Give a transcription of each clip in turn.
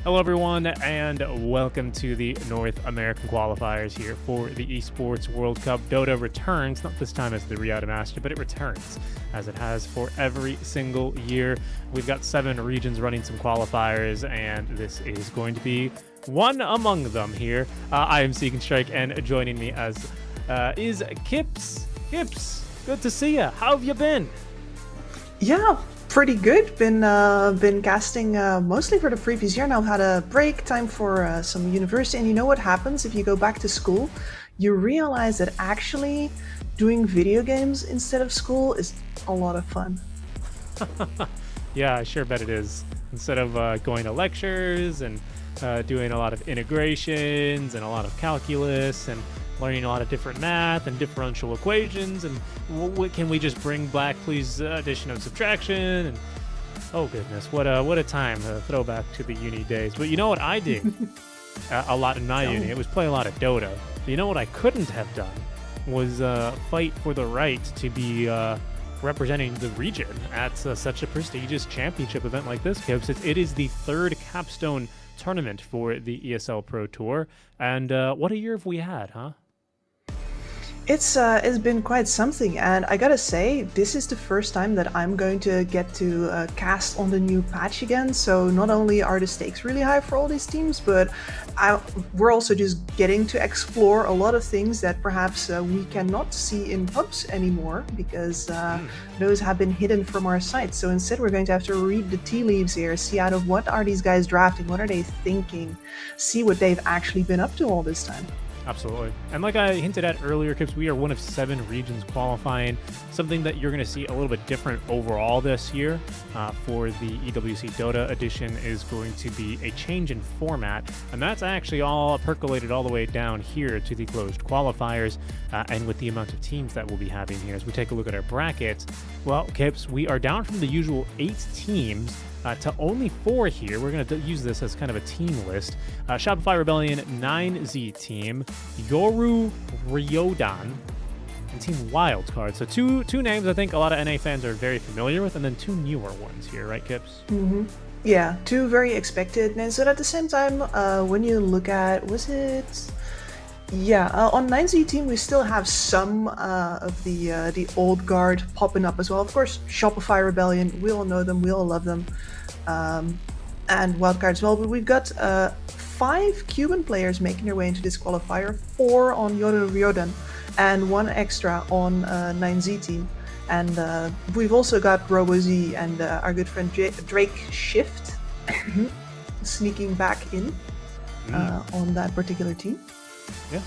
Hello, everyone, and welcome to the North American qualifiers here for the Esports World Cup. Dota returns, not this time as the Riyadh Master, but it returns as it has for every single year. We've got 7 regions running some qualifiers, and this is going to be one among them here. I am Seeking Strike, and joining me as is Kips. Kips, good to see you. How have you been? Yeah, pretty good. Been casting mostly for the previous year. Now I've had a break, time for some university. And you know what happens if you go back to school? You realize that actually doing video games instead of school is a lot of fun. Yeah, I sure bet it is. Instead of going to lectures and doing a lot of integrations and a lot of calculus and learning a lot of different math and differential equations, and what can we just bring back, please? Addition and subtraction, and oh goodness, what a time, a throwback to the uni days. But you know what I did a lot in my uni? It was play a lot of Dota. But you know what I couldn't have done was fight for the right to be representing the region at such a prestigious championship event like this, Kips. It is the 3rd capstone tournament for the ESL Pro Tour, and what a year have we had, huh? It's been quite something, and I gotta say, this is the first time that I'm going to get to cast on the new patch again. So not only are the stakes really high for all these teams, but we're also just getting to explore a lot of things that perhaps we cannot see in pubs anymore, because those have been hidden from our site. So instead, we're going to have to read the tea leaves here, see out of what are these guys drafting, what are they thinking, see what they've actually been up to all this time. Absolutely. And like I hinted at earlier, Kips, we are one of 7 regions qualifying. Something that you're going to see a little bit different overall this year for the EWC Dota edition is going to be a change in format. And that's actually all percolated all the way down here to the closed qualifiers. And with the amount of teams that we'll be having here, as we take a look at our brackets, well, Kips, we are down from the usual 8 teams to only 4 here. We're going to use this as kind of a team list. Shopify Rebellion 9Z team, Yoru Riyadh, and Team Wildcard. So two names I think a lot of NA fans are very familiar with, and then 2 newer ones here, right, Kips? Mm-hmm. Yeah, 2 very expected names. But at the same time, when you look at, on 9Z team, we still have some of the old guard popping up as well. Of course, Shopify Rebellion, we all know them, we all love them, and Wildcard as well. But we've got 5 Cuban players making their way into this qualifier, 4 on Yoru Riyadh, and 1 extra on 9Z team. And we've also got RoboZ and our good friend Drake Shift sneaking back in on that particular team. Yeah,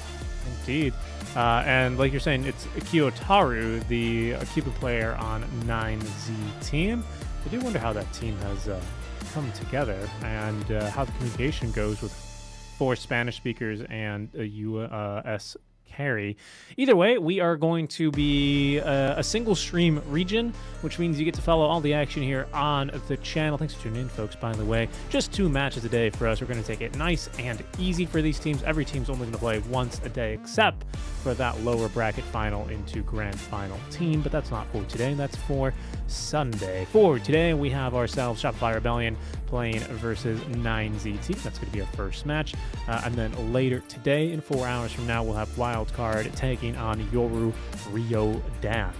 indeed. And like you're saying, it's Kiyotaru, the Cuban player on 9Z team. I do wonder how that team has come together and how the communication goes with 4 Spanish speakers and a US carry. Either way, we are going to be a single stream region, which means you get to follow all the action here on the channel. Thanks for tuning in, folks, by the way. Just 2 matches a day for us. We're going to take it nice and easy for these teams. Every team's only going to play once a day, except for that lower bracket final into grand final team. But that's not for today. That's for Sunday. For today, we have ourselves Shopify Rebellion playing versus 9Z team. That's going to be our first match. And then later today, in 4 hours from now, we'll have Wildcard taking on Yoru Riyadh.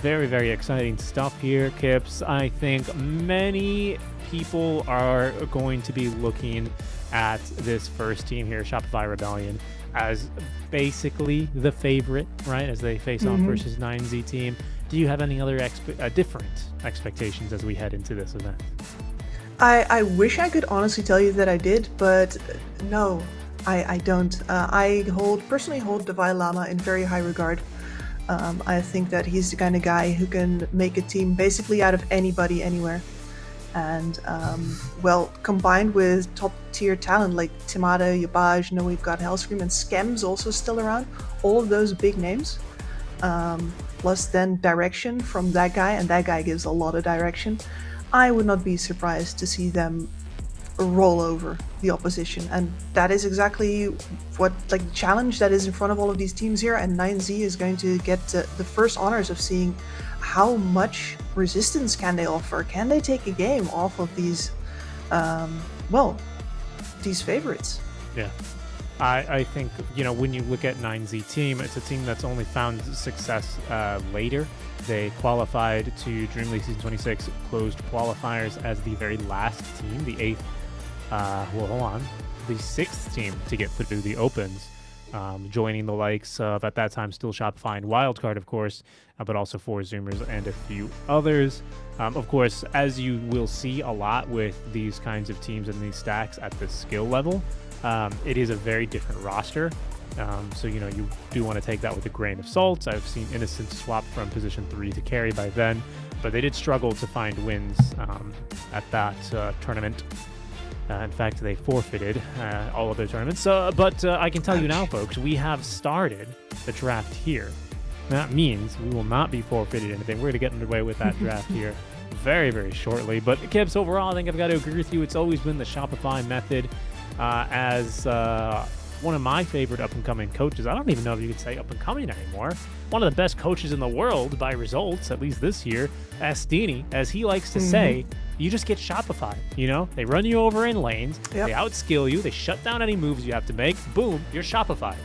Very, very exciting stuff here, Kips. I think many people are going to be looking at this first team here, Shopify Rebellion, as basically the favorite, right, as they face off versus 9Z team. Do you have any other different expectations as we head into this event? I wish I could honestly tell you that I did, but no, I don't. I personally hold Dalai Lama in very high regard. I think that he's the kind of guy who can make a team basically out of anybody, anywhere. And, combined with top-tier talent like Timada, Yabaj, we've got Hellscream, and Skem's also still around. All of those big names. Plus then direction from that guy, and that guy gives a lot of direction. I would not be surprised to see them roll over the opposition, and that is exactly what the challenge that is in front of all of these teams here. And 9Z is going to get the first honors of seeing how much resistance can they offer. Can they take a game off of these these favorites. Yeah. I think, when you look at 9Z team, it's a team that's only found success later. They qualified to Dream League Season 26, closed qualifiers as the very last team, the eighth, the sixth team to get through the Opens, joining the likes of, at that time, still Shopify and Wildcard, of course, but also 4Zoomers and a few others. Of course, as you will see a lot with these kinds of teams and these stacks at the skill level, it is a very different roster. So, you do want to take that with a grain of salt. I've seen Innocent swap from position 3 to carry by then, but they did struggle to find wins at that tournament. In fact, they forfeited all of their tournaments. But I can tell you now, folks, we have started the draft here. That means we will not be forfeited anything. We're going to get underway with that draft here very, very shortly. But Kips, overall, I think I've got to agree with you. It's always been the Shopify method as one of my favorite up-and-coming coaches. I don't even know if you could say up-and-coming anymore. One of the best coaches in the world by results, at least this year, Astini, as he likes to say, you just get Shopify. They run you over in lanes, they outskill you, they shut down any moves you have to make. Boom, you're Shopify.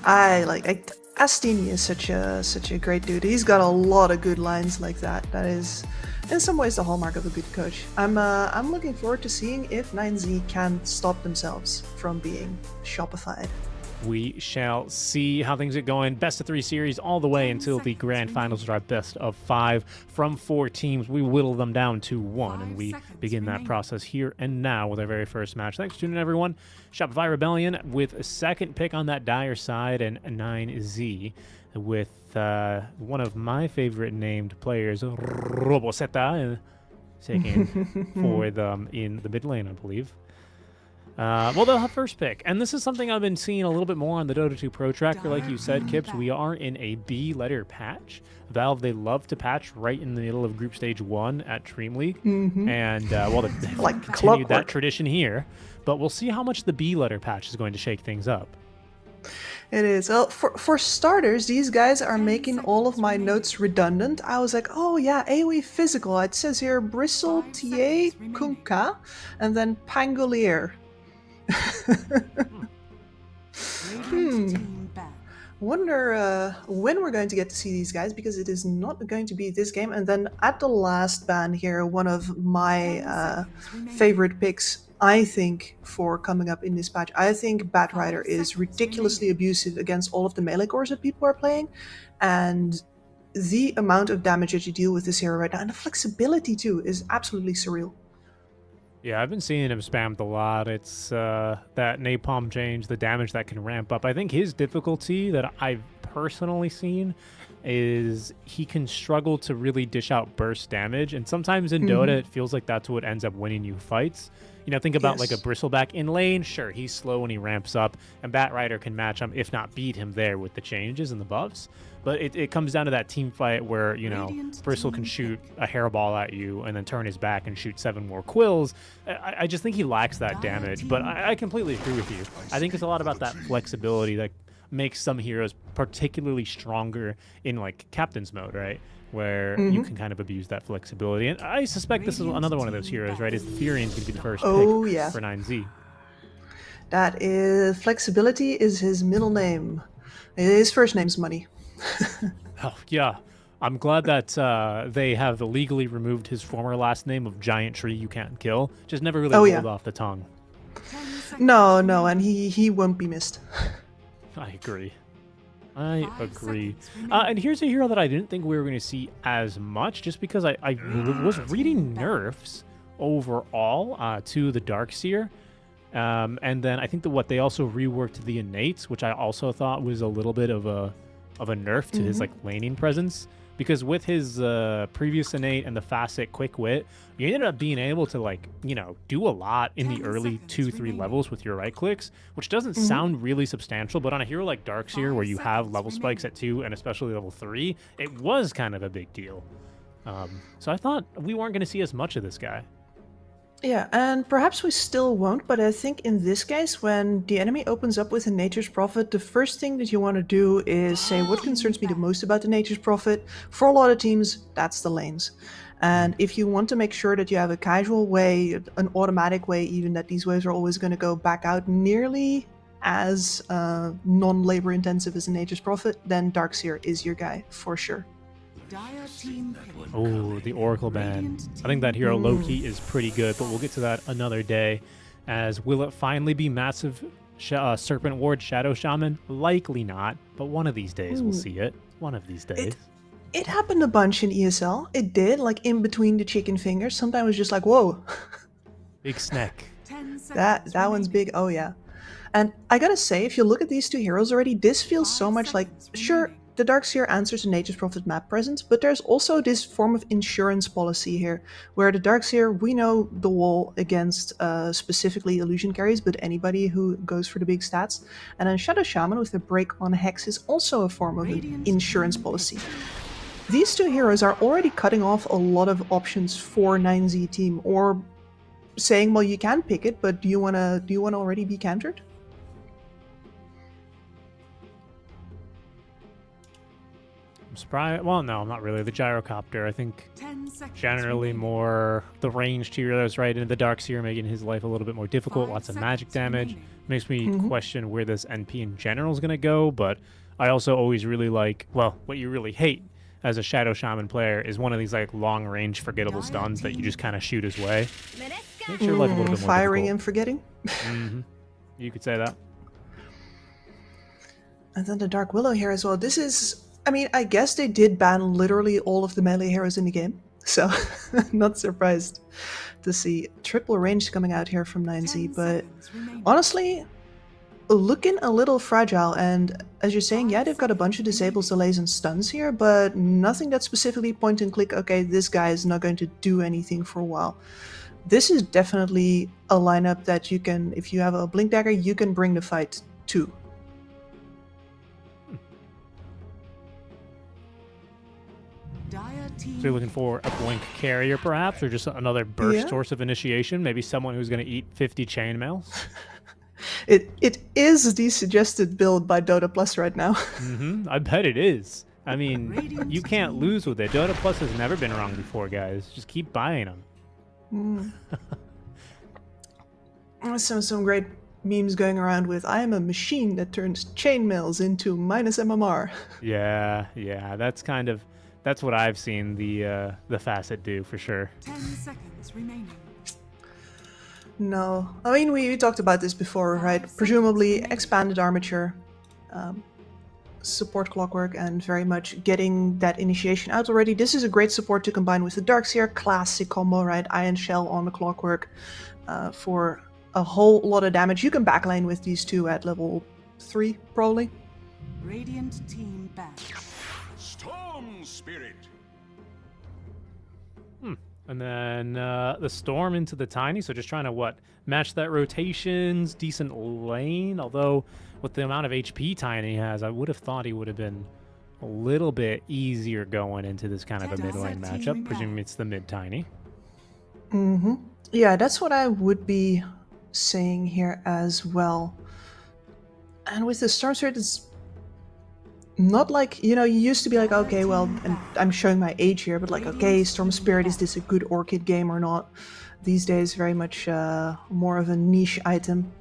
Astini is such a great dude. He's got a lot of good lines like that. That is, in some ways, the hallmark of a good coach. I'm looking forward to seeing if 9Z can stop themselves from being Shopified. We shall see how things are going. Best of 3 series all the way until the grand finals are our best of 5. From 4 teams, we whittle them down to 1, and we begin that process here and now with our very first match. Thanks for tuning in, everyone. Shopify Rebellion with a second pick on that dire side, and 9Z with one of my favorite named players, Roboseta, taking for them in the mid lane, I believe. They'll have first pick, and this is something I've been seeing a little bit more on the Dota 2 Pro Tracker. Like you said, Kips, we are in a B letter patch. Valve, they love to patch right in the middle of Group Stage 1 at Dream League, and they've like continued that tradition here, but we'll see how much the B letter patch is going to shake things up. It is. Well, for starters, these guys are making all of my notes redundant. I was like, oh yeah, AoE physical. It says here Bristle, TA, Kunka, and then Pangolier. Wonder when we're going to get to see these guys, because it is not going to be this game. And then at the last ban here, one of my favorite picks, I think, for coming up in this patch, I think Batrider is ridiculously abusive against all of the melee cores that people are playing, and the amount of damage that you deal with this hero right now, and the flexibility too, is absolutely surreal. Yeah, I've been seeing him spammed a lot. It's that napalm change, the damage that can ramp up. I think his difficulty that I've personally seen is he can struggle to really dish out burst damage. And sometimes in Dota, it feels like that's what ends up winning you fights. Think about like a Bristleback in lane. Sure, he's slow when he ramps up, and Batrider can match him, if not beat him there with the changes and the buffs. But it comes down to that team fight where, Bristle can shoot a hairball at you and then turn his back and shoot 7 more quills. I just think he lacks that damage, but I completely agree with you. I think it's a lot about that flexibility that makes some heroes particularly stronger in, like, Captain's mode, right? Where you can kind of abuse that flexibility. And I suspect this is another one of those heroes, right? Is the Furian's going to be the first pick for 9Z. That is, flexibility is his middle name. His first name's Money. Oh, yeah. I'm glad that they have legally removed his former last name of Giant Tree You Can't Kill. Just never really rolled off the tongue. No, and he won't be missed. I agree. And here's a hero that I didn't think we were going to see as much, just because I was reading nerfs overall to the Darkseer. And then I think that what they also reworked the Innates, which I also thought was a little bit of a nerf to his like laning presence, because with his previous innate and the Facet Quick Wit, you ended up being able to do a lot in the early 2-3 levels with your right clicks, which doesn't sound really substantial, but on a hero like Darkseer where you have level spikes at 2 and especially level 3, it was kind of a big deal. So I thought we weren't going to see as much of this guy. Yeah, and perhaps we still won't, but I think in this case, when the enemy opens up with a Nature's Prophet, the first thing that you want to do is say, what concerns me the most about the Nature's Prophet? For a lot of teams, that's the lanes. And if you want to make sure that you have a casual way, an automatic way even, that these waves are always going to go back out nearly as non-labor intensive as a Nature's Prophet, then Darkseer is your guy for sure. Oh, the Oracle ban. I think that hero low-key is pretty good, but we'll get to that another day. As will it finally be massive Serpent Ward Shadow Shaman? Likely not, but one of these days we'll see it. One of these days. It happened a bunch in ESL. It did, like in between the chicken fingers. Sometimes it was just like, whoa. Big snack. That one's big. Oh yeah. And I gotta say, if you look at these two heroes already, this feels so much like, sure, the Darkseer answers the Nature's Prophet map presence, but there's also this form of insurance policy here, where the Darkseer, we know the wall against specifically illusion carries, but anybody who goes for the big stats. And then Shadow Shaman with the break on Hex is also a form of an insurance policy. These two heroes are already cutting off a lot of options for 9Z team, or saying, well, you can pick it, but do you wanna already be countered? I'm surprised. Well, no, not really. The Gyrocopter, I think, generally more the ranged heroes right into the Darkseer, making his life a little bit more difficult. Lots of magic damage. Makes me question where this NP in general is going to go, but I also always really like, well, what you really hate as a Shadow Shaman player is one of these like long-range forgettable stuns that you just kind of shoot his way. Makes your life a little bit more firing difficult. and forgetting. You could say that. And then the Dark Willow here as well. This is, I mean, I guess they did ban literally all of the melee heroes in the game, so not surprised to see triple range coming out here from 9Z, but honestly, looking a little fragile. And as you're saying, yeah, they've got a bunch of disables, delays, and stuns here, but nothing that's specifically point and click, okay, this guy is not going to do anything for a while. This is definitely a lineup that you can, if you have a Blink Dagger, you can bring the fight to. So you're looking for a Blink carrier, perhaps, or just another burst source of initiation? Maybe someone who's going to eat 50 chainmails? It is the suggested build by Dota Plus right now. I bet it is. I mean, you can't lose with it. Dota Plus has never been wrong before, guys. Just keep buying them. Some great memes going around with, I am a machine that turns chainmails into minus MMR. Yeah, that's kind of... That's what I've seen the Facet do, for sure. 10 seconds remaining. No. I mean, we talked about this before, right? Presumably expanded armature, support clockwork, and very much getting that initiation out already. This is a great support to combine with the Darkseer, classic combo, right? Iron Shell on the clockwork for a whole lot of damage. You can backlane with these two at level 3, probably. Radiant team back. Spirit. And then the Storm into the Tiny, so just trying to, match that rotations, decent lane, although with the amount of HP Tiny has, I would have thought he would have been a little bit easier going into this kind of a mid lane matchup, presuming it's the mid Tiny. Yeah, that's what I would be saying here as well. And with the Storm Spirit, it's not like, you used to be like, okay, well, and I'm showing my age here, but like, okay, Storm Spirit, is this a good Orchid game or not? These days, very much more of a niche item.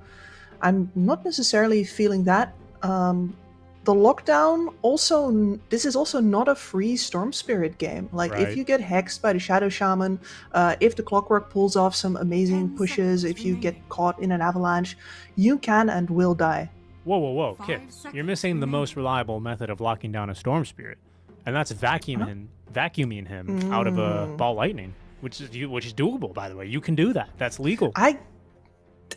I'm not necessarily feeling that. The Lockdown, also, this is also not a free Storm Spirit game. Like, if you get hexed by the Shadow Shaman, if the Clockwork pulls off some amazing pushes, if you get caught in an avalanche, you can and will die. Whoa, Kip. You're missing the most reliable method of locking down a Storm Spirit, and that's vacuuming him out of a Ball Lightning, which is doable, by the way. You can do that. That's legal.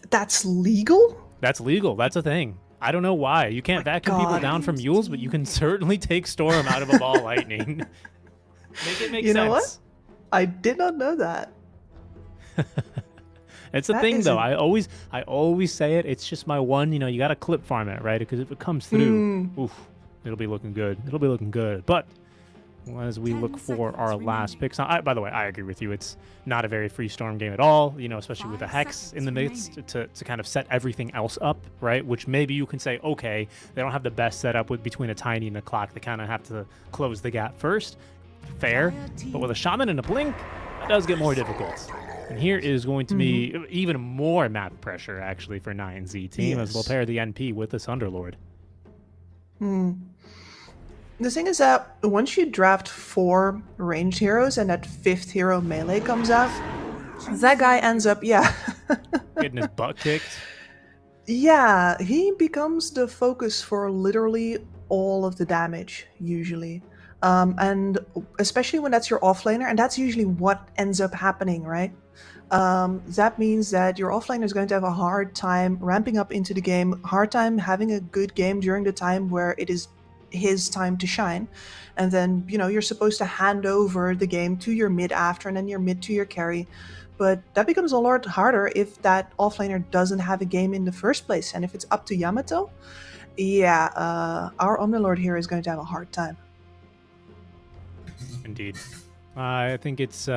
That's legal? That's legal. That's a thing. I don't know why. You can't vacuum people down from mules, but you can certainly take Storm out of a Ball Lightning. Make it make sense. You know what? I did not know that. It's a thing, though. I always say it. It's just my one, you got to clip farm it, right? Because if it comes through, it'll be looking good. It'll be looking good. But as we look for our last picks, by the way, I agree with you. It's not a very free Storm game at all, especially with a Hex in the midst to kind of set everything else up, right? Which maybe you can say, okay, they don't have the best setup between a Tiny and a Clock. They kind of have to close the gap first. fair, but with a shaman and a blink, that does get more difficult. And here is going to be even more map pressure, actually, for 9Z team, as we'll pair the NP with this Underlord. The thing is that once you draft 4 ranged heroes and that 5th hero melee comes out, that guy ends up, Getting his butt kicked. Yeah, he becomes the focus for literally all of the damage, usually. And especially when that's your offlaner, and that's usually what ends up happening, right? That means that your offlaner is going to have a hard time ramping up into the game, hard time having a good game during the time where it is his time to shine. And then, you're supposed to hand over the game to your mid after, and then your mid to your carry. But that becomes a lot harder if that offlaner doesn't have a game in the first place. And if it's up to Yamato, our Underlord here is going to have a hard time. Indeed. I think it's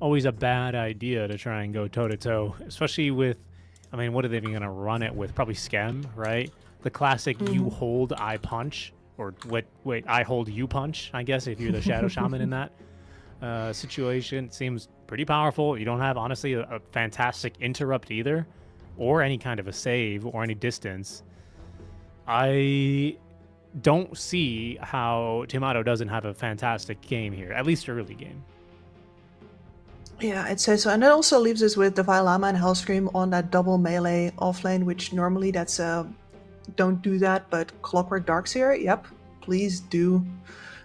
always a bad idea to try and go toe-to-toe, especially with, what are they even going to run it with? Probably Schem, right? The classic you hold, I punch, or wait, I hold, you punch, I guess, if you're the Shadow Shaman in that situation. It seems pretty powerful. You don't have, honestly, a fantastic interrupt either, or any kind of a save, or any distance. I don't see how Timato doesn't have a fantastic game here, at least early game. Yeah, I'd say so. And that also leaves us with Divine Llama and Hellscream on that double melee offlane, which normally that's don't do that, but Clockwork Darkseer, yep, please do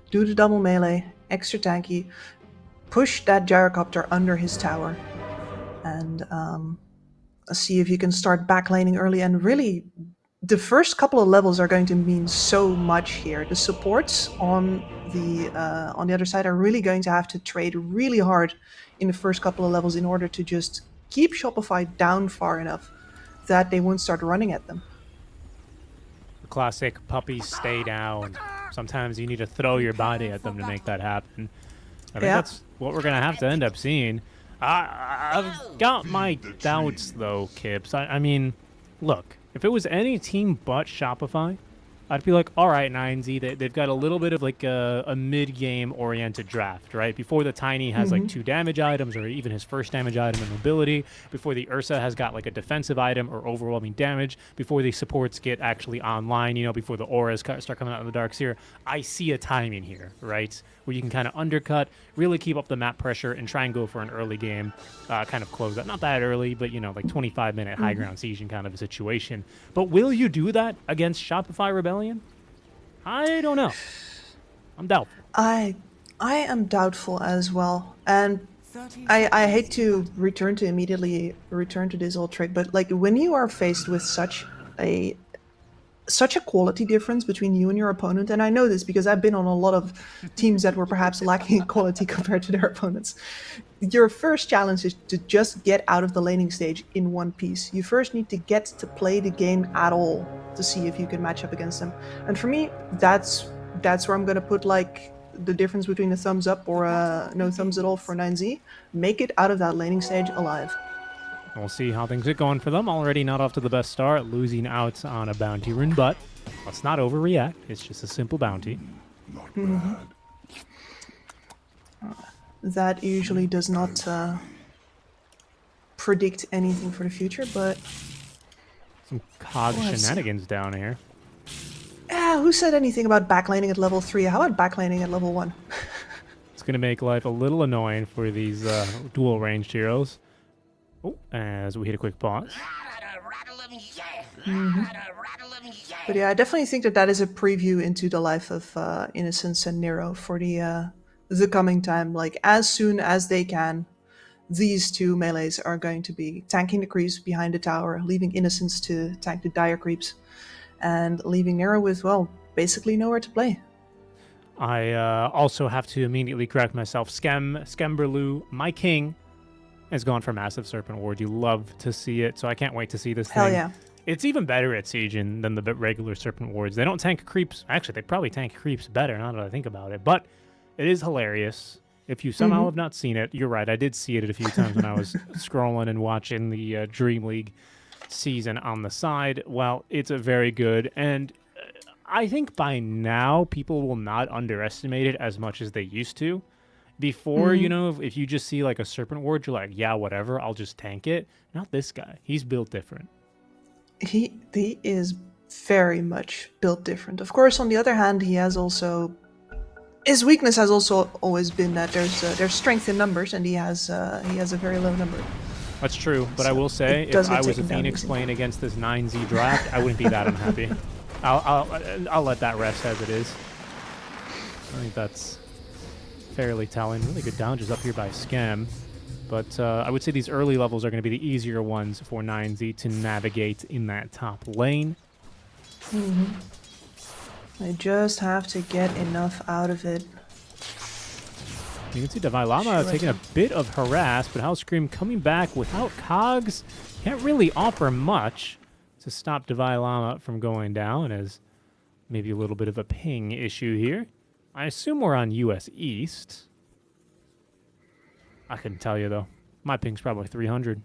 the double melee, extra tanky, push that gyrocopter under his tower, and see if you can start backlaning early. And really, the first couple of levels are going to mean so much here. The supports on the other side are really going to have to trade really hard in the first couple of levels in order to just keep Shopify down far enough that they won't start running at them. The classic puppies stay down. Sometimes you need to throw your body at them to make that happen. I think that's what we're going to have to end up seeing. I've got my doubts, though, Kips. I mean, look, if it was any team but Shopify, I'd be like, all right, 9Z, they've got a little bit of like a mid-game oriented draft, right? Before the Tiny has like 2 damage items or even his first damage item in mobility, before the Ursa has got like a defensive item or overwhelming damage, before the supports get actually online, before the auras start coming out of the Darkseer, I see a timing here, right? Where you can kind of undercut, really keep up the map pressure and try and go for an early game, kind of close out. Not that early, but, like 25-minute high ground siege kind of a situation. But will you do that against Shopify Rebellion? I don't know. I'm doubtful. I am doubtful as well. And I hate to immediately return to this whole trick, but like when you are faced with such a quality difference between you and your opponent, and I know this because I've been on a lot of teams that were perhaps lacking in quality compared to their opponents. Your first challenge is to just get out of the laning stage in one piece. You first need to get to play the game at all to see if you can match up against them. And for me, that's where I'm going to put like the difference between a thumbs up or no thumbs at all for 9Z. Make it out of that laning stage alive. We'll see how things get going for them. Already not off to the best start, losing out on a bounty rune, but let's not overreact. It's just a simple bounty. That usually does not predict anything for the future, but... Some COG shenanigans down here. Who said anything about backlaning at level 3? How about backlaning at level 1? It's going to make life a little annoying for these dual ranged heroes. Oh, as we hit a quick pause. But yeah, I definitely think that is a preview into the life of Innocence and Nero for the coming time. Like, as soon as they can, these two melees are going to be tanking the creeps behind the tower, leaving Innocence to tank the dire creeps, and leaving Nero with, well, basically nowhere to play. I also have to immediately correct myself. Skemberlu, my king, has gone for Massive Serpent Ward. You love to see it, so I can't wait to see this thing. Hell yeah. It's even better at Sieging than the regular Serpent Wards. They don't tank creeps. Actually, they probably tank creeps better, now that I think about it. But it is hilarious. If you somehow have not seen it, you're right. I did see it a few times when I was scrolling and watching the Dream League season on the side. Well, it's a very good, and I think by now people will not underestimate it as much as they used to. Before, you know, if you just see like a Serpent Ward, you're like, yeah, whatever, I'll just tank it. Not this guy. He's built different. He is very much built different. Of course, on the other hand, he has also his weakness has also always been that there's strength in numbers, and he has a very low number. That's true, but So I will say, it does if I get was a taken down Phoenix easy. playing against this 9Z draft, I wouldn't be that unhappy. I'll let that rest as it is. I think that's fairly telling. Really good dodges up here by Scam. But I would say these early levels are going to be the easier ones for 9Z to navigate in that top lane. I just have to get enough out of it. You can see Davai Lama Sure taking a thing. bit of harass, but Hellscream coming back without cogs. Can't really offer much to stop Davai Lama from going down, as maybe a little bit of a ping issue here. I assume we're on US East. I couldn't tell you, though. My ping's probably 300.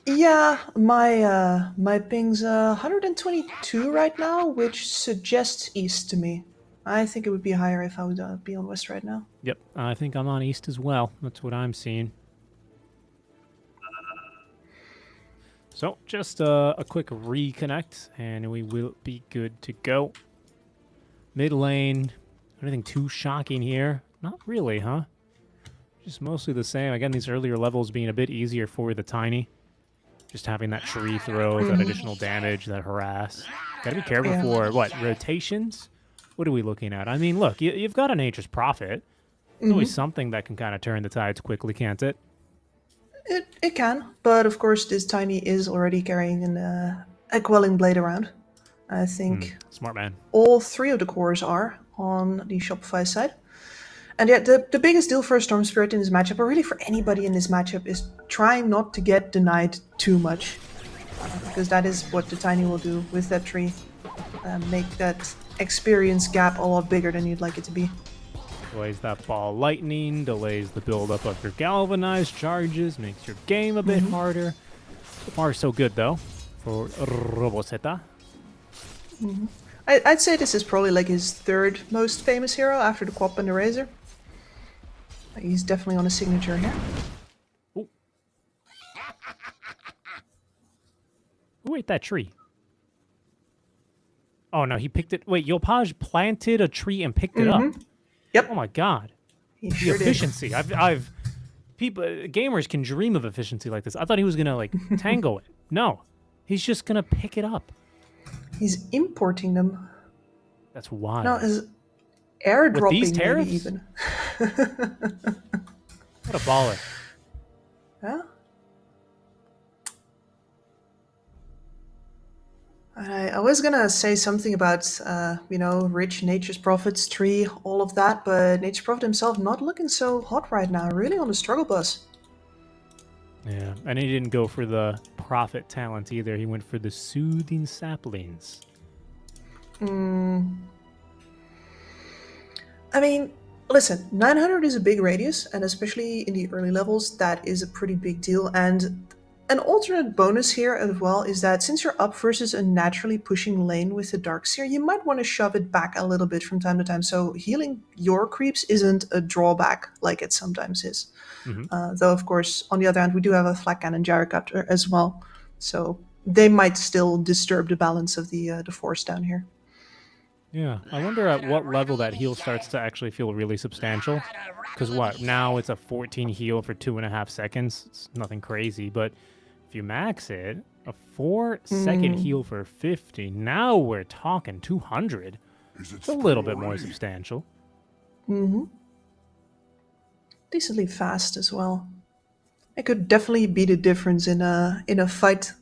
Yeah, my ping's 122 right now, which suggests east to me. I think it would be higher if I would be on west right now. Yep, I think I'm on East as well. That's what I'm seeing. So, just a quick reconnect, and we will be good to go. Mid lane, anything too shocking here? Not really, huh? Just mostly the same. Again, these earlier levels being a bit easier for the Tiny. Just having that tree throw, that additional damage, that harass. Gotta be careful Yeah. for, what, rotations? What are we looking at? I mean, look, you've got a Nature's Prophet. There's always something that can kind of turn the tides quickly, can't it? It can, but of course this Tiny is already carrying a Quelling Blade around. I think Smart man. all three of the cores are on the Shopify side. And yeah, the biggest deal for a Storm Spirit in this matchup, or really for anybody in this matchup, is trying not to get denied too much. Because that is what the Tiny will do with that tree. Make that experience gap a lot bigger than you'd like it to be. Delays that ball lightning, delays the buildup of your galvanized charges, makes your game a bit harder. So far, so good, though, for Roboseta. I'd say this is probably like his third most famous hero after the Quap and the Razor. He's definitely on a signature here. Ooh. Who ate that tree? Oh, no, he picked it. Wait, Yopaj planted a tree and picked it up. Yep, Oh, my God. he The sure did. efficiency. People, gamers can dream of efficiency like this. I thought he was going to, like, tango it. No, he's just going to pick it up. He's importing them. That's wild. No, is airdropping these maybe tariffs? even. What a baller. Yeah. I was gonna say something about, rich Nature's Prophet's tree, all of that, but Nature's Prophet himself not looking so hot right now, really on the struggle bus. Yeah, and he didn't go for the prophet talent either. He went for the soothing saplings. I mean, listen, 900 is a big radius, and especially in the early levels, that is a pretty big deal. And an alternate bonus here as well is that since you're up versus a naturally pushing lane with the Darkseer, you might want to shove it back a little bit from time to time. So healing your creeps isn't a drawback like it sometimes is. Though, of course, on the other hand, we do have a Flak Cannon Gyrocopter as well. So they might still disturb the balance of the force down here. Yeah, I wonder at what level that heal starts to actually feel really substantial. Because what, now it's a 14 heal for 2.5 seconds? It's nothing crazy, but if you max it, a 4-second heal for 50, now we're talking 200. It's a little bit more substantial. Decently fast as well. It could definitely be the difference in a fight.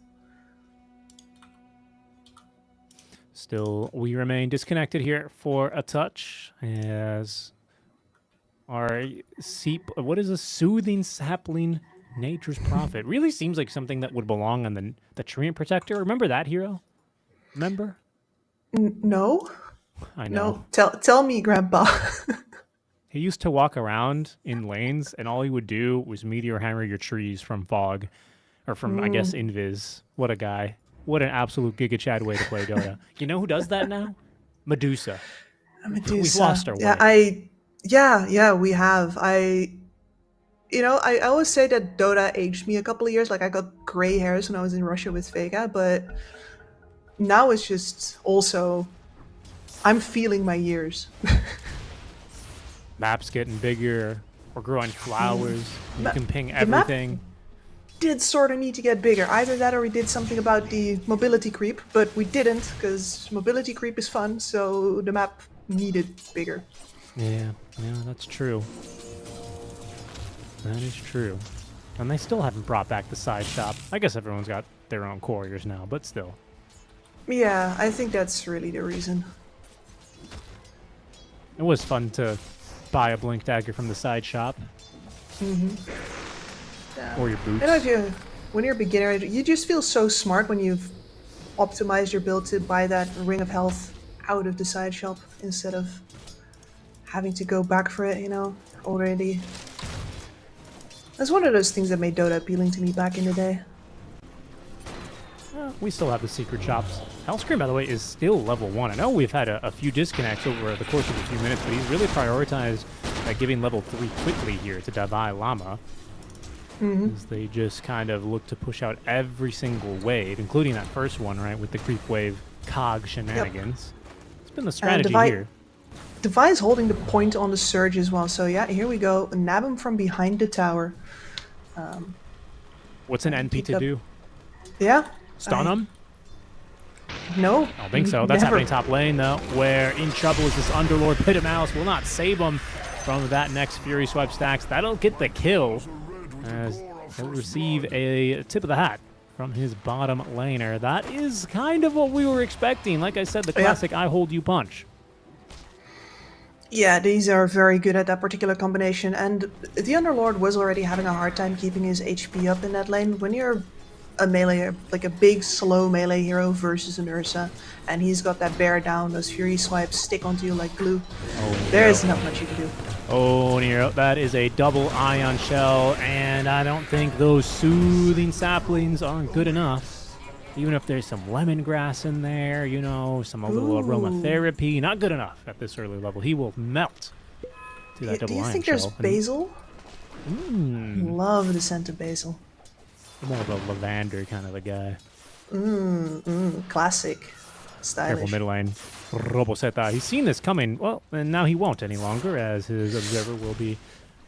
Still, we remain disconnected here for a touch as our what is a soothing sapling Nature's Prophet? Really seems like something that would belong on the Treant Protector. Remember that hero? Remember? No? I know. No. Tell me, Grandpa. He used to walk around in lanes, and all he would do was meteor hammer your trees from fog, or from, I guess, invis. What a guy. What an absolute Giga Chad way to play Dota. You know who does that now? Medusa. Medusa. We've lost our Yeah, way. yeah, we have. I always say that Dota aged me a couple of years. Like I got gray hairs when I was in Russia with Vega, but now it's just also I'm feeling my years. Map's getting bigger. We're growing flowers. You can ping the map everything. did sort of need to get bigger. Either that or we did something about the mobility creep, but we didn't because mobility creep is fun, so the map needed bigger. Yeah, that's true. That is true. And they still haven't brought back the side shop. I guess everyone's got their own couriers now, but still. Yeah, I think that's really the reason. It was fun to buy a blink dagger from the side shop. Yeah. Or your boots. When you're a beginner, you just feel so smart when you've optimized your build to buy that ring of health out of the side shop instead of having to go back for it, already. That's one of those things that made Dota appealing to me back in the day. We still have the secret shops. Hellscream, by the way, is still level 1. I know we've had a few disconnects over the course of a few minutes, but he's really prioritized giving level 3 quickly here to Davai Lama. As they just kind of look to push out every single wave, including that first one, right, with the creep wave cog shenanigans. It's been the strategy here. Devi's holding the point on the surge as well, so yeah, here we go. Nab him from behind the tower. What's an NP to do? Yeah. Stun him? No. I don't think so. That's happening top lane, though, where in trouble is this Underlord. Pit of Malice will not save him from that next Fury Swipe stacks. That'll get the kill, as he'll receive a tip of the hat from his bottom laner. That is kind of what we were expecting. Like I said, the classic I hold you punch. Yeah, these are very good at that particular combination, and the Underlord was already having a hard time keeping his HP up in that lane. When you're a melee, like a big slow melee hero versus an Ursa, and he's got that bear down, those Fury Swipes stick onto you like glue. There's not much you can do. Oh, Nero, that is a double ion shell, and I don't think those soothing saplings aren't good enough. Even if there's some lemongrass in there, some a little aromatherapy, not good enough at this early level. He will melt to that double ion shell. Do you think there's basil? Love the scent of basil. I'm more of a lavender kind of a guy. Classic. Stylish. Careful mid lane. Roboseta. He's seen this coming. Well, and now he won't any longer, as his observer will be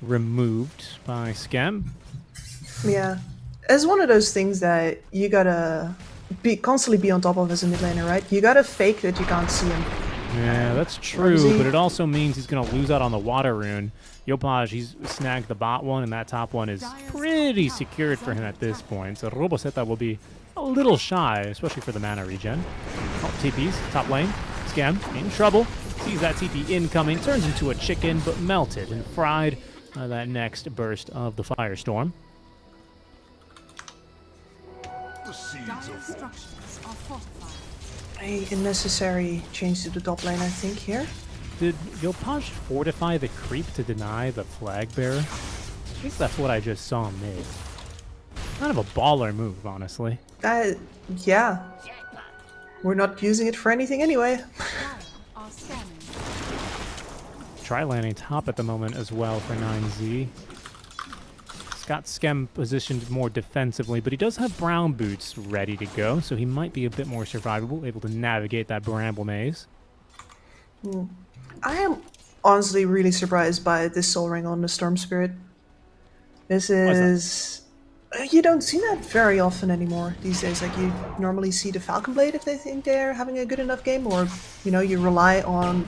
removed by Scam. Yeah. It's one of those things that you gotta constantly be on top of as a mid laner, right? You gotta fake that you can't see him. Yeah, that's true, but it also means he's going to lose out on the water rune. Yopaj, he's snagged the bot one, and that top one is pretty secured for him at this point. So Roboseta will be a little shy, especially for the mana regen. Oh, TPs, top lane. Scam in trouble. Sees that TP incoming, turns into a chicken, but melted and fried by that next burst of the firestorm. Dire structures are fortified. A unnecessary change to the top lane, I think, here. Did Yopaj fortify the creep to deny the flag bearer? I think that's what I just saw him make. Kind of a baller move, honestly. Yeah. We're not using it for anything anyway. Dire are scanning. Try landing top at the moment as well for 9Z. Got Schem positioned more defensively, but he does have brown boots ready to go, so he might be a bit more survivable, able to navigate that bramble maze. I am honestly really surprised by this Soul Ring on the Storm Spirit. This is... You don't see that very often anymore these days. Like, you normally see the Falcon Blade if they think they're having a good enough game, or, you rely on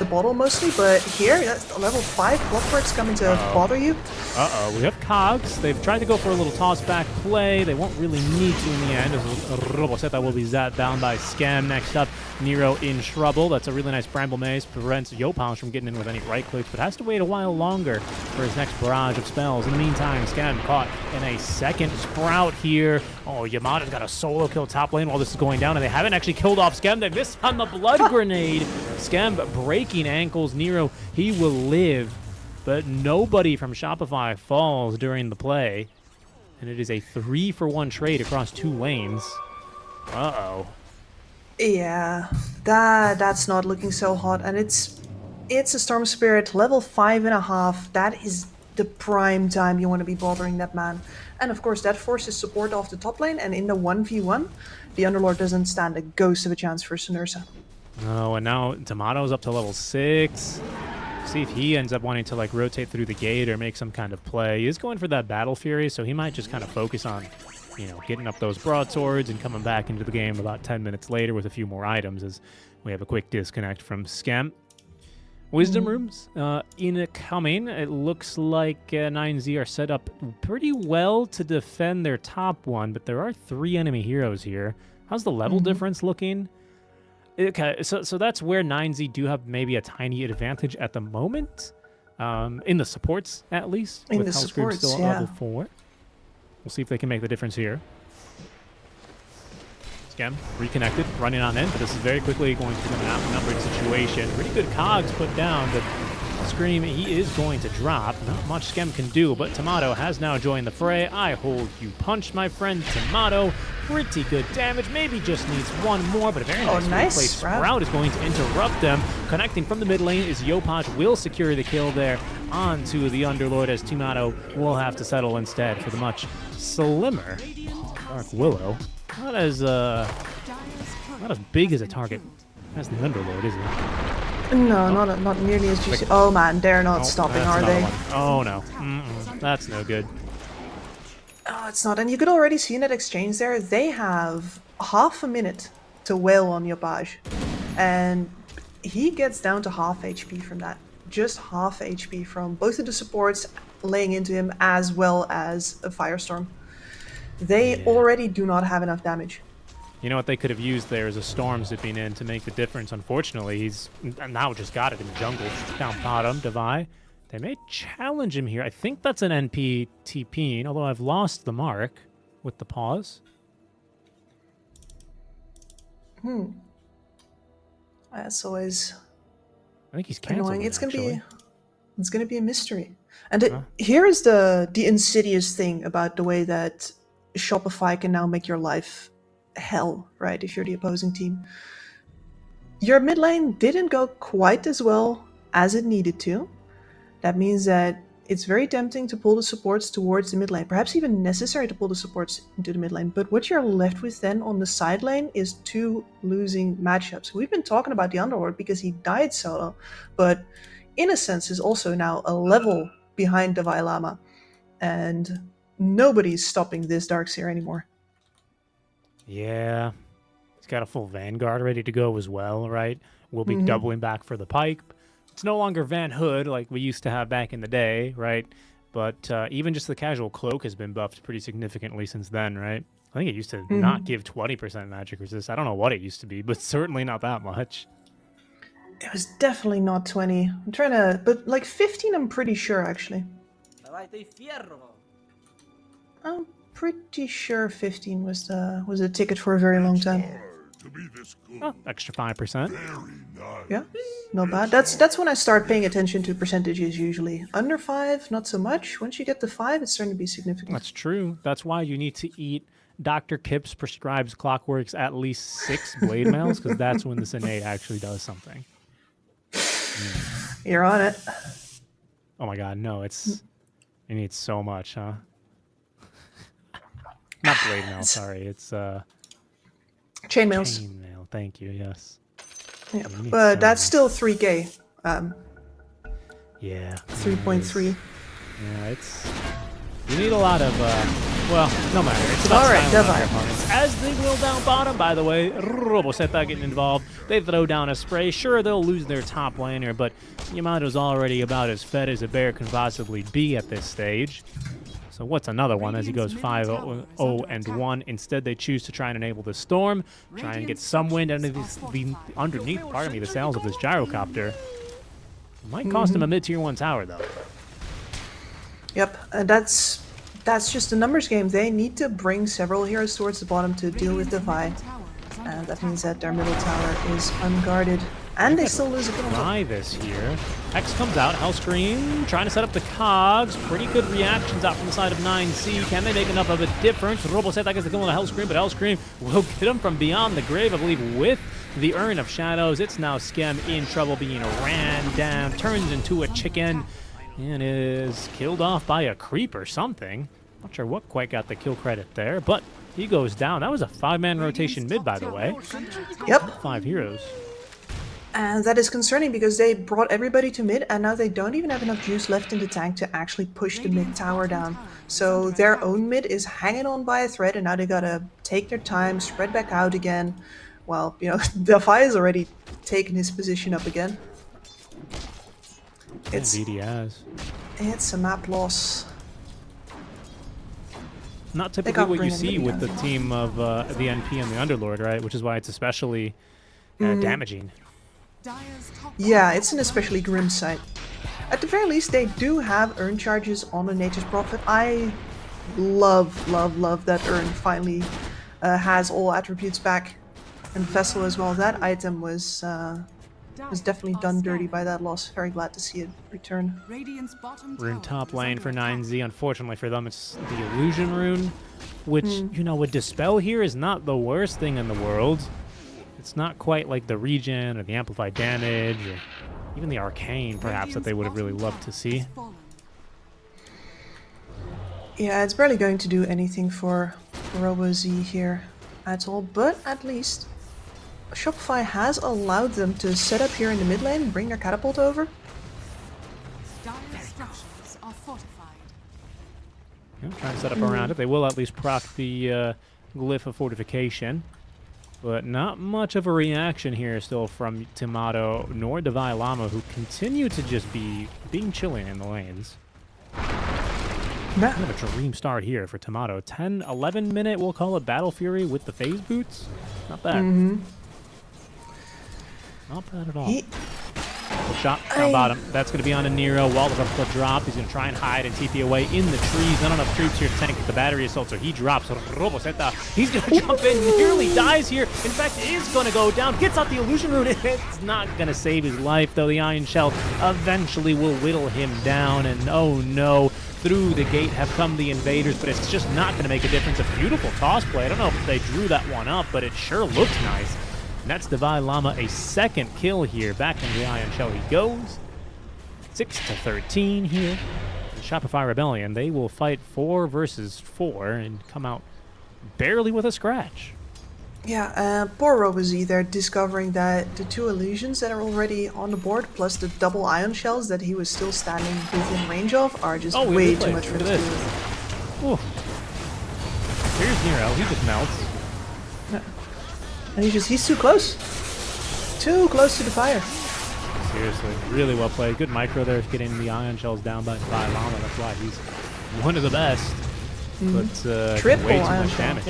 the bottle mostly, but here, that's level 5 Clockwork's coming to bother you. We have Cogs. They've tried to go for a little toss-back play. They won't really need to in the end, as Roboseta will be zapped down by Scam. Next up, Nero in trouble. That's a really nice Bramble Maze. Prevents Yopaj from getting in with any right clicks, but has to wait a while longer for his next barrage of spells. In the meantime, Scam caught in a second Sprout here. Oh, Yamada's got a solo kill top lane while this is going down, and they haven't actually killed off Scam. They missed on the Blood Grenade. Scam breaking ankles. Nero, he will live, but nobody from Shopify falls during the play. And it is a 3-for-1 trade across 2 lanes. Uh-oh. Yeah, that's not looking so hot, and it's a Storm Spirit level 5.5. That is the prime time you want to be bothering that man. And of course, that forces support off the top lane, and in the 1v1, the Underlord doesn't stand a ghost of a chance for Sunursa. Oh, and now Tomato's up to level 6. See if he ends up wanting to like rotate through the gate or make some kind of play. He is going for that Battle Fury, so he might just kind of focus on, you know, getting up those broadswords and coming back into the game about 10 minutes later with a few more items as we have a quick disconnect from Scam. Wisdom Rooms incoming. It looks like 9Z are set up pretty well to defend their top one, but there are 3 enemy heroes here. How's the level difference looking? Okay, so that's where 9Z do have maybe a tiny advantage at the moment, in the supports at least. In with the Hellscream supports, still at yeah. level 4. We'll see if they can make the difference here. Scam reconnected, running on in, but this is very quickly going to become an outnumbered situation. Pretty good cogs put down, but Scream, he is going to drop. Not much Scam can do, but Tomato has now joined the fray. I hold you punch, my friend. Tomato, pretty good damage. Maybe just needs one more, but a very nice nice. Sprout is going to interrupt them. Connecting from the mid lane is Yopaj, will secure the kill there onto the Underlord, as Tomato will have to settle instead for the much slimmer Dark Willow. Not as big as a target as the Underlord, is it? No, not nearly as juicy. Oh man, they're not stopping, that's are another they? one. Oh no, that's no good. Oh, it's not. And you could already see in that exchange there, they have half a minute to wail on Yopaj. And he gets down to half HP from that. Just half HP from both of the supports laying into him, as well as a Firestorm. They already do not have enough damage. You know what they could have used there is a Storm zipping in to make the difference. Unfortunately, he's now just got it in the jungle. Down bottom, Devi. They may challenge him here. I think that's an NP TPing, although I've lost the mark with the pause. That's always I think he's canceled annoying. it, It's gonna be a mystery. And here is the insidious thing about the way that Shopify can now make your life hell, right? If you're the opposing team, your mid lane didn't go quite as well as it needed to. That means that it's very tempting to pull the supports towards the mid lane, perhaps even necessary to pull the supports into the mid lane. But what you're left with then on the side lane is 2 losing matchups. We've been talking about the Underlord because he died solo, but in a sense is also now a level behind Devi Lama, and nobody's stopping this Darkseer anymore. Yeah. He's got a full Vanguard ready to go as well, right? We'll be doubling back for the Pike. It's no longer Van Hood like we used to have back in the day, right? But even just the casual cloak has been buffed pretty significantly since then, right? I think it used to not give 20% magic resist. I don't know what it used to be, but certainly not that much. It was definitely not 20. I'm trying to, but like 15 I'm pretty sure actually. I'm pretty sure 15 was the ticket for a very long time. Oh, extra 5%. Yeah, not bad. That's when I start paying attention to percentages usually. Under 5, not so much. Once you get to 5, it's starting to be significant. That's true. That's why you need to eat Dr. Kips prescribes Clockworks at least 6 blade mails, because that's when this innate actually does something. You're on it. Oh my god, no, it needs so much, huh? Not blade mail, sorry. It's Chainmails. chainmail. Thank you, yes. Yeah, need but so that's much. still 3k. Yeah. 3.3. Yeah, it's... You need a lot of, well, no matter. It's about Alright, styling out Devi. your opponents. As they will down bottom, by the way. Roboseta getting involved. They throw down a spray. Sure, they'll lose their top laner, but Yamato's already about as fed as a bear can possibly be at this stage. So what's another one as he goes 5-0-1? Instead, they choose to try and enable the Storm, try and get some wind underneath the sails of this gyrocopter. Might cost him a mid-tier 1 tower, though. Yep, that's just a numbers game. They need to bring several heroes towards the bottom to deal with Devi. And that means that their middle tower is unguarded. And they still lose a kill. Try this here. X comes out. Hellscream trying to set up the cogs. Pretty good reactions out from the side of 9C. Can they make enough of a difference? Roboset gets the kill on the Hellscream, but Hellscream will get him from beyond the grave, I believe, with the Urn of Shadows. It's now Skem in trouble, being ran down, turns into a chicken, and is killed off by a creep or something. Not sure what quite got the kill credit there, but he goes down. That was a 5-man rotation mid, by the way. Yep. 5 heroes. And that is concerning because they brought everybody to mid and now they don't even have enough juice left in the tank to actually push the mid tower down. So their own mid is hanging on by a thread and now they gotta take their time, spread back out again. Well, you know, Defy has already taken his position up again. Indeed he has. It's a map loss. Not typically what you see with the team of the NP and the Underlord, right? Which is why it's especially damaging. Yeah, it's an especially grim sight. At the very least, they do have Urn charges on the Nature's Prophet. I love that Urn finally has all attributes back. And Vessel as well. That item was definitely done dirty by that loss. Very glad to see it return. We're in top lane for 9Z. Unfortunately for them, it's the Illusion Rune, which, you know, with Dispel here is not the worst thing in the world. It's not quite like the regen or the amplified damage or even the arcane, perhaps, that they would have really loved to see. Yeah, it's barely going to do anything for RoboZ here at all, but at least Shopify has allowed them to set up here in the mid lane and bring their catapult over. Yeah, trying to set up around it. They will at least proc the Glyph of Fortification. But not much of a reaction here still from Tomato nor Devi Lama, who continue to just be being chilling in the lanes. Kind of a dream start here for Tomato. 10, 11 minute, we'll call it Battle Fury with the phase boots. Not bad. Not bad at all. Good shot down bottom. That's going to be on a Nero. Wall of a drop. He's going to try and hide and TP away in the trees. Not enough troops here to tank the battery assault, so he drops. Roboseta, he's going to jump in. Nearly dies here. In fact, is going to go down. Gets out the Illusion Rune. It's not going to save his life, though. The Iron Shell eventually will whittle him down. And oh no, through the gate have come the invaders, but it's just not going to make a difference. A beautiful toss play. I don't know if they drew that one up, but it sure looks nice. And that's Devi Lama, a second kill here. Back in the Iron Shell he goes. 6-13 here. The Shopify Rebellion, they will fight 4 versus 4 and come out barely with a scratch. Yeah, poor RoboZ, they're discovering that the 2 illusions that are already on the board, plus the double Ion Shells that he was still standing within range of, are just way too much for this. Here's Nero, he just melts. And he's too close. Too close to the fire. Seriously, really well played. Good micro there, getting the Ion Shells down by Lama. That's why he's one of the best. But triple way too Ion much Shell, damage.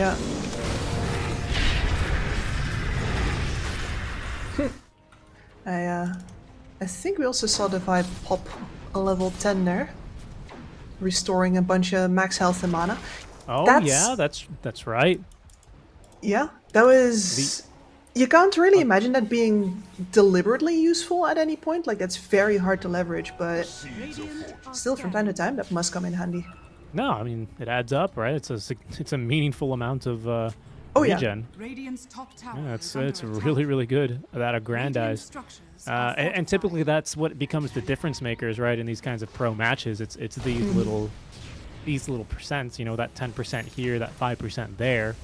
yeah. I think we also saw Devi pop a level 10 there, restoring a bunch of max health and mana. Oh yeah, that's right. Yeah, that was... You can't really imagine that being deliberately useful at any point. Like, that's very hard to leverage, but still, from time to time, that must come in handy. No, I mean, it adds up, right? It's a meaningful amount of regen. Yeah, it's really good, that aggrandize. And typically that's what becomes the difference makers, right, in these kinds of pro matches. It's these little percents, you know, that 10% here, that 5% there.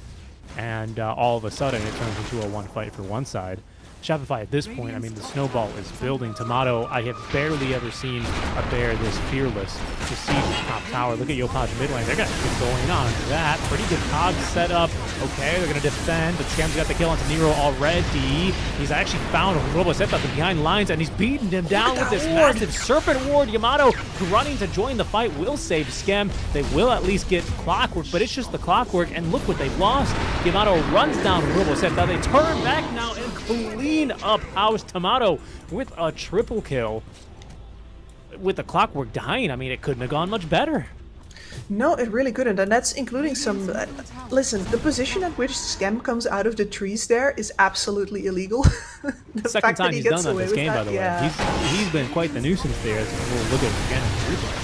And all of a sudden it turns into a one fight for one side. Shopify at this point, I mean, the snowball is building. Tomato, I have barely ever seen a bear this fearless to siege the top tower. Look at Yopaj mid lane. They're going to keep going on that. Pretty good cog set up. Okay, they're going to defend, but Scam's got the kill onto Nero already. He's actually found Roboseta behind lines, and he's beaten him down with this massive Serpent Ward. Yamato running to join the fight will save Scam. They will at least get Clockwork, but it's just the Clockwork, and look what they've lost. Yamato runs down Roboseta. They turn back now and clean up House Tomato with a triple kill. With the Clockwork dying, I mean, it couldn't have gone much better. No, it really couldn't, and that's including some... listen, the position at which Scam comes out of the trees there is absolutely illegal. The Second fact time that he he's gets done that away this with game, that, by the way. yeah. He's been quite the nuisance there. So we'll look at it again in replay.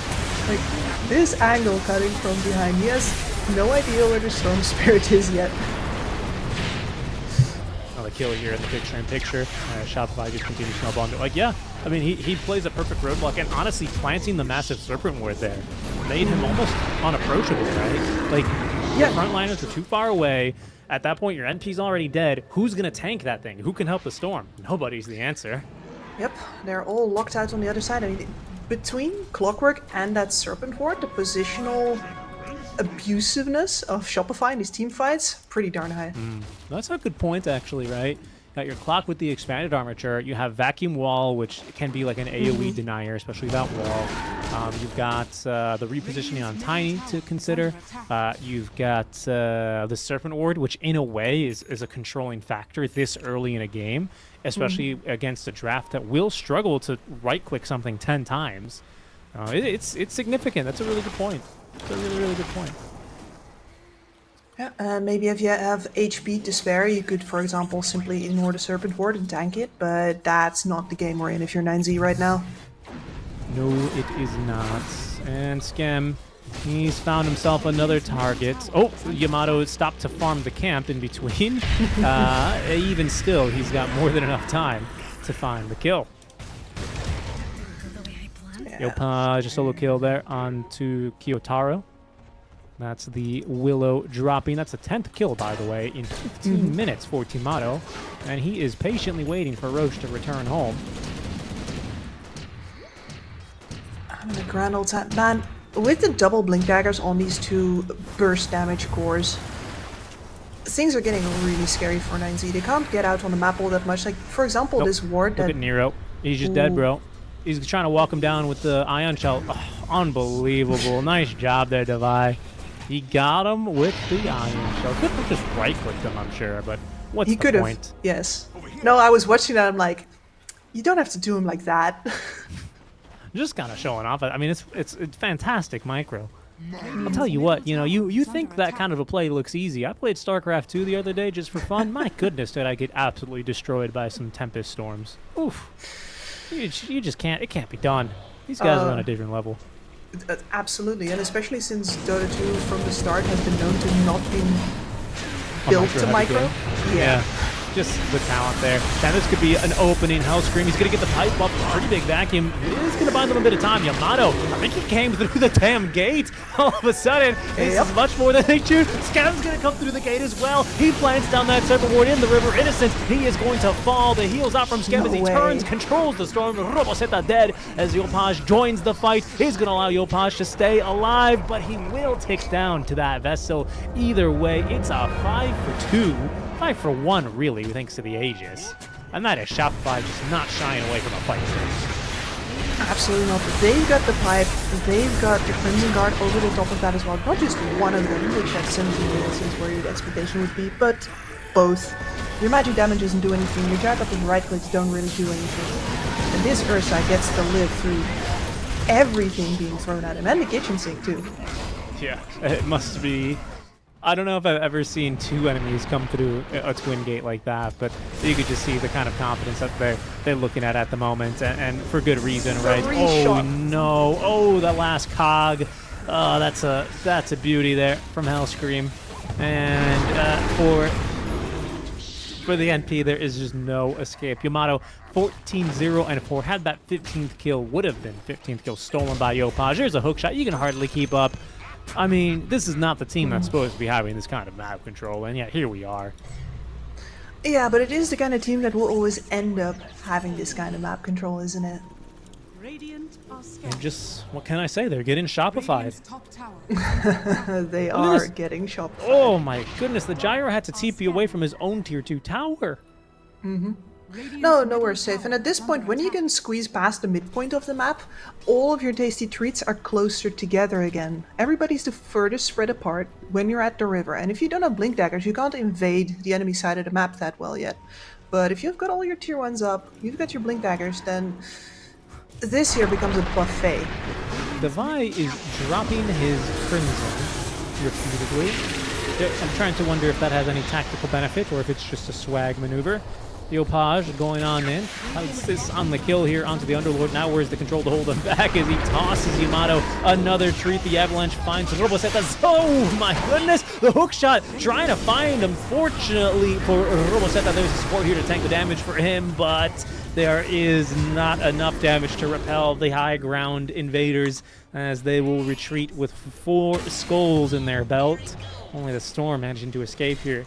Like, this angle cutting from behind, he has no idea where the Storm Spirit is yet. Another kill here in the picture-in-picture. Shopify just continues snowballing. Like, yeah, I mean, he plays a perfect roadblock, and honestly, planting the massive Serpent Ward there made him almost unapproachable, right? Like, your frontliners are too far away. At that point, your NP's already dead. Who's going to tank that thing? Who can help the Storm? Nobody's the answer. Yep, they're all locked out on the other side. I mean, between Clockwork and that Serpent Ward, the positional abusiveness of Shopify in these team fights, pretty darn high. That's a good point, actually, right? Got your clock with the expanded armature. You have vacuum wall, which can be like an AoE denier, especially that wall. You've got the repositioning on Tiny to consider. You've got the Serpent Ward, which in a way is a controlling factor this early in a game, especially against a draft that will struggle to right-click something 10 times. It's significant. That's a really good point. It's a really, really good point. Yeah, and maybe if you have HP to spare, you could, for example, simply ignore the Serpent Ward and tank it, but that's not the game we're in if you're 9Z right now. No, it is not. And Scam, he's found himself another target. Oh, Yamato stopped to farm the camp in between. Even still, he's got more than enough time to find the kill. Yopa, just solo kill there onto Kiyotaro. That's the Willow dropping. That's the 10th kill, by the way, in 15 minutes for Timato. And he is patiently waiting for Roche to return home. I'm the grand old time. Man, with the double blink daggers on these two burst damage cores, things are getting really scary for 9Z. They can't get out on the map all that much. Like, for example, this ward that... Look at Nero. He's just dead, bro. He's trying to walk him down with the Ion Shell. Oh, unbelievable. Nice job there, Devi. He got him with the Ion Shell. Could have just right-clicked him, I'm sure, but what's the point? Yes. No, I was watching that, I'm like, you don't have to do him like that. Just kind of showing off. I mean, it's fantastic micro. I'll tell you what, you think that kind of a play looks easy. I played StarCraft 2 the other day just for fun. My goodness, did I get absolutely destroyed by some Tempest Storms. Oof. You just can't, it can't be done. These guys are on a different level. Absolutely, and especially since Dota 2 from the start has been known to not be built to micro. Yeah. Just the talent there. Now this could be an opening Hellscream. He's going to get the pipe up. Pretty big vacuum. It is going to buy them a bit of time. Yamato, I think he came through the damn gate. All of a sudden, this is much more than they choose. Scam's going to come through the gate as well. He plants down that Serpent Ward in the River Innocence. He is going to fall. The heals out from Scam as he turns, controls the storm. Roboseta dead as Yopaj joins the fight. He's going to allow Yopaj to stay alive, but he will tick down to that vessel. Either way, it's a 5-for-2. 5-for-1, really, thanks to the Aegis. And that is Shopify just not shying away from a fight. Absolutely not. They've got the pipe, they've got the Crimson Guard over the top of that as well. Not just one of them, which at 17 minutes is where your expectation would be, but both. Your magic damage doesn't do anything, your jack up and right clicks don't really do anything. And this Ursa gets to live through everything being thrown at him, and the kitchen sink too. Yeah, it must be... I don't know if I've ever seen two enemies come through a twin gate like that, but you could just see the kind of confidence that they're looking at the moment, and for good reason, right? Oh no! Oh, that last cog. That's a beauty there from Hellscream, and for the NP, there is just no escape. Yamato 14-0 and 4. Had that 15th kill, would have been 15th kill stolen by Yopaj. There's a hook shot. You can hardly keep up. I mean, this is not the team that's supposed to be having this kind of map control, and yet here we are. Yeah, but it is the kind of team that will always end up having this kind of map control, isn't it? And just, what can I say? They're getting Shopified. They are getting Shopified. Oh my goodness, the Gyro had to TP away from his own tier 2 tower. No, we're safe. And at this point, when you can squeeze past the midpoint of the map, all of your tasty treats are closer together again. Everybody's the furthest spread apart when you're at the river. And if you don't have blink daggers, you can't invade the enemy side of the map that well yet. But if you've got all your tier 1s up, you've got your blink daggers, then this here becomes a buffet. Devi is dropping his Crimson repeatedly. I'm trying to wonder if that has any tactical benefit or if it's just a swag maneuver. Yopaj going on in. Insists on the kill here onto the Underlord. Now where's the control to hold him back as he tosses Yamato another treat. The Avalanche finds Robosetas. Oh my goodness! The hook shot trying to find him. Fortunately for Roboseta, there's support here to tank the damage for him, but there is not enough damage to repel the high ground invaders as they will retreat with 4 skulls in their belt. Only the Storm managing to escape here.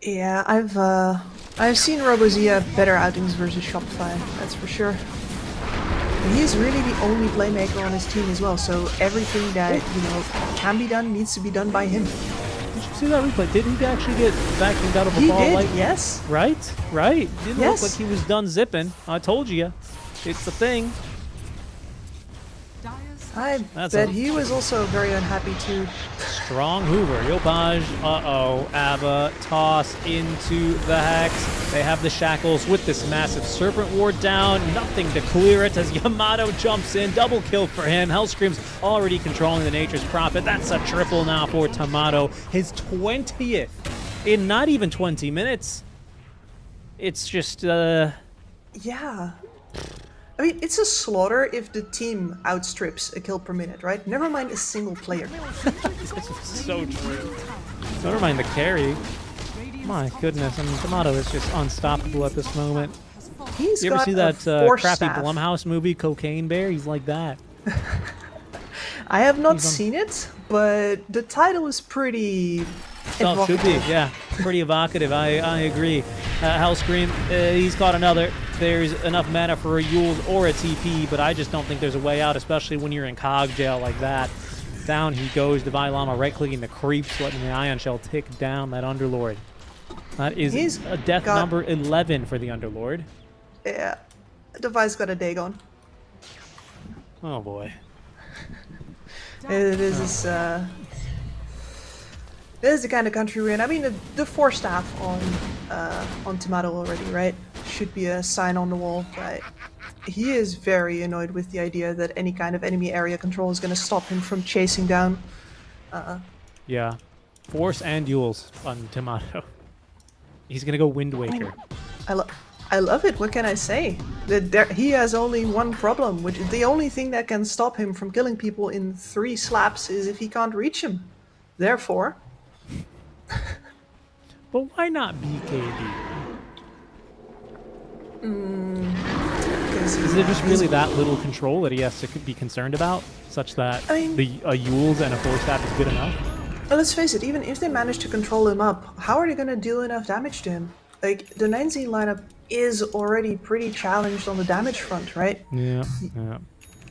Yeah, I've seen Robozia better outings versus Shopify, that's for sure. And he's really the only playmaker on his team as well, so everything that, you know, can be done needs to be done by him. Did you see that replay? Didn't he actually get vacuumed out of a He ball? did, Like, yes. Right? Didn't Yes. look like he was done zipping. I told you. It's the thing. Dire's I That's bet a- he was also very unhappy too. Strong Hoover. Yopaj. Uh-oh. Abba. Toss into the Hex. They have the shackles with this massive Serpent Ward down. Nothing to clear it as Yamato jumps in. Double kill for him. Hellscream's already controlling the Nature's Prophet. That's a triple now for Tomato. His 20th in not even 20 minutes. It's just, Yeah. I mean, it's a slaughter if the team outstrips a kill per minute, right? Never mind a single player. so true. Never mind the carry. My goodness, I mean, Tomato is just unstoppable at this moment. He's You ever got see a that force crappy staff. Blumhouse movie, Cocaine Bear? He's like that. I have not He's on- seen it, but the title is pretty Oh, it should be, evocative. yeah. Pretty evocative, I agree. Hellscream, he's caught another. There's enough mana for a Yule or a TP, but I just don't think there's a way out, especially when you're in cog jail like that. Down he goes, Devi Lama right-clicking the creeps, letting the Ion Shell tick down that Underlord. That is He's a death got- number 11 for the Underlord. Yeah. Devi's got a Dagon. Oh boy. It is this is the kind of country we're in. I mean, the force staff on Tomato already, right? Should be a sign on the wall. But he is very annoyed with the idea that any kind of enemy area control is going to stop him from chasing down. Yeah. Force and Yules on Tomato. He's gonna go Wind Waker. I love it. What can I say? He has only one problem, which is the only thing that can stop him from killing people in 3 slaps is if he can't reach him. Therefore, But why not BKB? because Is it just really that little control that he has to be concerned about, such that I mean- a Yules and a Force Staff is good enough? Well, let's face it, even if they manage to control him up, how are they going to deal enough damage to him? Like, the 9Z lineup is already pretty challenged on the damage front, right? Yeah, yeah.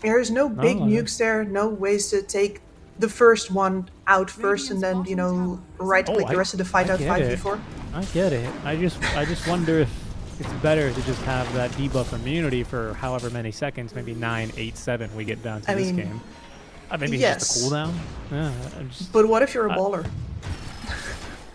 There's no big yeah. nukes there, no ways to take the first one out first and then, you know, right-click the rest of the fight out get it. 5v4. I get it. I just wonder if it's better to just have that debuff immunity for however many seconds, maybe 9, 8, 7 we get down to I this mean, game. Maybe it's just a yes. cooldown. Yeah, I'm just, But what if you're a baller?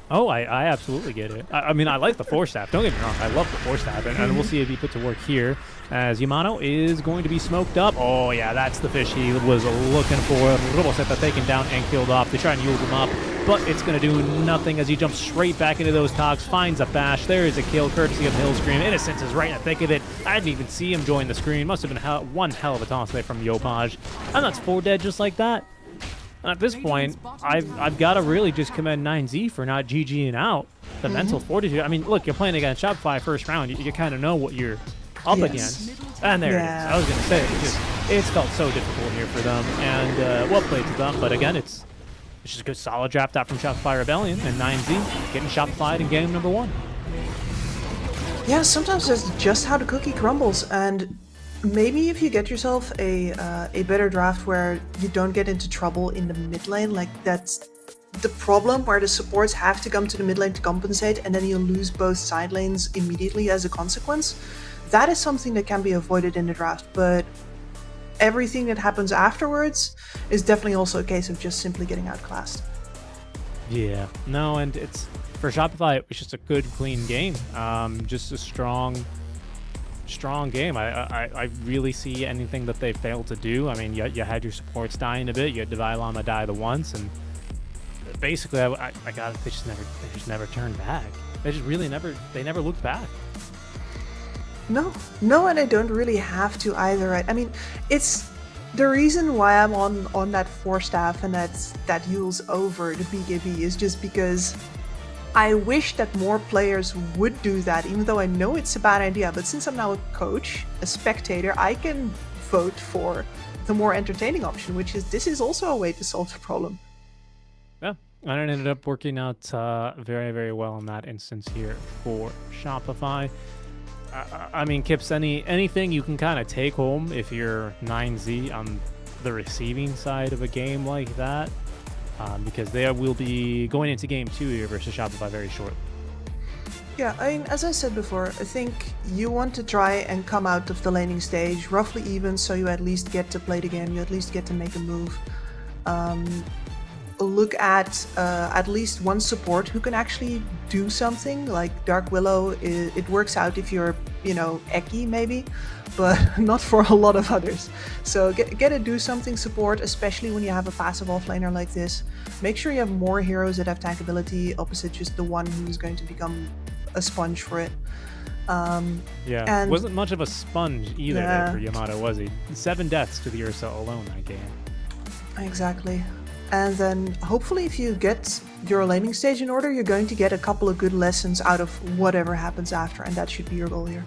oh, I absolutely get it. I mean, I like the Force Staff. Don't get me wrong. I love the Force Staff, and we'll see it be put to work here as Yamato is going to be smoked up. Oh, yeah, that's the fish he was looking for. Roboseta taken down and killed off. They try and Yule him up, but it's going to do nothing as he jumps straight back into those cogs, finds a bash. There is a kill, courtesy of Hillscream. Innocence is right in the thick of it. I didn't even see him join the screen. Must have been one hell of a toss there from Yopaj. And that's 4 dead just like that. And at this point, I've got to really just commend 9Z for not GGing out the mental fortitude. I mean, look, you're playing against Shopify first round. You kind of know what you're up Yes. against. And there it Yeah. is. I was going to say, it's felt so difficult here for them. And well played to them. But again, it's just a good solid draft out from Shopify Rebellion. And 9Z getting Shopify'd in game number 1. Yeah, sometimes that's just how the cookie crumbles, and maybe if you get yourself a better draft where you don't get into trouble in the mid lane, like that's the problem where the supports have to come to the mid lane to compensate, and then you lose both side lanes immediately as a consequence. That is something that can be avoided in the draft, but everything that happens afterwards is definitely also a case of just simply getting outclassed. Yeah, no, and it's for Shopify, it was just a good, clean game. Just a strong strong game. I really see anything that they failed to do. I mean, you had your supports dying a bit. You had Devi Llama die the once, and basically, I got it. They just never turned back. They just really never looked back. No, and I don't really have to either. Right? I mean, it's the reason why I'm on that 4 staff and that Yule's over the BKB is just because I wish that more players would do that, even though I know it's a bad idea. But since I'm now a coach, a spectator, I can vote for the more entertaining option, which is this is also a way to solve the problem. Yeah, and it ended up working out very, very well in that instance here for Shopify. I mean, Kips, anything you can kind of take home if you're 9Z on the receiving side of a game like that, because they will be going into game 2 here versus Shopify very shortly. Yeah, I mean, as I said before, I think you want to try and come out of the laning stage roughly even, so you at least get to play the game, you at least get to make a move. Look at least one support who can actually do something. Like Dark Willow, it works out if you're, Eki maybe, but not for a lot of others. So get a do something support, especially when you have a passive offlaner like this. Make sure you have more heroes that have tank ability opposite just the one who's going to become a sponge for it. Yeah, and wasn't much of a sponge either Yeah. there for Yamato, was he? 7 deaths to the Ursa alone that game. Exactly. And then hopefully if you get your laning stage in order, you're going to get a couple of good lessons out of whatever happens after, and that should be your goal here.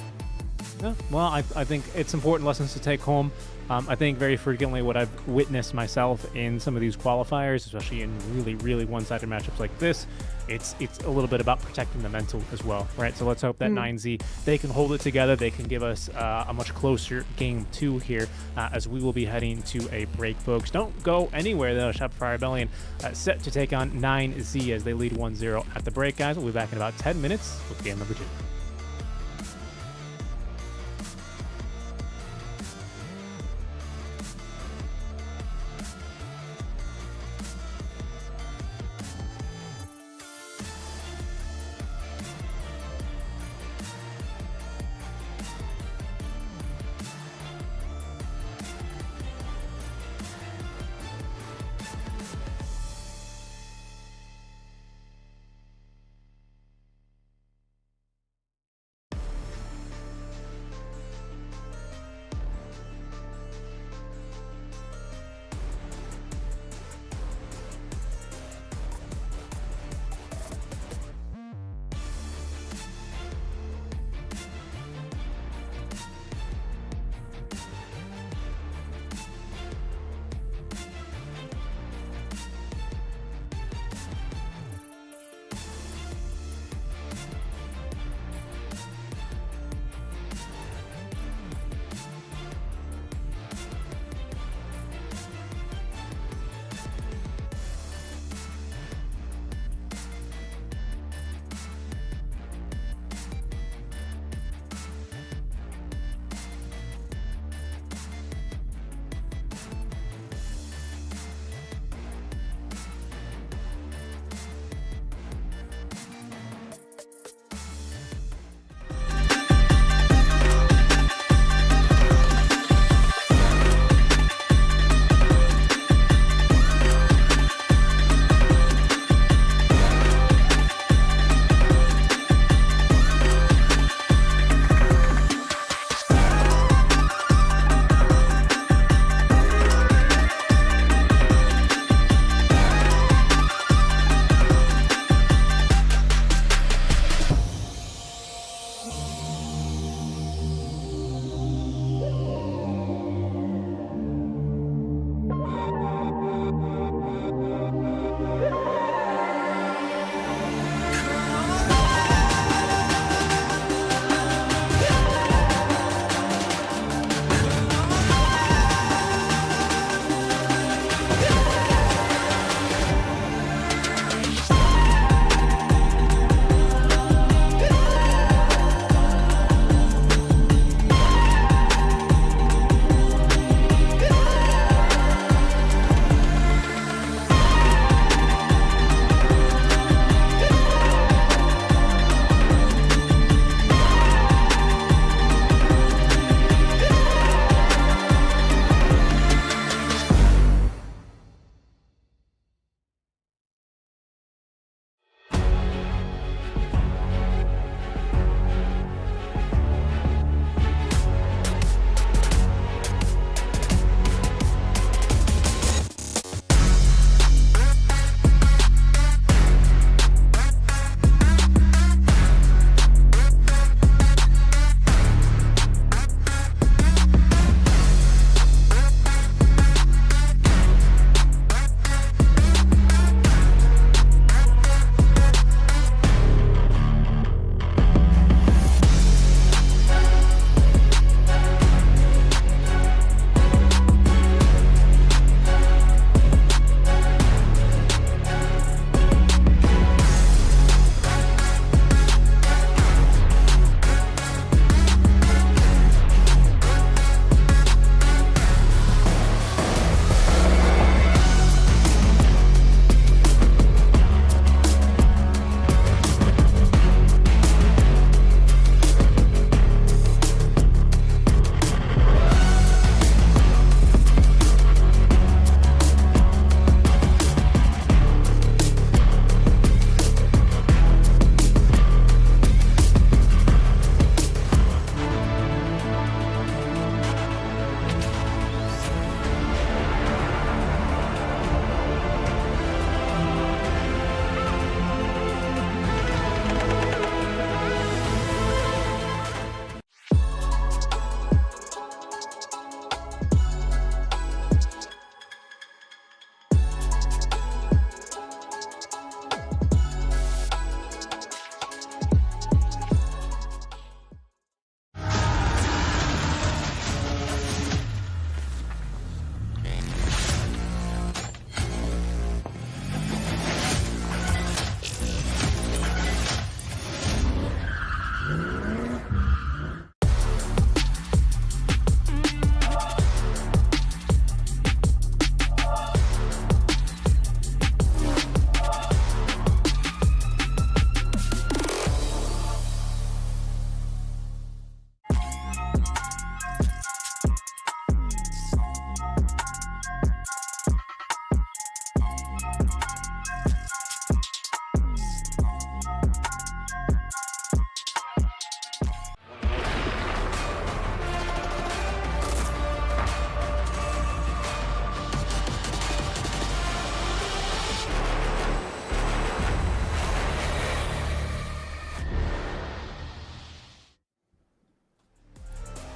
Yeah, well, I think it's important lessons to take home. I think very frequently what I've witnessed myself in some of these qualifiers, especially in really, really one-sided matchups like this, it's a little bit about protecting the mental as well, right? So let's hope that 9Z, they can hold it together. They can give us a much closer game 2 here as we will be heading to a break, folks. Don't go anywhere, though. Shopify Rebellion set to take on 9Z as they lead 1-0 at the break, guys. We'll be back in about 10 minutes with game number 2.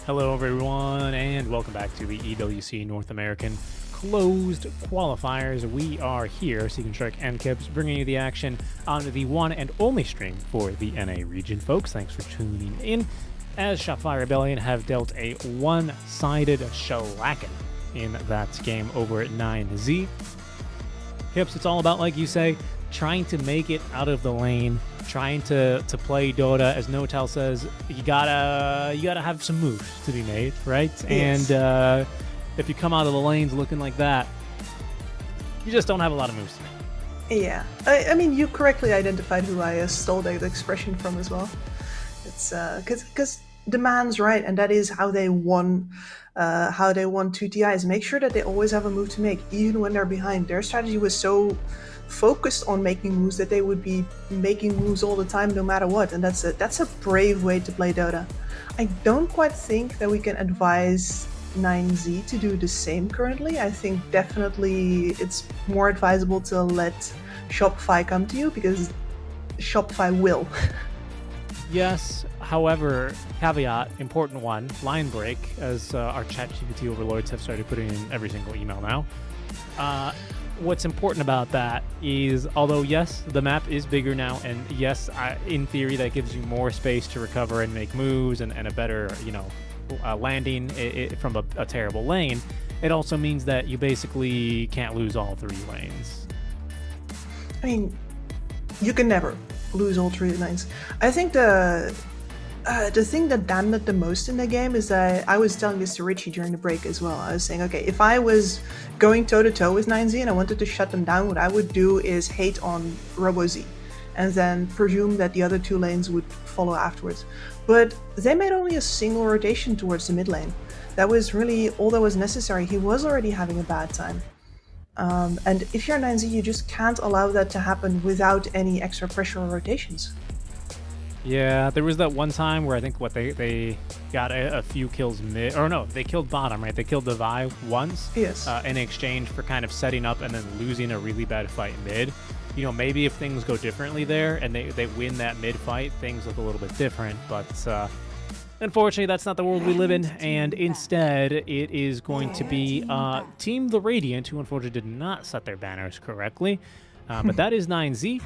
Hello, everyone, and welcome back to the EWC North American Closed Qualifiers. We are here, Seeking Strike and Kips, bringing you the action on the one and only stream for the NA region, folks. Thanks for tuning in. As Shopify Rebellion have dealt a one-sided shellacking in that game over at 9Z. Kips, it's all about, like you say, trying to make it out of the lane, trying to play Dota. As Notel says, you gotta have some moves to be made, right? Yes. And if you come out of the lanes looking like that, you just don't have a lot of moves to make. Yeah, I mean, you correctly identified who I stole that expression from as well. It's because the man's right, and that is how they won. How they won 2TIs. Make sure that they always have a move to make, even when they're behind. Their strategy was so focused on making moves that they would be making moves all the time, no matter what. And that's a brave way to play Dota. I don't quite think that we can advise 9Z to do the same currently. I think definitely it's more advisable to let Shopify come to you, because Shopify will. Yes, however, caveat, important one, line break, as our ChatGPT overlords have started putting in every single email now. What's important about that is, although yes, the map is bigger now, and yes, in theory that gives you more space to recover and make moves and a better, landing from a terrible lane, it also means that you basically can't lose all three lanes. I mean, you can never lose all three lanes. I think the thing that damned it the most in the game is that I was telling this to Richie during the break as well. I was saying, okay, if I was going toe-to-toe with 9Z and I wanted to shut them down, what I would do is hate on RoboZ and then presume that the other two lanes would follow afterwards. But they made only a single rotation towards the mid lane. That was really all that was necessary. He was already having a bad time. And if you're 9Z, you just can't allow that to happen without any extra pressure or rotations. Yeah, there was that one time where I think they got a few kills mid, or no, they killed bottom, right? They killed the Vi once, Yes. In exchange for kind of setting up and then losing a really bad fight mid. Maybe if things go differently there and they win that mid fight, things look a little bit different. But unfortunately, that's not the world we live in, and instead it is going to be Team the Radiant, who unfortunately did not set their banners correctly. But that is 9Z,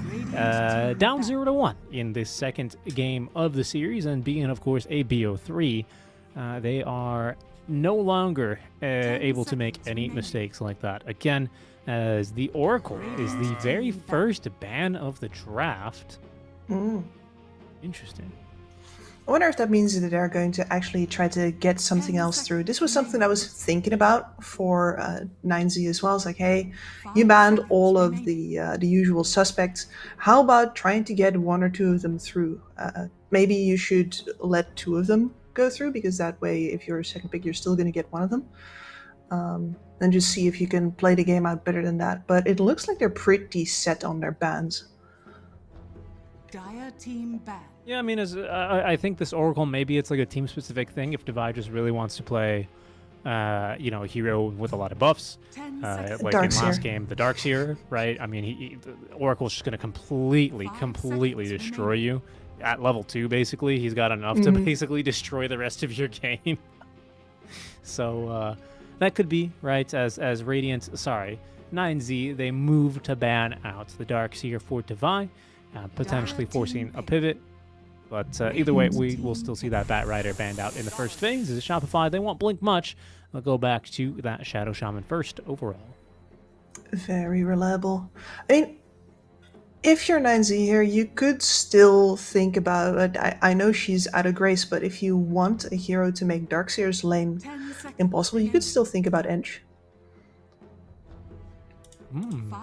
down 0-1 in this second game of the series, and being, of course, a BO3, they are no longer able to make any mistakes like that. Again, as the Oracle is the very first ban of the draft. Interesting. I wonder if that means that they're going to actually try to get something else through. This was something I was thinking about for 9Z as well. It's like, hey, you banned all of the usual suspects. How about trying to get one or two of them through? Maybe you should let two of them go through, because that way, if you're a second pick, you're still going to get one of them. And just see if you can play the game out better than that. But it looks like they're pretty set on their bans. Dire team ban. Yeah, I mean, I think this Oracle, maybe it's like a team-specific thing. If Divide just really wants to play, a hero with a lot of buffs, like in last game, the Darkseer, right? I mean, the Oracle's just going to completely destroy you at level 2. Basically, he's got enough to basically destroy the rest of your game. So that could be right as Radiant. Sorry, 9Z. They move to ban out the Darkseer for Divide, potentially forcing a pivot. But either way, we will still see that Bat Rider banned out in the first phase. As a Shopify, they won't blink much. They'll go back to that Shadow Shaman first overall. Very reliable. I mean, if you're 9Z here, you could still think about it. I know she's out of grace, but if you want a hero to make Darkseer's lane impossible, you could still think about Ench.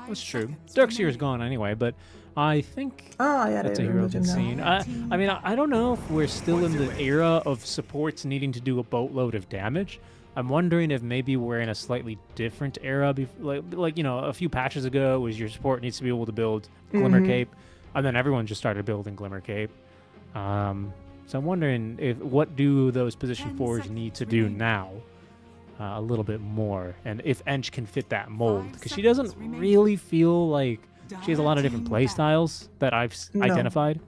That's true. Darkseer's gone anyway, but I think that's a hero I've seen. I mean, I don't know if we're still in the era of supports needing to do a boatload of damage. I'm wondering if maybe we're in a slightly different era. Like a few patches ago, was your support needs to be able to build Glimmer Cape, and then everyone just started building Glimmer Cape. So I'm wondering what do those position 4s need to do now a little bit more, and if Ench can fit that mold, because she doesn't really feel like she has a lot of different play styles that I've identified,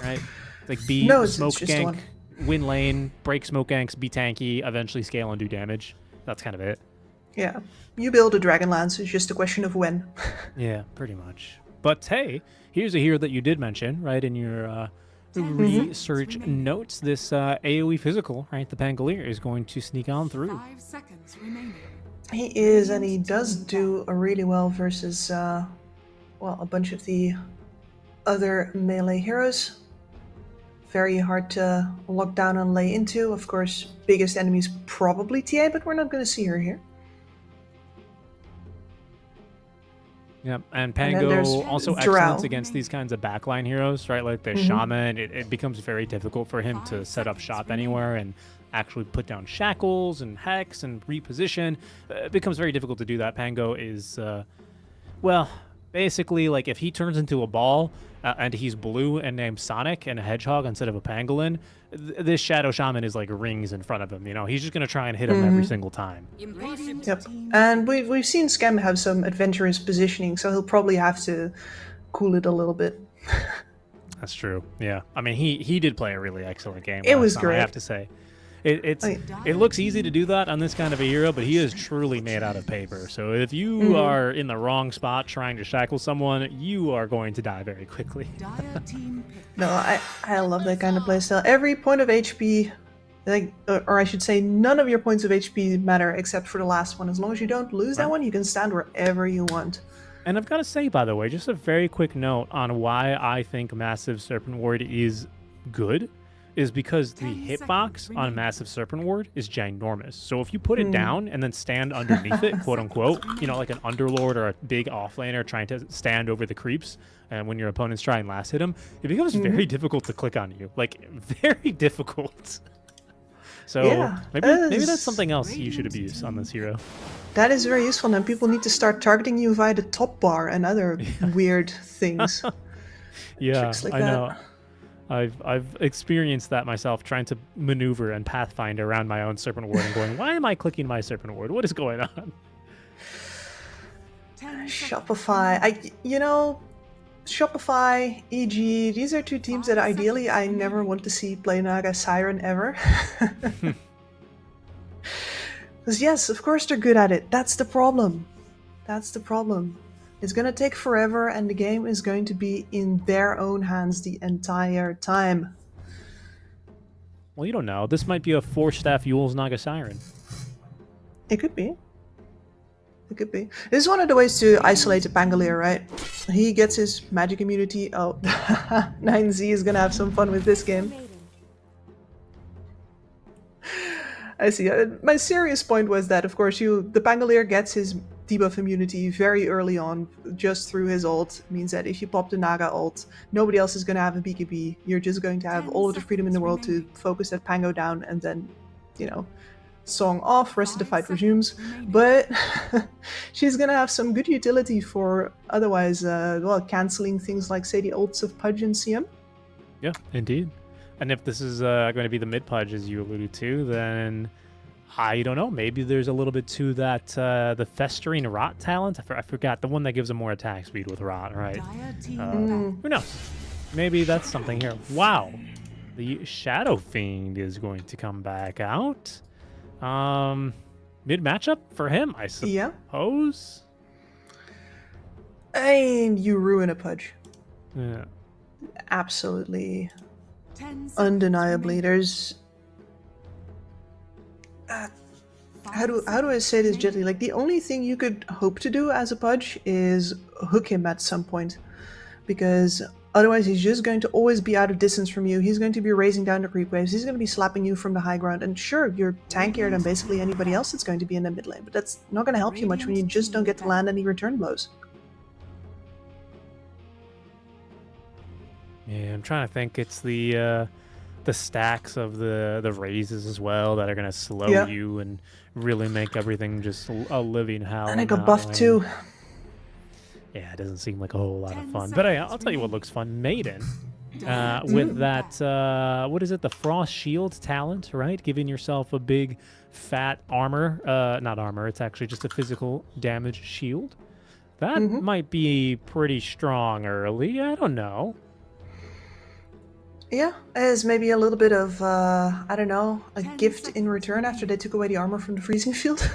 right? Like B, no, smoke it's just gank, one. win lane, break smoke ganks, be tanky, eventually scale and do damage. That's kind of it. Yeah. You build a Dragonlance, it's just a question of when. Yeah, pretty much. But hey, here's a hero that you did mention, right, in your research notes. This AoE physical, right, the Pangolier, is going to sneak on through. 5 seconds remaining. He is, and he does do really well versus, well, a bunch of the other melee heroes. Very hard to lock down and lay into. Of course, biggest enemy is probably TA, but we're not going to see her here. Yep, and then Pango there's also Drow. excellent against these kinds of backline heroes, right? Like the Shaman, it becomes very difficult for him to set up shop anywhere and actually put down shackles and hex and reposition. It becomes very difficult to do that. Pango is, well, basically, like if he turns into a ball and he's blue and named Sonic and a hedgehog instead of a pangolin, this Shadow Shaman is like rings in front of him. You know, he's just going to try and hit him every single time. Yep. And we've seen Scam have some adventurous positioning, so he'll probably have to cool it a little bit. That's true. Yeah. I mean, he did play a really excellent game. It last was time, great. I have to say. It looks easy to do that on this kind of a hero, but he is truly made out of paper. So if you are in the wrong spot trying to shackle someone, you are going to die very quickly. Dire team pick. No, I love that kind of playstyle. Every point of HP, like, or I should say, none of your points of HP matter except for the last one. As long as you don't lose that one, you can stand wherever you want. And I've got to say, by the way, just a very quick note on why I think Massive Serpent Ward is good. Is because the hitbox on Massive Serpent Ward is ginormous. So if you put it down and then stand underneath it, quote unquote, you know, like an Underlord or a big offlaner trying to stand over the creeps, and when your opponents try and last hit him, it becomes very difficult to click on you. Like, very difficult. So Yeah, maybe that's something else you should abuse on this hero. That is very useful, and people need to start targeting you via the top bar and other weird things. Yeah, Tricks like I that. know. I've experienced that myself, trying to maneuver and pathfind around my own Serpent Ward and going, why am I clicking my Serpent Ward? What is going on? 10 seconds. Shopify, Shopify, EG, these are two teams that ideally I never want to see play Naga Siren ever. Because yes, of course they're good at it. That's the problem. That's the problem. It's going to take forever, and the game is going to be in their own hands the entire time. Well, you don't know. This might be a 4-staff Yule's Naga Siren. It could be. It could be. This is one of the ways to isolate a Pangolier, right? He gets his magic immunity. Oh, 9Z is going to have some fun with this game. I see. My serious point was that, of course, the Pangolier gets his debuff immunity very early on, just through his ult. Means that if you pop the Naga ult, nobody else is going to have a BKB. You're just going to have all of the freedom in the world to focus that Pango down, and then, song off, rest of the fight resumes. But she's going to have some good utility for otherwise, canceling things like, say, the ults of Pudge and CM. Yeah, indeed. And if this is going to be the mid Pudge, as you alluded to, then I don't know. Maybe there's a little bit to that, the Festering Rot talent. I forgot, the one that gives him more attack speed with Rot, right? Dire team Who knows? Maybe that's something here. Wow. The Shadow Fiend is going to come back out. Mid matchup for him, I suppose. And you ruin a Pudge. Yeah. Absolutely. 10 seconds Undeniably. remaining. There's... how do I say this gently? Like, the only thing you could hope to do as a Pudge is hook him at some point. Because otherwise he's just going to always be out of distance from you. He's going to be raising down the creep waves. He's going to be slapping you from the high ground. And sure, you're tankier than basically anybody else that's going to be in the mid lane. But that's not going to help you much when you just don't get to land any return blows. Yeah, I'm trying to think. It's the stacks of the raises as well that are going to slow you and really make everything just a living hell. And I got buffed too. Yeah, it doesn't seem like a whole lot of fun. But I'll tell you what looks fun. Maiden. With that, what is it? The Frost Shield talent, right? Giving yourself a big, fat armor. Not armor, it's actually just a physical damage shield. That might be pretty strong early. I don't know. Yeah, as maybe a little bit of, I don't know, a 10 gift in seconds return after they remaining. took away the armor from the freezing field.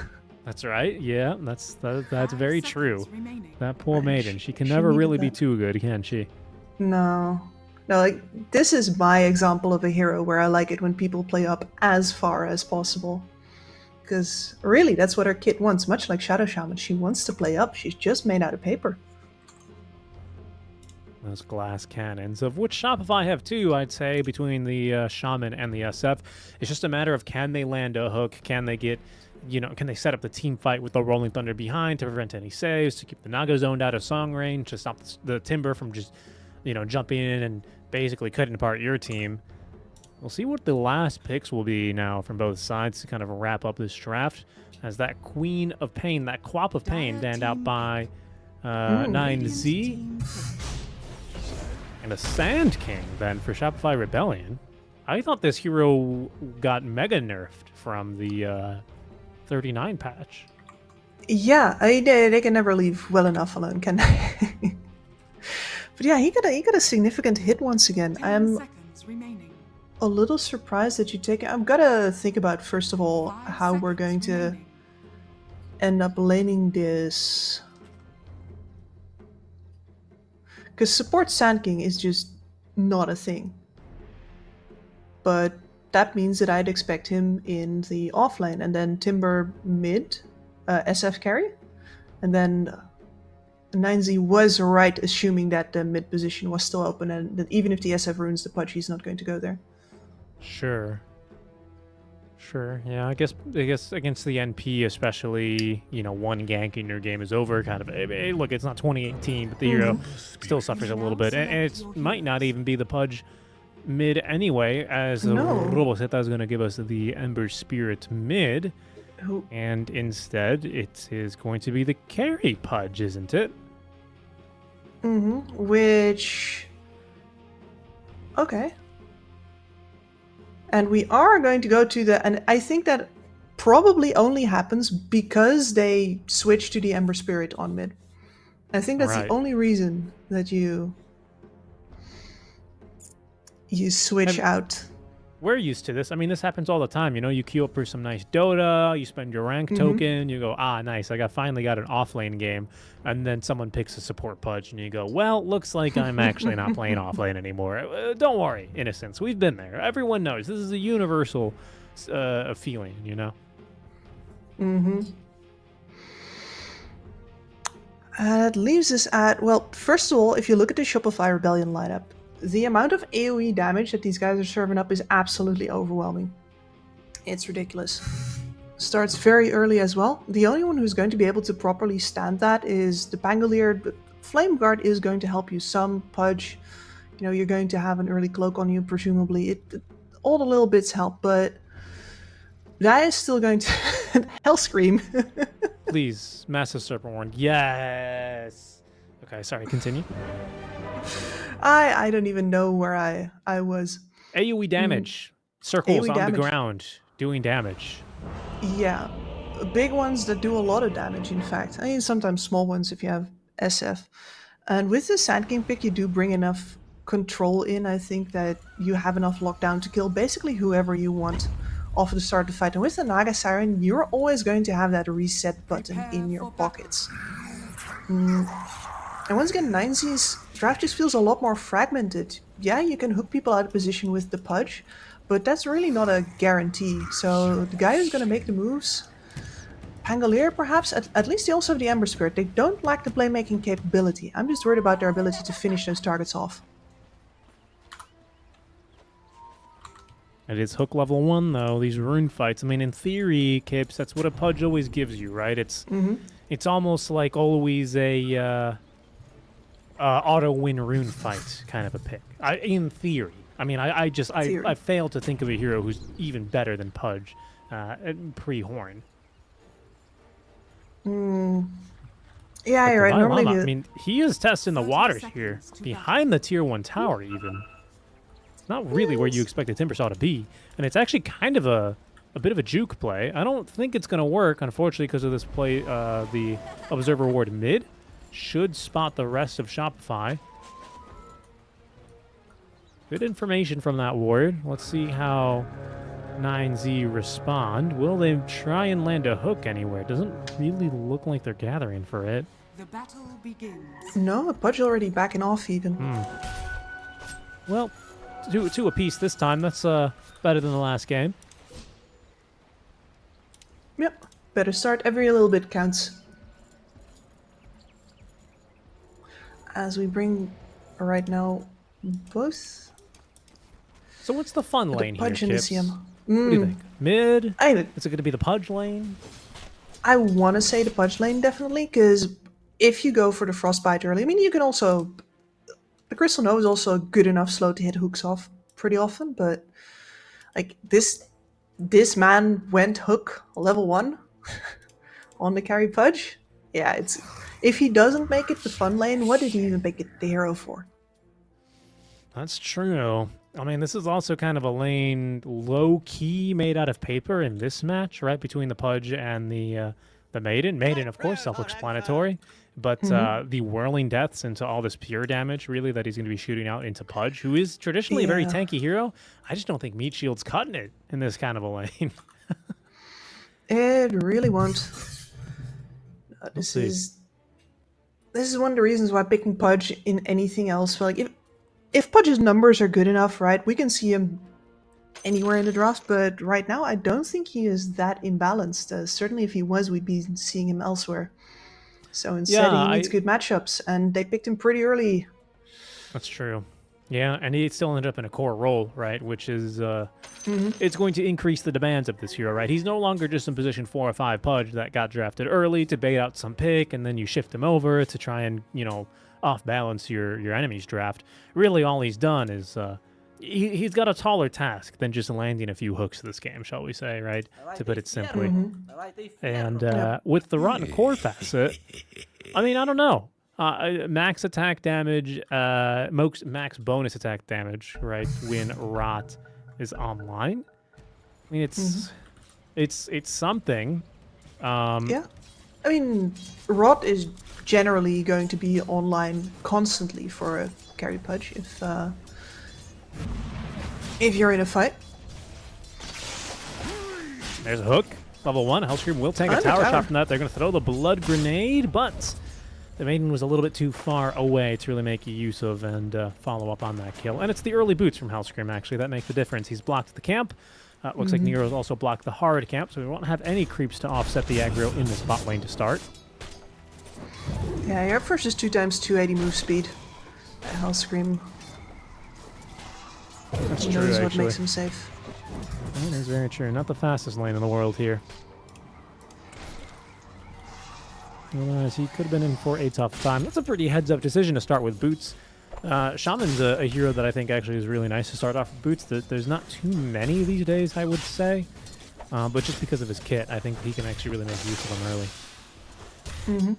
That's right. Yeah, that's 5 very true. seconds remaining. That poor Right, maiden. She can she never needed really be that. too good, can she? No. No, like, this is my example of a hero where I like it when people play up as far as possible. Because really, that's what her kit wants, much like Shadow Shaman. She wants to play up, she's just made out of paper. Those glass cannons, of which Shopify have two, I'd say, between the Shaman and the SF. It's just a matter of can they land a hook? Can they get, can they set up the team fight with the Rolling Thunder behind to prevent any saves, to keep the Naga zoned out of song range, to stop the Timber from just, jumping in and basically cutting apart your team. We'll see what the last picks will be now from both sides to kind of wrap up this draft, as that Queen of Pain, that Quap of Pain, danned out by 9Z. Team pick. And a Sand King, then, for Shopify Rebellion. I thought this hero got mega nerfed from the 39 patch. Yeah, they can never leave well enough alone, can they? But yeah, he got a significant hit once again. 10 I'm seconds remaining. a little surprised that you take it. I'm gonna think about, first of all, 5 how we're seconds going to remaining. end up laning this. Because support Sand King is just not a thing. But that means that I'd expect him in the offlane, and then Timber mid, SF carry, and then 9Z was right assuming that the mid position was still open, and that even if the SF ruins the Pudge, he's not going to go there. Sure. Yeah, I guess against the NP, especially, one gank in your game is over. Kind of, hey, look, it's not 2018, but the hero still suffers a little bit, and it might not even be the Pudge mid anyway, as No. Roboseta is going to give us the Ember Spirit mid, Who? and instead it is going to be the carry Pudge, isn't it? Which. Okay. And we are going to go to the. And I think that probably only happens because they switch to the Ember Spirit on mid. I think that's Right. the only reason that you switch out. We're used to this. I mean, this happens all the time. You queue up for some nice Dota, you spend your rank token, you go, nice, finally got an offlane game, and then someone picks a support Pudge, and you go, well, looks like I'm actually not playing offlane anymore. Don't worry, innocents. We've been there. Everyone knows. This is a universal feeling, It leaves us at, well, first of all, if you look at the Shopify Rebellion lineup, the amount of AoE damage that these guys are serving up is absolutely overwhelming. It's ridiculous. Starts very early as well. The only one who's going to be able to properly stand that is the Pangolier. But Flame Guard is going to help you some. Pudge, you're going to have an early cloak on you, presumably. All the little bits help, but that is still going to Hell Scream. Please, Massive Serpent Warren. Yes. Okay, sorry, continue. I don't even know where I was. AoE damage. Circles AoE on damage. the ground doing damage. Yeah, big ones that do a lot of damage, in fact. I mean, sometimes small ones if you have SF. And with the Sand King pick, you do bring enough control in, I think, that you have enough lockdown to kill basically whoever you want off the start of the fight. And with the Naga Siren, you're always going to have that reset button in your pockets. And once again, 9Z's draft just feels a lot more fragmented. Yeah, you can hook people out of position with the Pudge, but that's really not a guarantee. So the guy who's going to make the moves, Pangolier perhaps, at least they also have the Ember Spirit. They don't lack the playmaking capability. I'm just worried about their ability to finish those targets off. It is hook level 1, though, these rune fights. I mean, in theory, Capes, that's what a Pudge always gives you, right? It's almost like always a auto-win rune fight kind of a pick. In theory. I mean, I fail to think of a hero who's even better than Pudge pre-Horn. Yeah, you're right. Normally, I mean, he is testing the 30 waters here. seconds to Behind the tier 1 tower, even. It's not really where you expect a Timbersaw to be. And it's actually kind of a bit of a juke play. I don't think it's going to work, unfortunately, because of this play. The Observer Ward mid should spot the rest of Shopify. Good information from that ward. Let's see how 9Z respond. Will they try and land a hook anywhere? Doesn't really look like they're gathering for it. The battle begins. No, Pudge already backing off even. Well, two apiece this time. That's better than the last game. Yep. Better start. Every little bit counts. As we bring right now both So what's the fun the lane here, Pudge and the Kips? CM. What do you think? Mid? I Is it going to be the Pudge lane? want to say the Pudge lane definitely, because if you go for the Frostbite early, I mean, you can also... The Crystal Nova is also good enough slow to hit hooks off pretty often, but like this man went hook level 1 on the carry Pudge. Yeah, it's... If he doesn't make it the fun lane, what did he even make it the hero for? That's true. I mean, this is also kind of a lane low-key made out of paper in this match, right? Between the Pudge and the Maiden. Maiden, of course, self-explanatory. But the whirling deaths into all this pure damage, really, that he's going to be shooting out into Pudge, who is traditionally a very tanky hero. I just don't think Meat Shield's cutting it in this kind of a lane. It really won't. This is one of the reasons why picking Pudge in anything else, like if Pudge's numbers are good enough, right, we can see him anywhere in the draft, but right now I don't think he is that imbalanced. Certainly if he was, we'd be seeing him elsewhere. So instead he needs good matchups, and they picked him pretty early. That's true. Yeah, and he still ended up in a core role, right? Which is, it's going to increase the demands of this hero, right? He's no longer just in position 4 or 5 Pudge that got drafted early to bait out some pick, and then you shift him over to try and, you know, off-balance your enemy's draft. Really, all he's done is, he's got a taller task than just landing a few hooks this game, shall we say, right? To put it simply. And with the Rotten Core facet, I mean, I don't know. Max attack damage, max bonus attack damage, right? When Rot is online. I mean, it's something. Yeah, I mean, Rot is generally going to be online constantly for a carry Pudge if you're in a fight. There's a hook, level 1. Hellscream will take a tower shot from that. They're going to throw the blood grenade, but the Maiden was a little bit too far away to really make use of and follow up on that kill. And it's the early boots from Hellscream, actually, that make the difference. He's blocked the camp. Looks like Nero's also blocked the hard camp, so we won't have any creeps to offset the aggro in the spot lane to start. Yeah, you're up versus 2x 280 move speed. Hellscream. That's He true, knows actually. what makes him safe. That is very true. Not the fastest lane in the world here. Otherwise, he could have been in for a tough time. That's a pretty heads-up decision to start with boots. Shaman's a hero that I think actually is really nice to start off with boots. There's not too many these days, I would say. But just because of his kit, I think he can actually really make use of them early.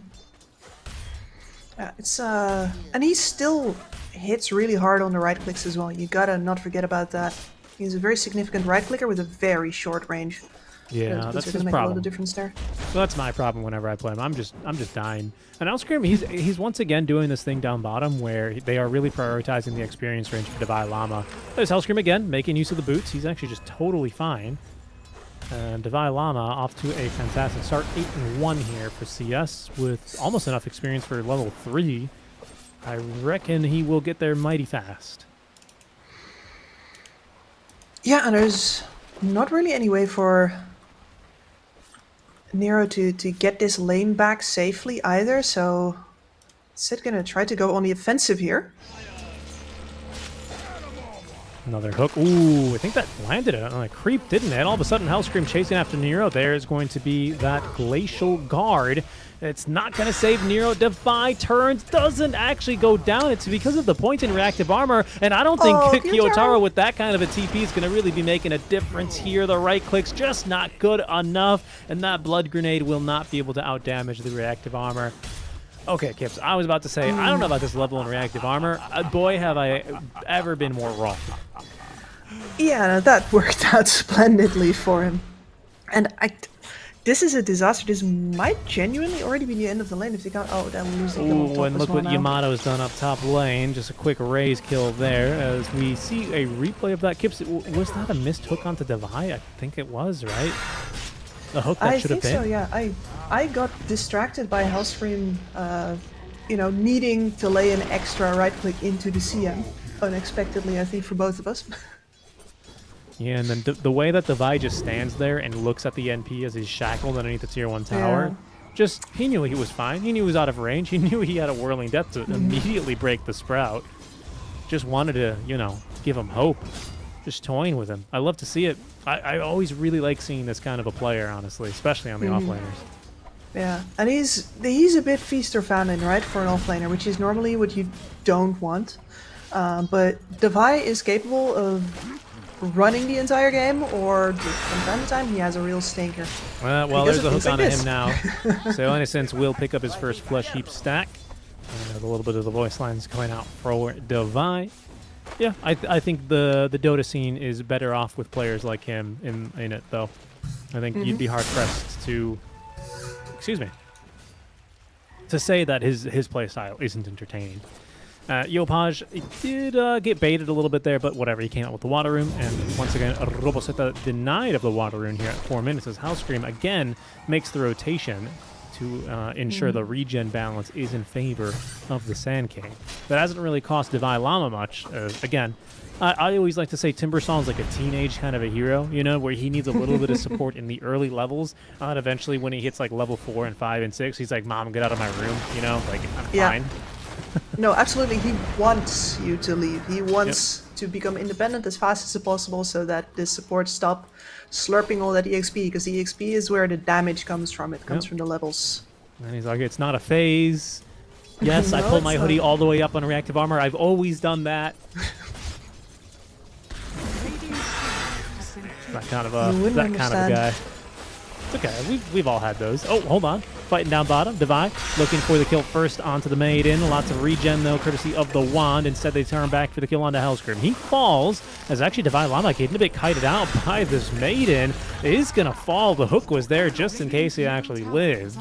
Yeah, it's and he still hits really hard on the right clicks as well. You gotta not forget about that. He's a very significant right clicker with a very short range. Yeah, that's his make problem. A lot of difference there. So that's my problem whenever I play him. I'm just dying. And Hellscream, he's once again doing this thing down bottom where they are really prioritizing the experience range for Devi Llama. There's Hellscream again, making use of the boots. He's actually just totally fine. And Devi Llama off to a fantastic start. 8-1 here for CS with almost enough experience for level 3. I reckon he will get there mighty fast. Yeah, and there's not really any way for Nero to get this lane back safely either, so Sid gonna try to go on the offensive here. Another hook. Ooh, I think that landed it on a creep, didn't it? All of a sudden, Hellscream chasing after Nero. There's going to be that Glacial Guard. It's not going to save Nero. Defi turns, doesn't actually go down. It's because of the point in reactive armor, and I don't think Kiyotaro with that kind of a TP is going to really be making a difference here. The right click's just not good enough, and that blood grenade will not be able to outdamage the reactive armor. Okay, Kips, I was about to say, I don't know about this level in reactive armor. Boy, have I ever been more wrong. Yeah, that worked out splendidly for him. And This is a disaster. This might genuinely already be the end of the lane if they can't. Oh, then we lose the kill on Ooh, top and as look well what now. Yamato's done up top lane. Just a quick raise kill there as we see a replay of that. Kips, was that a missed hook onto Devi? I think it was, right? The hook that I should have think been. so, yeah. I got distracted by Hellscream, you know, needing to lay an extra right click into the CM. Unexpectedly, I think, for both of us. Yeah, and then the way that Devi just stands there and looks at the NP as he's shackled underneath the tier 1 tower, just, he knew he was fine. He knew he was out of range. He knew he had a whirling death to immediately break the Sprout. Just wanted to, you know, give him hope. Just toying with him. I love to see it. I always really like seeing this kind of a player, honestly, especially on the offlaners. Yeah, and he's a bit feast or famine, right, for an offlaner, which is normally what you don't want. But Devi is capable of running the entire game, or from time to time he has a real stinker. Well, Because there's a of hook things like onto this. him now. So Innocence will pick up his first flesh heap stack. And a little bit of the voice lines coming out for Devi. Yeah, I think the Dota scene is better off with players like him in it, though. I think you'd be hard-pressed to... Excuse me. To say that his play style isn't entertaining. Yopaj did get baited a little bit there, but whatever. He came out with the water room, and once again, Roboseta denied of the water room here at 4 minutes as Hellscream again makes the rotation to ensure the regen balance is in favor of the Sand King. That hasn't really cost Devi Llama much. Again, I always like to say Timbersaw like a teenage kind of a hero, you know, where he needs a little bit of support in the early levels, and eventually when he hits like level 4 and 5 and 6, he's like, "Mom, get out of my room," you know, like, I'm fine. No, absolutely. He wants you to leave. He wants to become independent as fast as possible so that the support stop slurping all that EXP, because the EXP is where the damage comes from. It comes from the levels. And he's like, "It's not a phase. Yes, I No, pull it's my not. hoodie all the way up on reactive armor. I've always done that." That kind of You wouldn't that kind of a guy. understand. It's okay. We've all had those. Oh, hold on. Fighting down bottom. Devi looking for the kill first onto the Maiden. Lots of regen, though, courtesy of the wand. Instead, they turn back for the kill onto Hellscream. He falls as actually Devi Llama getting a bit kited out by this Maiden. Is going to fall. The hook was there just in case he actually lived.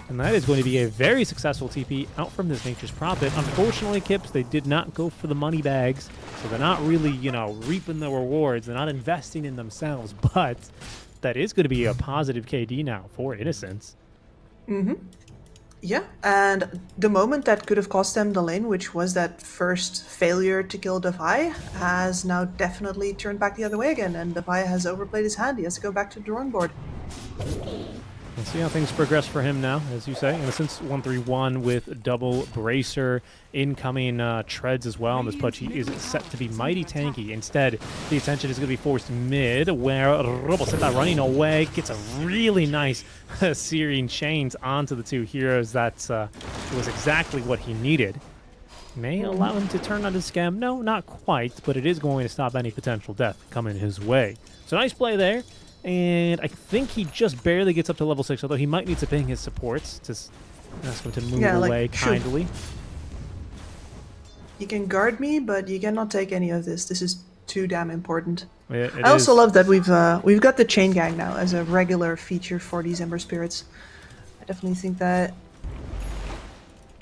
And that is going to be a very successful TP out from this Nature's Prophet. Unfortunately, Kips, they did not go for the money bags. So they're not really, you know, reaping the rewards. They're not investing in themselves. But that is going to be a positive KD now for Innocence. Yeah, and the moment that could have cost them the lane, which was that first failure to kill Devi, has now definitely turned back the other way again, and Devi has overplayed his hand. He has to go back to the drawing board. Let's see how things progress for him now, as you say. Innocence 1-3-1 with double bracer, incoming treads as well. And this Pucci is set to be mighty tanky. Instead, the attention is going to be forced mid, where Roboseta running away gets a really nice searing chains onto the two heroes. That was exactly what he needed. May allow him to turn on his scam. No, not quite, but it is going to stop any potential death coming his way. So nice play there. And I think he just barely gets up to level 6, although he might need to ping his supports to ask him to move away kindly. You can guard me, but you cannot take any of this. This is too damn important. It I also is. love that we've got the chain gang now as a regular feature for these Ember Spirits. I definitely think that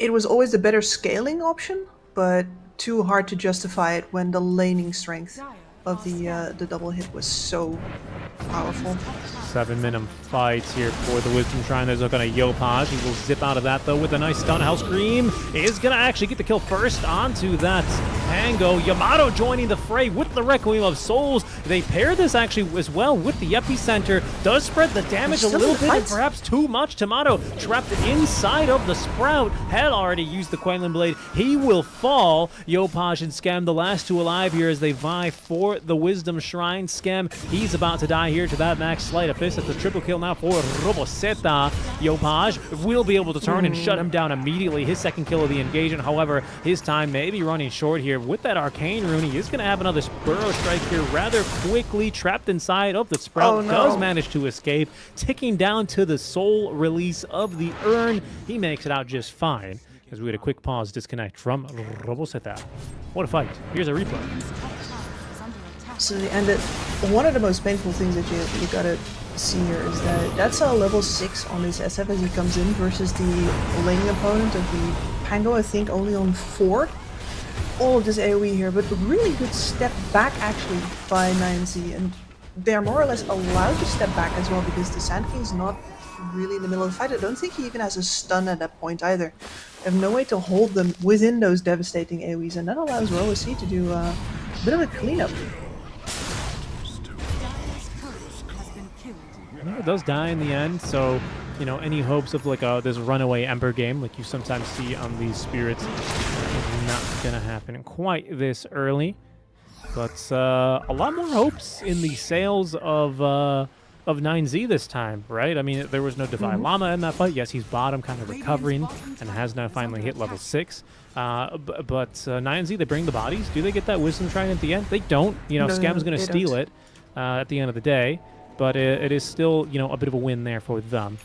it was always the better scaling option, but too hard to justify it when the laning strength of the double hit was so powerful. 7-minute fights here for the Wisdom Shrine. There's a look on a Yopaj. He will zip out of that, though, with a nice stun. Hellscream is going to actually get the kill first onto that Tango. Yamato joining the fray with the Requiem of Souls. They pair this actually as well with the Epicenter. Does spread the damage a little bit, and perhaps too much. Tomato trapped inside of the Sprout. Had already used the Quinlan Blade. He will fall. Yopaj and Scam, the last two alive here as they vie for the Wisdom Shrine. Scam, he's about to die here to that max sleight of fist. It's a triple kill now for Roboseta. Yopaj will be able to turn and shut him down immediately. His second kill of the engagement. However, his time may be running short here. With that Arcane Rune, he is going to have another Burrow Strike here rather quickly. Trapped inside of the Sprout. Oh, no. Does manage to escape. Ticking down to the soul release of the urn. He makes it out just fine. As we had a quick pause disconnect from Roboseta. What a fight. Here's a replay. Absolutely, and one of the most painful things that you gotta see here is that that's a level 6 on this SF as he comes in versus the laning opponent of the Pango, I think only on 4. All of this AoE here, but a really good step back actually by 9Z, and they're more or less allowed to step back as well because the Sand King's not really in the middle of the fight. I don't think he even has a stun at that point either. They have no way to hold them within those devastating AoEs, and that allows ROC to do a bit of a cleanup. It does die in the end, so you know any hopes of like this runaway Ember game like you sometimes see on these spirits is not gonna happen quite this early. But a lot more hopes in the sails of 9Z this time, right? I mean, there was no Divine Llama in that fight. Yes, he's bottom, kind of recovering, and has now finally hit level 6. But 9Z, they bring the bodies. Do they get that Wisdom Shrine at the end? They don't. You know, No, Scam's going to they steal don't. it at the end of the day. But it is still, you know, a bit of a win there for them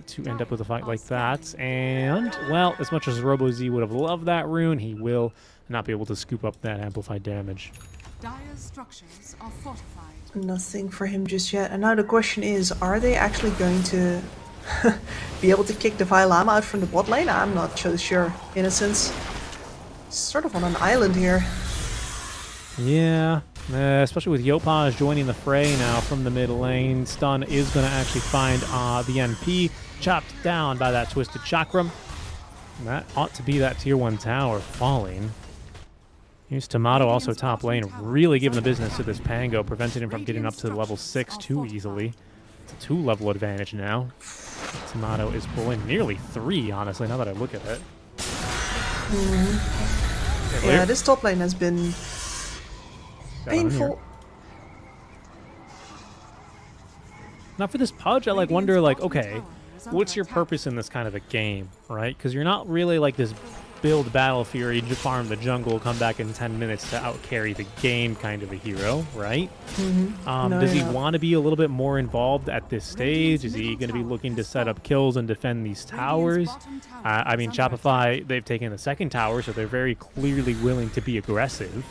to end up with a fight like that. And, well, as much as RoboZ would have loved that rune, he will not be able to scoop up that amplified damage. Dire's structures are fortified. Nothing for him just yet. And now the question is, are they actually going to be able to kick Divine Llama out from the bot lane? I'm not so sure. Innocence, sort of on an island here. Yeah, especially with Yopaj joining the fray now from the mid lane. Stun is going to actually find the NP, chopped down by that Twisted Chakram. And that ought to be that tier 1 tower falling. Here's Tomato also top lane, really giving the business to this Pango, preventing him from getting up to level 6 too easily. It's a 2-level advantage now. Tomato is pulling nearly 3, honestly, now that I look at it. Yeah, this top lane has been painful. Now for this Pudge, I like wonder like, okay, what's your purpose in this kind of a game, right? Because you're not really like this build Battle Fury, farm the jungle, come back in 10 minutes to outcarry the game kind of a hero, right? Does he want to be a little bit more involved at this stage? Is he going to be looking to set up kills and defend these towers? I mean, Shopify, they've taken the second tower, so they're very clearly willing to be aggressive.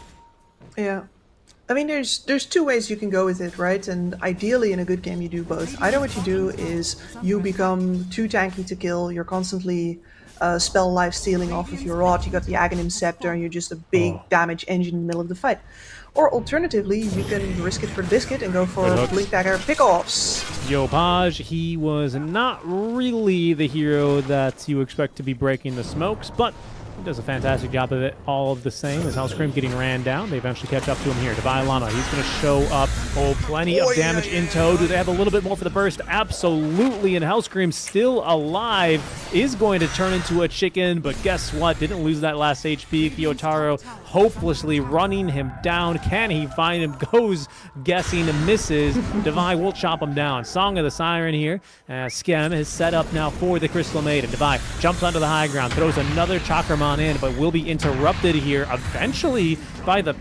Yeah. I mean, there's 2 ways you can go with it, right? And ideally in a good game you do both. Either what you do is you become too tanky to kill, you're constantly spell life stealing off of your rod, you got the Aghanim Scepter, and you're just a big damage engine in the middle of the fight. Or alternatively, you can risk it for the biscuit and go for Blink Dagger pickoffs. Yopaj, he was not really the hero that you expect to be breaking the smokes, but he does a fantastic job of it all of the same. As Hellscream getting ran down, they eventually catch up to him here. Divine Llama, he's going to show up. Oh, plenty of damage in tow. Do they have a little bit more for the burst? Absolutely, and Hellscream still alive. Is going to turn into a chicken, but guess what? Didn't lose that last HP. Kyotaro hopelessly running him down. Can he find him? Goes guessing and misses. Divine will chop him down. Song of the Siren here. Skem is set up now for the Crystal Maiden. Divine jumps onto the high ground, throws another Chakram in, but will be interrupted here eventually by the...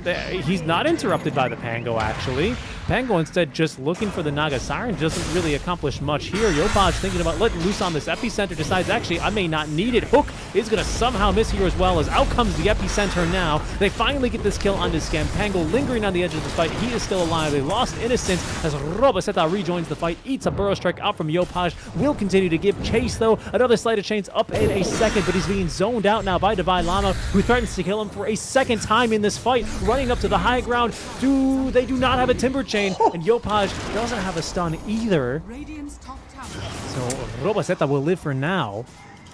he's not interrupted by the Pango, actually. Pango instead just looking for the Naga Siren, doesn't really accomplish much here. Yopaj thinking about letting loose on this Epicenter, decides actually I may not need it. Hook is going to somehow miss here as well, as out comes the Epicenter now. They finally get this kill onto Scam. Pango lingering on the edge of the fight. He is still alive. They lost Innocence as Roboseta rejoins the fight, eats a Burrow Strike out from Yopaj. Will continue to give chase though. Another Sleight of Chains up in a second, but he's being zoned out now by Divine Llama, who threatens to kill him for a second time in this fight. Running up to the high ground. They do not have a Timber Chain, and Yopaj doesn't have a stun either. Radiant's top tower. So Roboseta will live for now,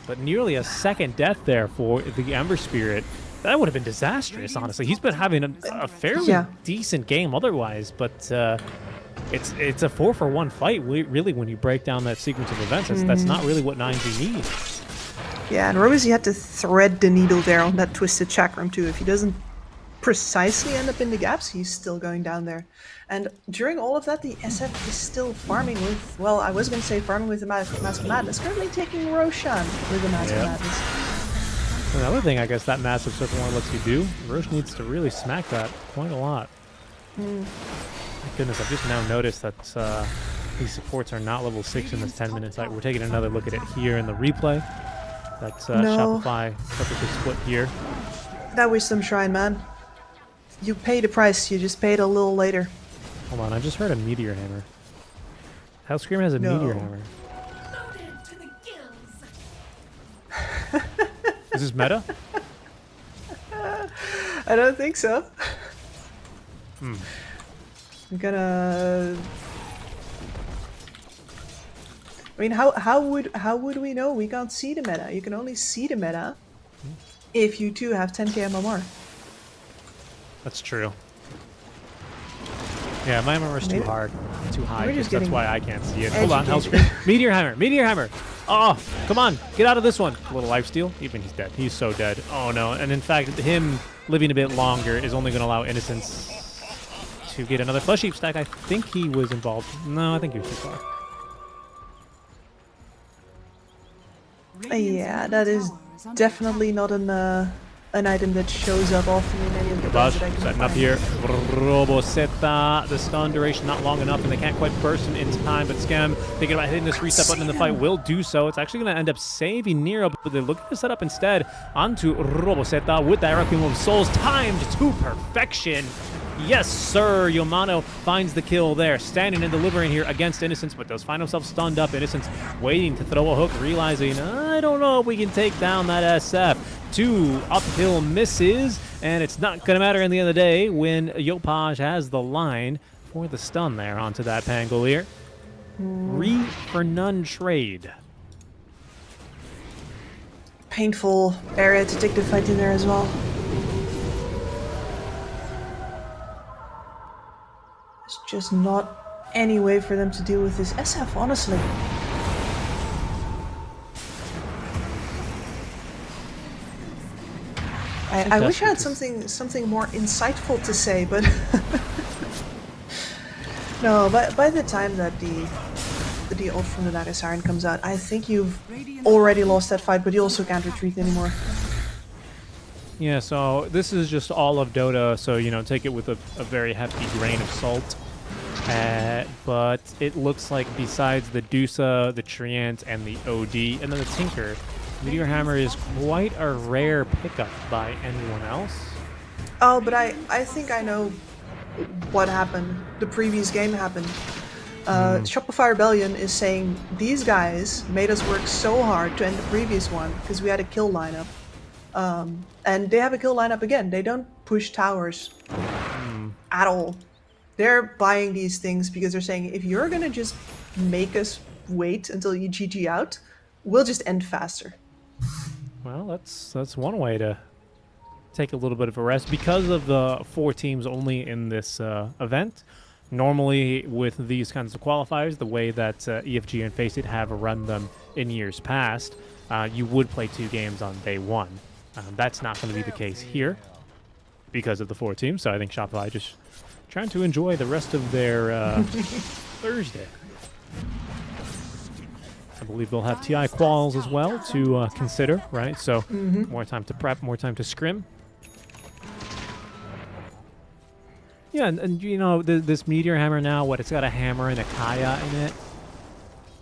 but nearly a second death there for the Ember Spirit. That would have been disastrous, honestly. He's been having a fairly decent game otherwise, but it's a 4-for-1 fight, really, when you break down that sequence of events. That's not really what 9Z needs. Yeah, and Robozy had to thread the needle there on that Twisted Chakram too. If he doesn't precisely end up in the gaps, he's still going down there. And during all of that, the SF is still farming with, well, I was going to say farming with the Mask of Madness, currently taking Roshan with the Mask of Madness. Another thing I guess that Massive Circle One lets you do, Rosh needs to really smack that quite a lot. My goodness, I've just now noticed that these supports are not level 6 in this 10-minute fight. We're taking another look at it here in the replay. That's Shopify perfectly split here. That Wisdom Shrine, man. you pay the price. You just pay it a little later. Hold on, I just heard a meteor hammer. Hellscream has a No. meteor hammer. Is this meta? I don't think so. Hmm. I'm gonna. I mean, how would we know? We can't see the meta. You can only see the meta if you too have 10k MMR. That's true. Yeah, my MMR is too Maybe- hard, too high. We're just That's getting why I can't see it. Hold on, educated. Hellscream. Meteor hammer, meteor hammer. Oh, come on, get out of this one. A little lifesteal. Even he's dead. He's so dead. Oh no. And in fact, him living a bit longer is only going to allow Innocence to get another flesh heap stack. I think he was involved. No, I think he was too far. Yeah, that is definitely not an item that shows up often in any of the Barrage guns that I can setting up find. here. Roboseta. The stun duration not long enough, and they can't quite burst him in time. But Scam, thinking about hitting this reset button in the fight, will do so. It's actually going to end up saving Nero, but they're looking to set up instead onto Roboseta with that Requiem of Souls timed to perfection. Yes, sir. Yomano finds the kill there, standing and delivering here against Innocence, but does find himself stunned up. Innocence waiting to throw a hook, realizing, I don't know if we can take down that SF. 2 uphill misses, and it's not going to matter in the end of the day when Yopaj has the line for the stun there onto that Pangolier. Re for none trade. Painful area to take the fight in there as well. There's just not any way for them to deal with this SF, honestly. I wish I had something more insightful to say, but no. But by the time that the ult from the Naga Siren comes out, I think you've already lost that fight. But you also can't retreat anymore. Yeah, so this is just all of Dota, so, you know, take it with a very hefty grain of salt. But it looks like besides the Dusa, the Treant, and the OD, and then the Tinker, Meteor Hammer is quite a rare pickup by anyone else. Oh, but I think I know what happened. The previous game happened. Shopify Rebellion is saying these guys made us work so hard to end the previous one because we had a kill lineup. And they have a kill lineup again. They don't push towers at all. They're buying these things because they're saying, if you're gonna just make us wait until you GG out, we'll just end faster. Well, that's one way to take a little bit of a rest because of the 4 teams only in this event. Normally, with these kinds of qualifiers, the way that EFG and Faceit have run them in years past, you would play 2 games on day 1. That's not going to be the case here because of the 4 teams. So I think Shopify just trying to enjoy the rest of their Thursday. I believe they'll have TI quals as well to consider, right? So more time to prep, more time to scrim. Yeah, and you know, this Meteor Hammer now, it's got a hammer and a Kaya in it.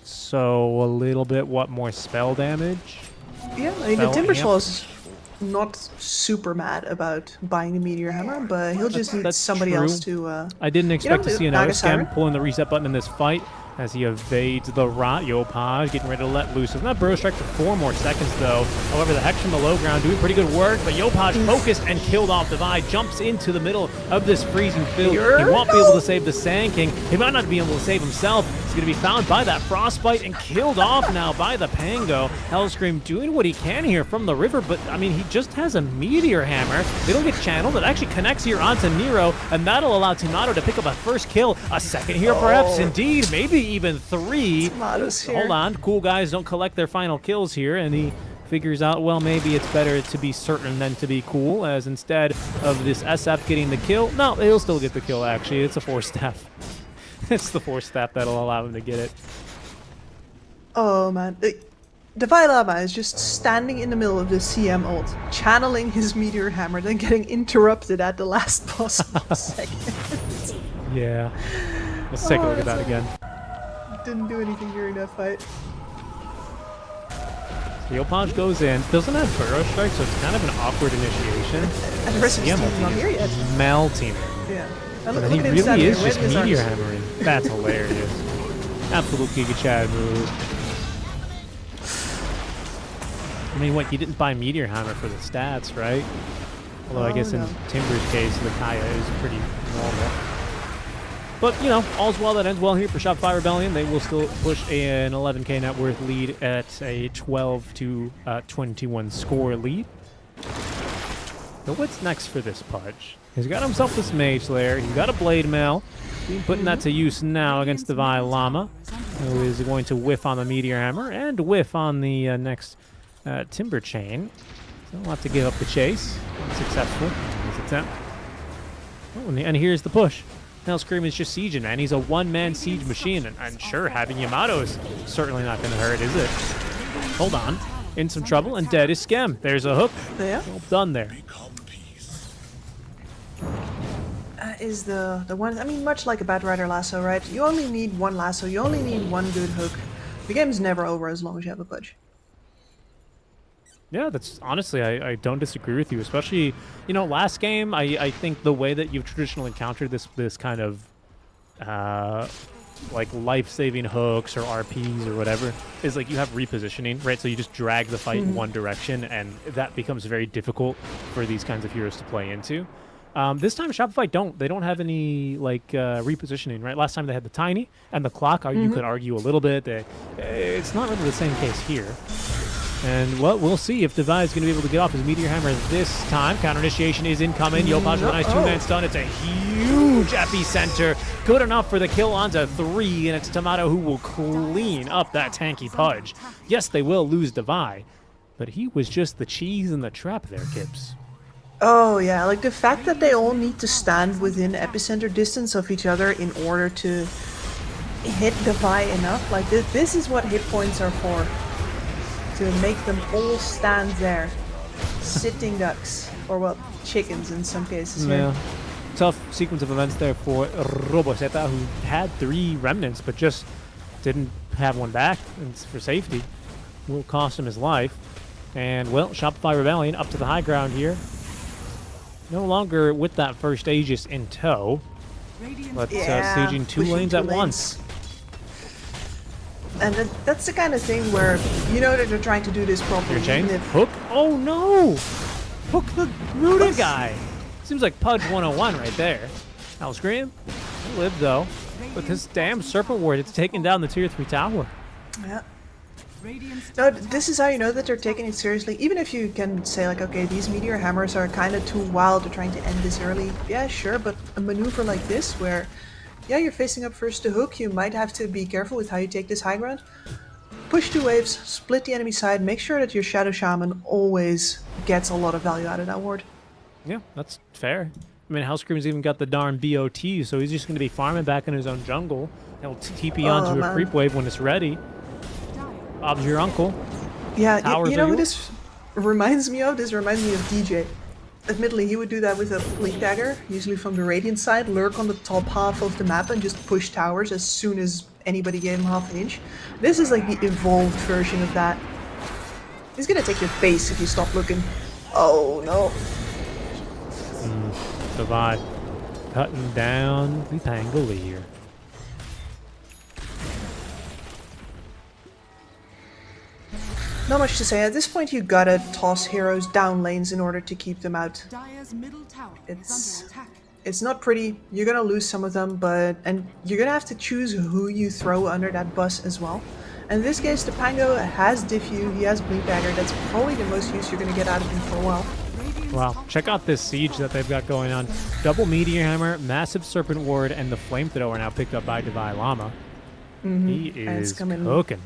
So a little bit, more spell damage? Yeah, I mean, the Timbersaw is not super mad about buying the Meteor Hammer, but he'll just need somebody else to... I didn't expect to see another Naga Scam pulling the reset button in this fight as he evades the rot. Yopaj getting ready to let loose. It's not Burrow Strike for 4 more seconds, though. However, the Hex from the low ground doing pretty good work, but Yopaj focused and killed off Divide, jumps into the middle of this freezing field. He won't be able to save the Sand King. He might not be able to save himself. He's going to be found by that Frostbite and killed off now by the Pango. Hellscream doing what he can here from the river, but, I mean, he just has a Meteor Hammer. They don't get channeled. It actually connects here onto Nero, and that'll allow Tinato to pick up a first kill. A second here, perhaps, indeed. Maybe even 3. Hold on. Cool guys don't collect their final kills here, and he figures out, well, maybe it's better to be certain than to be cool, as instead of this SF getting the kill, no, he'll still get the kill, actually. It's a 4-step. It's the 4-step that'll allow him to get it. Oh, man. Divide Lama is just standing in the middle of the CM ult, channeling his Meteor Hammer, then getting interrupted at the last possible second. Yeah. Let's take a look at that again. Didn't do anything during that fight. Yopaj goes in, doesn't have Burrow Strike, so it's kind of an awkward initiation. And the rest of his team's not here yet. Melting it. Yeah. And But look he at him really standing is there just waving his meteor arms. hammering. That's hilarious. Absolute Giga Chad move. I mean, what, you didn't buy Meteor Hammer for the stats, right? Although I guess no. in Timber's case, the Kaya is pretty normal. But, you know, all's well that ends well here for Shopify Rebellion. They will still push an 11k net worth lead at a 12 to 21 score lead. So what's next for this Pudge? He's got himself this Mage Slayer. He's got a Blade Mail. He's putting that to use now against Divine Llama, who is going to whiff on the Meteor Hammer and whiff on the next Timber Chain. So we'll have to give up the chase. Unsuccessful in his attempt. Oh, and here's the push. Hellscream is just sieging, man. He's a one-man siege machine, and sure, having Yamato is certainly not going to hurt, is it? Hold on. In some trouble, and dead is Skem. There's a hook. Yeah. Well done there. Is the one, I mean, much like a Bad Rider lasso, right? You only need one lasso, you only need one good hook. The game's never over as long as you have a Pudge. Yeah, that's honestly, I don't disagree with you. Especially, you know, last game, I think the way that you've traditionally encountered this kind of like life-saving hooks or RPs or whatever is like you have repositioning, right? So you just drag the fight in one direction, and that becomes very difficult for these kinds of heroes to play into. This time, Shopify they don't have any like repositioning, right? Last time they had the Tiny and the Clock. You could argue a little bit that it's not really the same case here. And well, we'll see if Devi is going to be able to get off his Meteor Hammer this time. Counter initiation is incoming. Yopaj with a nice two-man stun. It's a huge epicenter. Good enough for the kill onto 3, and it's Tomato who will clean up that tanky Pudge. Yes, they will lose Devi, but he was just the cheese in the trap there, Kips. Oh yeah, like the fact that they all need to stand within epicenter distance of each other in order to hit Devi enough. Like this is what hit points are for. To make them all stand there. Sitting ducks. Or well, chickens in some cases. Yeah. Tough sequence of events there for Roboseta, who had 3 remnants, but just didn't have one back for safety. Will cost him his life. And, well, Shopify Rebellion up to the high ground here. No longer with that first Aegis in tow, but sieging 2 lanes at once. And that's the kind of thing where you know that they're trying to do this properly. Your chain? even if- Hook? Oh no! Hook the Rooted guy! Seems like Pudge 101 right there. Hellscream? He'll live though. With this damn Serpent Ward, it's taking down the tier 3 tower. Yeah. No, this is how you know that they're taking it seriously. Even if you can say like, okay, these Meteor Hammers are kind of too wild, they're trying to end this early. Yeah, sure, but a maneuver like this where yeah, you're facing up first to hook, you might have to be careful with how you take this high ground. Push 2 waves, split the enemy side, make sure that your Shadow Shaman always gets a lot of value out of that ward. Yeah, that's fair. I mean, Hellscream's even got the darn BOT, so he's just going to be farming back in his own jungle. He'll TP onto a creep wave when it's ready. Bob's your uncle. Yeah, Towers you know are who yours. this reminds me of? This reminds me of DJ. Admittedly, he would do that with a Blink Dagger, usually from the Radiant side, lurk on the top half of the map and just push towers as soon as anybody gave him half an inch. This is like the evolved version of that. He's gonna take your face if you stop looking. Oh no. Survive. Cutting down the Pangolier. Not much to say. At this point, you gotta toss heroes down lanes in order to keep them out. Dire's middle tower is under attack. It's not pretty. You're gonna lose some of them, and you're gonna have to choose who you throw under that bus as well. And in this case, the Pango has Diffuse, he has Blink Dagger. That's probably the most use you're gonna get out of him for a while. Wow, check out this siege that they've got going on. Double Meteor Hammer, massive Serpent Ward, and the Flamethrower now picked up by Devi Llama. He is cooking.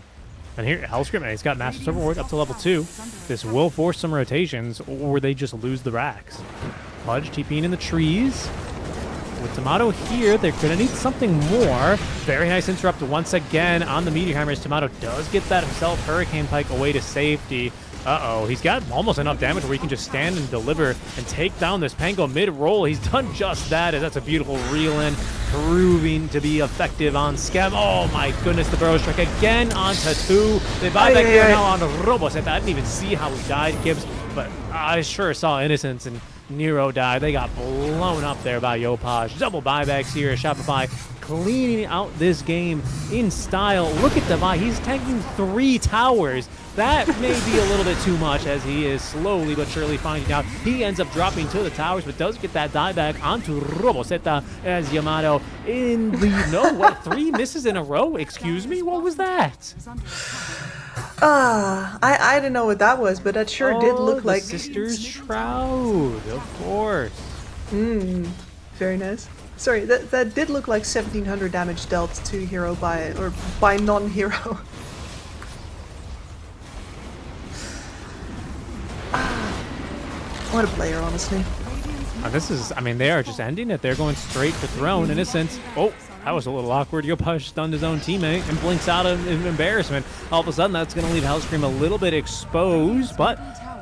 And here, Hellscream, he's got massive Serpent Ward up to level 2. This will force some rotations, or they just lose the racks. Pudge TPing in the trees. With Tomato here, they're going to need something more. Very nice interrupt once again on the Meteor Hammers. Tomato does get that himself. Hurricane Pike away to safety. Uh-oh, he's got almost enough damage where he can just stand and deliver and take down this Pango mid-roll. He's done just that, and that's a beautiful reel-in, proving to be effective on Scam. Oh my goodness, the Burrow Strike again onto 2. They buy back here now on Roboseta. I didn't even see how he died, Gibbs, but I sure saw Innocence and Nero die. They got blown up there by Yopaj. Double buybacks here. Shopify cleaning out this game in style. Look at Devi. He's tanking 3 towers. That may be a little bit too much as he is slowly but surely finding out. He ends up dropping to the towers, but does get that dieback onto Roboseta as Yamato in the... No, what? 3 misses in a row? Excuse me? What was that? I don't know what that was, but that sure did look like... Sister's Shroud, of course. Very nice. Sorry, that did look like 1700 damage dealt to hero by non-hero. What a player, honestly. This is, I mean, they are just ending it. They're going straight to throne in a sense. Oh, that was a little awkward. Yopaj stunned his own teammate and blinks out of embarrassment. All of a sudden, that's going to leave Hellscream a little bit exposed, but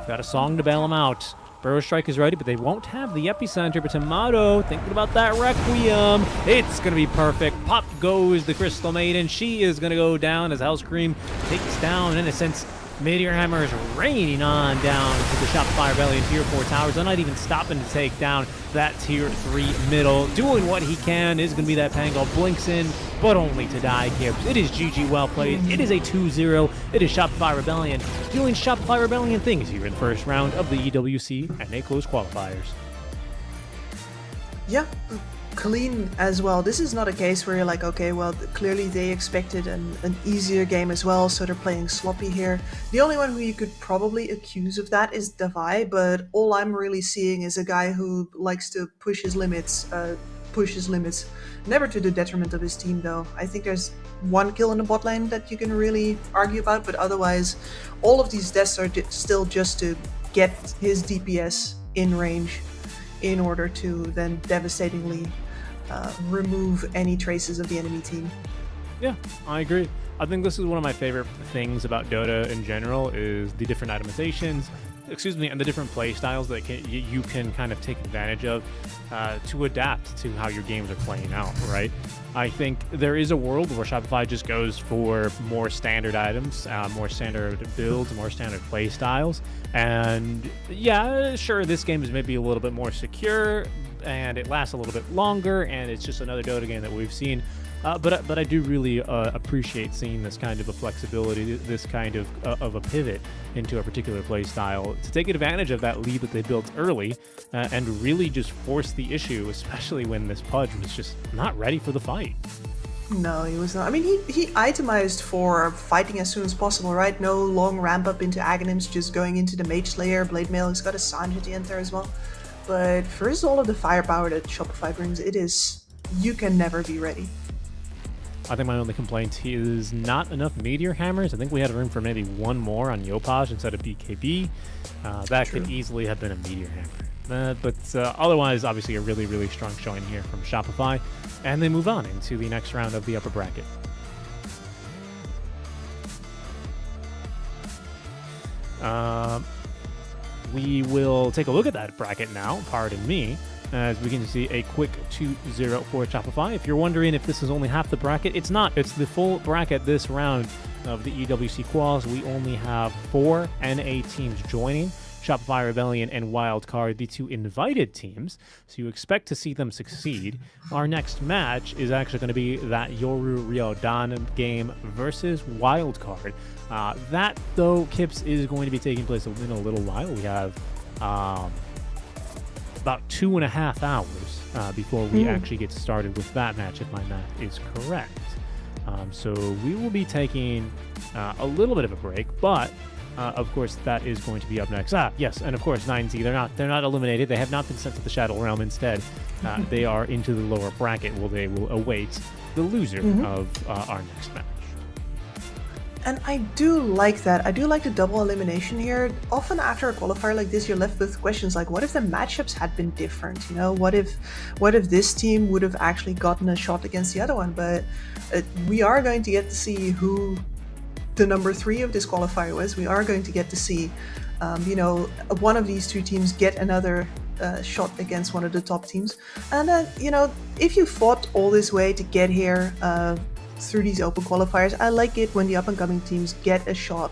got a song to bail him out. Burrow Strike is ready, but they won't have the epicenter. But Tomato, thinking about that Requiem. It's going to be perfect. Pop goes the Crystal Maiden. She is going to go down as Hellscream takes down Innocence. Meteor Hammer is raining on down to the Shopify Rebellion Tier 4 towers. They're not even stopping to take down that Tier 3 middle. Doing what he can is going to be that Pango. Blinks in, but only to die, Gibbs. It is GG well played. It is a 2-0. It is Shopify Rebellion doing Shopify Rebellion things here in the first round of the EWC and they close qualifiers. Yeah, clean as well. This is not a case where you're like, okay, well, clearly they expected an easier game as well, so they're playing sloppy here. The only one who you could probably accuse of that is Devi, but all I'm really seeing is a guy who likes to push his limits, never to the detriment of his team though. I think there's one kill in the bot lane that you can really argue about, but otherwise all of these deaths are still just to get his DPS in range in order to then devastatingly remove any traces of the enemy team. Yeah, I agree. I think this is one of my favorite things about Dota in general is the different itemizations, and the different play styles that you can kind of take advantage of to adapt to how your games are playing out, right? I think there is a world where Shopify just goes for more standard items, more standard builds, more standard play styles. And yeah, sure, this game is maybe a little bit more secure and it lasts a little bit longer and it's just another Dota game that we've seen. But I do really appreciate seeing this kind of a flexibility, this kind of a pivot into a particular play style to take advantage of that lead that they built early and really just force the issue, especially when this Pudge was just not ready for the fight. No, he was not. I mean, he itemized for fighting as soon as possible, right? No long ramp up into Aghanims, just going into the Mage Slayer, Blade Mail. He's got a Sanj at the end there as well. But first, all of the firepower that Shopify brings, you can never be ready. I think my only complaint is not enough Meteor Hammers. I think we had room for maybe one more on Yopaj instead of BKB. That could easily have been a Meteor Hammer. But otherwise, obviously a really, really strong showing here from Shopify. And they move on into the next round of the upper bracket. We will take a look at that bracket now, pardon me, as we can see a quick 2-0 for Shopify. If you're wondering if this is only half the bracket, it's not. It's the full bracket this round of the EWC Quals. We only have 4 NA teams joining. Shopify Rebellion and Wildcard, the 2 invited teams, so you expect to see them succeed. Our next match is actually going to be that Yoru Riyadh game versus Wildcard. That, though, Kips, is going to be taking place in a little while. We have about 2.5 hours before we actually get started with that match, if my math is correct. So we will be taking a little bit of a break, but of course, that is going to be up next. Yes, and of course, 9Z, they're not eliminated. They have not been sent to the Shadow Realm. Instead, they are into the lower bracket where they will await the loser of our next match. And I do like that. I do like the double elimination here. Often after a qualifier like this, you're left with questions like, what if the matchups had been different? You know, what if this team would have actually gotten a shot against the other one? But we are going to get to see who the number 3 of this qualifier was. We are going to get to see, one of these two teams get another shot against one of the top teams. And if you fought all this way to get here through these open qualifiers, I like it when the up-and-coming teams get a shot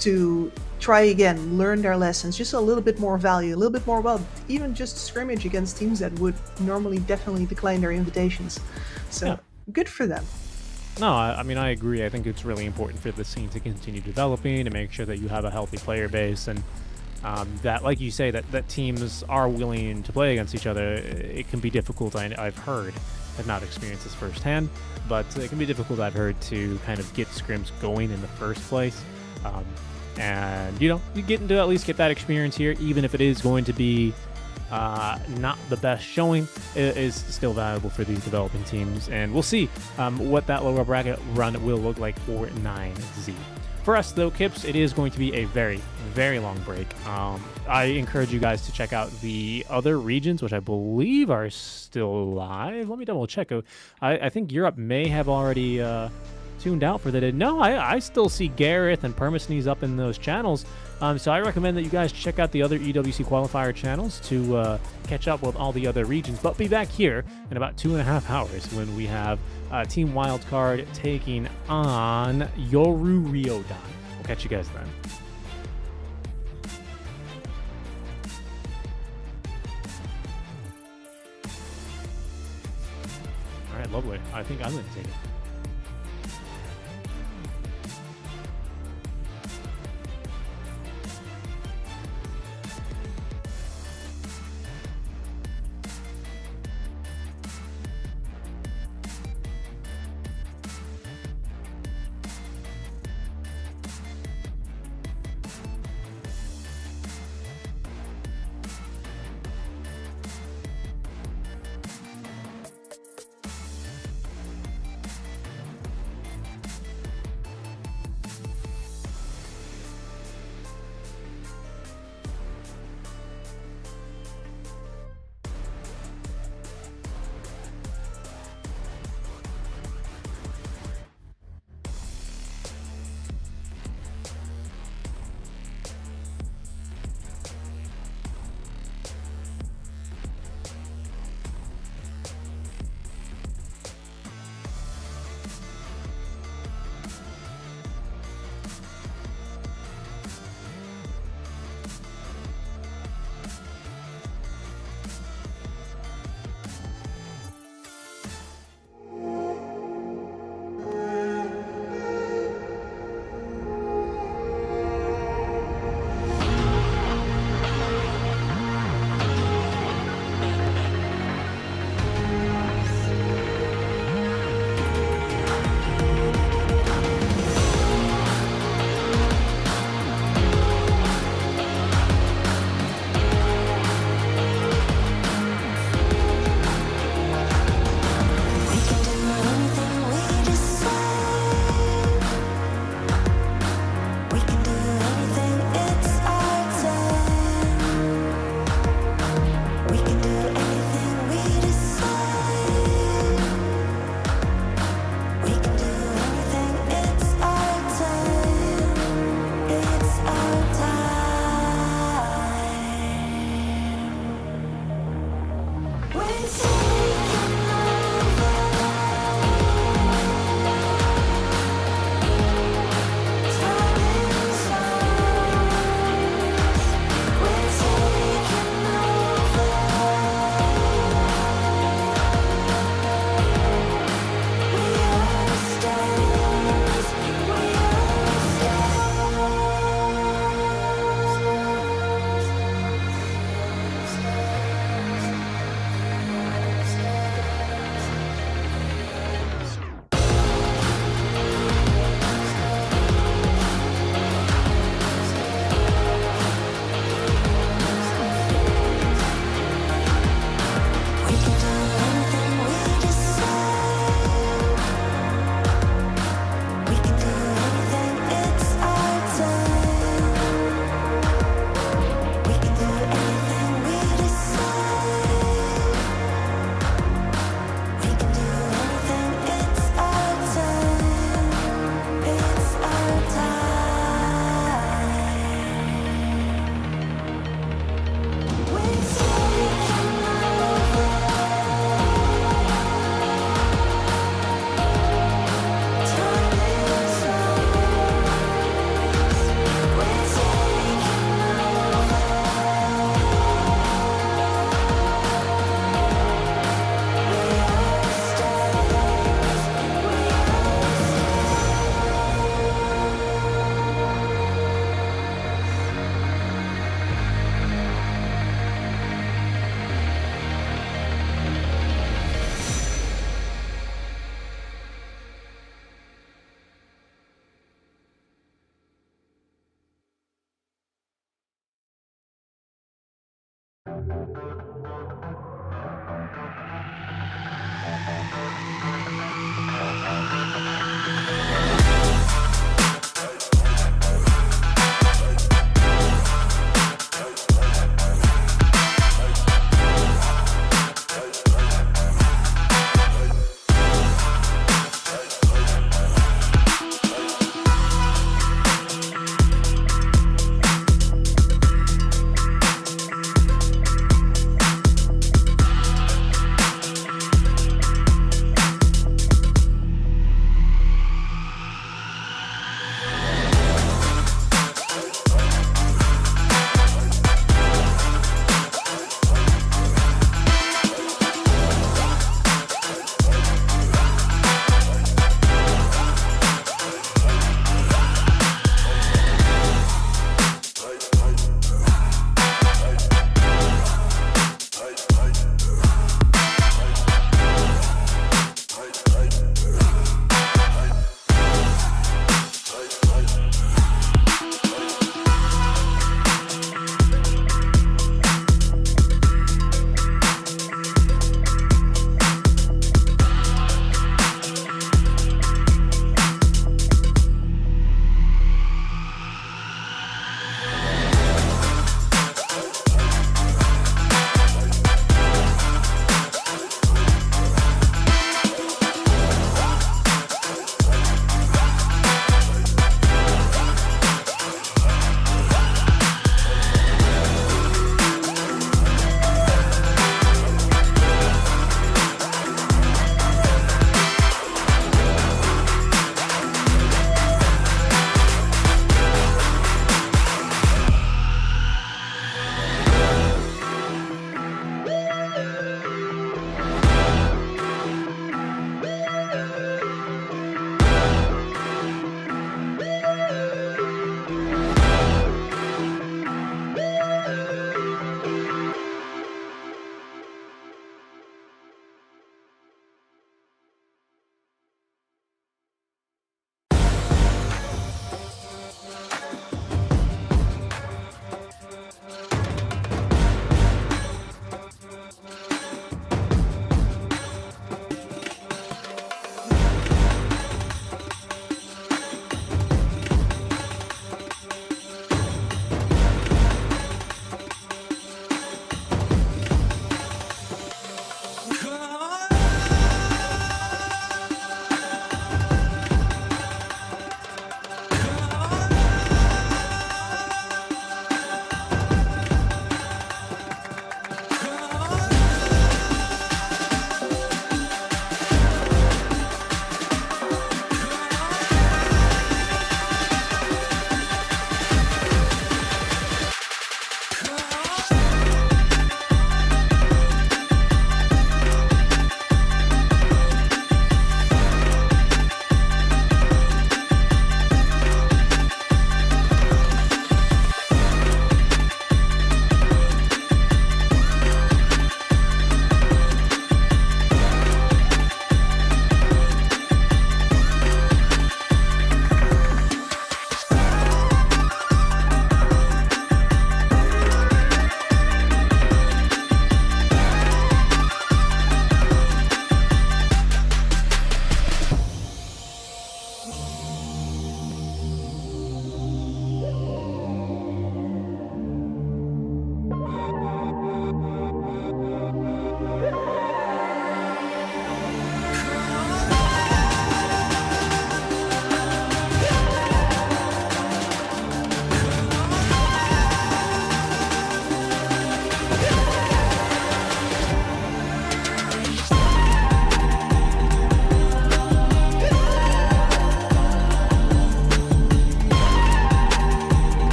to try again, learn their lessons, just a little bit more value, a little bit more, even just scrimmage against teams that would normally definitely decline their invitations. So good for them. No, I mean, I agree. I think it's really important for the scene to continue developing, to make sure that you have a healthy player base, and that, like you say, that teams are willing to play against each other. It can be difficult, I've heard. I've not experienced this firsthand, but it can be difficult, I've heard, to kind of get scrims going in the first place. And, you get to at least get that experience here, even if it is going to be not the best showing. It is still valuable for these developing teams, and we'll see what that lower bracket run will look like for 9Z. For us, though, Kips, it is going to be a very, very long break. I encourage you guys to check out the other regions, which I believe are still live. Let me double check. I think Europe may have already tuned out for the day. No, I still see Gareth and Permasneeze up in those channels. So I recommend that you guys check out the other EWC qualifier channels to catch up with all the other regions. But be back here in about 2.5 hours when we have Team Wildcard taking on Yoru Riyadh. We'll catch you guys then. All right, lovely. I think I'm going to take it.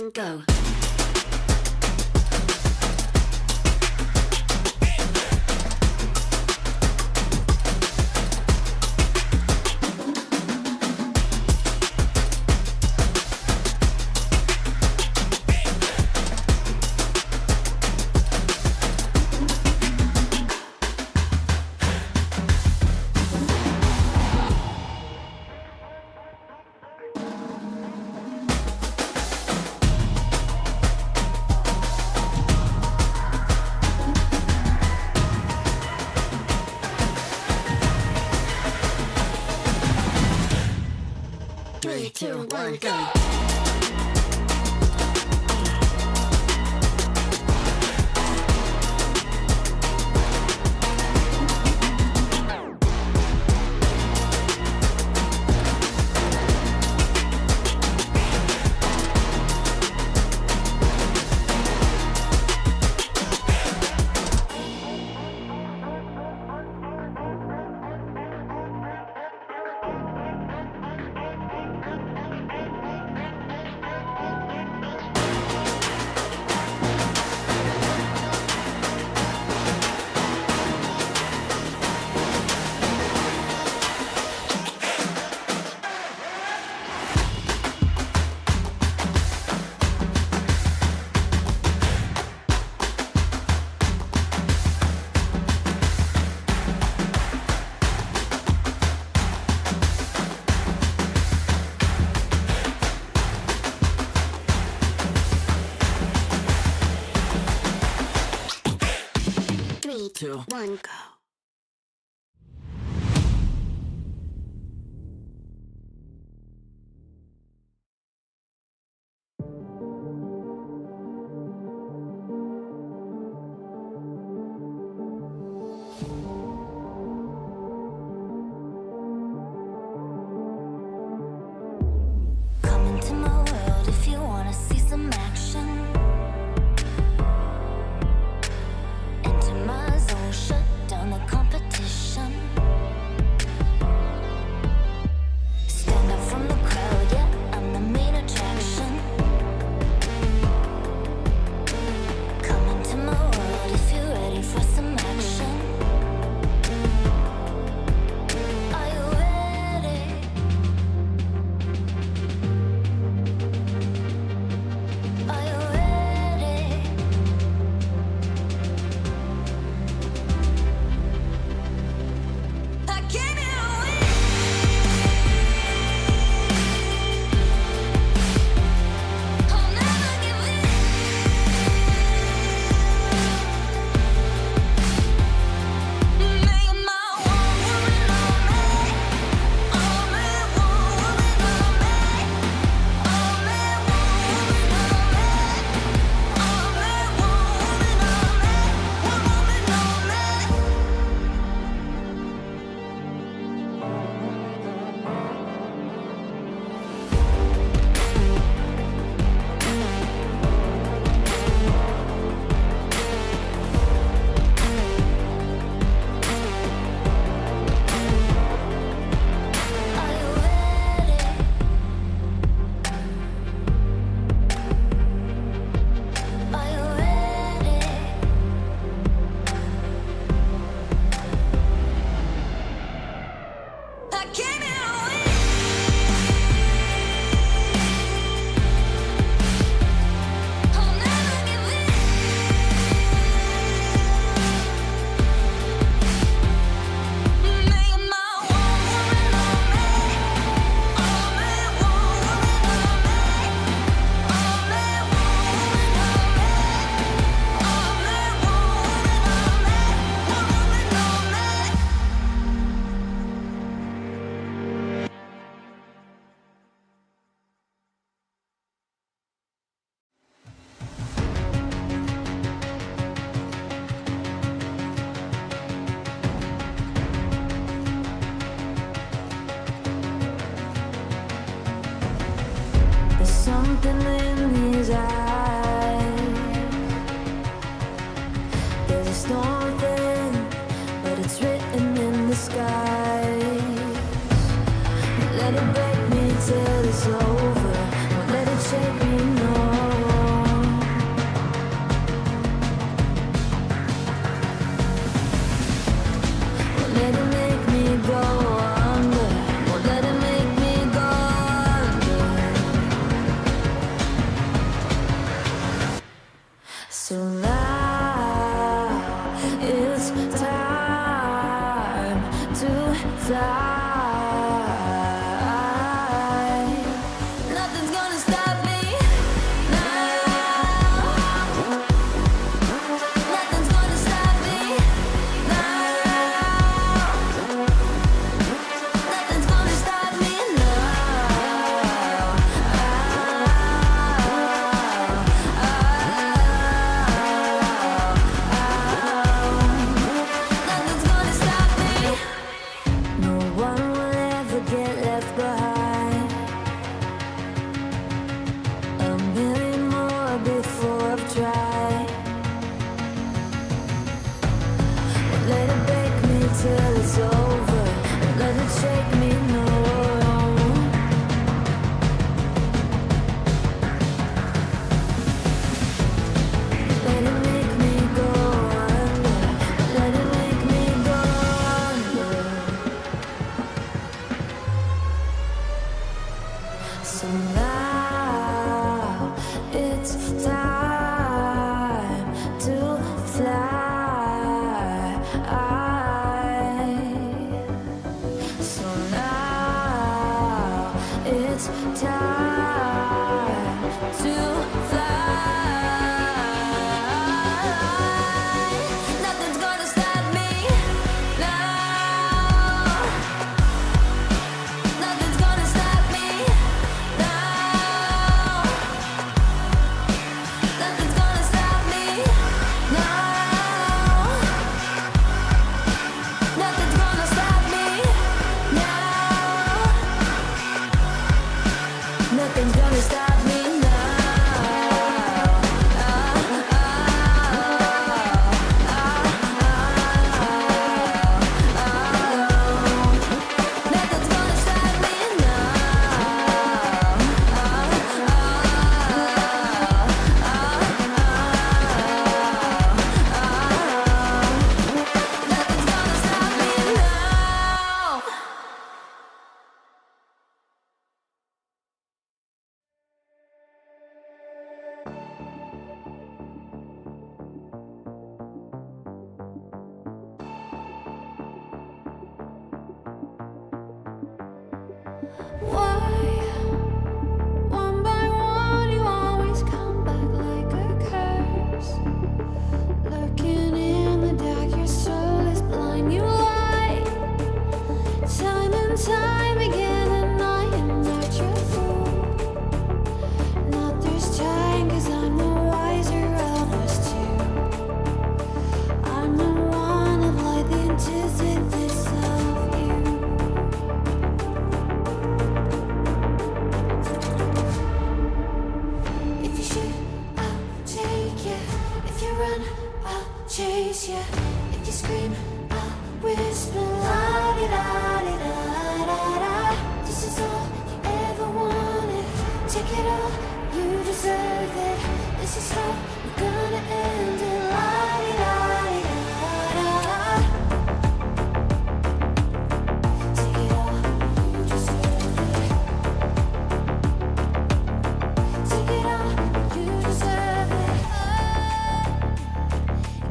1, go. 3, 2, 1, go. Three, two, 1, go. Come into my world if you wanna see some action. Enter my zone, shut down the competition. Stand out from the crowd, yeah, I'm the main attraction. Come into my world if you're ready for some action. Are you ready? Are you ready? I came here to win. I'll never give in. Make my one woman on me. Only one woman on me. Only one woman on me. Only one woman on me. One woman on me. Are you ready? Are you ready? I came here to win. I'll never give in. Make my one woman on me. Only one woman on me. Only one woman on me. Only one woman on me. One woman on me. There's something in his eyes. There's a storm thing, but it's written in the skies. Let it break me till it's over. Won't let it shake me, no. I'll chase you. If you scream, I'll whisper. La-di-da-di-da-da-da. This is all you ever wanted. Take it all, you deserve it. This is how we're gonna end it. La-di-da-di-da-da-da. Take it all, you deserve it. Take it all, you deserve it.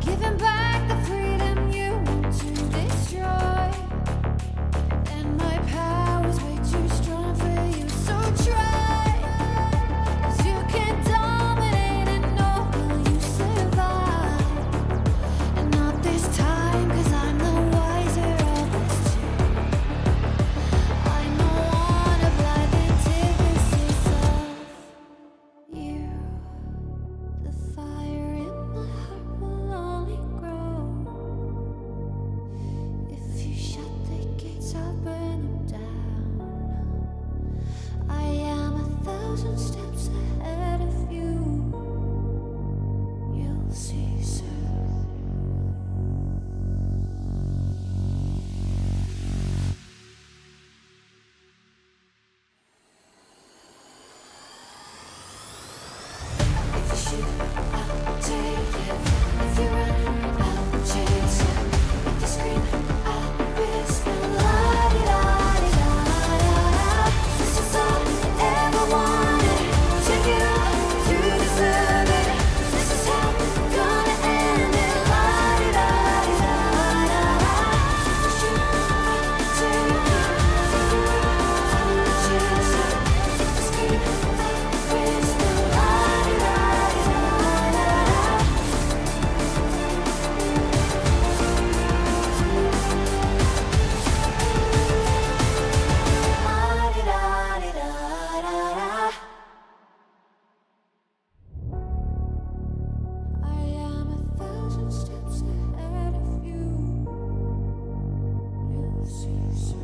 Giving back the freedom you want to destroy. And my power's way too strong for you, so try. 'Cause you can't dominate and know will you survive. And not this time, 'cause I'm the wiser of us two. I'm the one of life antithesis of you. The fire in my heart will only grow. If you shut the gates, I'll burn them down. I am 1,000 steps ahead of you. You'll see soon. If you shoot, I'll take it. If you run, I'll chase you. If you scream, I'll whisper. La-di-da-di-da-da-da. This is all you ever wanted. Take it all, you deserve it. This is how we're gonna end it. La-di-da-di-da-da-da. If you shoot, I'll take it. If you run, I'll chase you. If you scream, I'll whisper. I am 1,000 steps ahead of you. You'll see soon.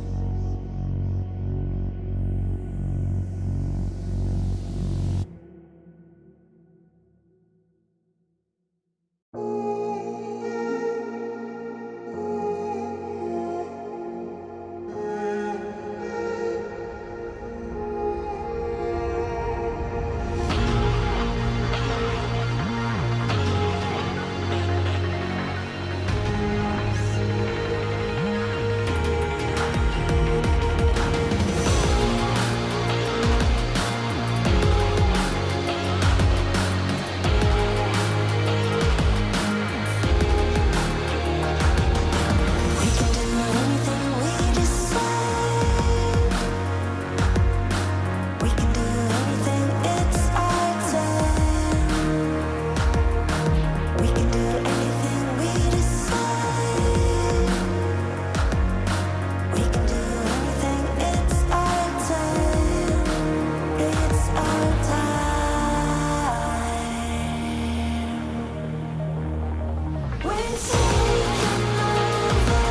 We can do anything we decide. We can do anything, it's our time. We can do anything we decide. We can do anything, it's our time. It's our time. We're taking over.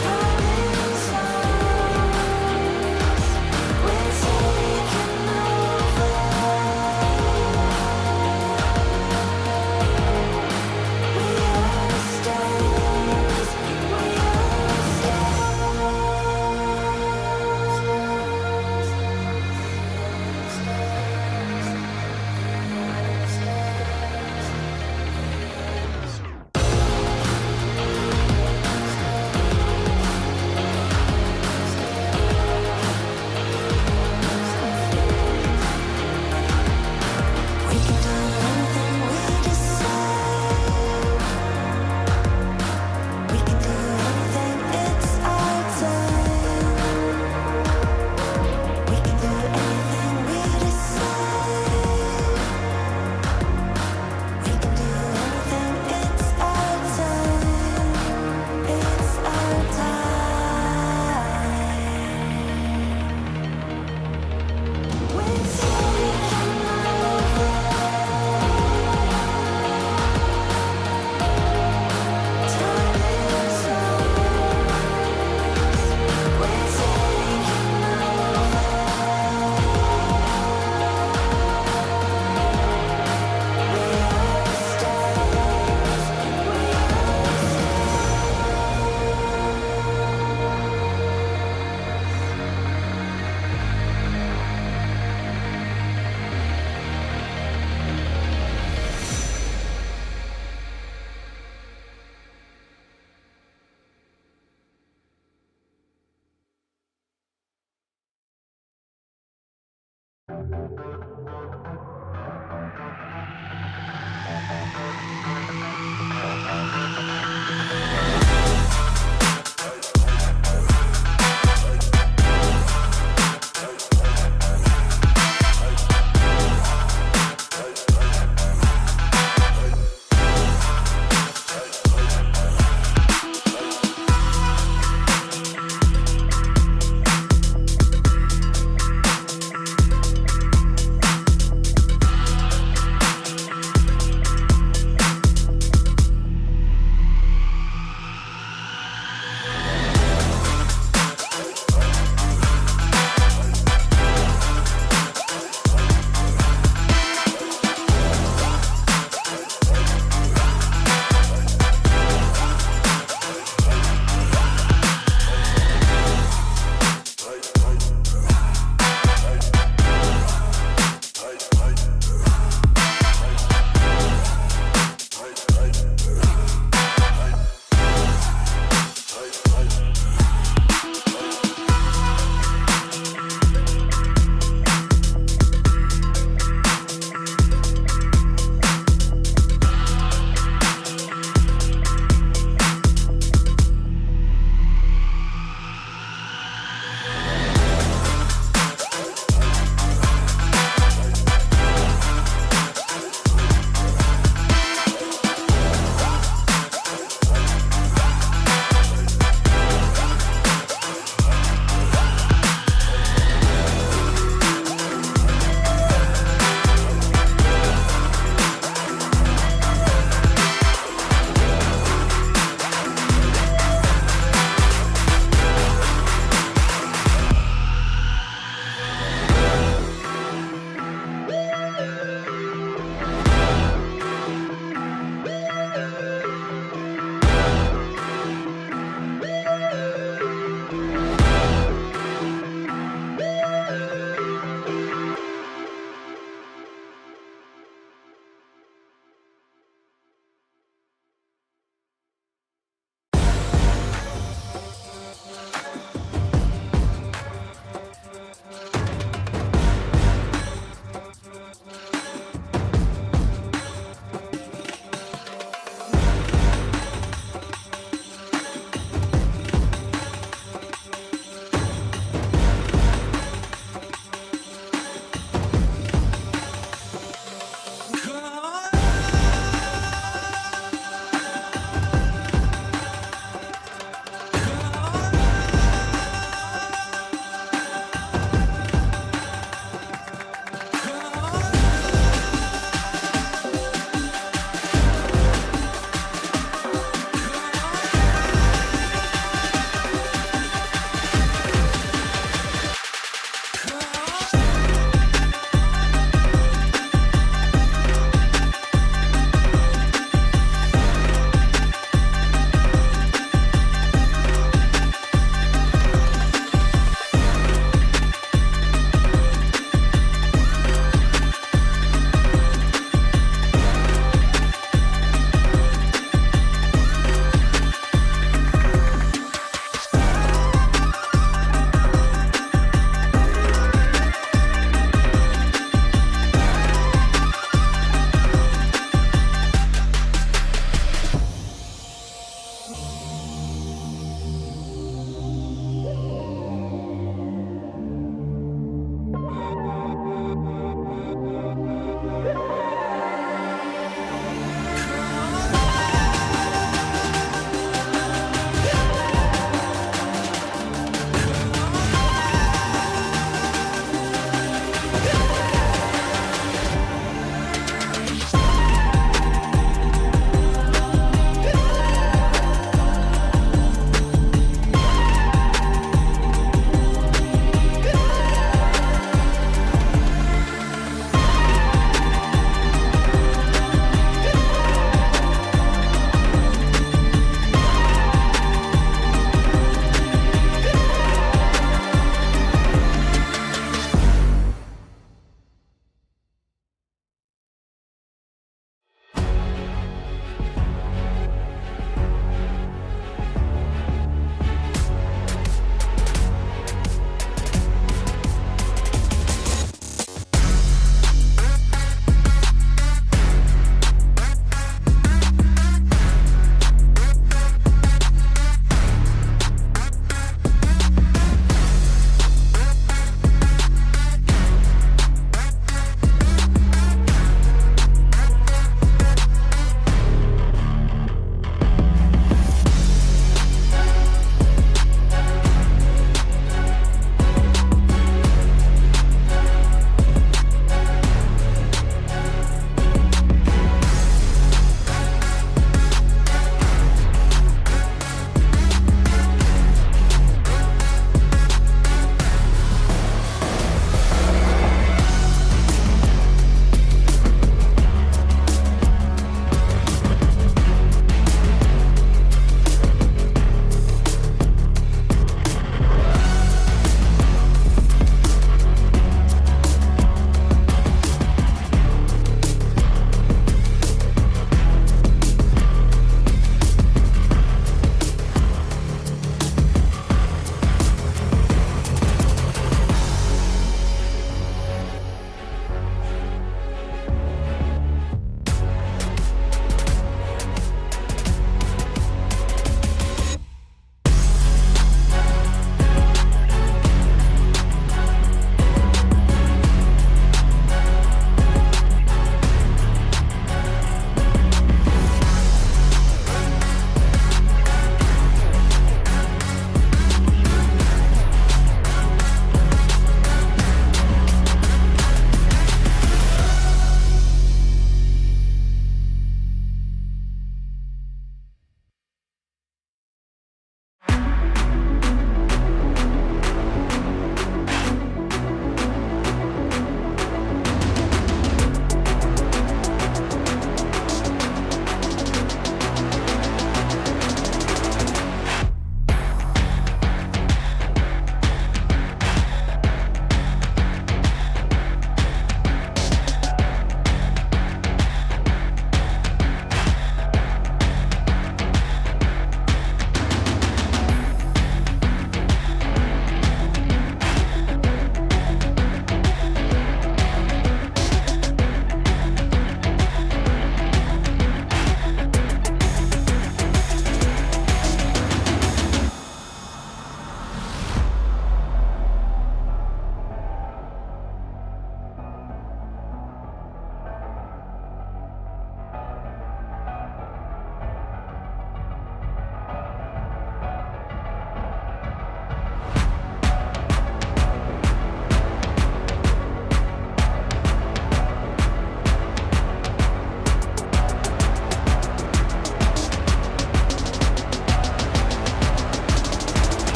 Time is ours. We're taking over. We are stars. We are stars.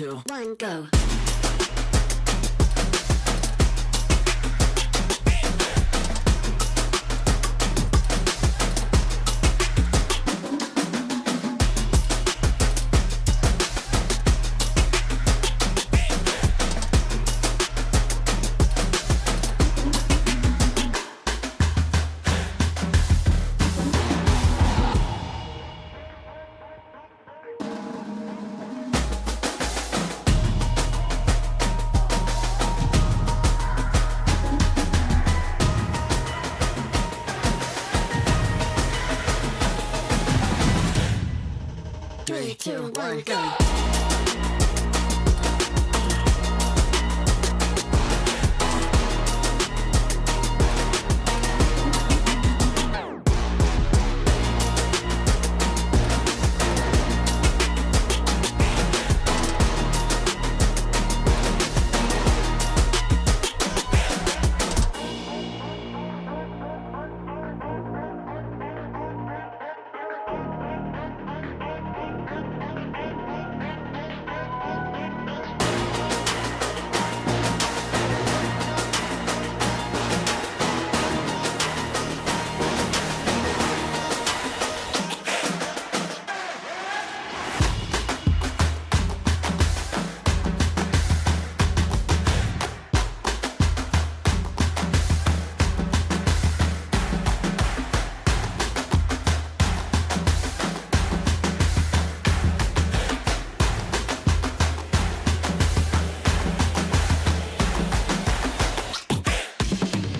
2, 1, go. 3, 2, 1, go.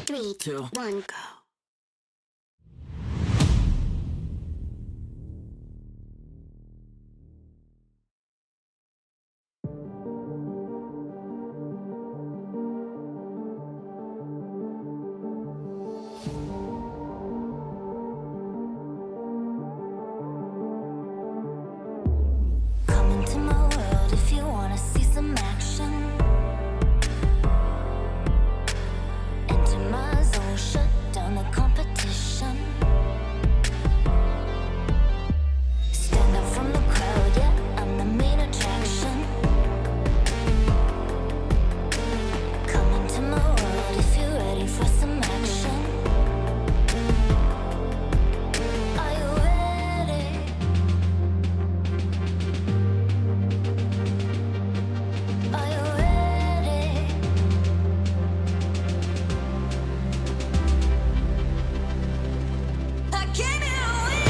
Three, two, 1, go. Come into my world if you wanna see some action. Enter my zone, shut down the competition. Stand out from the crowd, yeah, I'm the main attraction. Come into my world if you're ready for some action. Are you ready? Are you ready? I came here to win.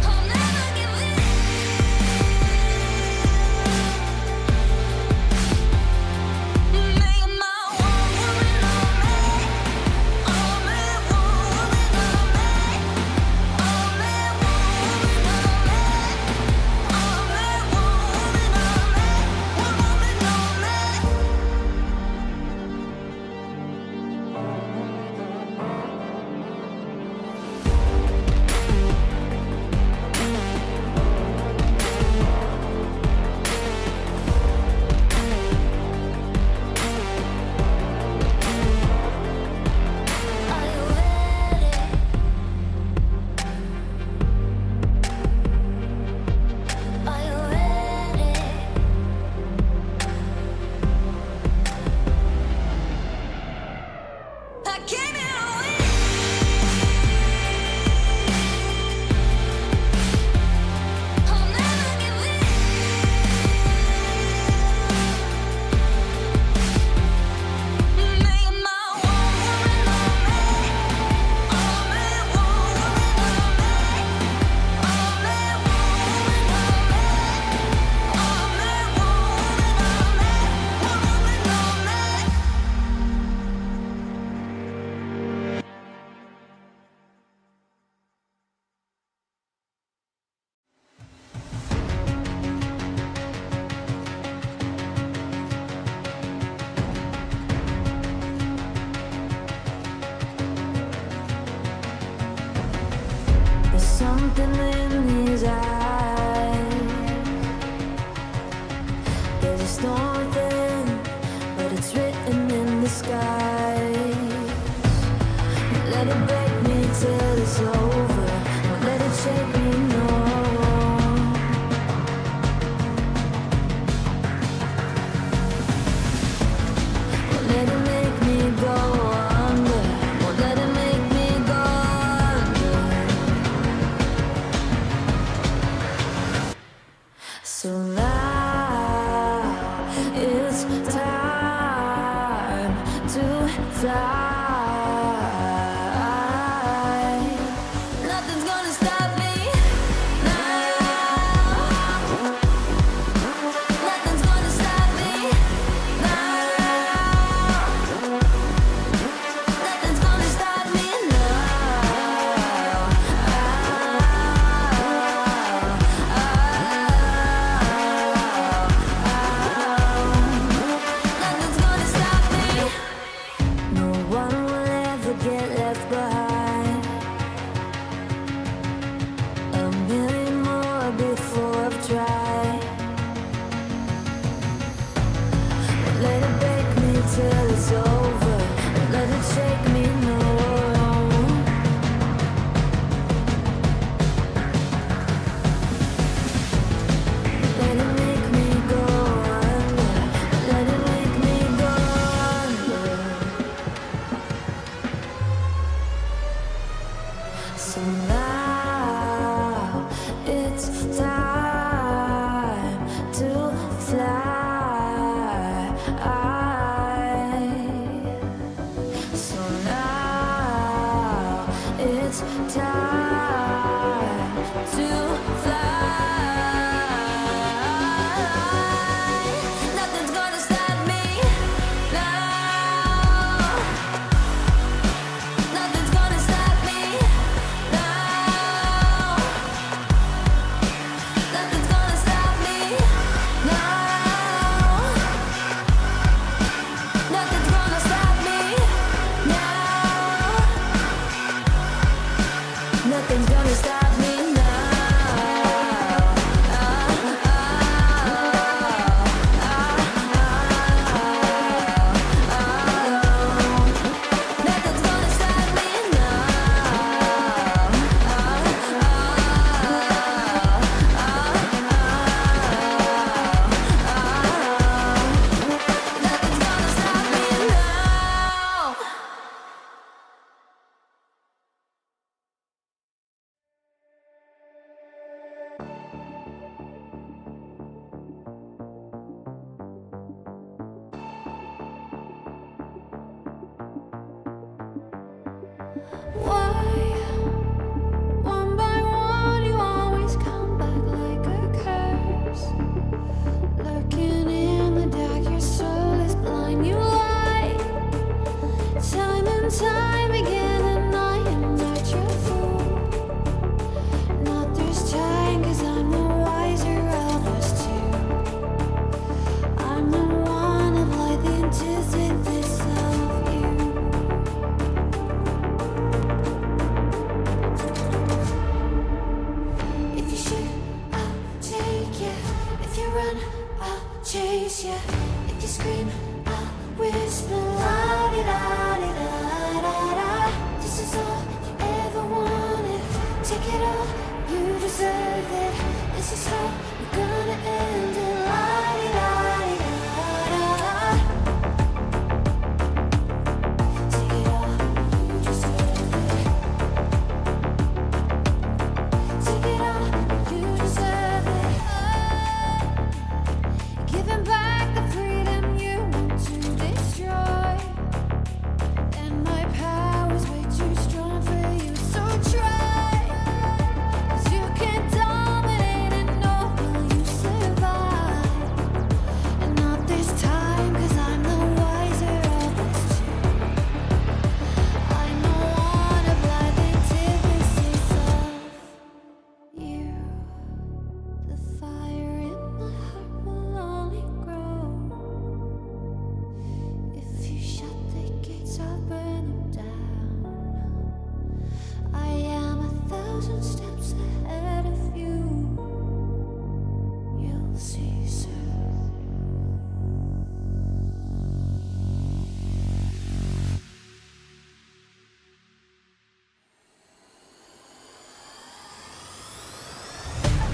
I'll never give in. Make my one woman on me. Only one woman on me. Only one woman on me. Only one woman on me. One woman on me. Are you ready? Are you ready? I came here to win. I'll never give in. Make my one woman on me. Only one woman on me. Only one woman on me. Only one woman on me. One woman on me. There's something in his eyes. There's a storm within, but it's written in the skies. Let it break me till it's over. Don't let it shake me, no. So now it's time to fly. So now it's time to fly. Nothing's gonna stop me now. Nothing's gonna stop me now. Nothing's gonna stop me now. Nothing's gonna stop me now. Nothing's gonna stop me now. Nothing's gonna stop me Nothing's gonna stop me now. Why, one by one, you always come back like a curse? Lurking in the dark, your soul is blind. You lie, time and time again, and I am not your fool. Not this time, 'cause I'm the wiser of us two. I'm the one of light, the antithesis of you. If you shoot, I'll take you. If you run, I'll chase you. If you scream, I'll whisper la-di-da-di-da-da-da. This is all you ever wanted. Take it all, you deserve it. This is how we're gonna end it. La-di-da-di-da-da. Take it all, you deserve it. Take it all, you deserve it. Giving back the freedom you want to destroy. And my power's way too strong for you, so try. 'Cause you can't dominate and know will you survive. And not this time, 'cause I'm the wiser of us two. I'm the one of life, antithesis of you. The fire in my heart will only grow. If you shut the gates, I'll burn them down. I am 1,000 steps ahead of you. You'll see soon.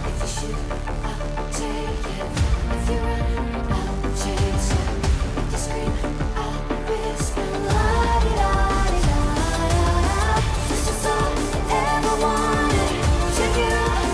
If you shoot, I'll take it. If you run, I'll chase you. If you scream, I'll whisper la-di-da-di-da-da. This is all you ever wanted. Take it all,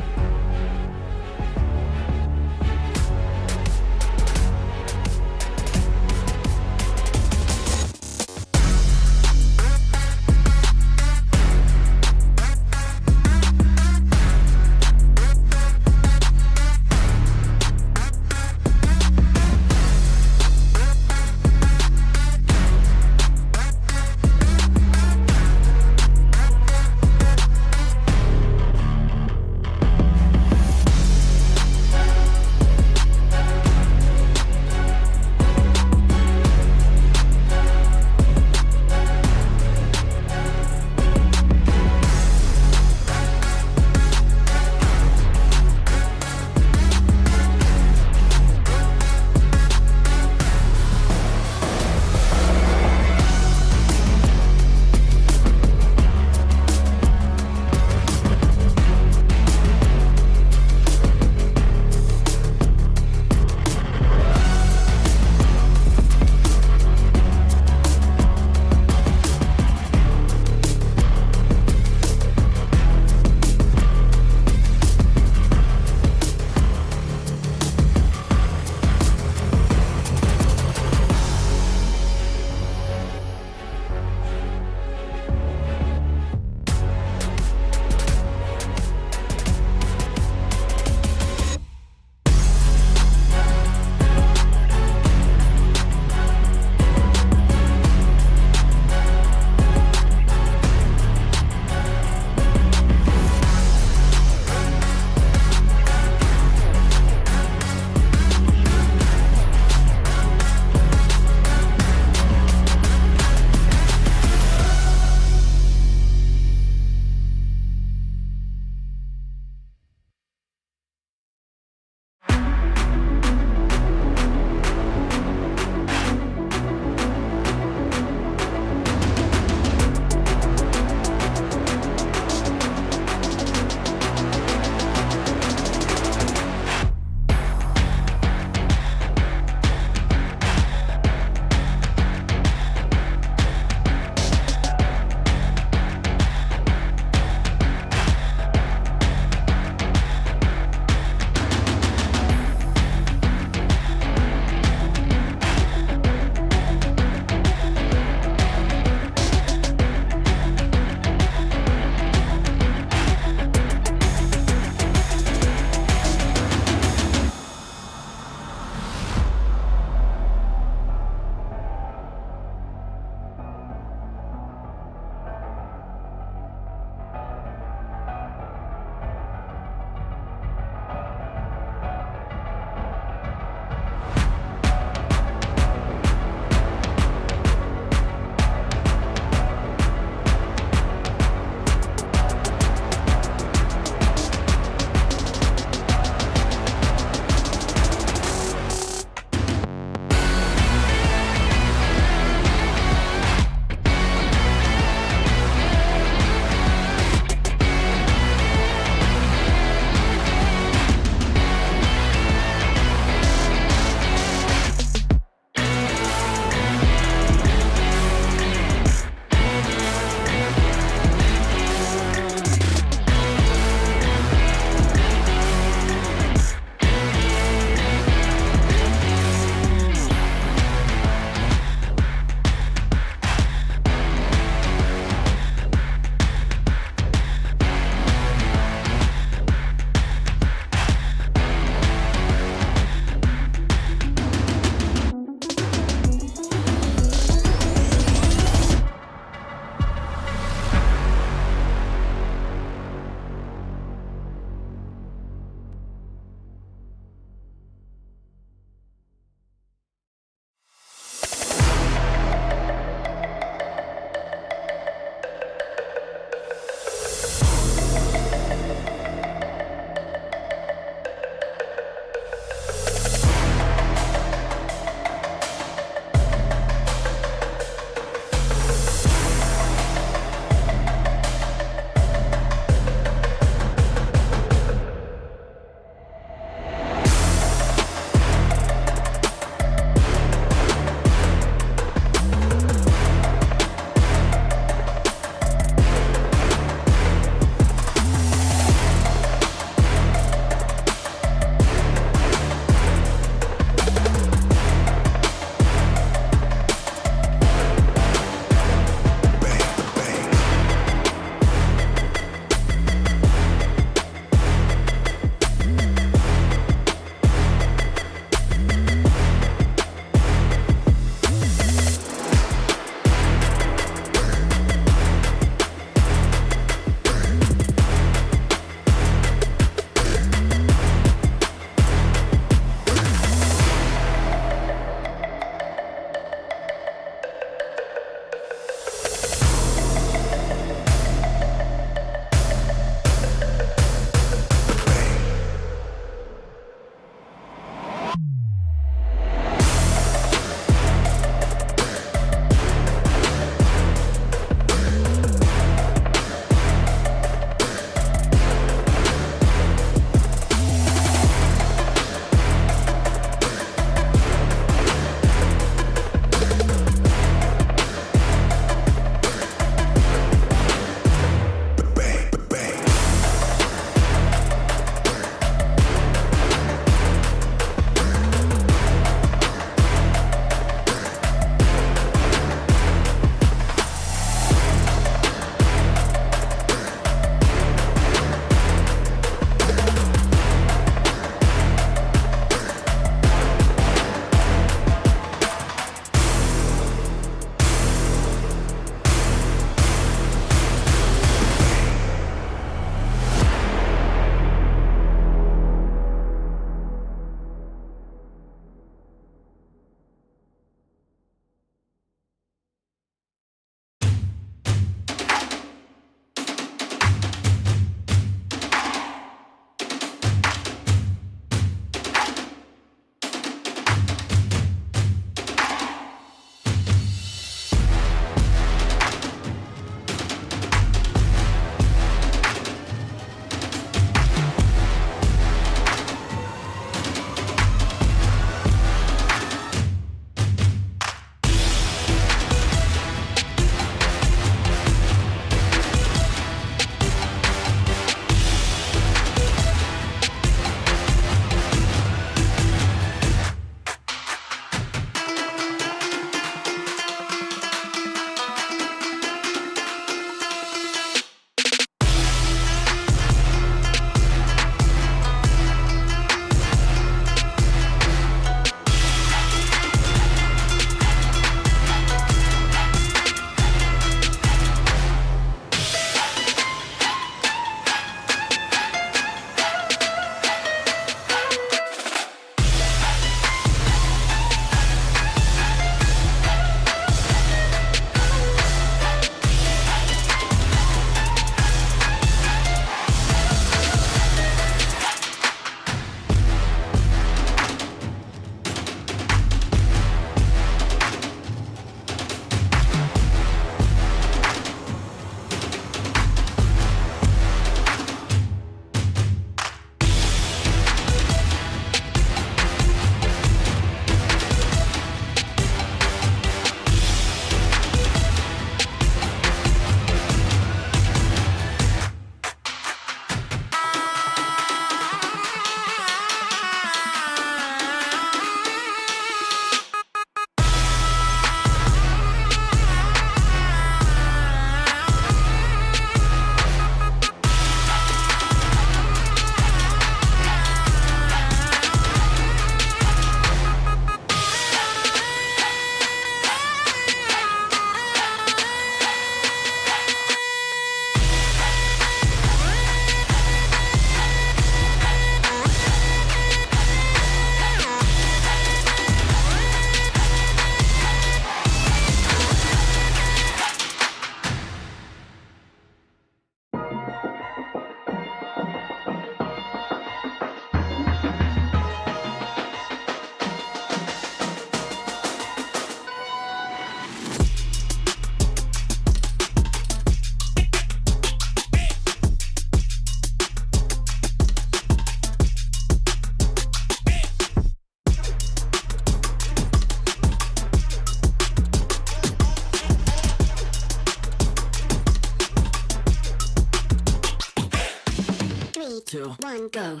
2, 1, go.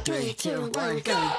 Three, two, one, go.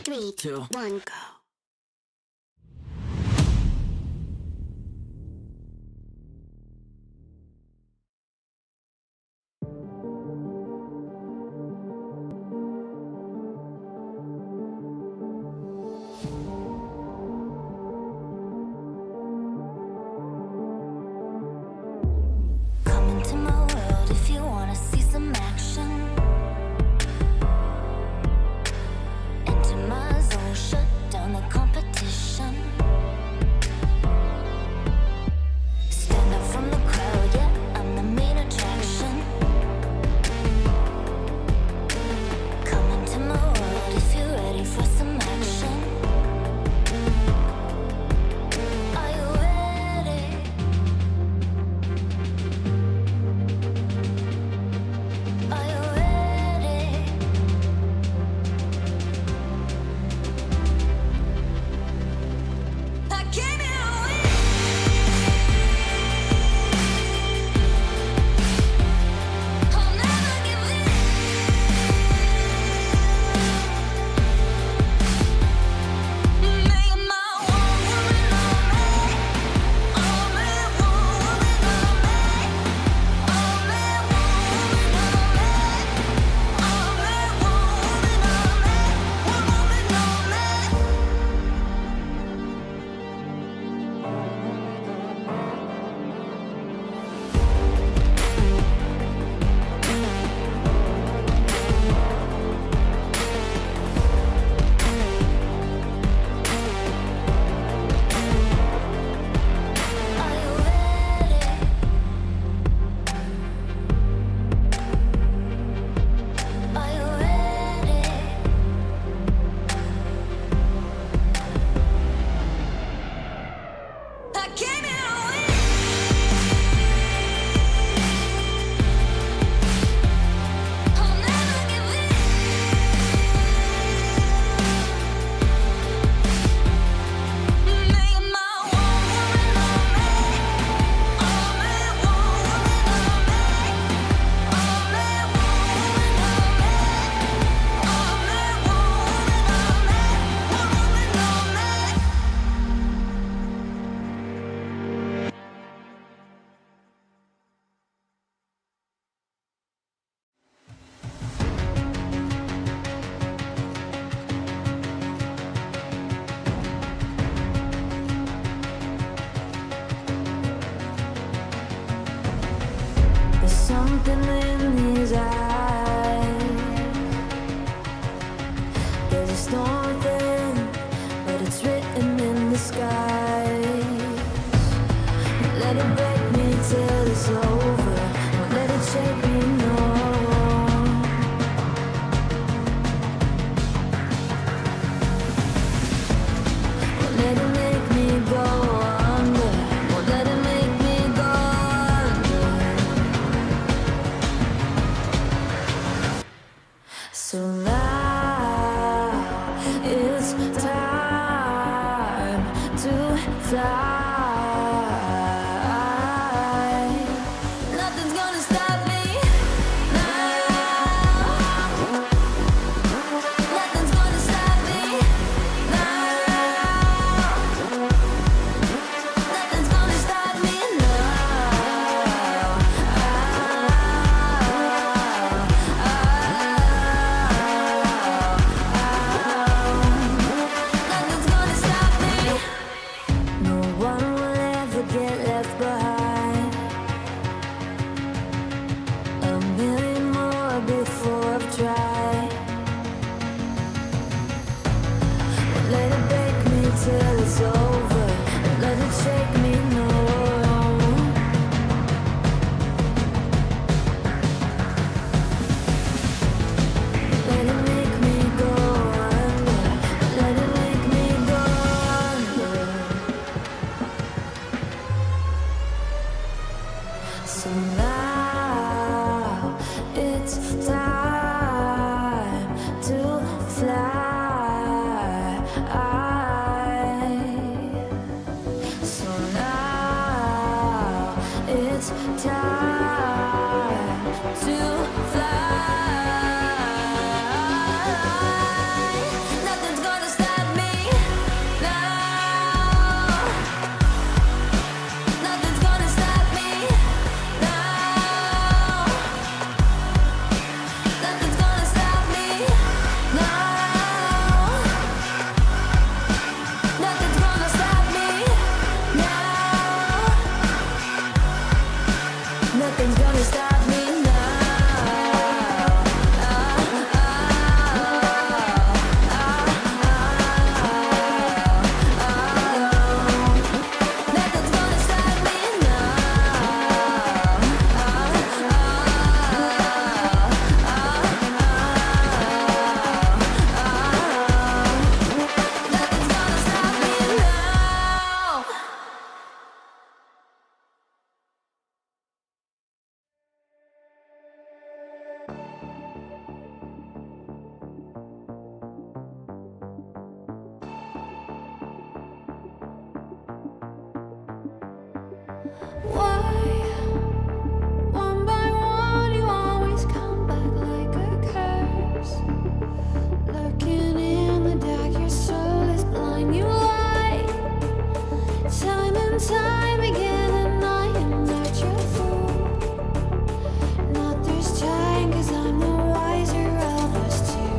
Three, two, one, go. Come into my world if you wanna see some action. Enter my zone, shut down the competition. Stand out from the crowd, yeah, I'm the main attraction. Come into my world if you're ready for some action. Are you ready? Are you ready? I came here to win. I'll never give in. Make my one woman on me. Only one woman on me. Only one woman on me. Only one woman on me. One woman on me. Are you ready? Are you ready? I came here to win. I'll never give in. Make my one woman on me. Only one woman on me. Only one woman on me. Only one woman on me. One woman on me. There's something in his eyes. There's a storm within, but it's written in the skies. Let it break me till it's over. Won't let it shake me, no. Nothing's gonna stop me now. Nothing's gonna stop me now. Nothing's gonna stop me now. Nothing's gonna stop me. No one will ever get left behind. A million more before I've tried. Let it break me till it's over. Let it shake me, no. Let it make me go under. Let it make me go under. So now it's time to fly. So now it's time to fly. Nothing's gonna stop me now. Nothing's gonna stop me now. Nothing's gonna stop me now. Nothing's gonna stop me now. Nothing's gonna stop me now. Nothing's gonna stop me Nothing's gonna stop me now. Why, one by one, you always come back like a curse? Lurking in the dark, your soul is blind. You lie, time and time again, and I am not your fool. Not this time, 'cause I'm the wiser of us two.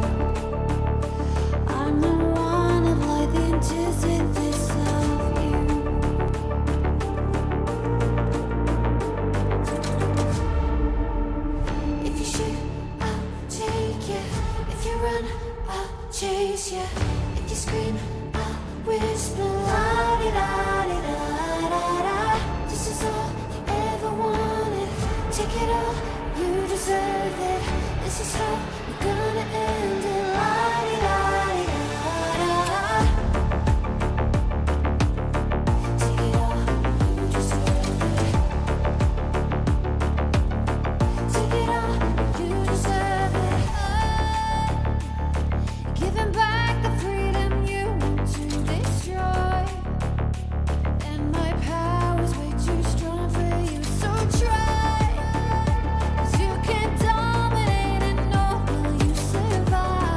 I'm the one of light, the antithesis of you. If you shoot, I'll take you. If you run, I'll chase you. If you scream, I'll whisper. La-di-da-di-da-da-da. This is all you ever wanted. Take it all, you deserve it. This is how we're gonna end it. La-di-da-di-da-da. Take it all, you deserve it. Take it all, you deserve it. Giving back the freedom you want to destroy. And my power's way too strong for you, so try. 'Cause you can't dominate and nor will you survive.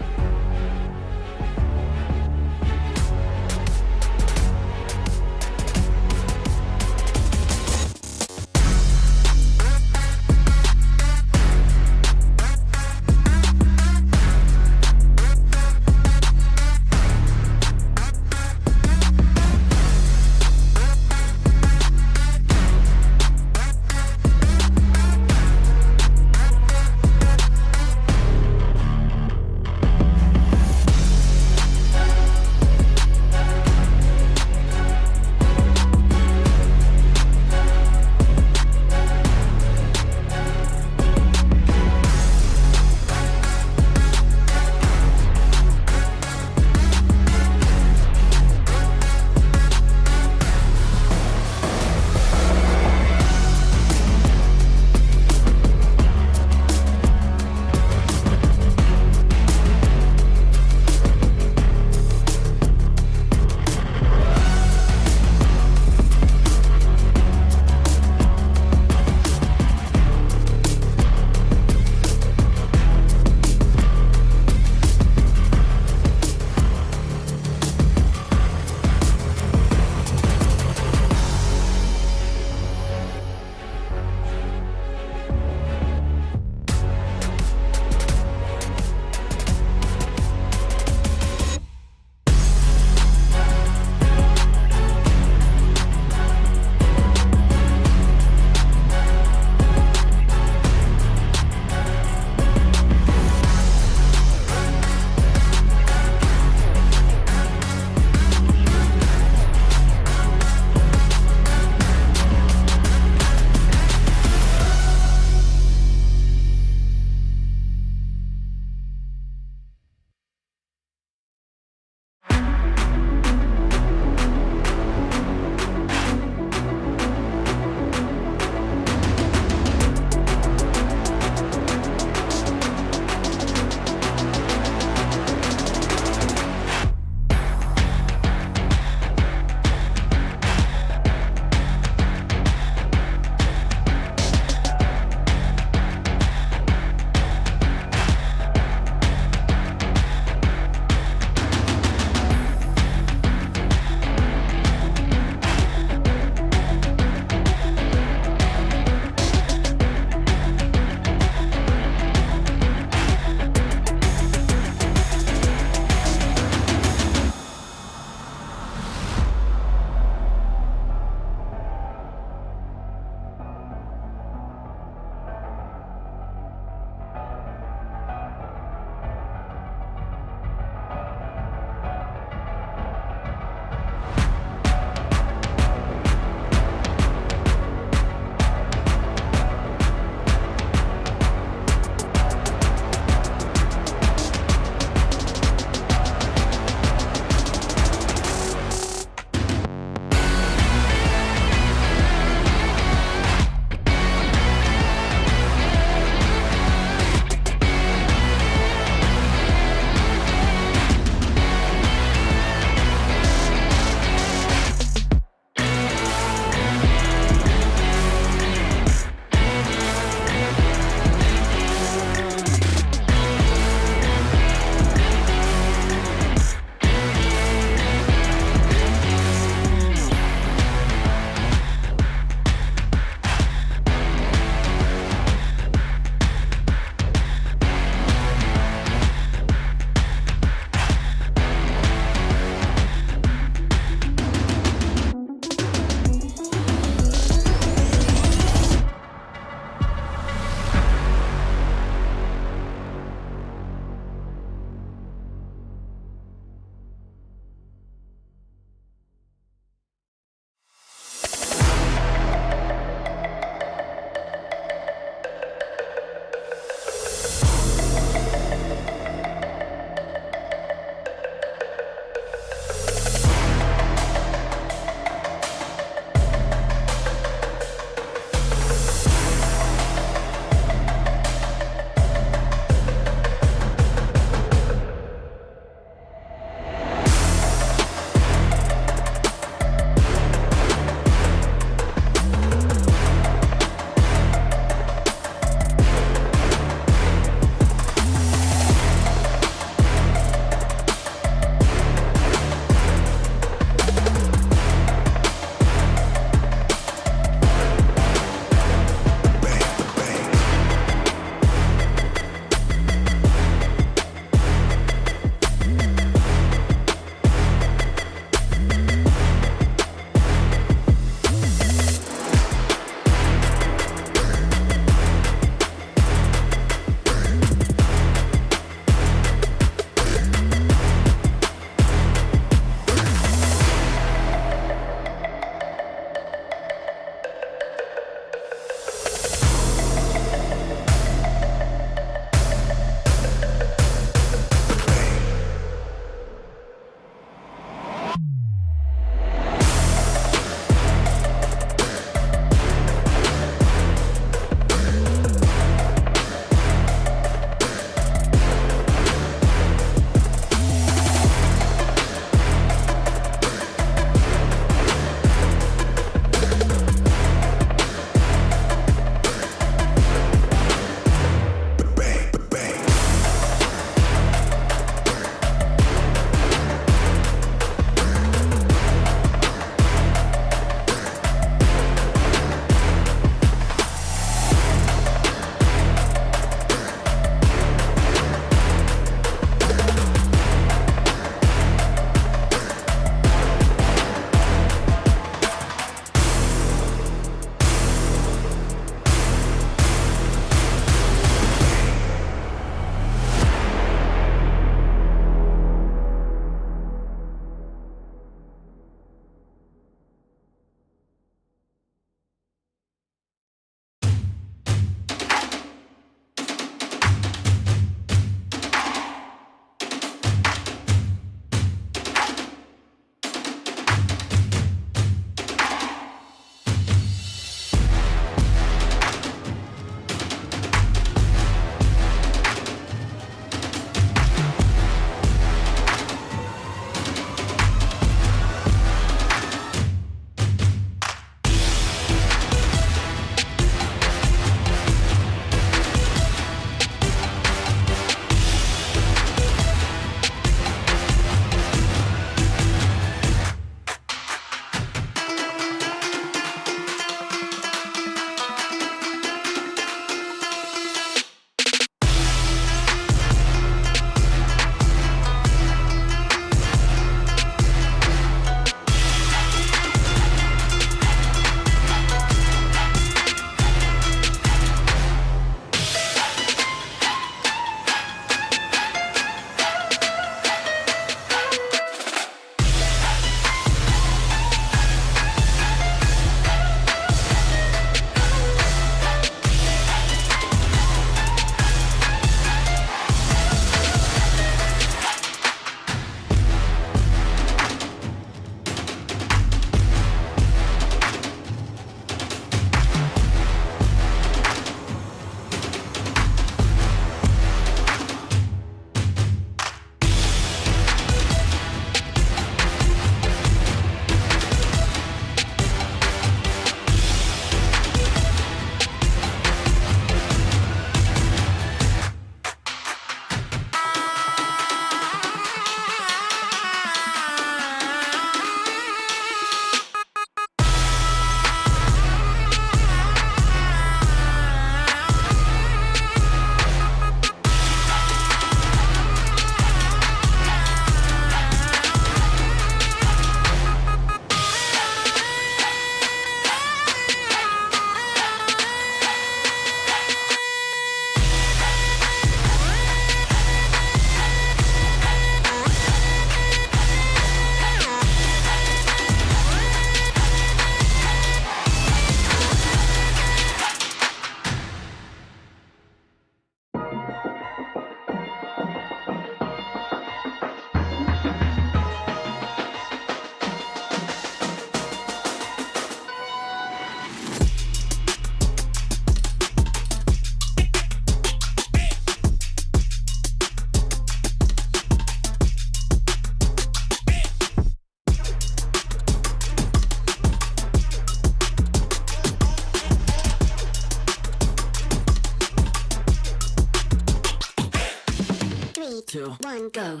3, 2, 1, go.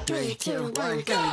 Three, two, one, go.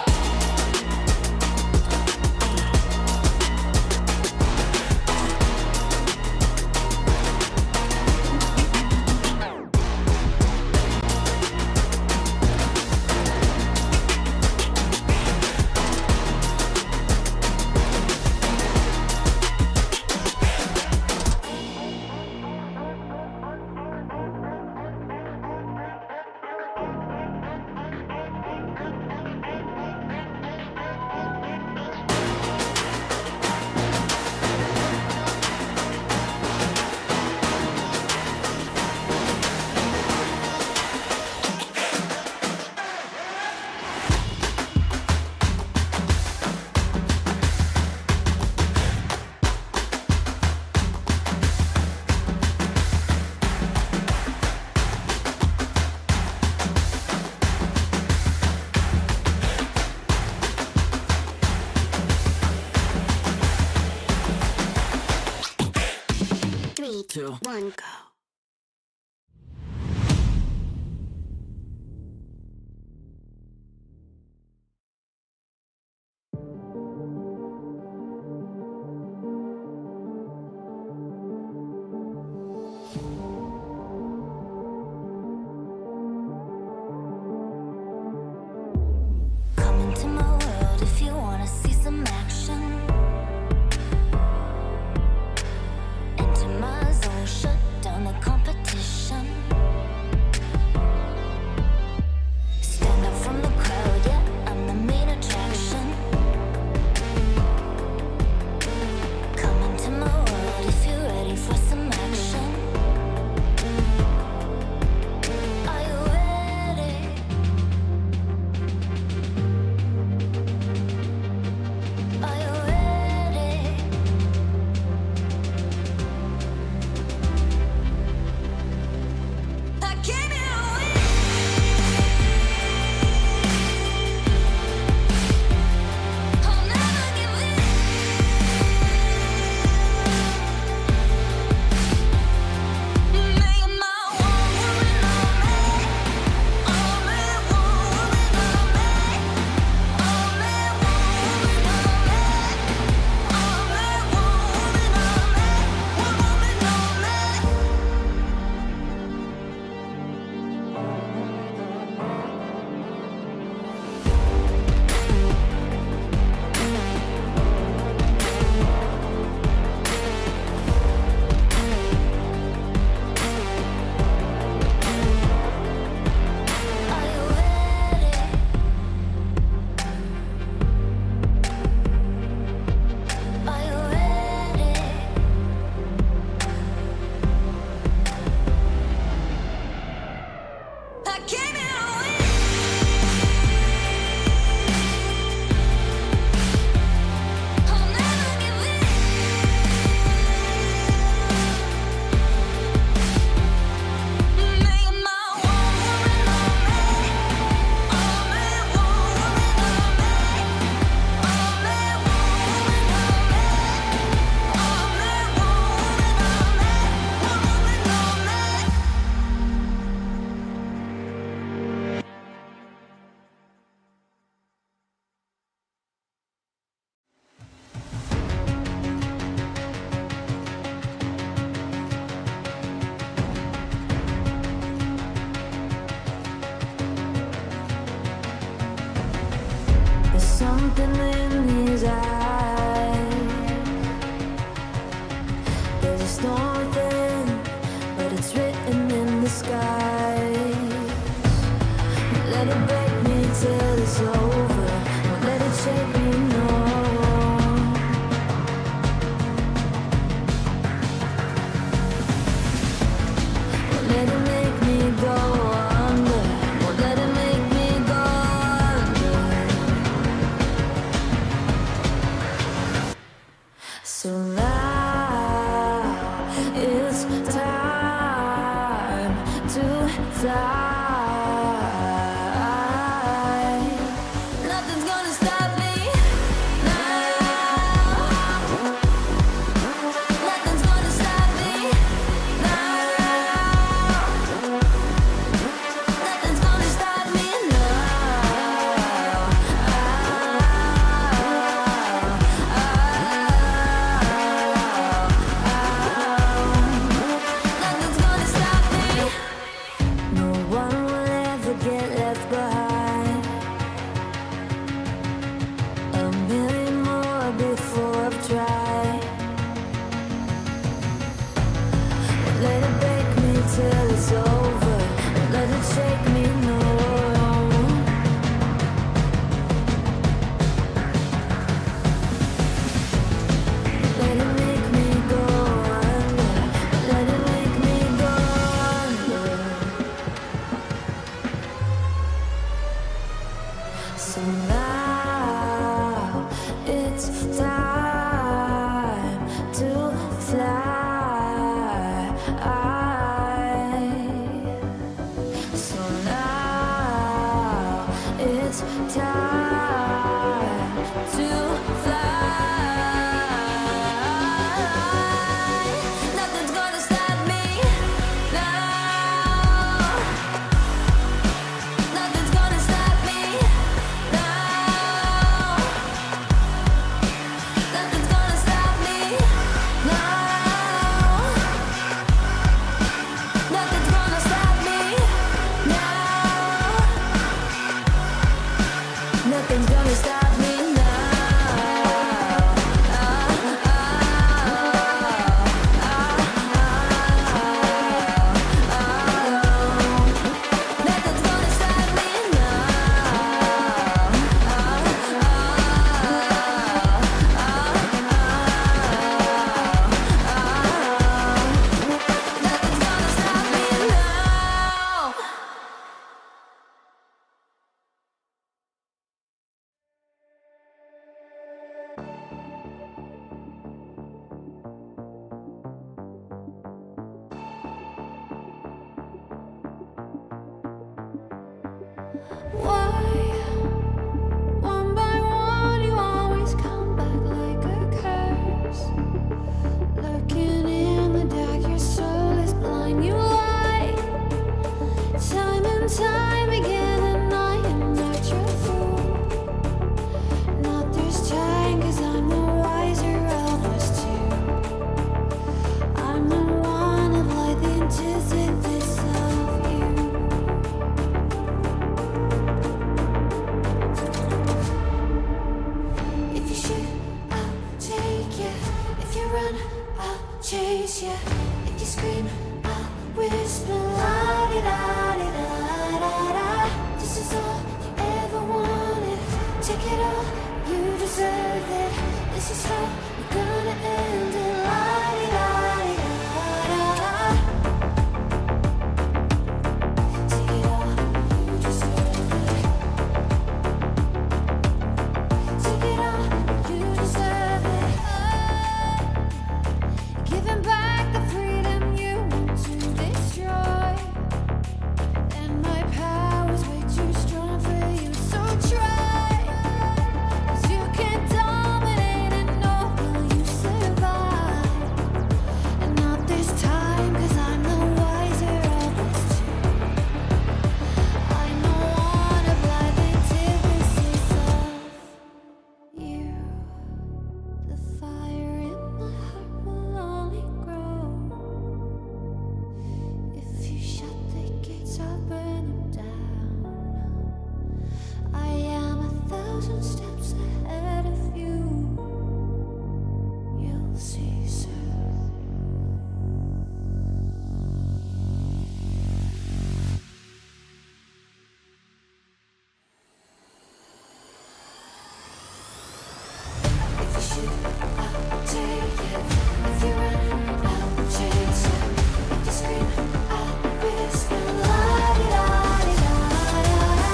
Three, two, one, go. Come into my world if you wanna see some action. Enter my zone, shut down the competition. Stand out from the crowd, yeah, I'm the main attraction. Come into my world if you're ready for some action. Are you ready? Are you ready? I came here to win. I'll never give in. Making my own woman on me. Only one woman on me. Only one woman on me. Only one woman on me. One woman on me. Are you ready? Are you ready? I came here to win. I'll never give in. Making my own woman on me. Only one woman on me. Only one woman on me. Only one woman on me. One woman on me. There's something in his eyes. There's a storm within, but it's written in the skies. Let it break me till it's over. Don't let it shape me So now it's time to fly. So now it's time to fly. Nothing's gonna stop me now. Nothing's gonna stop me now. Nothing's gonna stop me now. Nothing's gonna stop me now. Nothing's gonna stop me now. Nothing's gonna stop me Nothing's gonna stop me now. Why, one by one, you always come back like a curse? Lurking in the dark, your soul is blind. You lie, time and time again, and I am not your fool. Not this time, 'cause I'm the wiser of us two. I'm the one of light, the antithesis of you. If you shoot, I'll take you. If you run, I'll chase you. If you scream, I'll whisper. La-di-da-di-da-da-da. This is all you ever wanted. Take it all, you deserve it. This is how we're gonna end it. La-di-da-di-da-da-da. Take it all, you deserve it. Take it all, you deserve it. Giving back the freedom you want to destroy. And my power's way too strong for you, so try. 'Cause you can't dominate and nor will you survive. And not this time, 'cause I'm the wiser of us two. I'm the one of life, antithesis of you. The fire in my heart will only grow. If you shut the gates, I'll burn them down. I am 1,000 steps ahead of you. You'll see soon. If you shoot, I'll take it. If you run, I'll chase you. If you scream, I'll whisper. La-di-da-di-da-da-da.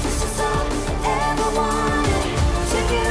This is all you ever wanted. Take it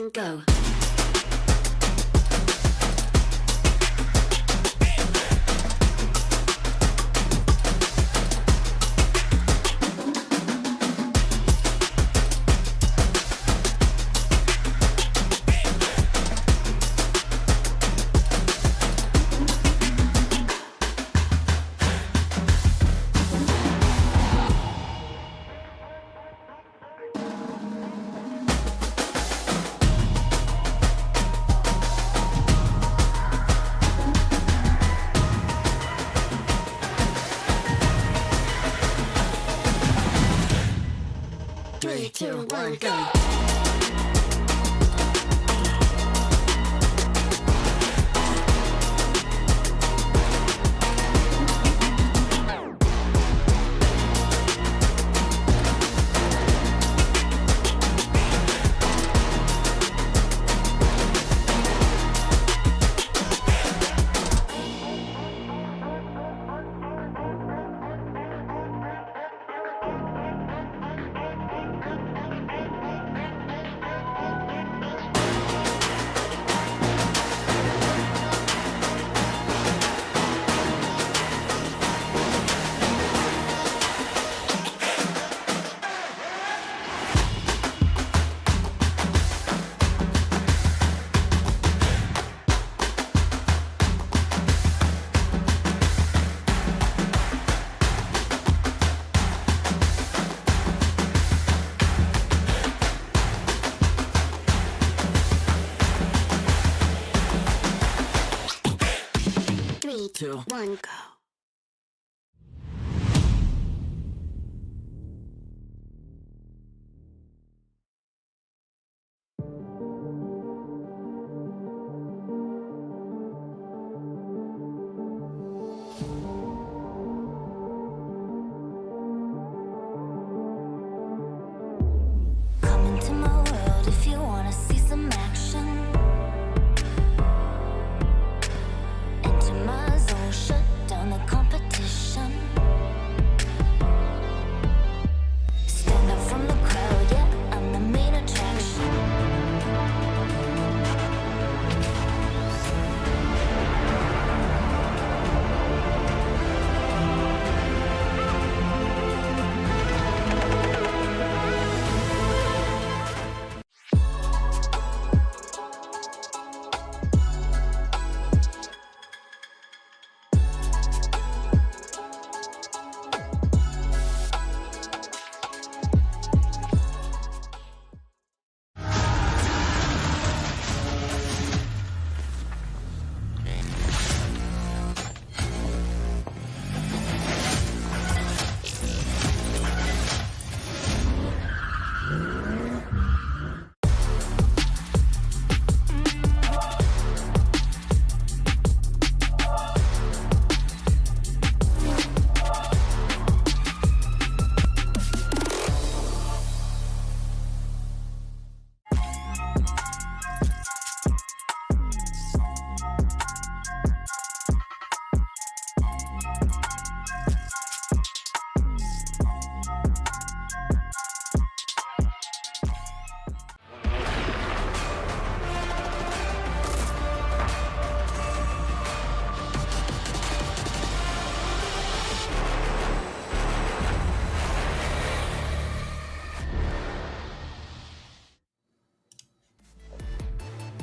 1, go. 3, 2, 1, go. Three, two, 1, go. Come into my world if you wanna see some action. Enter my zone, shut down the competition. Stand out from the crowd, yeah, I'm the main attraction.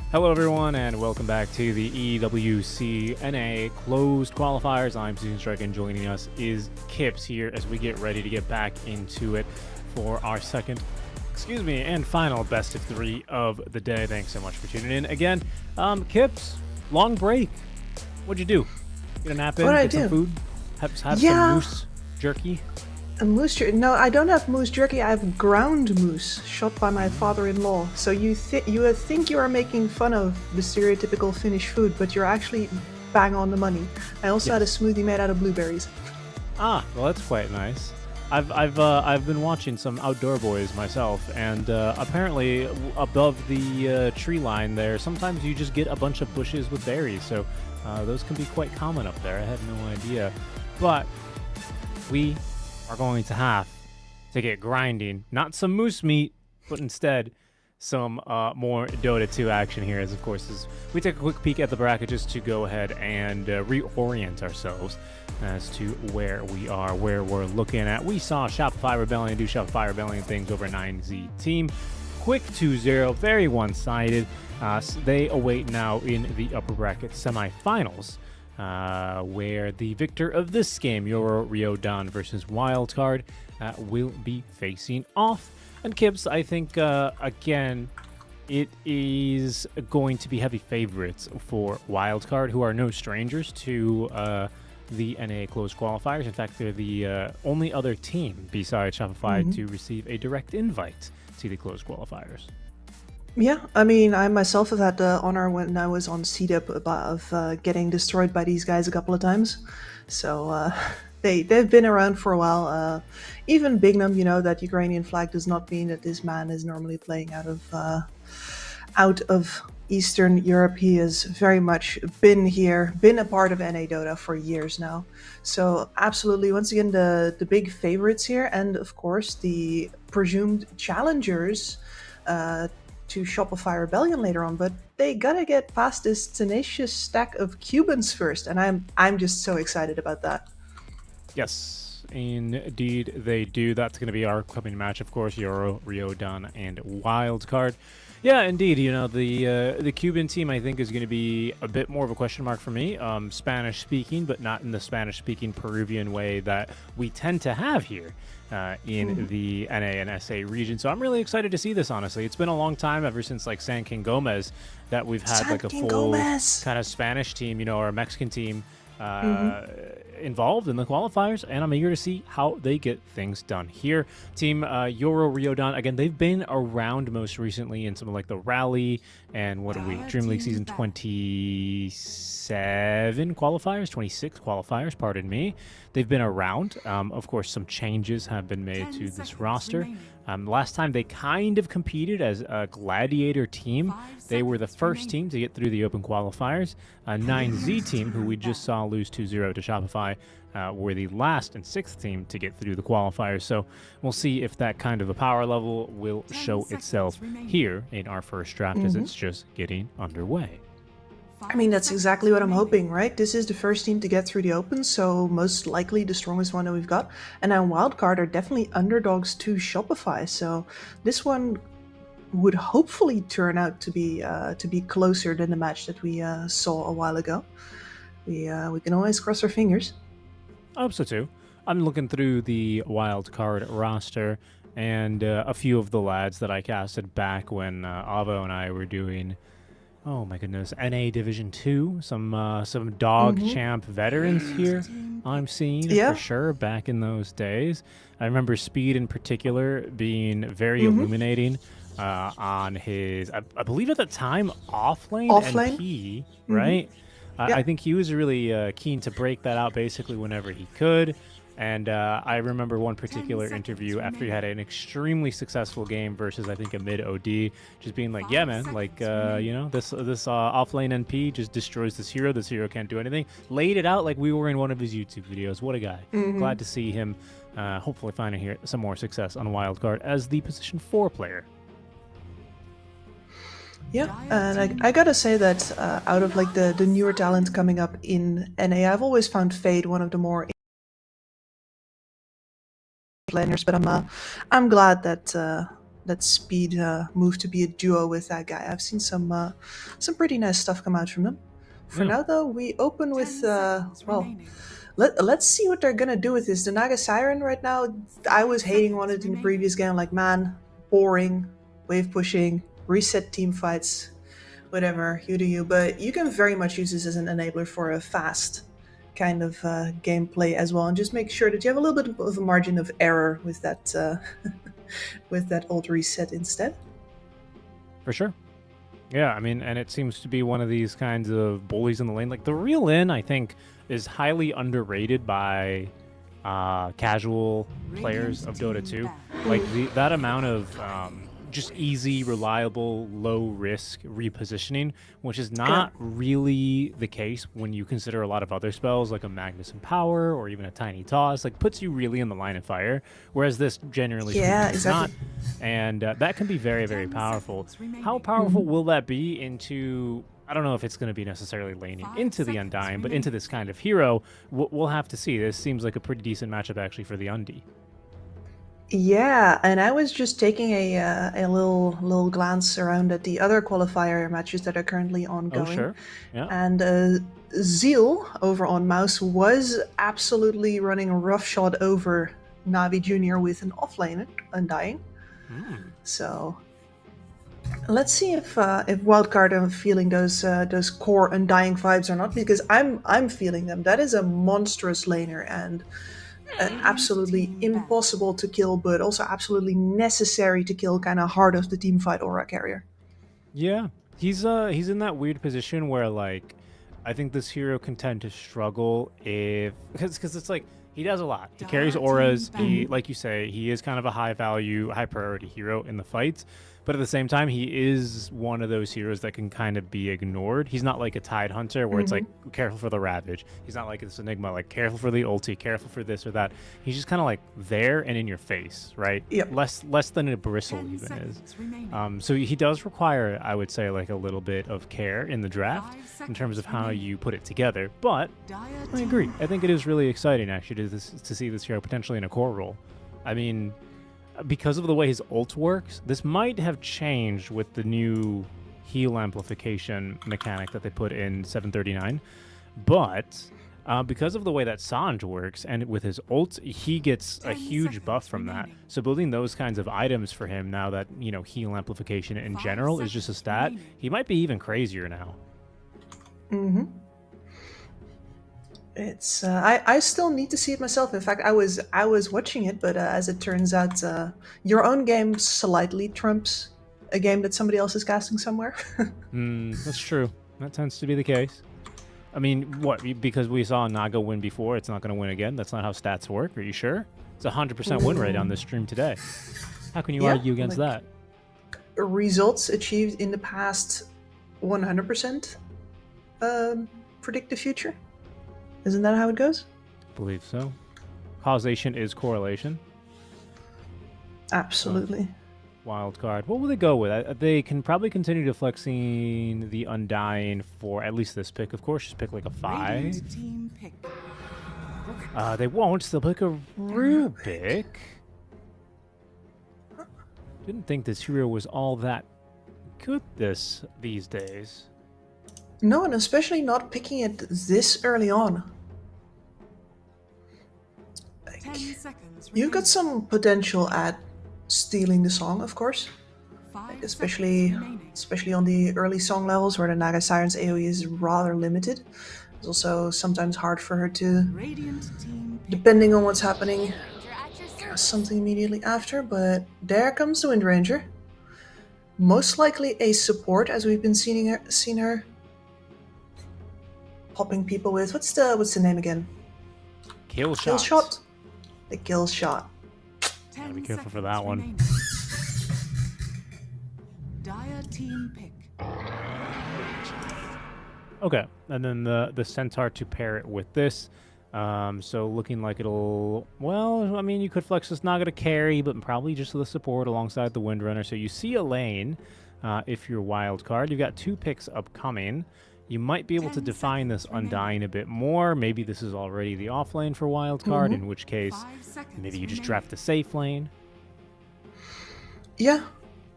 Hello, everyone, and welcome back to the EWC NA closed qualifiers. I'm Susan Strike, and joining us is Kips here as we get ready to get back into it for our second, and final best of 3 of the day. Thanks so much for tuning in again. Kips, long break. What'd you do? Get a nap in? What'd I get some do? food? Have Yeah. some moose jerky? A moose jerky? No, I don't have moose jerky. I have ground moose shot by my father-in-law. So you think you are making fun of the stereotypical Finnish food, but you're actually bang on the money. I also had a smoothie made out of blueberries. Ah, well, that's quite nice. I've been watching some Outdoor Boys myself, and apparently above the tree line there, sometimes you just get a bunch of bushes with berries. So those can be quite common up there. I had no idea, but we are going to have to get grinding, not some moose meat, but instead some more Dota 2 action here, as of course as we take a quick peek at the bracket just to go ahead and reorient ourselves as to where we are, where we're looking at. We saw Shopify Rebellion do Shopify Rebellion things over 9Z team. Quick 2-0, very one-sided. So they await now in the upper bracket semifinals, where the victor of this game, Riyadh versus Wildcard, will be facing off. And Kibs, I think, again, it is going to be heavy favorites for Wildcard, who are no strangers to the NA closed qualifiers. In fact, they're the only other team besides Shopify to receive a direct invite to the closed qualifiers. Yeah, I mean, I myself have had the honor when I was on CDIP of getting destroyed by these guys a couple of times. So they've been around for a while. Even Bignum, you know, that Ukrainian flag does not mean that this man is normally playing out of Eastern Europe. He has very much been here, been a part of NA Dota for years now. So absolutely, once again, the big favorites here, and of course the presumed challengers to Shopify Rebellion later on, but they gotta get past this tenacious stack of Cubans first, and I'm just so excited about that. Yes, indeed they do. That's going to be our upcoming match, of course, Riyadh and Wildcard. Yeah, indeed. You know, the Cuban team, I think, is going to be a bit more of a question mark for me. Spanish speaking, but not in the Spanish speaking Peruvian way that we tend to have here in the NA and SA region. So I'm really excited to see this, honestly. It's been a long time, ever since like San King Gomez, that we've had like a full kind of Spanish team, you know, or a Mexican team involved in the qualifiers, and I'm eager to see how they get things done here. Team Riyadh, again, they've been around most recently in some of like the Rally and what are we, Dream League Season 27 qualifiers, 26 qualifiers, pardon me. They've been around. Of course, some changes have been made to this roster. Last time they kind of competed as a gladiator team. They were the first team to get through the open qualifiers. 9Z team, who we just saw lose 2-0 to Shopify, were the last and sixth team to get through the qualifiers. So we'll see if that kind of a power level will show itself here in our first draft as it's just getting underway. I mean, that's exactly what I'm hoping, right? This is the first team to get through the Open, so most likely the strongest one that we've got. And now Wildcard are definitely underdogs to Shopify, so this one would hopefully turn out to be closer than the match that we saw a while ago. We can always cross our fingers. I hope so too. I'm looking through the Wildcard roster, and a few of the lads that I casted back when Avo and I were doing, oh my goodness, NA Division 2, some dog champ veterans here I'm seeing for sure back in those days. I remember Speed in particular being very illuminating on his, I believe at the time, offlane NP, right? I think he was really keen to break that out basically whenever he could. And I remember one particular interview after he had an extremely successful game versus, I think, a mid OD, just being like, yeah, man, like, you know, this offlane NP just destroys this hero. This hero can't do anything. Laid it out like we were in one of his YouTube videos. What a guy. Glad to see him hopefully finding here some more success on Wildcard as the position 4 player. Yeah, and I gotta say that out of like the newer talent coming up in NA, I've always found Fade one of the more laners, but I'm glad that that Speed moved to be a duo with that guy. I've seen some pretty nice stuff come out from them. For now, though, we open with well, let's see what they're gonna do with this. The Naga Siren right now, I was hating on it in the previous game, like, man, boring, wave pushing, reset team fights, whatever, you do you. But you can very much use this as an enabler for a fast kind of gameplay as well, and just make sure that you have a little bit of a margin of error with that with that old reset instead. For sure. Yeah, I mean, and it seems to be one of these kinds of bullies in the lane. Like, the real in, I think, is highly underrated by casual players of Dota 2. Like, that amount of just easy, reliable, low risk repositioning, which is not really the case when you consider a lot of other spells like a Magnus Empower or even a Tiny Toss, like puts you really in the line of fire, whereas this generally speaking is not. And that can be very, very powerful. How powerful will that be into, I don't know if it's going to be necessarily laning into the Undying, but into this kind of hero, we'll have to see. This seems like a pretty decent matchup actually for the Undi. Yeah, and I was just taking a little glance around at the other qualifier matches that are currently ongoing. Oh, sure. Yeah. And Zeal over on Mouse was absolutely running roughshod over Navi Jr. with an offlane Undying. So let's see if Wildcard are feeling those core Undying vibes or not, because I'm feeling them. That is a monstrous laner and absolutely impossible to kill, but also absolutely necessary to kill kind of heart of the team fight aura carrier. Yeah, he's in that weird position where like I think this hero can tend to struggle because it's like he does a lot. He carries auras. He, like you say, he is kind of a high value, high priority hero in the fights. But at the same time, he is one of those heroes that can kind of be ignored. He's not like a Tide Hunter where it's like, careful for the Ravage. He's not like this Enigma, like, careful for the ulti, careful for this or that. He's just kind of like there and in your face, right? Yep. Less than a Bristle even is. So he does require, I would say, like a little bit of care in the draft in terms of how you put it together. But I agree. I think it is really exciting, actually, to see this hero potentially in a core role. I mean, because of the way his ult works, this might have changed with the new heal amplification mechanic that they put in 739. But because of the way that Sanj works, and with his ult, he gets a huge buff from that. So building those kinds of items for him now that, you know, heal amplification in general is just a stat, he might be even crazier now. It's I still need to see it myself. In fact, I was watching it, but as it turns out, your own game slightly trumps a game that somebody else is casting somewhere. That's true. That tends to be the case. I mean, what? Because we saw Naga win before, it's not going to win again? That's not how stats work. Are you sure? It's a 100% win rate on this stream today. How can you argue against that? Results achieved in the past 100% predict the future. Isn't that how it goes? I believe so. Causation is correlation. Absolutely. Wild card. What will they go with? They can probably continue to flexing the Undying for at least this pick. Of course, just pick like a 5. They won't. They'll pick a Rubik. Didn't think this hero was all that good these days. No, and especially not picking it this early on. Like, 10 seconds you've got some potential at stealing the song, of course. Like, especially on the early song levels where the Naga Siren's AoE is rather limited. It's also sometimes hard for her to, depending on what's happening, cast something immediately after. But there comes the Wind Ranger. Most likely a support, as we've been seeing her popping people with what's the name again? Kill shot. Kill shot. The kill shot. Gotta be careful for that one. Dire team pick. Okay, and then the Centaur to pair it with this. So looking like it'll, well, I mean, you could flex this Naga to carry, but probably just the support alongside the Windrunner. So you see a lane if you're wild card. You've got 2 picks upcoming. You might be able to define this Undying a bit more. Maybe this is already the off lane for wildcard, in which case maybe you just draft the safe lane. Yeah,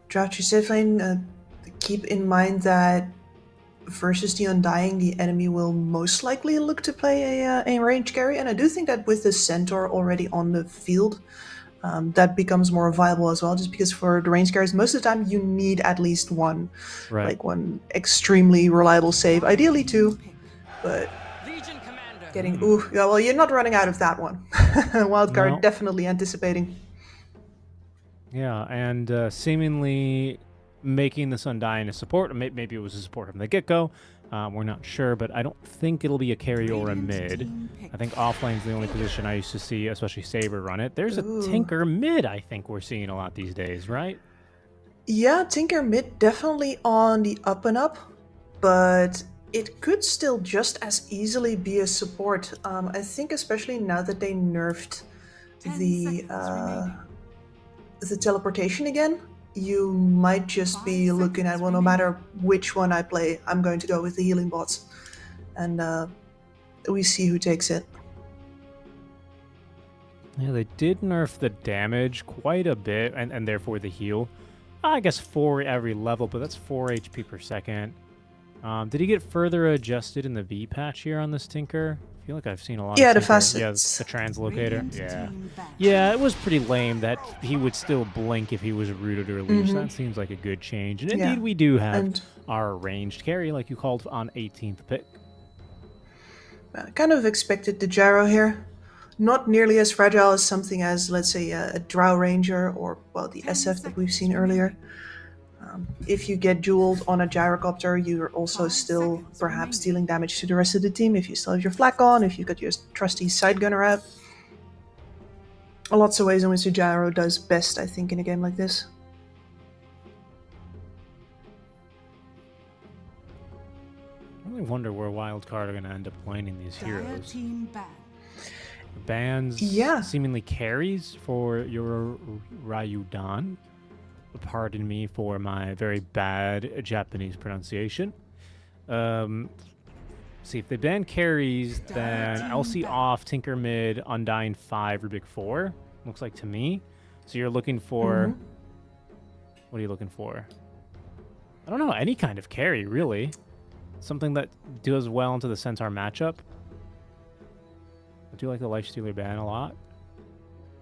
draft your safe lane. Keep in mind that versus the Undying, the enemy will most likely look to play a range carry. And I do think that with the Centaur already on the field, that becomes more viable as well, just because for the range carries, most of the time you need at least one, like one extremely reliable save, ideally 2, but getting, yeah, well, you're not running out of that one. Wildcard definitely anticipating. Yeah, and seemingly making this Undying a support, maybe it was a support from the get-go. We're not sure, but I don't think it'll be a carry or a mid. I think offlane's the only position I used to see, especially Saber run it. There's a Tinker mid I think we're seeing a lot these days, right? Yeah, Tinker mid definitely on the up and up, but it could still just as easily be a support. I think especially now that they nerfed 10 the seconds remaining. the teleportation again, you might just be 5 looking at, seconds well, no remaining. matter which one I play, I'm going to go with the healing bots, and we see who takes it. Yeah, they did nerf the damage quite a bit, and therefore the heal. I guess 4 every level, but that's 4 HP per second. Did he get further adjusted in the V patch here on this Tinker? I feel like I've seen a lot Yeah, of the Tinker. facets. Yeah, the translocator. Radiant Yeah. team back. Yeah, it was pretty lame that he would still blink if he was rooted or leashed. That seems like a good change. And Yeah. indeed, we do have And our ranged carry, like you called on 18th pick. I kind of expected the gyro here. Not nearly as fragile as something as, let's say, a Drow Ranger or, well, the 10 SF that we've seconds seen earlier. remaining. If you get jeweled on a gyrocopter, you're also 5 still seconds perhaps remaining. dealing damage to the rest of the team if you still have your flak on, if you got your trusty side gunner out. Lots of ways in which the gyro does best, I think, in a game like this. I really wonder where Wildcard are going to end up landing these Dire heroes. team back. Bans Yeah. seemingly carries for your Ryudan. Pardon me for my very bad Japanese pronunciation. See, if they ban carries, then LC off, Tinker mid, Undying 5, Rubik 4. Looks like to me. So you're looking for... What are you looking for? I don't know, any kind of carry, really. Something that does well into the Centaur matchup. I do like the Lifestealer ban a lot.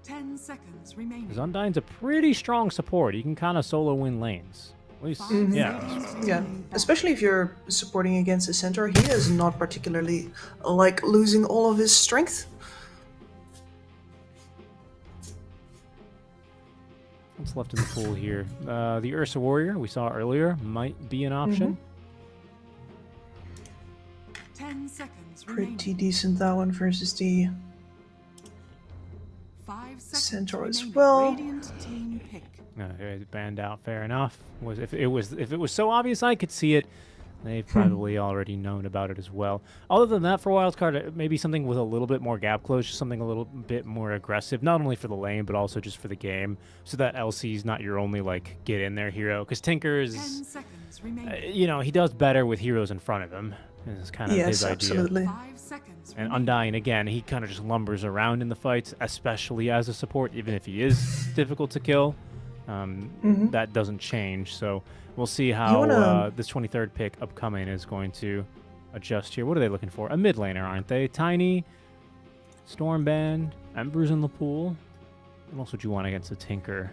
10 seconds remaining. Because Undyne's a pretty strong support. He can kind of solo win lanes. At least, 5 yeah. seconds Yeah, remaining back. especially if you're supporting against a centaur, he does not particularly like losing all of his strength. What's left in the pool here? The Ursa Warrior we saw earlier might be an option. 10 seconds remaining. Pretty decent, that one, versus the 5 seconds Centaur as remaining. well. Radiant team pick. It's banned out, fair enough. If it was so obvious I could see it, they've probably already known about it as well. Other than that, for Wildcard, maybe something with a little bit more gap close, just something a little bit more aggressive, not only for the lane, but also just for the game, so that LC's not your only, like, get in there hero. Because Tinker 10 is, seconds remaining. he does better with heroes in front of him. It's kind of Yes, his idea. absolutely. 5 seconds And remaining. Undying, again, he kind of just lumbers around in the fights, especially as a support, even if he is difficult to kill. That doesn't change, so we'll see how wanna- this 23rd pick upcoming is going to adjust here. What are they looking for? A mid laner, aren't they? Tiny, Stormband, Embers in the pool. What else would you want against a Tinker?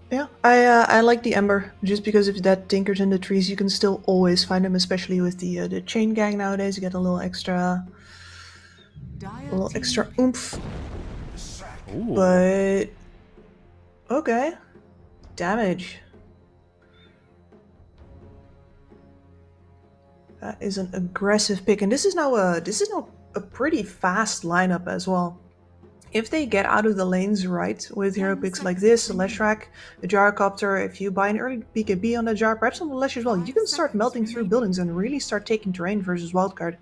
Yeah, I like the Ember, just because if that tinkers in the trees, you can still always find them, especially with the chain gang nowadays. You get a little extra Dire a little team extra pick. oomph. Ooh. But okay, damage. That is an aggressive pick, and this is now a pretty fast lineup as well. If they get out of the lanes right with hero 10 picks like seconds this, the remaining. Leshrac, the Gyrocopter, if you buy an early BKB on the Jar, perhaps on the Lesh as well, you 5 can start seconds melting through remaining. buildings and really start taking terrain versus Wildcard.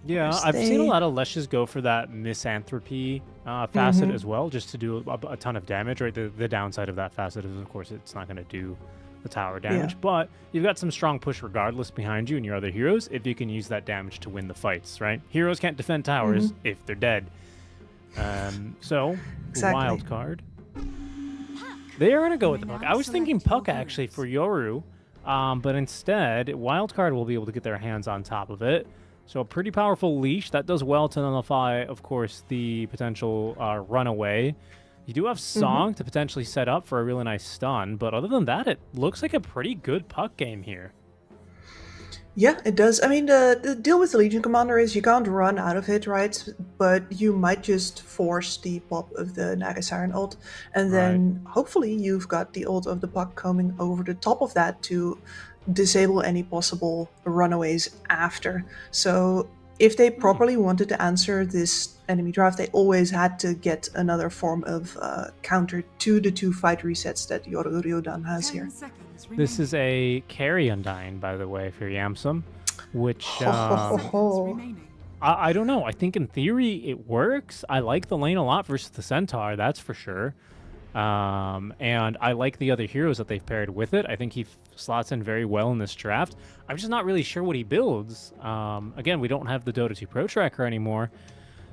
Yeah, First I've seen a they- lot of Leshes go for that misanthropy facet as well, just to do a ton of damage, right? The downside of that facet is, of course, it's not going to do the tower damage, but you've got some strong push regardless behind you and your other heroes if you can use that damage to win the fights, right? Heroes can't defend towers if they're dead. So, Exactly. wild card. They are going to go with the You may Puck. now I was thinking select Puck your actually heroes. for Yoru, but instead, Wildcard will be able to get their hands on top of it. So a pretty powerful leash. That does well to nullify, of course, the potential runaway. You do have Song to potentially set up for a really nice stun, but other than that, it looks like a pretty good Puck game here. Yeah, it does. I mean, the deal with the Legion Commander is you can't run out of it, right? But you might just force the pop of the Naga Siren ult, and then hopefully you've got the ult of the Puck coming over the top of that to disable any possible runaways after. So if they properly wanted to answer this enemy draft, they always had to get another form of counter to the 2 fight resets that Ryodan has 10 here. seconds This remaining. is a carry Undying, by the way, for Yamsum, which Seconds remaining. I don't know. I think in theory it works. I like the lane a lot versus the Centaur, that's for sure. And I like the other heroes that they've paired with it. I think he slots in very well in this draft. I'm just not really sure what he builds. Again, we don't have the Dota 2 Pro Tracker anymore.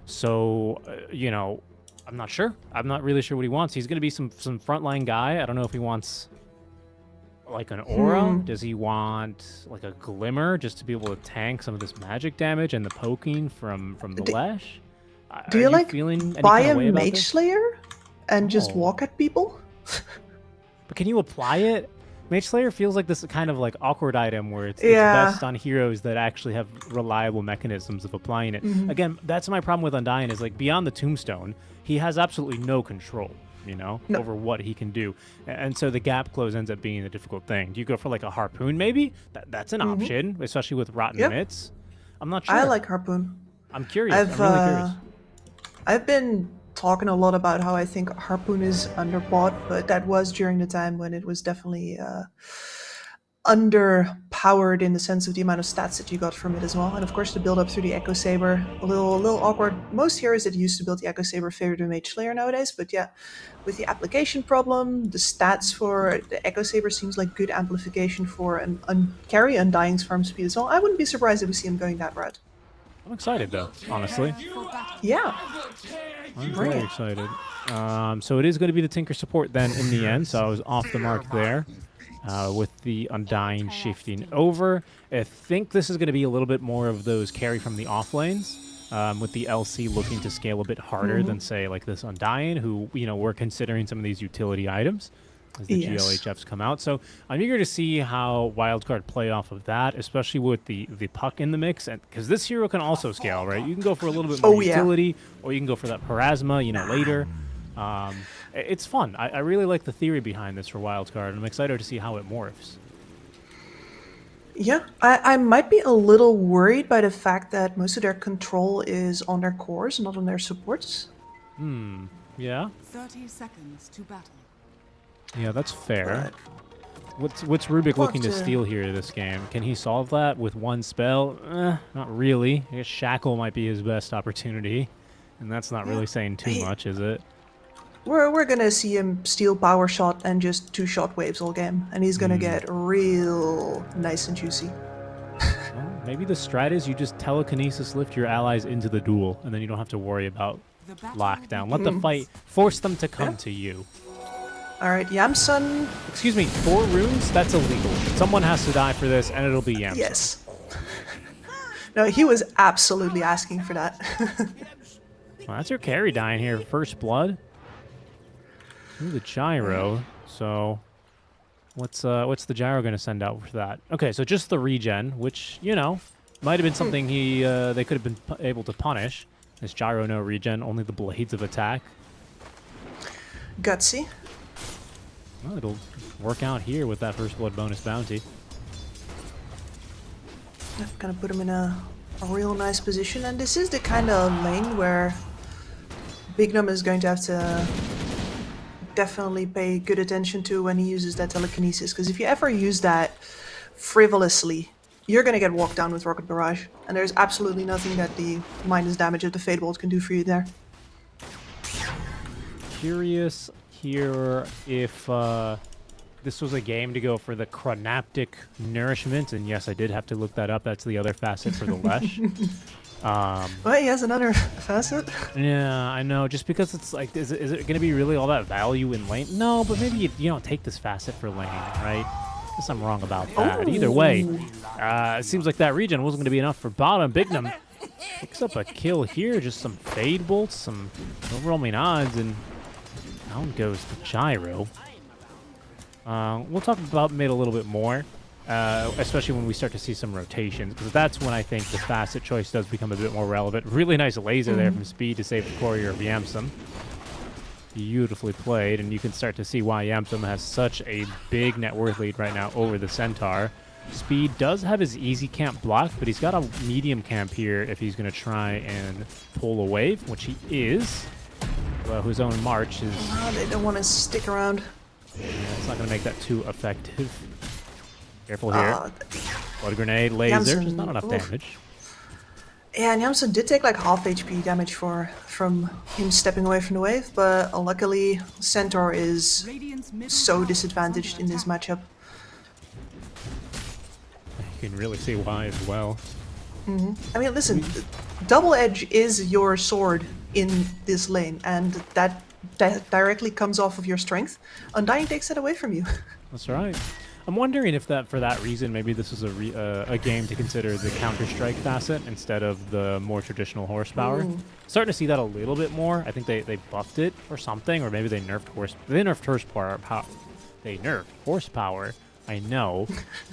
So, you know, I'm not sure. I'm not really sure what he wants. He's going to be some frontline guy. I don't know if he wants like an aura. Does he want like a glimmer just to be able to tank some of this magic damage and the poking from the Lesh? Do Are you like feeling any buy kind of a way about Mage this? Slayer and just Oh. walk at people? But can you apply it? Mage Slayer feels like this kind of like awkward item where it's Yeah. best on heroes that actually have reliable mechanisms of applying it. Again, that's my problem with Undying is like beyond the tombstone, he has absolutely no control, you know, No. over what he can do. And so the gap close ends up being the difficult thing. Do you go for like a harpoon maybe? That's an option, especially with rotten Yep. mitts. I'm not sure. I like Harpoon. I'm curious. I've I'm really curious. I've been talking a lot about how I think Harpoon is underbought, but that was during the time when it was definitely underpowered in the sense of the amount of stats that you got from it as well. And of course, the build up through the Echo Saber, a little awkward. Most heroes that used to build the Echo Saber favor the Mage Slayer nowadays, but yeah, with the application problem, the stats for the Echo Saber seems like good amplification for an carry Undying's farm speed as well. I wouldn't be surprised if we see him going that route. I'm excited though, honestly. For battle. Yeah. I'm Bring very it. excited. So it is going to be the Tinker support then in the end. So I was off the mark there with the Undying shifting over. I think this is going to be a little bit more of those carry from the off lanes. With the LC looking to scale a bit harder than say like this Undying, who we're considering some of these utility items as the Yes. GLHFs come out. So I'm eager to see how wildcard play off of that, especially with the puck in the mix, and because this hero can also scale, right? You can go for a little bit more Oh, yeah. utility, or you can go for that Parasma, later. It's fun. I really like the theory behind this for wildcard, and I'm excited to see how it morphs. Yeah, I might be a little worried by the fact that most of their control is on their cores, not on their supports. Yeah, 30 seconds to battle. yeah, that's fair. But What's Rubik looking to But, steal here this game? Can he solve that with one spell? Not really. I guess Shackle might be his best opportunity, and that's not really saying too He- much, is it? we're gonna see him steal power shot and just 2 shot waves all game, and he's gonna get real nice and juicy. Well, maybe the strat is you just telekinesis lift your allies into the duel, and then you don't have to worry about The battle lockdown. Let the fight force them to come to you. All right, Yamsun, Excuse me, 4 runes? That's illegal. Someone has to die for this, and it'll be Yamsa. yes. No, he was absolutely asking for that. Well, that's your carry dying here. First blood. Ooh, the gyro. So, what's the gyro going to send out for that? Okay, so just the regen, which might have been something they could have been able to punish. This gyro no regen, only the blades of attack. Gutsy. Well, it'll work out here with that first blood bonus bounty. Gonna put him in a real nice position, and this is the kind of lane where Bignum is going to have to definitely pay good attention to when he uses that telekinesis, because if you ever use that frivolously, you're gonna get walked down with Rocket Barrage, and there's absolutely nothing that the minus damage of the Fade Bolt can do for you there. Curious here if this was a game to go for the chronaptic nourishment, and yes, I did have to look that up. That's the other facet for the Lesh. Well, he has another facet. Yeah, I know. Just because it's like, is it going to be really all that value in lane? No, but maybe you don't take this facet for lane, right? Guess I'm wrong about that. Either way, it seems like that regen wasn't going to be enough for bottom. Bignum picks up a kill here. Just some Fade Bolts, some overwhelming odds, and down goes the gyro. We'll talk about mid a little bit more, especially when we start to see some rotations, because that's when I think the facet choice does become a bit more relevant. Really nice laser there from Speed to save the courier of Yamsum. Beautifully played, and you can start to see why Yamsum has such a big net worth lead right now over the Centaur. Speed does have his easy camp blocked, but he's got a medium camp here if he's going to try and pull a wave, which he is. Well, his own march is... Oh, they don't want to stick around. Yeah, it's not going to make that too effective. Careful here. Blood grenade, laser, Janssen, just not enough damage. Yeah, Janssen did take like half HP damage from him stepping away from the wave, but luckily Centaur is Radiant's middle so tower is disadvantaged under in this attack. matchup. You can really see why as well. I mean, listen, double edge is your sword in this lane, and that directly comes off of your strength. Undying takes that away from you. That's right. I'm wondering if that, for that reason, maybe this is a game to consider the Counter-Strike facet instead of the more traditional horsepower. Starting to see that a little bit more. I think they buffed it or something, or maybe they nerfed horsepower. They nerfed horsepower. I know,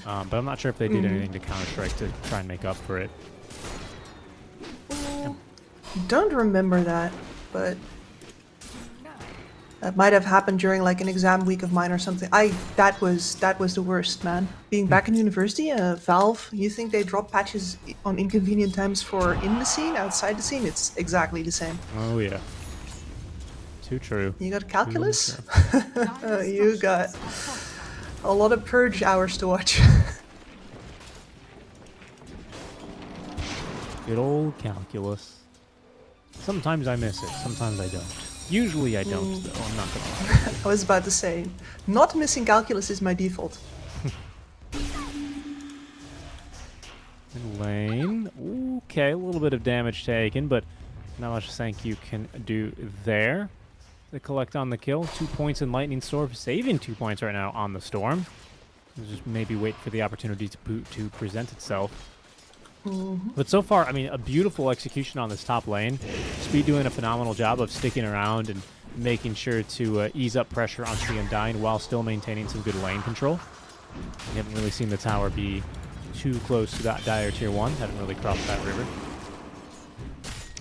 but I'm not sure if they did anything to Counter-Strike to try and make up for it. Don't remember that, but that might have happened during like an exam week of mine or something. That was the worst, man. Being back in university, Valve, you think they drop patches on inconvenient times for in the scene, outside the scene? It's exactly the same. Oh yeah. Too true. You got calculus? Dire You got structures are fortified. a lot of purge hours to watch. Good old calculus. Sometimes I miss it, sometimes I don't. Usually I don't, though, I'm not gonna lie. I was about to say, not missing calculus is my default. Lane. Okay, a little bit of damage taken, but not much thank you can do there. They collect on the kill. 2 points in Lightning Storm, saving 2 points right now on the Storm. Just maybe wait for the opportunity to present itself. But so far, I mean, a beautiful execution on this top lane. Speed doing a phenomenal job of sticking around and making sure to ease up pressure onto the Undying while still maintaining some good lane control. We haven't really seen the tower be too close to that Dire Tier 1. Haven't really crossed that river.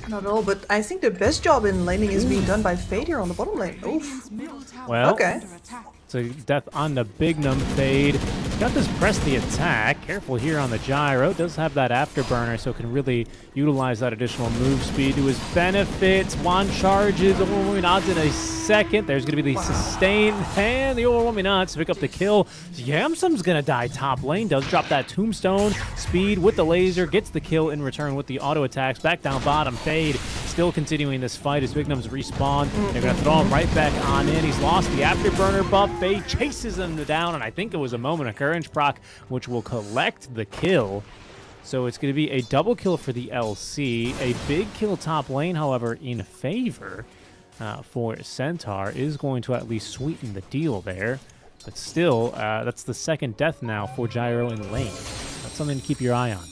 Not at all, but I think the best job in laning is being done by Fade here on the bottom lane. Oof. Radiant's middle tower Well- is Okay. under attack. So death on the big num Fade. Got this press the attack. Careful here on the gyro. Does have that afterburner, so can really utilize that additional move speed to his benefit. Swan charges. Overwhelming odds in a second. There's going to be the sustain. And the overwhelming odds to pick up the kill. Yamsum's going to die top lane. Does drop that tombstone. Speed with the laser. Gets the kill in return with the auto attacks. Back down bottom. Fade still continuing this fight as Big Nums respawn. They're going to throw him right back on in. He's lost the afterburner buff. Fade chases him down, and I think it was a moment of courage proc, which will collect the kill. So it's going to be a double kill for the LC. A big kill top lane, however, in favor for Centaur is going to at least sweeten the deal there. But still, that's the second death now for Gyro in lane. That's something to keep your eye on.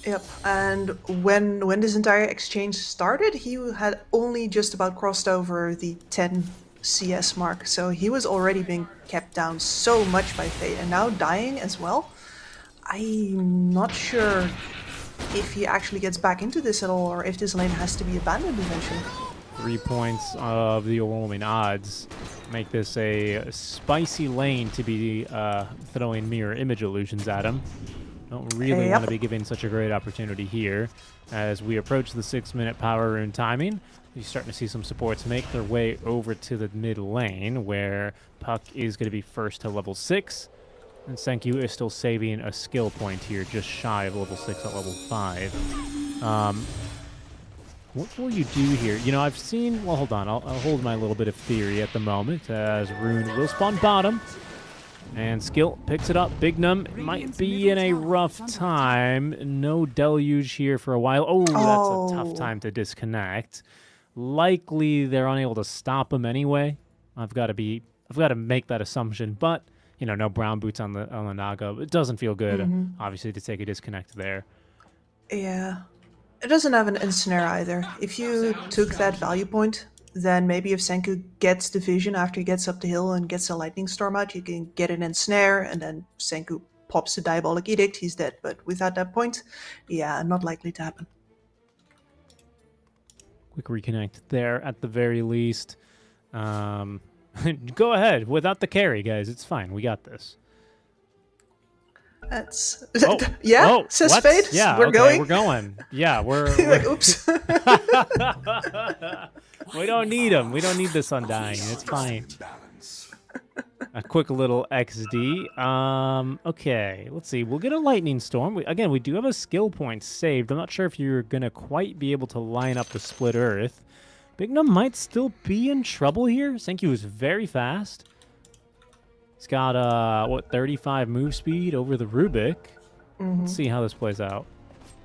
Yep, and when this entire exchange started, he had only just about crossed over the 10 CS mark, so he was already being kept down so much by Fate, and now dying as well. I'm not sure if he actually gets back into this at all, or if this lane has to be abandoned eventually. 3 points of the overwhelming odds make this a spicy lane to be throwing mirror image illusions at him. Don't really want to be giving such a great opportunity here. As we approach the 6-minute power rune timing, you're starting to see some supports make their way over to the mid lane, where Puck is going to be first to level 6, and Senku is still saving a skill point here, just shy of level 6 at level 5. What will you do here? You know, I've seen... Well, hold on. I'll hold my little bit of theory at the moment, as Rune will spawn bottom. And Skill picks it up. Big Num might be in a rough time. No deluge here for a while. Oh, that's a tough time to disconnect. Likely they're unable to stop him anyway. I've got to make that assumption. But, you know, no brown boots on the Naga. It doesn't feel good, obviously, to take a disconnect there. Yeah. It doesn't have an ensnare either. If you took that value point, then maybe if Senku gets the vision after he gets up the hill and gets a lightning storm out, you can get an ensnare, and then Senku pops the diabolic edict, he's dead. But without that point, yeah, not likely to happen. Quick reconnect there at the very least. Go ahead without the carry, guys. It's fine. We got this. That's Oh, yeah. oh, Says what? Fade. Yeah, we're okay, going. We're going. Yeah, we're. Like, oops. We don't need them. We don't need this Undying. It's fine. A quick little XD. Okay, let's see. We'll get a Lightning Storm. Again, we do have a skill point saved. I'm not sure if you're going to quite be able to line up the Split Earth. Bignum might still be in trouble here. Senku is very fast. He's got, 35 move speed over the Rubik. Let's see how this plays out.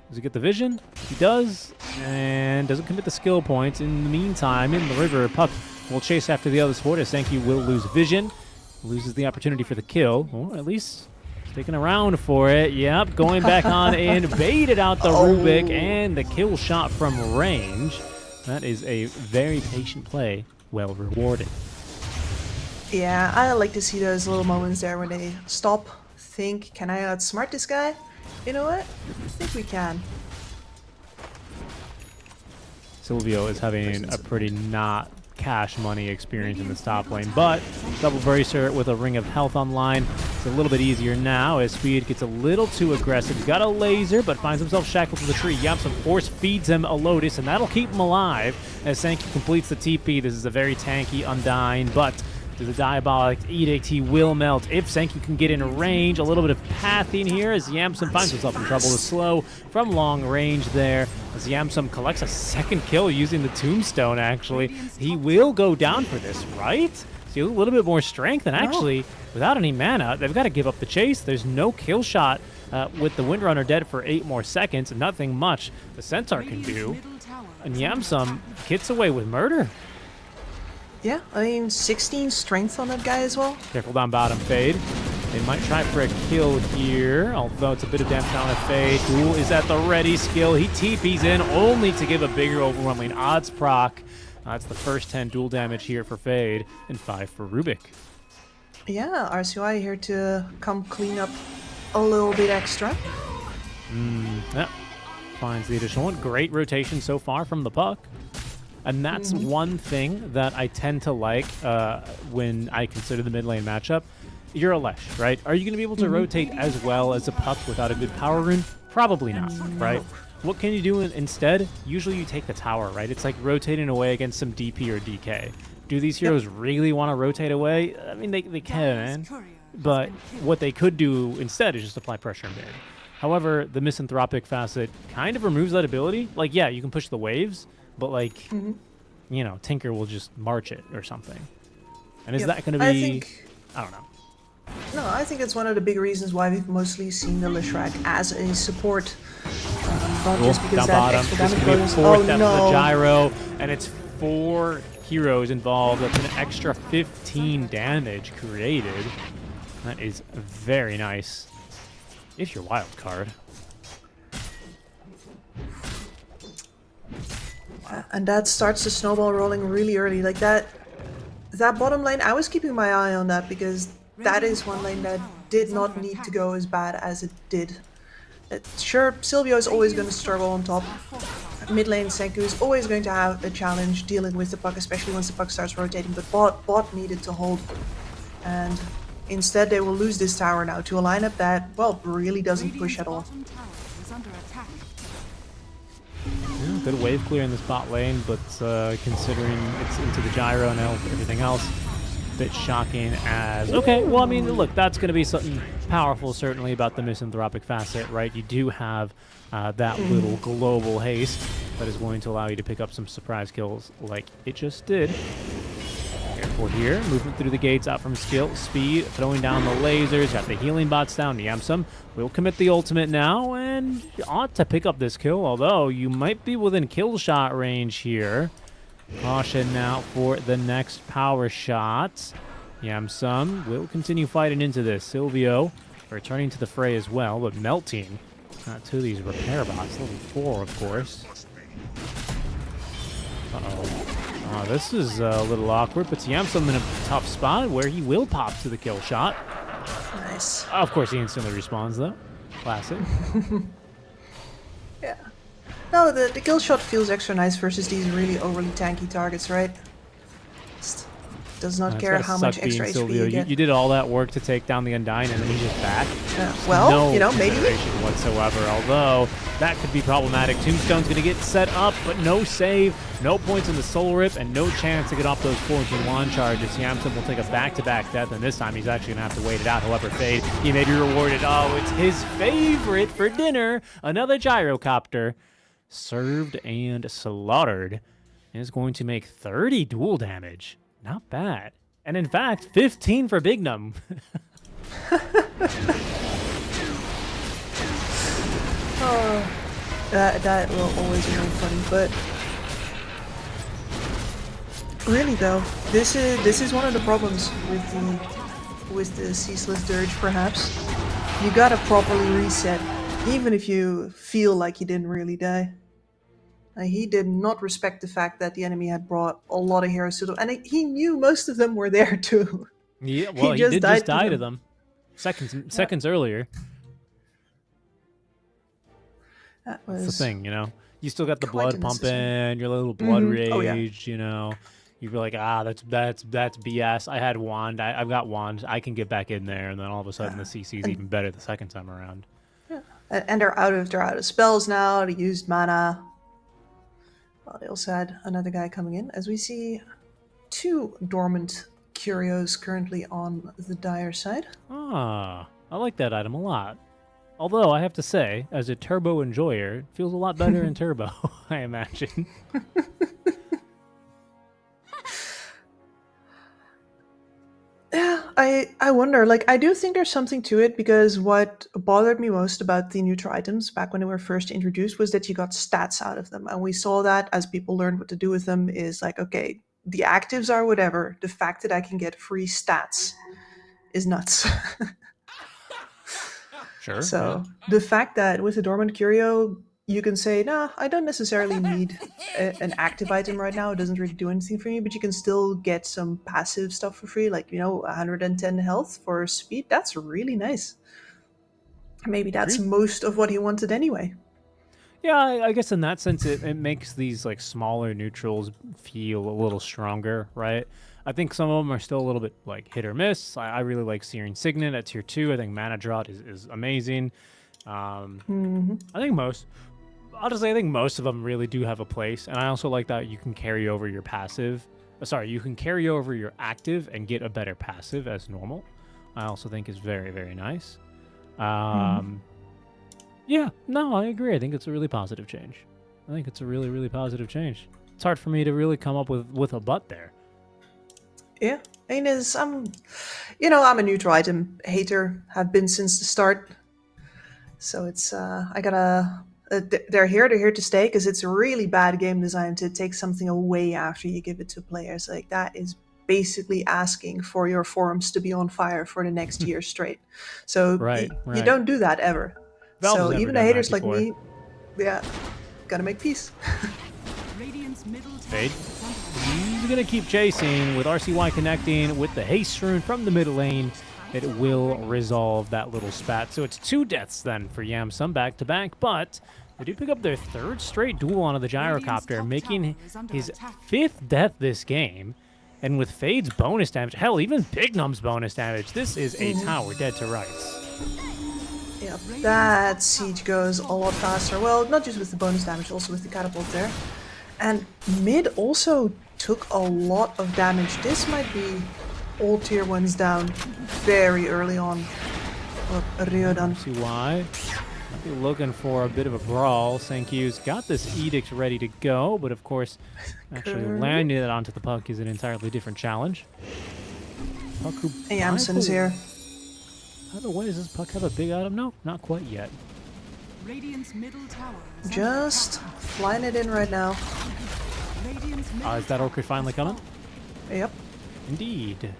Does he get the vision? He does, and doesn't commit the skill points. In the meantime, in the river, Puck will chase after the other sport as Senku will lose vision. Loses the opportunity for the kill, or at least sticking around for it. Yep, going back on in, baited out the Rubik, and the kill shot from range. That is a very patient play, well rewarded. Yeah, I like to see those little moments there when they stop, think, can I outsmart this guy? You know what? I think we can. Silvio is having a pretty not cash money experience in this top lane, but double bracer with a ring of health online. It's a little bit easier now as Speed gets a little too aggressive. He's got a laser, but finds himself shackled to the tree. Yamsum force feeds him a Lotus, and that'll keep him alive as Senki completes the TP. This is a very tanky Undying, but to the Diabolic Edict, he will melt if Senki can get in range. A little bit of pathing here as Yamsum finds himself in trouble with slow from long range there. As Yamsum collects a second kill using the Tombstone, actually. He will go down for this, right? See a little bit more strength, and actually, without any mana, they've got to give up the chase. There's no kill shot with the Windrunner dead for 8 more seconds. Nothing much the Centaur can do. And Yamsum gets away with murder. Yeah, I mean, 16 strength on that guy as well. Careful down bottom, Fade. They might try for a kill here, although it's a bit of damage down at Fade. Ghoul is at the ready skill. He TP's in only to give a bigger overwhelming odds proc. That's the first 10 dual damage here for Fade and 5 for Rubik. Yeah, RCY here to come clean up a little bit extra. Yeah. Finds the additional one. Great rotation so far from the Puck. And that's one thing that I tend to like when I consider the mid lane matchup. You're a Lesh, right? Are you going to be able to rotate as well as a Puck without a good power rune? Probably not, right? What can you do instead? Usually you take the tower, right? It's like rotating away against some DP or DK. Do these heroes really want to rotate away? I mean, they can, but what they could do instead is just apply pressure in mid. However, the Misanthropic facet kind of removes that ability. Like, yeah, you can push the waves, but like, you know, Tinker will just march it or something. And is that going to be... I don't know. No, I think it's one of the big reasons why we've mostly seen the Leshrac as a support. Not just because down that bottom. extra This damage could be a bonus. fourth Oh death no! of the gyro, and it's 4 heroes involved. That's an extra 15 damage created. That is very nice. If you're wild card. And that starts the snowball rolling really early. Like that bottom lane, I was keeping my eye on that because that is one lane that did not need to go as bad as it did. Sure, Silvio is always going to struggle on top. Mid lane Senku is always going to have a challenge dealing with the puck, especially once the puck starts rotating, but bot needed to hold. And instead they will lose this tower now to a lineup that, well, really doesn't push at all. Yeah, good wave clear in this bot lane, but considering it's into the gyro and everything else, a bit shocking as... Okay, well, I mean, look, that's going to be something powerful, certainly, about the Misanthropic facet, right? You do have that little global haste that is going to allow you to pick up some surprise kills like it just did. Careful here, movement through the gates out from skill, speed, throwing down the lasers, got the healing bots down. Yamsum will commit the ultimate now, and you ought to pick up this kill, although you might be within kill shot range here. Caution now for the next power shot. Yamsum will continue fighting into this. Silvio returning to the fray as well, but melting to these repair bots. Level 4, of course. Uh-oh. This is a little awkward, but Yamsum in a tough spot where he will pop to the kill shot. Nice. Of course, he instantly responds, though. Classic. Yeah. No, the kill shot feels extra nice versus these really overly tanky targets, right? Does not It's care gotta how suck much being extra HP Silvio. you You, get. you did all that work to take down the Undying, and then he's just back. Well, No you know, maybe. consideration whatsoever, although that could be problematic. Tombstone's going to get set up, but no save, no points in the Soul Rip, and no chance to get off those 4-1 charges. Yamsen will take a back-to-back death, and this time he's actually going to have to wait it out. However, Fade, he may be rewarded. Oh, it's his favorite for dinner. Another gyrocopter. Served and slaughtered. Is going to make 30 duel damage. Not bad. And in fact, 15 for Bignum. That will always be really funny, but really though, this is one of the problems with the ceaseless dirge. Perhaps you gotta properly reset, even if you feel like you didn't really die. He did not respect the fact that the enemy had brought a lot of heroes to them, and he knew most of them were there too. Yeah, well, he just did died just to die to them. them. Seconds earlier. That That's the was thing, you know. You still got the quite blood pumping, unnecessary. your little blood rage, Oh, yeah. you know. You'd be like, that's BS. I had wand. I've got wand. I can get back in there, and then all of a sudden the CC is even better the second time around. And they're out of spells now. They used mana. Well, they also had another guy coming in, as we see 2 dormant curios currently on the dire side. Ah, I like that item a lot. Although, I have to say, as a turbo enjoyer, it feels a lot better in turbo, I imagine. Yeah, I wonder. Like, I do think there's something to it, because what bothered me most about the neutral items back when they were first introduced was that you got stats out of them. And we saw that as people learned what to do with them is like, okay, the actives are whatever. The fact that I can get free stats is nuts. Sure. So the fact that with a dormant curio, you can say, nah, I don't necessarily need an active item right now. It doesn't really do anything for me, but you can still get some passive stuff for free, like, 110 health for speed. That's really nice. Maybe that's Agreed. most of what he wanted anyway. Yeah, I guess in that sense, it makes these like smaller neutrals feel a little stronger, right? I think some of them are still a little bit like hit or miss. I really like Searing Signet at tier 2. I think Mana Drought is amazing. I think honestly, I think most of them really do have a place. And I also like that you can carry over your passive. You can carry over your active and get a better passive as normal. I also think is very, very nice. Yeah, no, I agree. I think it's a really positive change. I think it's a really, really positive change. It's hard for me to really come up with a but there. Yeah, I mean, I'm a neutral item hater. Have been since the start. So it's I gotta. They're here to stay, because it's a really bad game design to take something away after you give it to players. Like, that is basically asking for your forums to be on fire for the next year straight. So Right. you don't do that ever. Valve has So never even the done haters that like before. me, yeah, gotta make peace. Radiant's middle tower Fade. is under He's going to keep chasing with RCY connecting with the haste rune from the middle lane. It will resolve that little spat. So it's 2 deaths then for Yamsum back to back, but they do pick up their 3rd straight duel onto the gyrocopter, making his 5th death this game. And with Fade's bonus damage, hell, even Bignum's bonus damage, this is a tower dead to rights. Yeah, that siege goes a lot faster. Well, not just with the bonus damage, also with the catapult there. And mid also took a lot of damage. This might be all tier 1s down very early on. Oh, Riyadh. See why? Might be looking for a bit of a brawl. Senkyu's got this edict ready to go, but of course, actually landing it onto the puck is an entirely different challenge. Puck who, Hey, Yamsen's here. By the way, does this puck have a big item? No, not quite yet. Radiant's middle tower is under Just flying it in right now. Radiant's middle Is that tower Orchid finally coming? Yep. Indeed.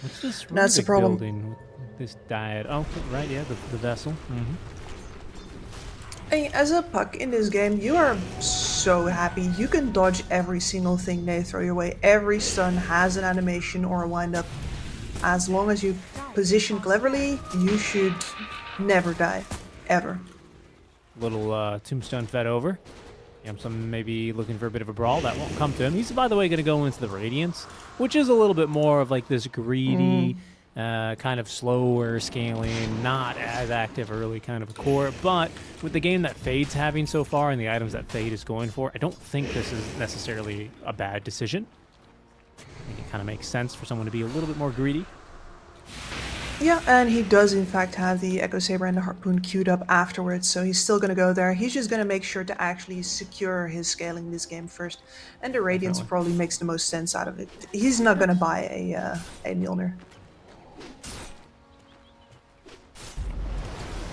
What's this That's the Rubik problem. building with this diet? Oh, right, yeah, the vessel. Hey, as a puck in this game, you are so happy. You can dodge every single thing they throw your way. Every stun has an animation or a wind-up. As long as you position cleverly, you should never die. Ever. Little tombstone fed over. Yamsum maybe looking for a bit of a brawl. That won't come to him. He's, by the way, going to go into the Radiance, which is a little bit more of like this greedy, kind of slower scaling, not as active early kind of a core. But with the game that Fade's having so far and the items that Fade is going for, I don't think this is necessarily a bad decision. I think it kind of makes sense for someone to be a little bit more greedy. Yeah, and he does in fact have the Echo Saber and the Harpoon queued up afterwards, so he's still going to go there. He's just going to make sure to actually secure his scaling this game first, and the Radiance probably makes the most sense out of it. He's not going to buy a Mjolnir.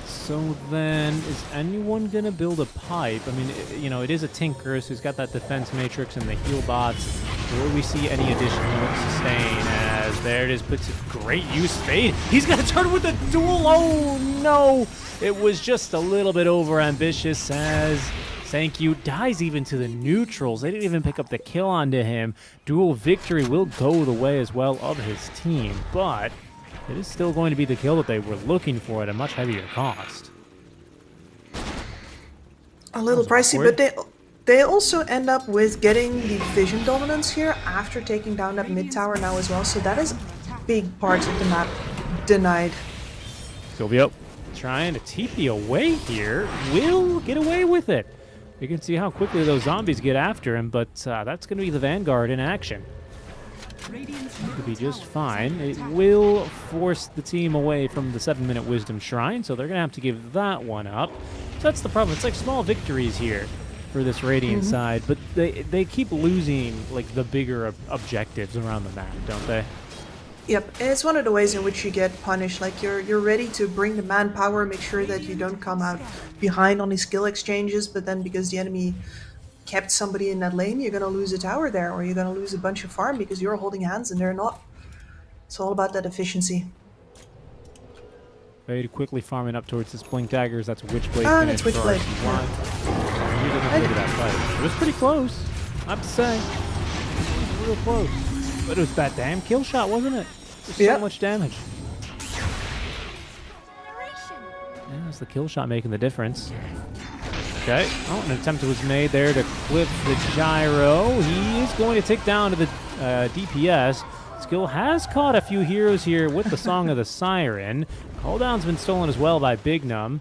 So then, is anyone going to build a pipe? I mean, you know, it is a Tinker, so he's got that defense matrix and the heal bots. Will we see any additional sustain? As there it is, puts to great use. Fade. He's going to turn with a duel. Oh, no. It was just a little bit over ambitious as Thank You dies even to the neutrals. They didn't even pick up the kill onto him. Dual victory will go the way as well of his team, but it is still going to be the kill that they were looking for at a much heavier cost. A little pricey, awkward. but they also end up with getting the vision dominance here after taking down that mid tower now as well. So that is big parts of the map denied. Silvio trying to TP away here. Will get away with it. You can see how quickly those zombies get after him, but that's going to be the Vanguard in action. Could be just fine. It will force the team away from the 7-minute Wisdom Shrine, so they're going to have to give that one up. So that's the problem. It's like small victories here for this Radiant side, but they keep losing like the bigger objectives around the map, don't they? Yep, and it's one of the ways in which you get punished. Like you're ready to bring the manpower, make sure that you don't come out behind on these skill exchanges, but then because the enemy kept somebody in that lane, you're gonna lose a tower there, or you're gonna lose a bunch of farm because you're holding hands and they're not. It's all about that efficiency. Very quickly farming up towards this Blink Daggers. That's Witchblade. And it's finish for Witchblade. RC1. He doesn't look at that fight. It was pretty close, I have to say. It was real close. But it was that damn kill shot, wasn't it? Just Yeah. so much damage. Yeah, it's the kill shot making the difference. Okay. Oh, an attempt was made there to clip the gyro. He is going to take down to the DPS. Skill has caught a few heroes here with the Song of the Siren. Cooldown's been stolen as well by Big Num.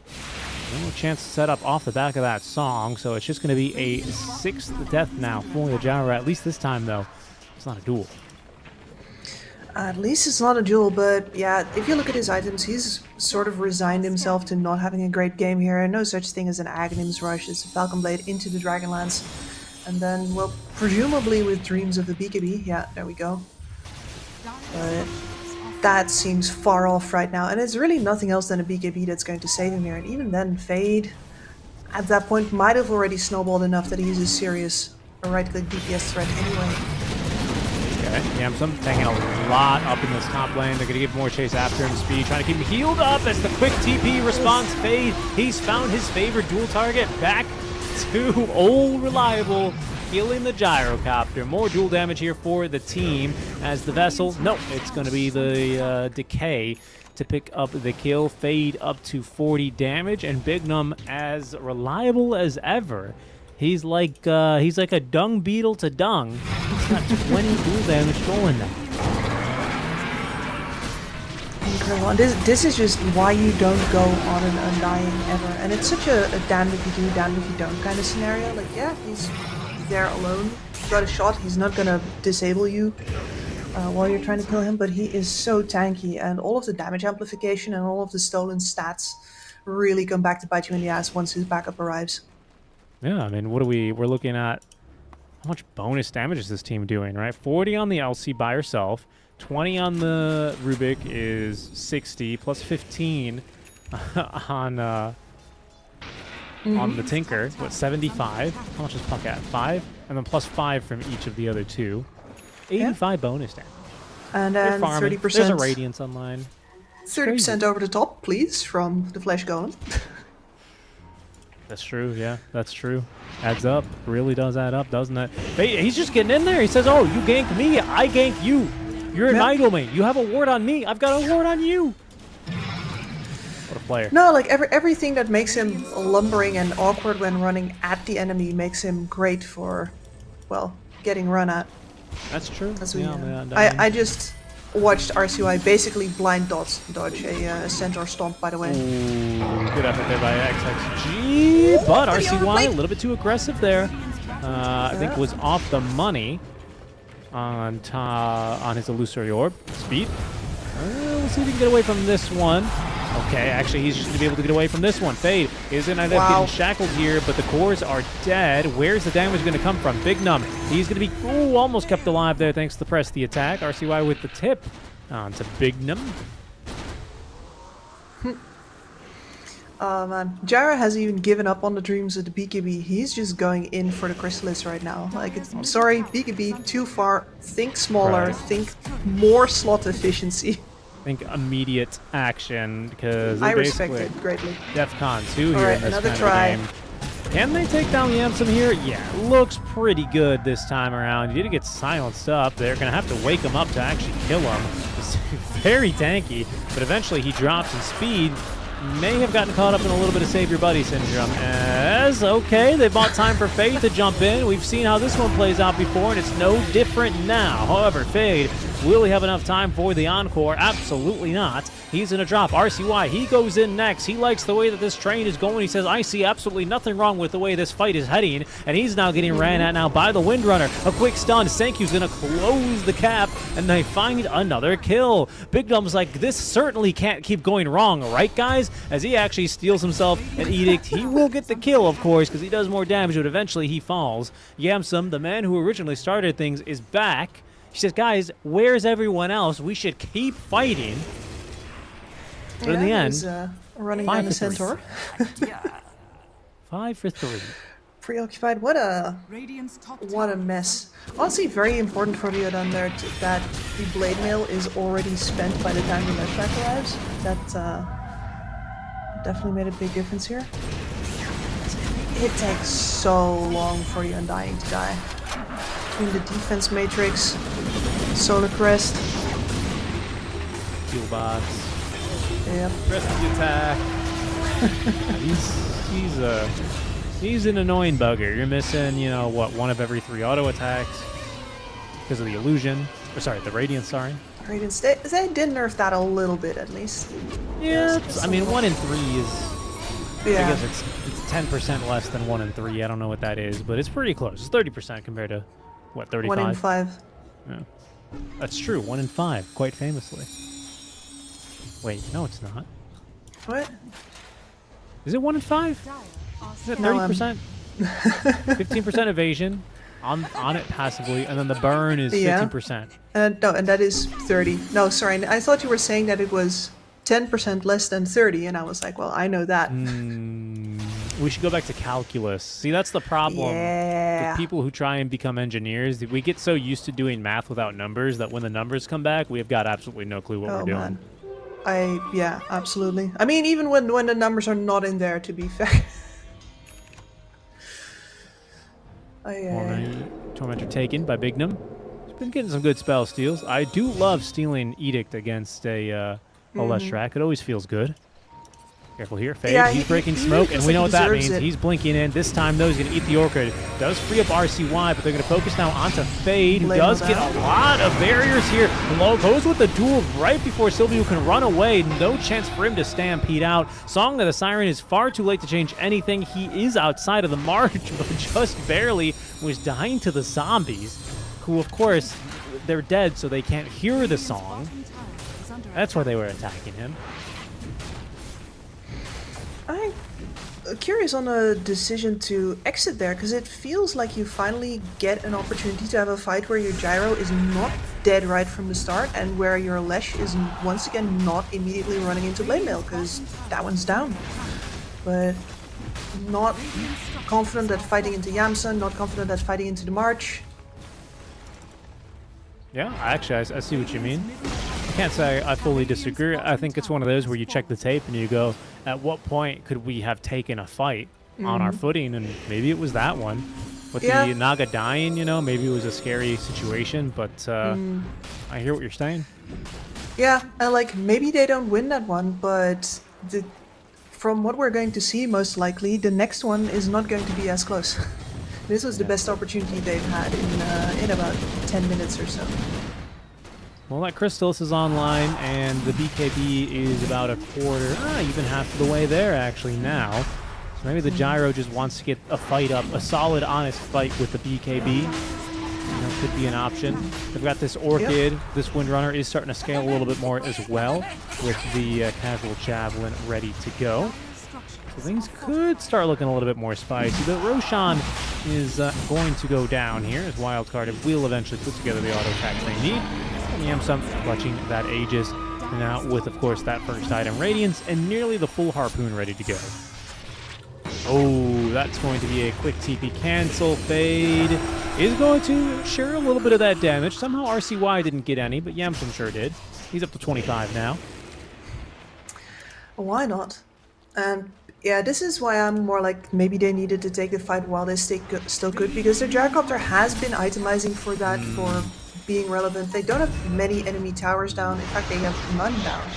No chance to set up off the back of that song, so it's just going to be a 6th death now for the gyro. At least this time, though, it's not a duel. At least it's not a duel, but yeah, if you look at his items, he's sort of resigned himself to not having a great game here, and no such thing as an Aghanim's Rush. It's a Falcon Blade into the Dragonlance, and then, well, presumably with Dreams of the BKB. Yeah, there we go. But that seems far off right now, and it's really nothing else than a BKB that's going to save him here, and even then, Fade, at that point, might have already snowballed enough that he's a serious right-click DPS threat anyway. Okay, Yamsum taking a lot up in this top lane. They're going to give more chase after him. Speed trying to keep him healed up as the quick TP response Fade. He's found his favorite dual target. Back to old reliable, killing the gyrocopter. More dual damage here for the team as the vessel. No, it's going to be the Decay to pick up the kill. Fade up to 40 damage, and Big Num as reliable as ever. He's like a dung beetle to dung. He's got 20 dual damage going now. Incredible. And this is just why you don't go on an Undying ever. And it's such a damned if you do, damned if you don't kind of scenario. Like, yeah, he's there alone. You've got a shot. He's not going to disable you while you're trying to kill him. But he is so tanky. And all of the damage amplification and all of the stolen stats really come back to bite you in the ass once his backup arrives. Yeah, I mean, we're looking at how much bonus damage is this team doing, right? 40 on the LC by herself, 20 on the Rubik is 60, plus 15 on the Tinker. What, 75? How much is Puck at? 5? And then plus 5 from each of the other two. 85 bonus damage. And They're then farming. 30%. There's a Radiance online. 30% over the top, please, from the Flesh Golem. That's true, yeah, that's true. Adds up, really does add up, doesn't it? Hey, he's just getting in there. He says, oh, you gank me, I gank you. You're in my domain. You have a ward on me, I've got a ward on you. What a player. No, like everything that makes him lumbering and awkward when running at the enemy makes him great for, well, getting run at. That's true. As we yeah, know. man, I just watched RCY basically blind dodge a centaur stomp, by the way. Ooh, good effort there by XXG, but pretty RCY a overplayed. little bit too aggressive there. I think was off the money on his illusory orb speed. We'll see if he can get away from this one. Okay, actually, he's just going to be able to get away from this one. Fade is going to end up Wow. getting shackled here, but the cores are dead. Where's the damage going to come from? Big Num, he's going to be, almost kept alive there thanks to the press the attack. RCY with the tip onto Big Num. Oh man, Jara hasn't even given up on the dreams of the BKB. He's just going in for the Chrysalis right now. Like, sorry, BKB, too far. Think smaller. Right. Think more slot efficiency. Think immediate action because I respect it greatly. DEFCON 2 here Alright, in this another kind try. of game. Can they take down Yamsum here? Yeah, looks pretty good this time around. He did get silenced up. They're going to have to wake him up to actually kill him. He's very tanky, but eventually he drops in speed. May have gotten caught up in a little bit of Save Your Buddy syndrome. As, okay, they bought time for Fade to jump in. We've seen how this one plays out before, and it's no different now. However, Fade, will he have enough time for the encore? Absolutely not. He's going to drop. RCY, he goes in next. He likes the way that this train is going. He says, I see absolutely nothing wrong with the way this fight is heading. And he's now getting ran at now by the Windrunner. A quick stun. Senkyu's going to close the cap, and they find another kill. Big Num's like, this certainly can't keep going wrong, right, guys? As he actually steals himself an Edict. He will get the kill, of course, because he does more damage, but eventually he falls. Yamsum, the man who originally started things, is back. She says, guys, where's everyone else? We should keep fighting. But in the end, he's, running 5 down the for 3. centaur. 5 for 3. Preoccupied. What a Radiant's top what a tower mess. Honestly, very important for Riyadh there that the blade mail is already spent by the time the left track arrives. That definitely made a big difference here. It takes so long for the Undying to die. Between the defense matrix, Solar Crest. Heal box. Yep. Rest of the attack. He's an annoying bugger. You're missing, you know, what, one of every 3 auto attacks because of the illusion. Or sorry, the radiance, sorry. Radiance, they did nerf that a little bit at least. Yeah, I mean, 1 in 3 is, I Yeah. guess it's 10% less than 1 in 3. I don't know what that is, but it's pretty close. It's 30% compared to, what, 35? 1 in 5. Yeah. That's true, 1 in 5, quite famously. Wait, no, it's not. What? Is it 1 in 5? tower are Is it No, 30%? 15% evasion on it passively, and then the burn is Yeah. 15%. No, and that is 30. No, sorry, I thought you were saying that it was 10% less than 30, and I was like, well, I know that. We should go back to calculus. See, that's the problem Yeah. with people who try and become engineers. We get so used to doing math without numbers that when the numbers come back, we have got absolutely no clue what Oh we're doing. man. Yeah, absolutely. I mean, even when the numbers are not in there, to be fair. Tormentor taken by Bignum. He's been getting some good spell steals. I do love stealing Edict against a Leshrac. It always feels good. Careful here, Fade. Yeah, he's he breaking really smoke, and feels we know like what he that deserves means. it. He's blinking in. This time, though, he's going to eat the Orchid. Does free up RCY, but they're going to focus now onto Fade, who Blame does him get out. a lot of barriers here. Low goes with the duel right before Sylvia can run away. No chance for him to stampede out. Song of the Siren is far too late to change anything. He is outside of the march, but just barely was dying to the zombies, who, of course, they're dead, so they can't hear the song. bottom tower is under That's why they were attacking him. I'm curious on the decision to exit there, because it feels like you finally get an opportunity to have a fight where your gyro is not dead right from the start, and where your Lesh is once again not immediately running into blade mail, because that one's down. But not confident that fighting into Yamsun, not confident that fighting into the March. Yeah, actually, I see what you mean. I can't say I fully disagree. I think it's one of those where you check the tape and you go, at what point could we have taken a fight on our footing? And maybe it was that one. With Yeah. the Naga dying, you know, maybe it was a scary situation, but I hear what you're saying. Yeah, and like maybe they don't win that one, but from what we're going to see, most likely, the next one is not going to be as close. This was the best opportunity they've had in about 10 minutes or so. Well, that Crystallis is online, and the BKB is about a quarter, even half of the way there, actually, now. So maybe the Gyro just wants to get a fight up, a solid, honest fight with the BKB. That could be an option. They've got this Orchid. Yep. This Windrunner is starting to scale a little bit more as well, with the Casual Javelin ready to go. So things could start looking a little bit more spicy, but Roshan is going to go down here as Wildcard will eventually put together the auto attacks they need. And Yamsum clutching that Aegis, and now with, of course, that first item, Radiance, and nearly the full Harpoon ready to go. Oh, that's going to be a quick TP cancel. Fade is going to share a little bit of that damage. Somehow RCY didn't get any, but Yamsum sure did. He's up to 25 now. Why not? Yeah, this is why I'm more like maybe they needed to take the fight while they still could, because their Gyrocopter has been itemizing for that, for being relevant. They don't have many enemy towers down. In fact, they have none down.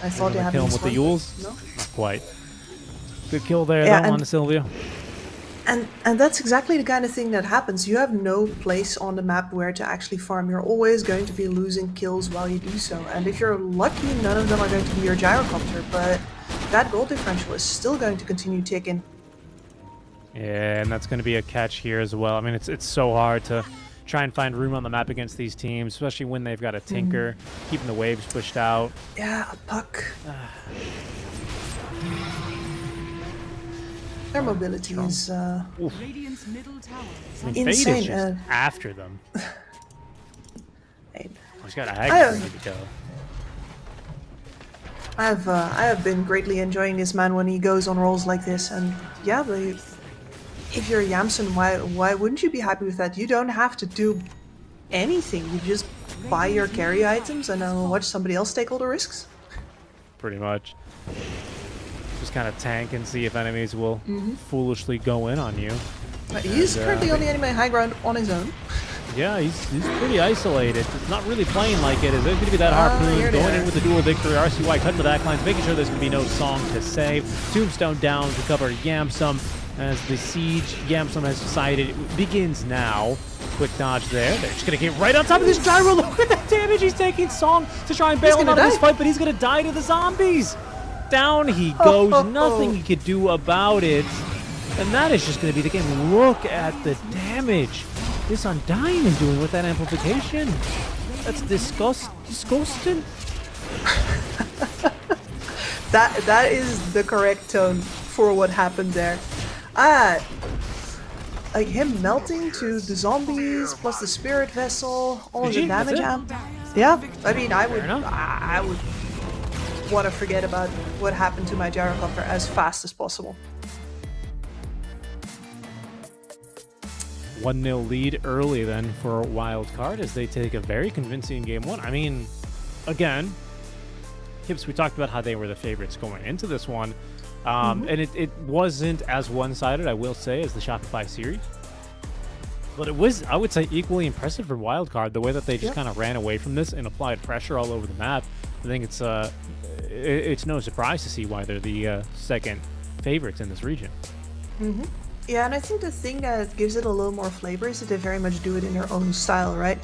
I thought they had kill him with the Yules. No, not quite. Good kill there, though, on Sylvia. And that's exactly the kind of thing that happens. You have no place on the map where to actually farm. You're always going to be losing kills while you do so. And if you're lucky, none of them are going to be your Gyrocopter, but that gold differential is still going to continue ticking. Yeah, and that's going to be a catch here as well. I mean, it's so hard to try and find room on the map against these teams, especially when they've got a Tinker, keeping the waves pushed out. Yeah, a Puck. Their mobility is Radiant's middle tower is under Fade insane. is just after them. Hey, He's got a Hag ready to go. I have been greatly enjoying this man when he goes on rolls like this, and yeah, if you're Yamson, why wouldn't you be happy with that? You don't have to do anything. You just buy your carry items and watch somebody else take all the risks. Pretty much. Just kind of tank and see if enemies will foolishly go in on you. But he's currently on the enemy high ground on his own. Yeah, he's pretty isolated. It's not really playing like it. There's going to be that Harpoon going in with the dual victory. RCY cutting the backlines, making sure there's going to be no song to save. Tombstone down to cover Yamsum as the siege Yamsum has decided it begins now. Quick dodge there. They're just going to get right on top of this Gyro. Look at that damage he's taking. Song to try and bail him out of this fight, but he's going to die to the zombies. Down he goes. Nothing he could do about it. And that is just going to be the game. Look at the damage this Undying is doing with that amplification. That's disgusting. That is the correct tone for what happened there. Like him melting to the zombies plus the spirit vessel, all the damage amp. Yeah, I mean, I would want to forget about what happened to my Gyrocopter as fast as possible. 1-0 lead early then for Wildcard as they take a very convincing game one. I mean, again, Hips, we talked about how they were the favorites going into this one. And it wasn't as one-sided, I will say, as the Shopify series. But it was, I would say, equally impressive for Wildcard, the way that they just kind of ran away from this and applied pressure all over the map. I think it's no surprise to see why they're the second favorites in this region. Yeah, and I think the thing that gives it a little more flavor is that they very much do it in their own style, right?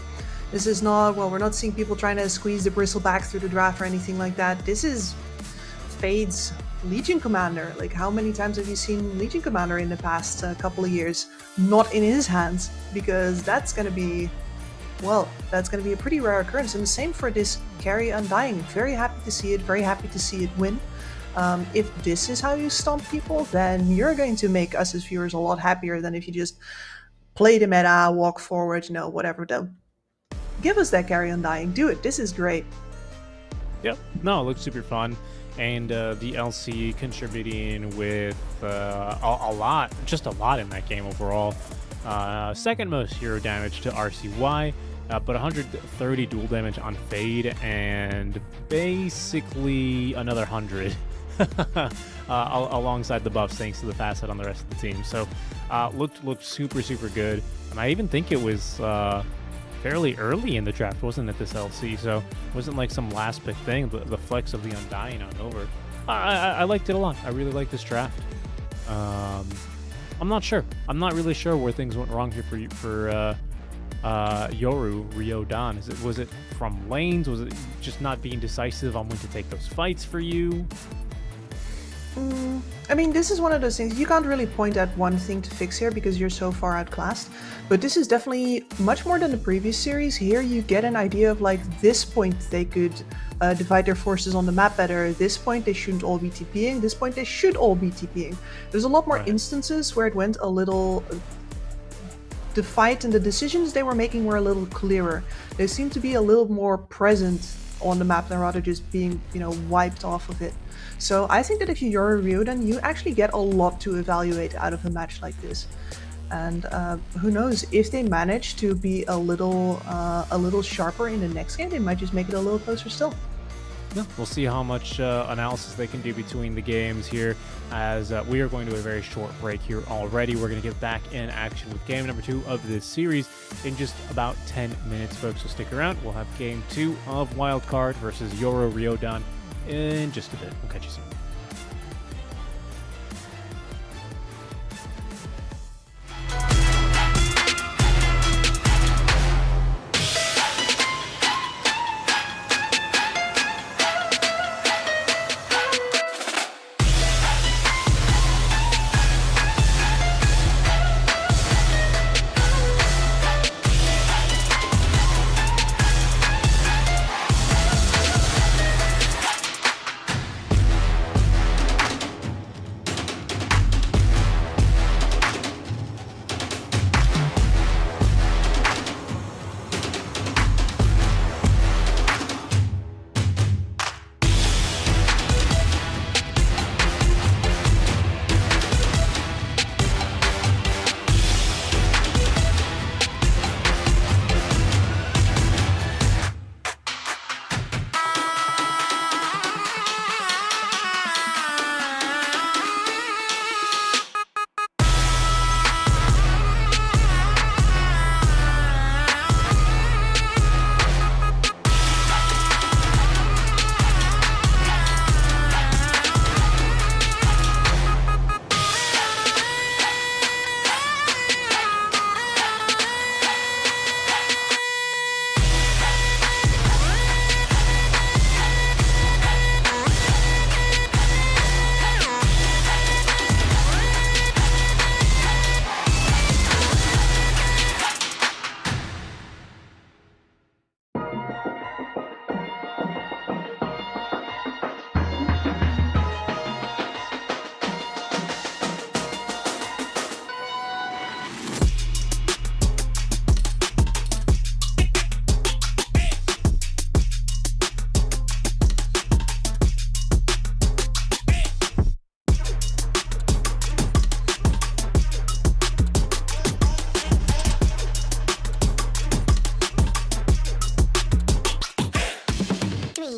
This is not, well, we're not seeing people trying to squeeze the bristle back through the draft or anything like that. This is Fade's Legion Commander. Like, how many times have you seen Legion Commander in the past couple of years? Not in his hands, because that's going to be, well, that's going to be a pretty rare occurrence. And the same for this Carry Undying. Very happy to see it, very happy to see it win. If this is how you stomp people, then you're going to make us as viewers a lot happier than if you just play the meta, walk forward, you know, whatever. Though, give us that Carry Undying. Do it. This is great. Yep. No, it looks super fun. And the LC contributing with a lot, just a lot in that game overall. Second most hero damage to RCY, but 130 dual damage on Fade, and basically another 100 alongside the buffs, thanks to the fast hit on the rest of the team. So looked super good. And I even think it was fairly early in the draft, wasn't it, this LC? So it wasn't like some last pick thing, the flex of the Undying on over. I liked it a lot. I really like this draft. I'm not sure. I'm not really sure where things went wrong here for Yoru Riyadh. Was it from lanes? Was it just not being decisive on when to take those fights for you? I mean, this is one of those things, you can't really point at one thing to fix here because you're so far outclassed, but this is definitely much more than the previous series. Here you get an idea of like, this point they could divide their forces on the map better, at this point they shouldn't all be TPing, this point they should all be TPing. There's a lot more instances where it went a little... The fight and the decisions they were making were a little clearer. They seemed to be a little more present on the map than rather just being, wiped off of it. So I think that if you're a Ryodan, you actually get a lot to evaluate out of a match like this. And who knows, if they manage to be a little sharper in the next game, they might just make it a little closer still. Yeah, we'll see how much analysis they can do between the games here, as we are going to a very short break here already. We're going to get back in action with game number 2 of this series in just about 10 minutes, folks. So stick around. We'll have game 2 of Wildcard versus Yoru Ryodan in just a bit. We'll catch you soon.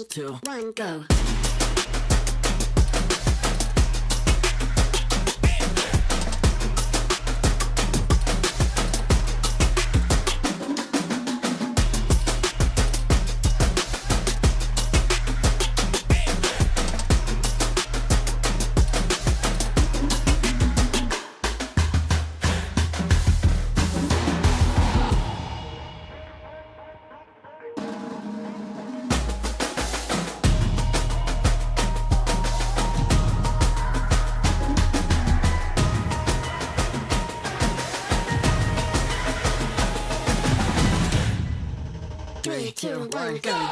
Two, one, go. Three, two, one, go.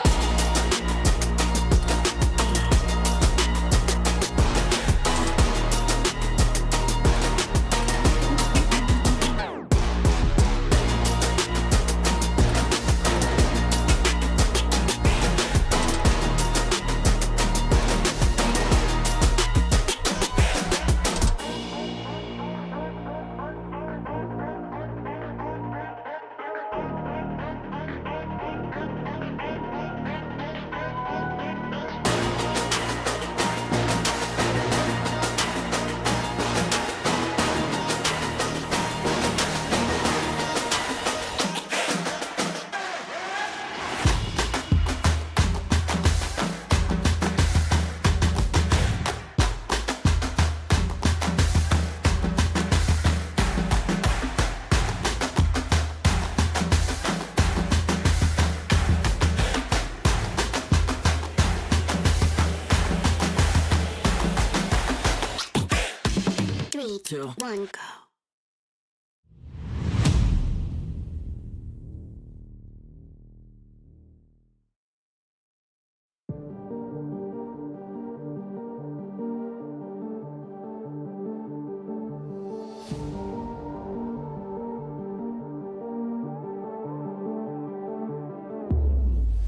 3, 2, 1, go.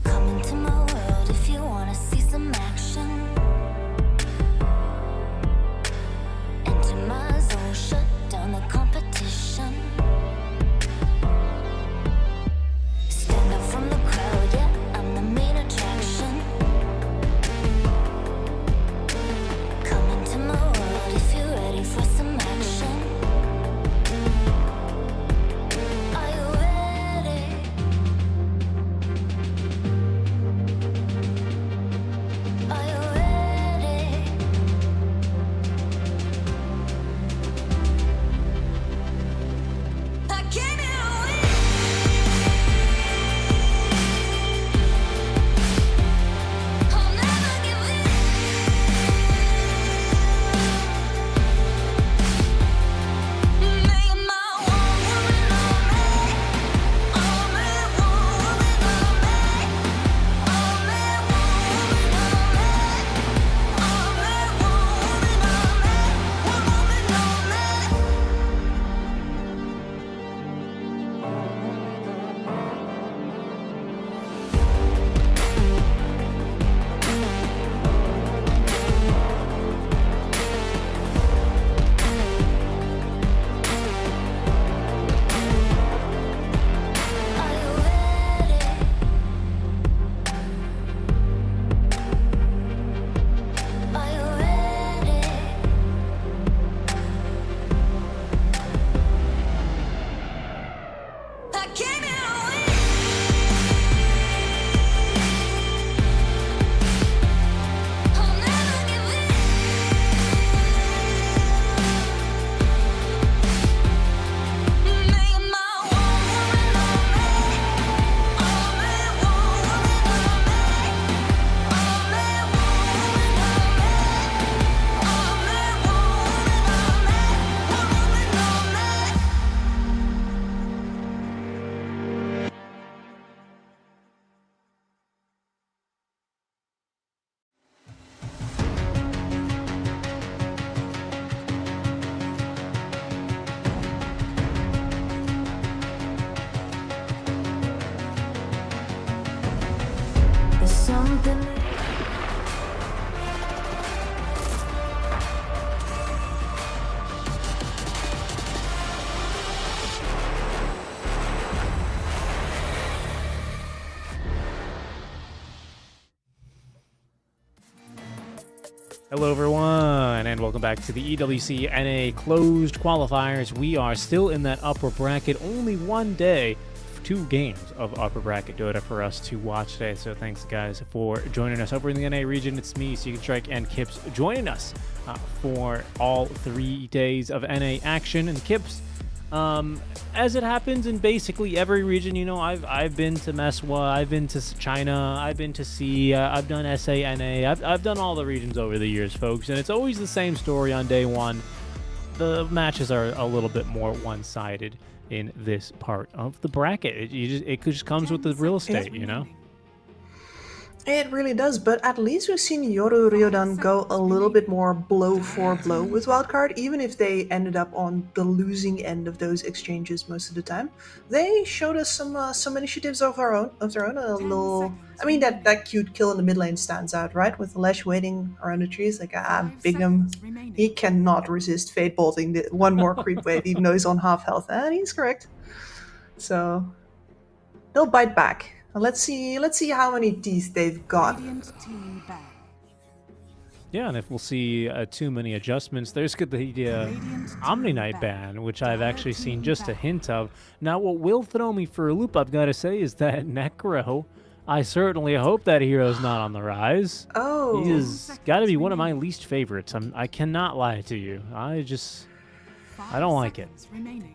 Come into my world if you wanna see some action. Enter my zone, shut down the competition. Stand out from the crowd, yeah, I'm the main attraction. Come into my world if you're ready for some action. Are you ready? Are you ready? I came here to win. I'll never give in. Make my one woman on me. Only one woman on me. Only one woman on me. Only one woman on me. One woman on me. Are you ready? Are you ready? I came here to win. I'll never give in. Make my one woman on me. Only one woman on me. Only one woman on me. Only one woman on me. One woman on me. There's something. Hello, everyone, and welcome back to the EWC NA closed qualifiers. We are still in that upper bracket. Only one day, 2 games of upper bracket Dota for us to watch today. So thanks, guys, for joining us over in the NA region. It's me, Seek Strike, and Kips joining us for all 3 days of NA action. And Kips, as it happens in basically every region, you know, I've been to Meswa, I've been to China, I've been to C, I've done SANA, I've done all the regions over the years, folks, and it's always the same story on day one. The matches are a little bit more one-sided in this part of the bracket. It just comes with the real estate, you know? It really does, but at least we've seen Yoru Ryodan go a little bit more blow for blow with Wildcard, even if they ended up on the losing end of those exchanges most of the time. They showed us some initiatives of their own. A little, I mean, that cute kill in the mid lane stands out, right? With Lesh waiting around the trees, like Bigham, he cannot resist Fate bolting one more creep wave, even though he's on half health, and he's correct. So they'll bite back. Let's see how many teeth they've got. Radiant team ban. Yeah, and if we'll see too many adjustments, there's the Omni Knight ban, which I've actually seen just a hint of. Now, what will throw me for a loop, I've got to say, is that Necro, I certainly hope that hero's not on the rise. Oh. He has got to be one of my least favorites. I cannot lie to you. I don't like it.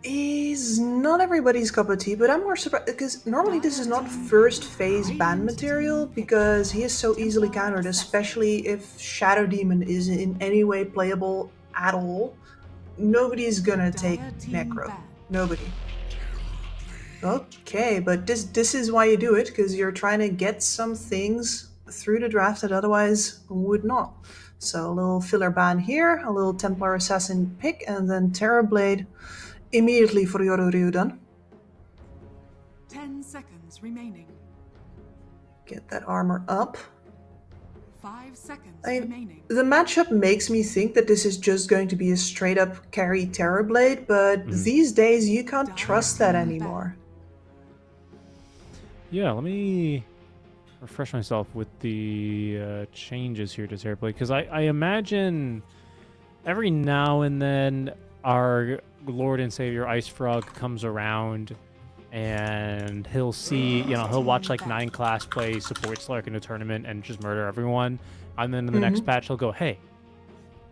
He's not everybody's cup of tea, but I'm more surprised because normally this is not first phase ban material because he is so easily countered, especially if Shadow Demon is in any way playable at all. nobody's gonna take Dire team Necro. ban. Nobody. Okay, but this is why you do it, because you're trying to get some things through the draft that otherwise would not. So a little filler ban here, a little Templar Assassin pick, and then Terrorblade immediately for Yoru Ryudan. 10 seconds remaining. Get that armor up. 5 seconds I mean, remaining. the matchup makes me think that this is just going to be a straight up carry Terrorblade, but these days you can't trust that anymore. Yeah, let me refresh myself with the changes here to Terrorblade, because I imagine every now and then our Lord and Savior Ice Frog comes around and he'll see, he'll watch like 9 class play support Slark in a tournament and just murder everyone. And then in the next patch, he'll go, hey,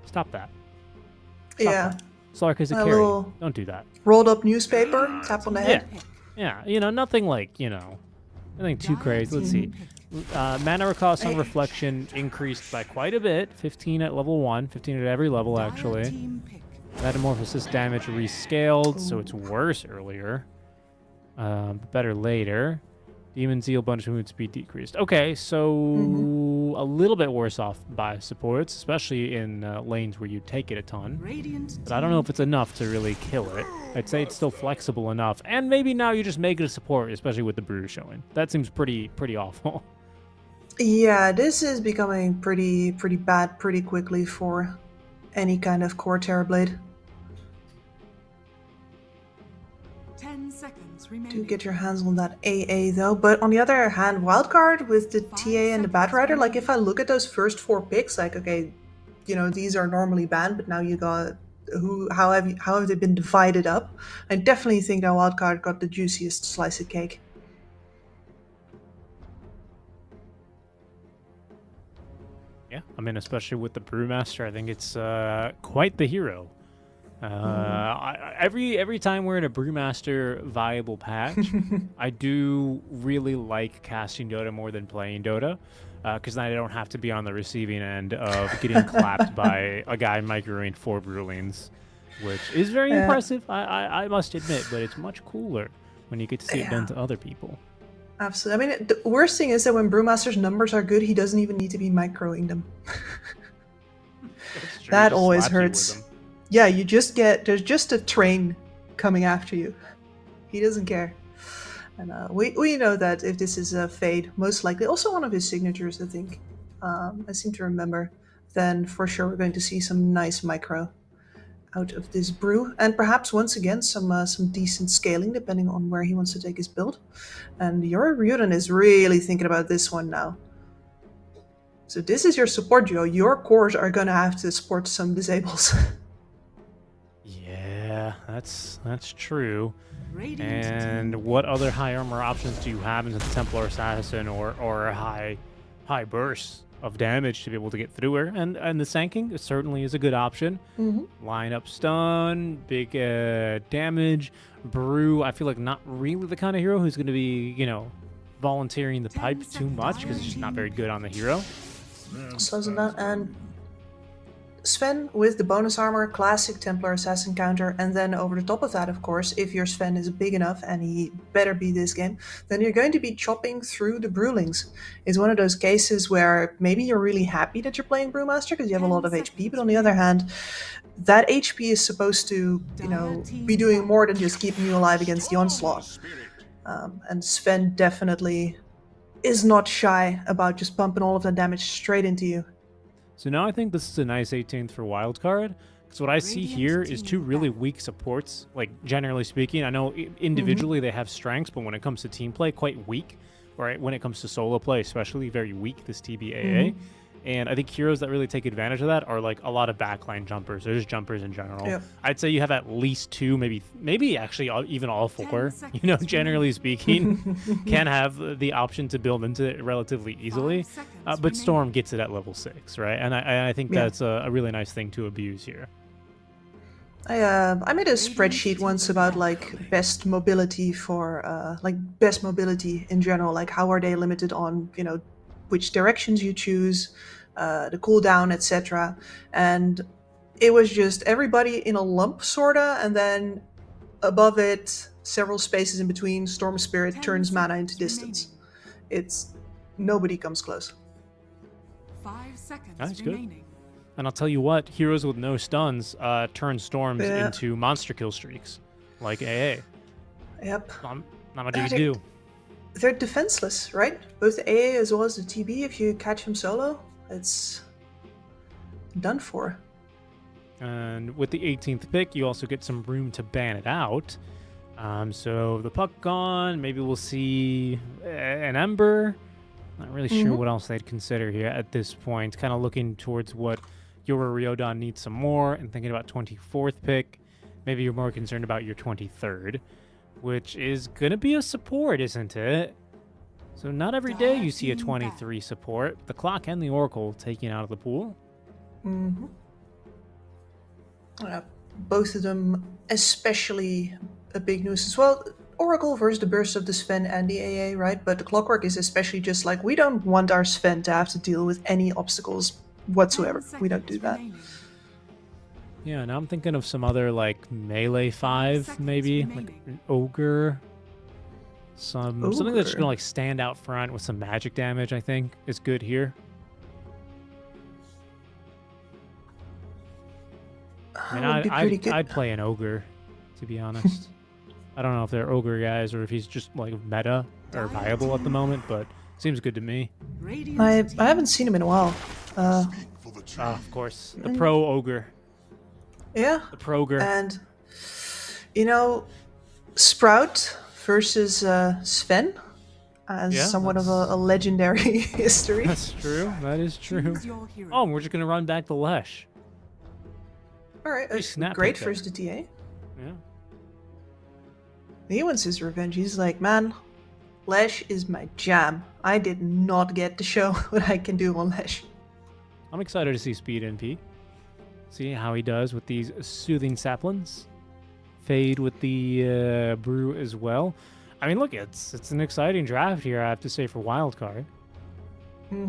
stop that. Stop Yeah. that. Slark is a A carry. little- Don't do that. Rolled up newspaper, tap on the head. Yeah, nothing like, nothing too crazy. Let's see. Mana cost on Reflection increased by quite a bit. 15 at level 1, 15 at every level, Dire actually. team pick. Metamorphosis damage rescaled, so it's worse earlier. But better later. Demon Zeal bunch movement speed decreased. Okay, so a little bit worse off by supports, especially in lanes where you take it a ton. Radiant But I don't know if it's enough to really kill it. I'd say it's still flexible enough. And maybe now you just make it a support, especially with the brew showing. That seems pretty awful. Yeah, this is becoming pretty bad pretty quickly for any kind of core Terrorblade. 10 seconds Do remaining. get your hands on that AA though, but on the other hand, wildcard with the TA and the Bat Rider, like if I look at those first 4 picks, like okay, these are normally banned, but now you got how have they been divided up? I definitely think that wildcard got the juiciest slice of cake. Yeah, I mean, especially with the Brewmaster, I think it's quite the hero. Every time we're in a Brewmaster viable patch, I do really like casting Dota more than playing Dota, because then I don't have to be on the receiving end of getting clapped by a guy microing 4 Brewlings, which is very impressive, I must admit, but it's much cooler when you get to see it done to other people. Absolutely. I mean, the worst thing is that when Brewmaster's numbers are good, he doesn't even need to be microing them. It's true, That just always slaps you with hurts. them. Yeah, there's just a train coming after you. He doesn't care. And we know that if this is a Fade, most likely, also one of his signatures, I think, I seem to remember, then for sure we're going to see some nice micro out of this brew. And perhaps once again some decent scaling, depending on where he wants to take his build. And your Ryuden is really thinking about this one now. So this is your support duo. Your cores are going to have to support some disables. Yeah, that's true. Radiant And team what other high armor options do you have into the Templar Assassin or a high burst of damage to be able to get through her? And the Sanking certainly is a good option. Line up stun, big damage. Brew, I feel like not really the kind of hero who's going to be, volunteering the pipe too much because she's not very good on the hero. Slows him down. And Sven with the bonus armor, classic Templar Assassin counter, and then over the top of that, of course, if your Sven is big enough, and he better be this game, then you're going to be chopping through the Brewlings. It's one of those cases where maybe you're really happy that you're playing Brewmaster because you have a lot of HP, but on the other hand, that HP is supposed to, be doing more than just keeping you alive against the onslaught. And Sven definitely is not shy about just pumping all of that damage straight into you. So now I think this is a nice 18th for wildcard. Because what I see here is 2 really weak supports, like generally speaking. I know individually they have strengths, but when it comes to team play, quite weak. Right? When it comes to solo play, especially very weak, this TBAA. And I think heroes that really take advantage of that are like a lot of backline jumpers. They're just jumpers in general. Yep. I'd say you have at least 2, maybe actually even all 4. 10 seconds Generally speaking, can have the option to build into it relatively easily. 5 seconds But remaining. Storm gets it at level 6, right? And I think Yeah. that's a really nice thing to abuse here. I made a spreadsheet once about like best mobility for best mobility in general. Like how are they limited on which directions you choose, the cooldown, etc. And it was just everybody in a lump, sorta, and then above it, several spaces in between, Storm Spirit 10 turns mana into seconds distance. remaining. It's nobody comes close. 5 seconds That's good. remaining. And I'll tell you what, heroes with no stuns turn storms Yeah. into monster kill streaks, like AA. Yep. Not much you can do. They're defenseless, right? Both the AA as well as the TB. If you catch him solo, it's done for. And with the 18th pick, you also get some room to ban it out. So the puck gone, maybe we'll see an Ember. Not really sure what else they'd consider here at this point. Kind of looking towards what your Riyadh needs some more and thinking about 24th pick. Maybe you're more concerned about your 23rd, which is going to be a support, isn't it? So not every day you see a 23 support. The Clock and the Oracle taking out of the pool. Mm-hmm. Both of them, especially a big news as well. Oracle versus the burst of the Sven and the AA, right? But the Clockwork is especially just like, we don't want our Sven to have to deal with any obstacles 10 whatsoever. We don't do seconds that. remaining. Yeah, now I'm thinking of some other like melee 5, seconds maybe like remaining. an ogre. Something that's Ogre. gonna like stand out front with some magic damage. I think is good here. I mean, Would be pretty good. I'd play an ogre, to be honest. I don't know if they're ogre guys or if he's just like meta or viable at the moment, but seems good to me. Radiant I team haven't seen him in a while. Of course, the pro ogre, Yeah, the progrer. and you know, Sprout versus Sven as Yeah, somewhat of that's- a legendary history. That's true. That is true. choose your hero. Oh, and we're just gonna run back to Lesh. All right, Pretty snap great pick there. first to TA. Yeah. He wants his revenge. He's like, man, Lash is my jam. I did not get to show what I can do on Lash. I'm excited to see Speed NP. See how he does with these soothing saplings. Fade with the brew as well. I mean, look, it's an exciting draft here, I have to say, for Wildcard.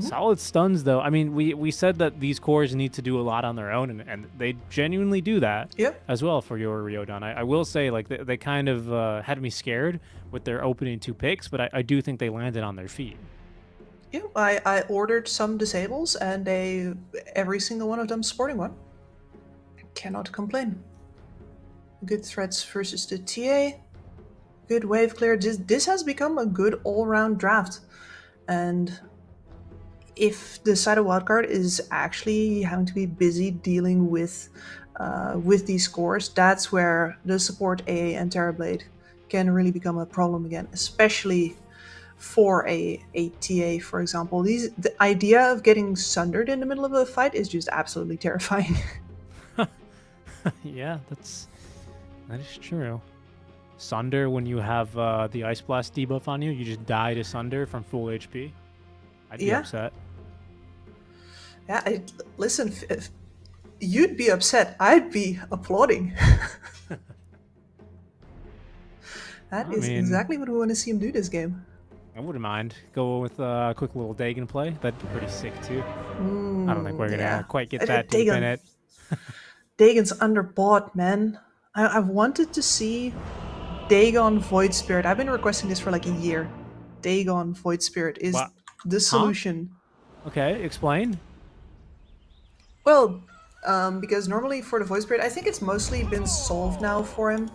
Solid stuns, though. I mean, we said that these cores need to do a lot on their own, and they genuinely do that Yep. as well for your Riyadh. I will say, like, they kind of had me scared with their opening 2 picks, but I do think they landed on their feet. Yeah, I ordered some disables, and every single one of them sporting one. Cannot complain. Good threats versus the TA. Good wave clear. This has become a good all-round draft, and if the side of wildcard is actually having to be busy dealing with these scores, that's where the support AA and Terrorblade can really become a problem again, especially for a TA, for example. The idea of getting sundered in the middle of a fight is just absolutely terrifying. Yeah, that is true. Sunder, when you have the Ice Blast debuff on you, you just die to Sunder from full HP. I'd be Yeah. upset. Yeah, listen, if you'd be upset, I'd be applauding. That I is mean- exactly what we want to see him do this game. I wouldn't mind. Go with a quick little Dagon play. That'd be pretty sick too. I don't think we're gonna yeah. quite get Uh, that deep in Dagon. it. Dagon's underbought, man. I've wanted to see Dagon Void Spirit. I've been requesting this for like a year. Dagon Void Spirit is What? the solution. Okay, explain. Well, because normally for the Void Spirit, I think it's mostly been solved now for him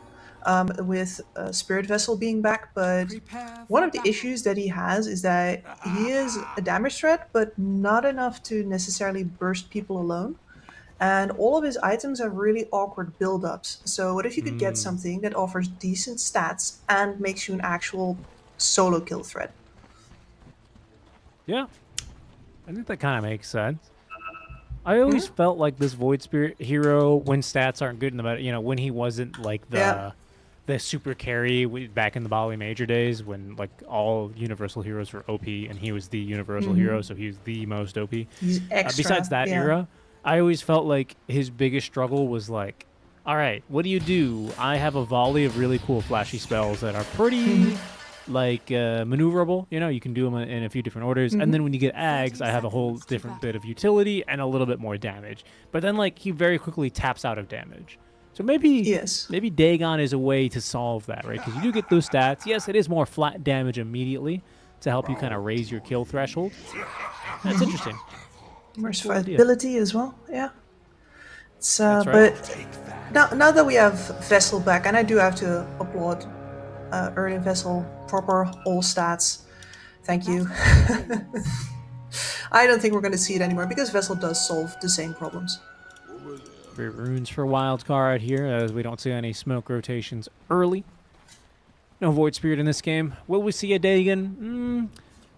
with Spirit Vessel being back. But Prepare one for of the battle. issues that he has is that he is a damage threat, but not enough to necessarily burst people alone. And all of his items have really awkward build-ups. So what if you could get something that offers decent stats and makes you an actual solo kill threat? Yeah, I think that kind of makes sense. I always felt like this Void Spirit hero, when stats aren't good in the meta, when he wasn't like Yeah. the super carry back in the Bali Major days, when like all Universal heroes were OP and he was the Universal hero, so he was the most OP. He's extra. Besides that yeah. era, I always felt like his biggest struggle was like, all right, what do? I have a volley of really cool flashy spells that are pretty like maneuverable. You know, you can do them in a few different orders. And then when you get Ags, I have a whole different bit of utility and a little bit more damage. But then like he very quickly taps out of damage. So maybe maybe Dagon is a way to solve that, right? Because you do get those stats. Yes, it is more flat damage immediately to help you kind of raise your kill threshold. That's interesting. More Cool idea. survivability as well. Yeah. It's, That's right. But now that we have Vessel back, and I do have to applaud Erling Vessel, proper all stats. Thank you. I don't think we're going to see it anymore because Vessel does solve the same problems. 3 runes for wild card here, as we don't see any smoke rotations early. No Void Spirit in this game. Will we see a Dagon?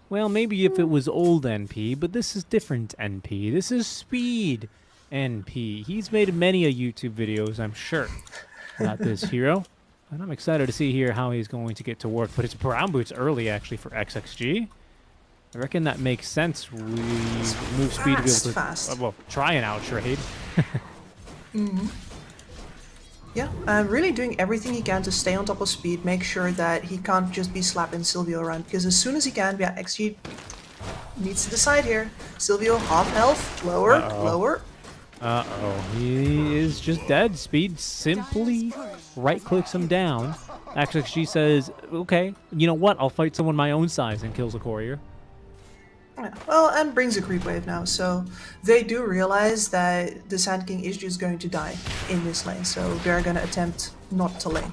Well, maybe if it was old NP, but this is different NP. This is Speed NP. He's made many a YouTube videos, I'm sure, about this hero. And I'm excited to see here how he's going to get to work. But it's brown boots early, actually, for XXG. I reckon that makes sense. We move Speed to be able to well, try an outtrade. Yeah, really doing everything he can to stay on top of Speed, make sure that he can't just be slapping Silvio around, because as soon as he can, yeah, XG needs to decide here. Silvio, half health, lower, lower. Uh-oh, he is just dead. Speed simply right-clicks him down. Actually, she says, okay, you know what, I'll fight someone my own size, and kills a courier. Yeah, well, and brings a creep wave now, so they do realize that the Sand King is just going to die in this lane, so they're going to attempt not to lane.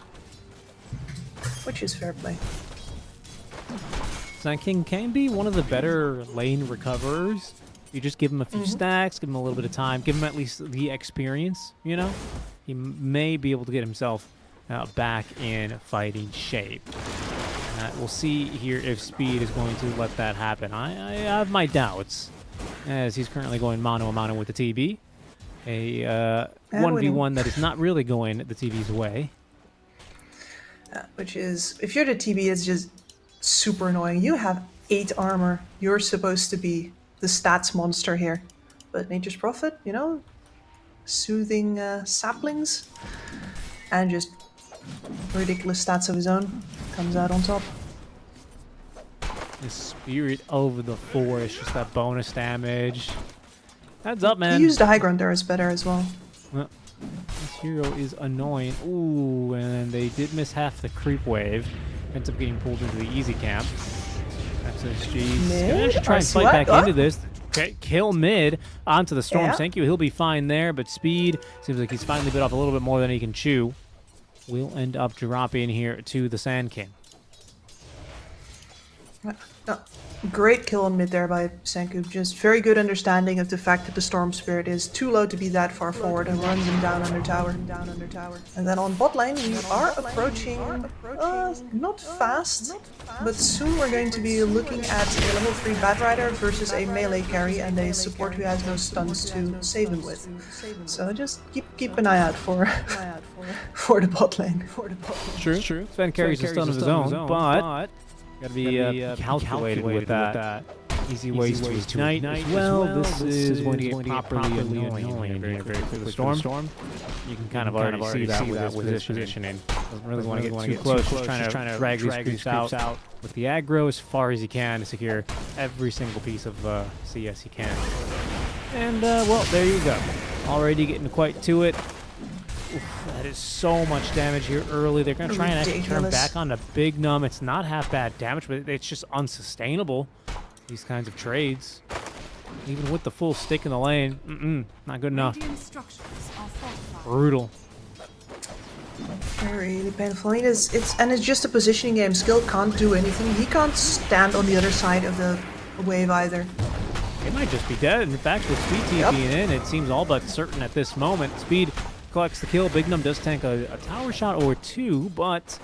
Which is fair play. Sand King can be one of the better lane recoverers. You just give him a few stacks, give him a little bit of time, give him at least the experience, you know? He may be able to get himself back in fighting shape. We'll see here if Speed is going to let that happen. I have my doubts, as he's currently going mano-a-mano with the TB. A 1v1 that is not really going the TB's way. Which is, if you're the TB, it's just super annoying. You have 8 armor. You're supposed to be the stats monster here. But Nature's Prophet, you know, soothing saplings, and just ridiculous stats of his own, comes out on top. The Spirit over the forest, just that bonus damage. Heads up, man. He used the high ground there is better as well. Well, this hero is annoying. Ooh, and they did miss half the creep wave. Ends up getting pulled into the easy camp. XSG's gonna actually try and fight back into this. Okay, kill mid onto the Storm. Thank you. He'll be fine there, but Speed seems like he's finally bit off a little bit more than he can chew. We'll end up dropping here to the Sand King. Great kill on mid there by Senku. Just very good understanding of the fact that the Storm Spirit is too low to be that far forward and runs him down under tower. And then on bot lane we are approaching, not fast, but soon we're going to be looking at a level 3 Bat Rider versus a melee carry and a support who has no stuns to save him with. So just keep an eye out for the bot lane. True. Sven carries a stun of his own, but gotta be calculated with that. Easy ways to ignite as well. This is going to get properly annoying here very quickly. Storm. You can kind of already see that with his positioning. Doesn't really want to get too close. Just trying to drag these creeps out with the aggro as far as he can to secure every single piece of CS he can. And, well, there you go. Already getting quite to it. Oof, that is so much damage here early. They're going to try and actually turn back on the Big Num. It's not half bad damage, but it's just unsustainable, these kinds of trades. Even with the full stick in the lane, not good enough. Brutal. Really painful. It's just a positioning game. Skill can't do anything. He can't stand on the other side of the wave either. It might just be dead. In fact, with Speed TPing in, it seems all but certain at this moment. Speed collects the kill. Big Num does tank a tower shot or 2, but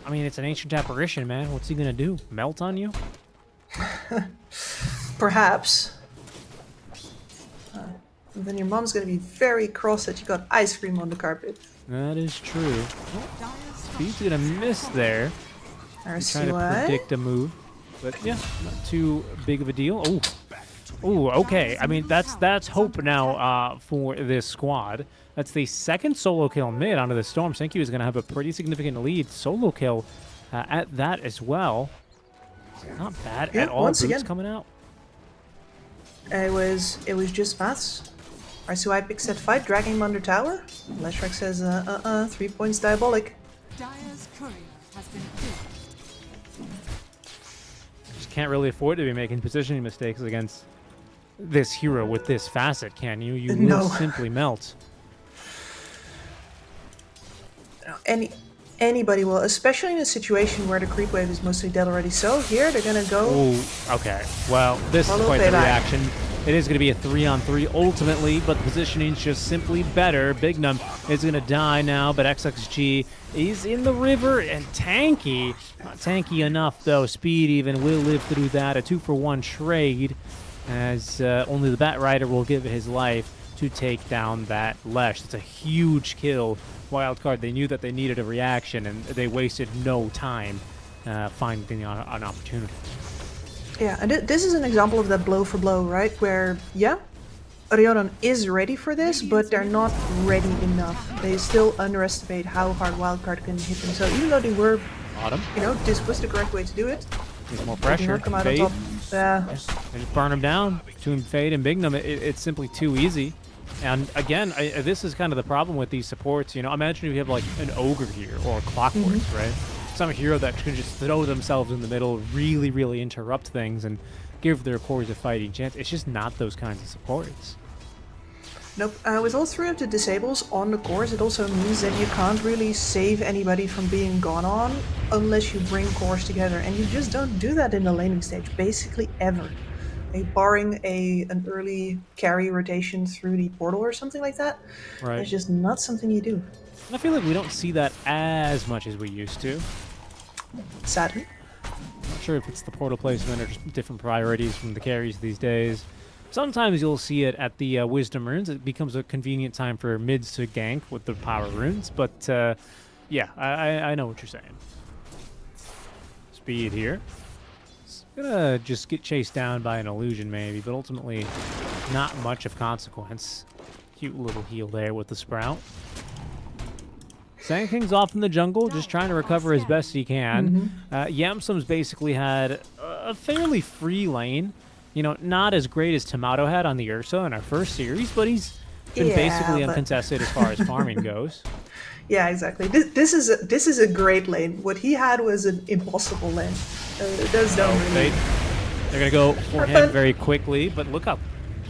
I mean, it's an ancient apparition, man. What's he gonna do? Melt on you? Perhaps. And then your mom's gonna be very cross that you got ice cream on the carpet. That is true. Oh, Speed's gonna miss there. Trying to predict a move, but yeah, not too big of a deal. Oh, okay. I mean, that's hope now for this squad. That's the second solo kill mid onto the Storm. Senku is going to have a pretty significant lead. Solo kill at that as well. Not bad Yeah, at all. once Boots again. coming out. It was just maths. RCY picks that fight, dragging him under tower. Leshrac says, 3 points diabolic. Dire's courier has been killed. Just can't really afford to be making positioning mistakes against this hero with this facet, can you? You No. will simply melt. Anybody will, especially in a situation where the creep wave is mostly dead already. So here they're gonna go. Oh, okay. Well, this is Follow quite the payback. reaction. It is going to be a 3-on-3 ultimately, but the positioning's just simply better. Bignum is going to die now, but XXG is in the river and tanky. Not tanky enough, though. Speed even will live through that. A 2-for-1 trade, as only the Bat Rider will give his life to take down that Lesh. It's a huge kill. Wildcard, they knew that they needed a reaction, and they wasted no time finding an opportunity. Yeah, and this is an example of that blow for blow, right? Where, yeah, Riyadh is ready for this, but they're not ready enough. They still underestimate how hard Wildcard can hit them. So even though they were, Autumn. this was the correct way to do it, Needs more they did pressure. not come out on Fade. top. Yeah, And just burn him down. Between Fade and Bignum, it's simply too easy. And again, this is kind of the problem with these supports. Imagine if you have like an Ogre here or a Clockworks, right? Some hero that can just throw themselves in the middle, really, really interrupt things and give their cores a fighting chance. It's just not those kinds of supports. nope. With all 3 of the disables on the cores, it also means that you can't really save anybody from being gone on unless you bring cores together. And you just don't do that in the laning stage, basically ever. Barring an early carry rotation through the portal or something like that. Right. It's just not something you do. I feel like we don't see that as much as we used to. Sadly. Not sure if it's the portal placement or just different priorities from the carries these days. Sometimes you'll see it at the Wisdom runes. It becomes a convenient time for mids to gank with the power runes. But yeah, I know what you're saying. Speed here. It's gonna just get chased down by an illusion maybe, but ultimately not much of consequence. Cute little heal there with the Sprout. Sand King's off in the jungle, just trying to recover as best he can. Yamsum's basically had a fairly free lane. Not as great as Tomato had on the Ursa in our first series, but he's been Yeah, basically but- uncontested as far as farming goes. Yeah, exactly. This is a great lane. What he had was an impossible lane. Those don't really. They're going to go for him very quickly, but look how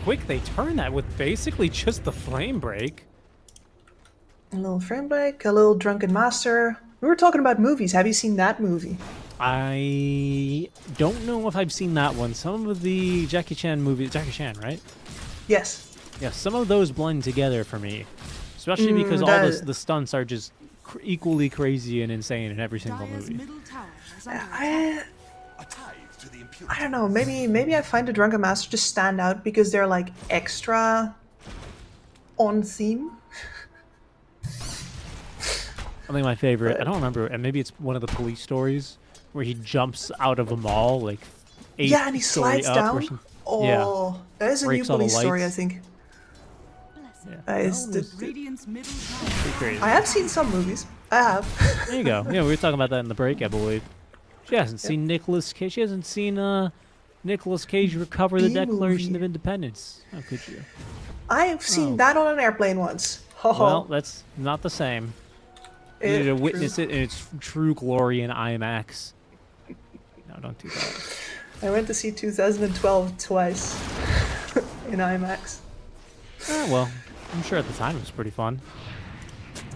quick they turn that with basically just the flame break. A little frame break, a little drunken master. We were talking about movies. Have you seen that movie? I don't know if I've seen that one. Some of the Jackie Chan movies, Jackie Chan, right? Yes. Yeah, some of those blend together for me, especially because all the stunts are just equally crazy and insane in every single Dire's movie. middle tower is under attack. I don't know. Maybe I find the drunken master just stand out because they're like extra on theme. I think my favorite, I don't remember, and maybe it's one of the police stories where he jumps out of a mall, like Yeah, and he story slides up or down. something. Oh, that is a new Breaks all the police story, I lights. think. Yeah. Radiant's middle tower. Pretty crazy. I have seen some movies. I have. There you go. Yeah, we were talking about that in the break, I believe. She hasn't seen Nicolas Cage. She hasn't seen Nicolas Cage recover the B-movie. Declaration of Independence. How could you? I have seen Oh. that on an airplane once. Well, that's not the same. You need to True. witness it in its true glory in IMAX. No, don't do that. I went to see 2012 twice in IMAX. Well, I'm sure at the time it was pretty fun.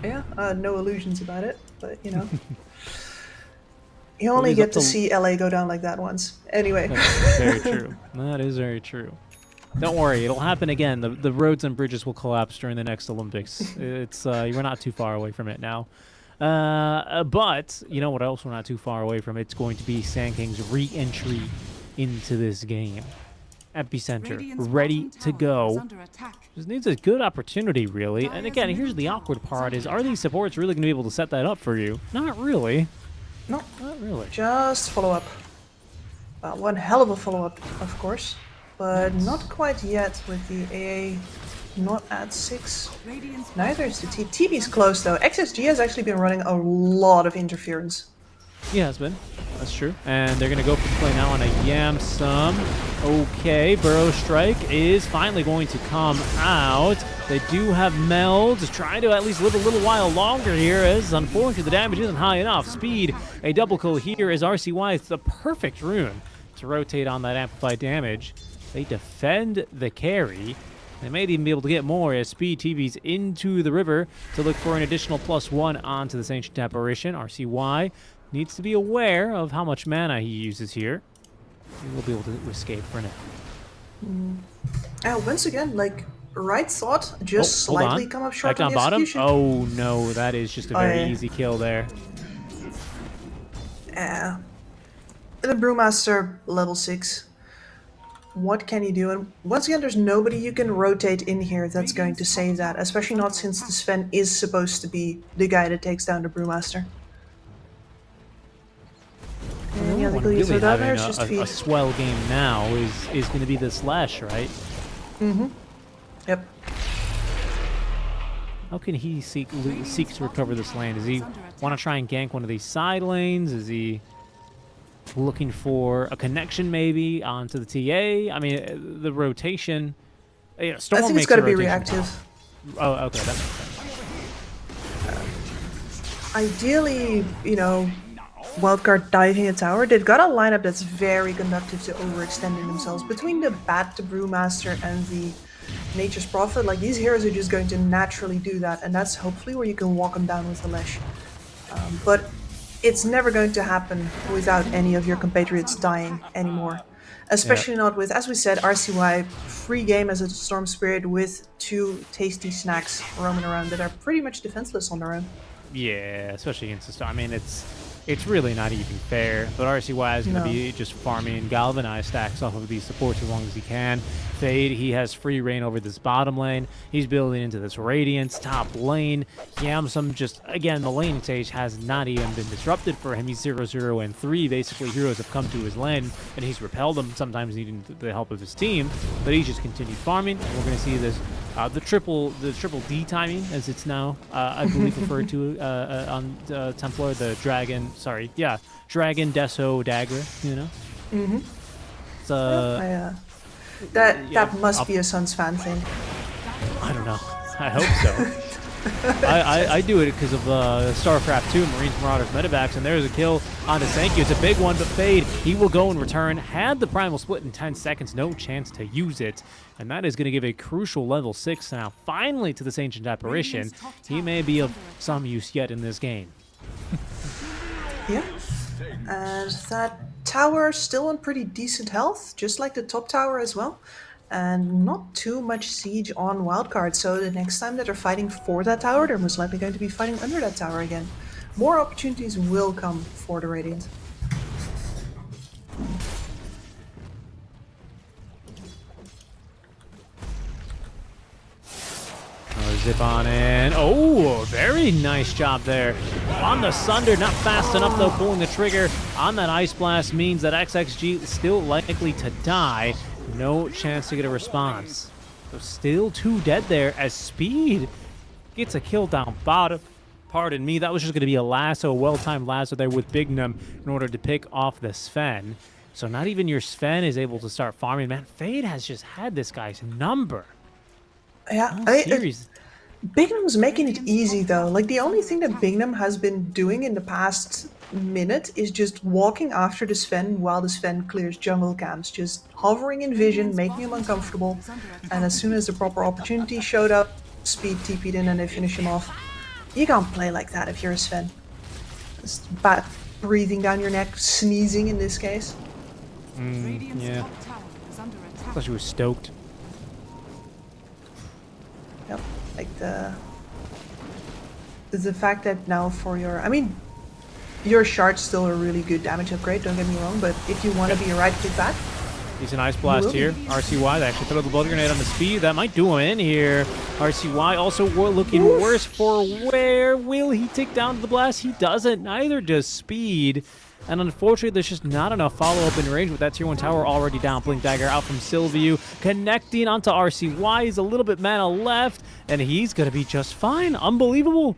Yeah, no illusions about it, but you know. You only Always get up to to- see LA go down like that once. Anyway. That's very true. That is very true. Don't worry, it'll happen again. The roads and bridges will collapse during the next Olympics. It's we're not too far away from it now. But you know what else we're not too far away from? It's going to be Sand King's re-entry into this game. Epicenter, Radiant's ready bottom to tower is go. under attack. Just needs a good opportunity, really. And Dire's again, here's middle the tower awkward is part: is under are these supports really going to be able to set that up for you? Not really. No, Not really. just follow up. Well, one hell of a follow up, of course. But not quite yet with the AA not at 6. Radiant's Neither is the TB's close though. XSG has actually been running a lot of interference. He has been. That's true. And they're going to go for the play now on a Yamsum. Okay, Burrow Strike is finally going to come out. They do have Meld trying to at least live a little while longer here, as unfortunately the damage isn't high enough. Speed, a double kill here as RCY. It's the perfect rune to rotate on that amplified damage. They defend the carry. They may even be able to get more as Speed TVs into the river to look for an additional +1 onto this Ancient Apparition. RCY needs to be aware of how much mana he uses here. He will be able to escape for now. Once again, like, right thought, just Hold slightly on. come up short Back on down the bottom. execution. Oh no, that is just a very yeah. easy kill there. The Brewmaster, level 6. What can he do? And once again, there's nobody you can rotate in here that's going to save that, especially not since the Sven is supposed to be the guy that takes down the Brewmaster. And yeah, One the really down having there is just a swell game now is going to be the Slash, right? Yep. How can he seek to recover this lane? Does he want to try and gank one of these side lanes? Is he looking for a connection maybe onto the TA? I mean, the rotation. You know, Storm I think it's makes got to the be rotation reactive. Oh, okay, that makes sense. Ideally, you know, wildcard diving a tower, they've got a lineup that's very conductive to overextending themselves. Between the Bat, the Brewmaster, and the Nature's Prophet, like, these heroes are just going to naturally do that, and that's hopefully where you can walk them down with the Lesh. But it's never going to happen without any of your compatriots dying anymore. Especially not with, as we said, RCY, free game as a Storm Spirit with 2 tasty snacks roaming around that are pretty much defenseless on their own. Yeah, especially against the Storm. I mean, it's really not even fair. But RCY is going to be just farming Galvanize stacks off of these supports as long as he can. Fade, he has free reign over this bottom lane. He's building into this Radiance top lane. Yamsum just, again, the laning stage has not even been disrupted for him. He's 0-0 and 3. Basically, heroes have come to his lane, and he's repelled them, sometimes needing the help of his team. But he's just continued farming, and we're going to see this the triple D timing, as it's now, I believe, referred to on Templar, the Dragon, Dragon Deso Dagger, you know? It's, that must be a Suns fan thing. I don't know. I hope so. I do it because of StarCraft 2, Marines, Marauders, Medivacs, and there's a kill onto Sankey. It's a big one, but Fade, he will go and return. Had the Primal Split in 10 seconds, no chance to use it. And that is going to give a crucial level 6 now, finally, to this Ancient Apparition. He may be of some use yet in this game. Yeah. And that tower still on pretty decent health, just like the top tower as well. And not too much siege on wildcard, so the next time that they're fighting for that tower, they're most likely going to be fighting under that tower again. More opportunities will come for the Radiant. Zip on in. Oh, very nice job there on the Sunder. Not fast enough, though. Pulling the trigger on that Ice Blast means that XXG is still likely to die. No chance to get a response. So still 2 dead there as Speed gets a kill down bottom. Pardon me, that was just going to be a lasso, well-timed lasso there with Bignum in order to pick off the Sven. So not even your Sven is able to start farming. Man, Fade has just had this guy's number. Yeah, Bignum's making it easy though. Like, the only thing that Bignum has been doing in the past minute is just walking after the Sven while the Sven clears jungle camps, just hovering in vision, making him uncomfortable, and as soon as the proper opportunity showed up, Speed TP'd in and they finish him off. You can't play like that if you're a Sven. Just bad breathing down your neck, sneezing in this case. Yeah. I thought she was stoked. Yep, like the fact that now for your, I mean, your shard's still a really good damage upgrade, don't get me wrong, but if you want to be a right click back, Decent Ice Blast here. RCY, they actually throw the blood grenade on the Speed. That might do him in here. RCY also looking worse for where. Will he take down the blast? He doesn't. Neither does Speed. And unfortunately, there's just not enough follow-up in range with that tier 1 tower already down. Blink Dagger out from Sylview. Connecting onto RCY. He's a little bit mana left, and he's going to be just fine. Unbelievable.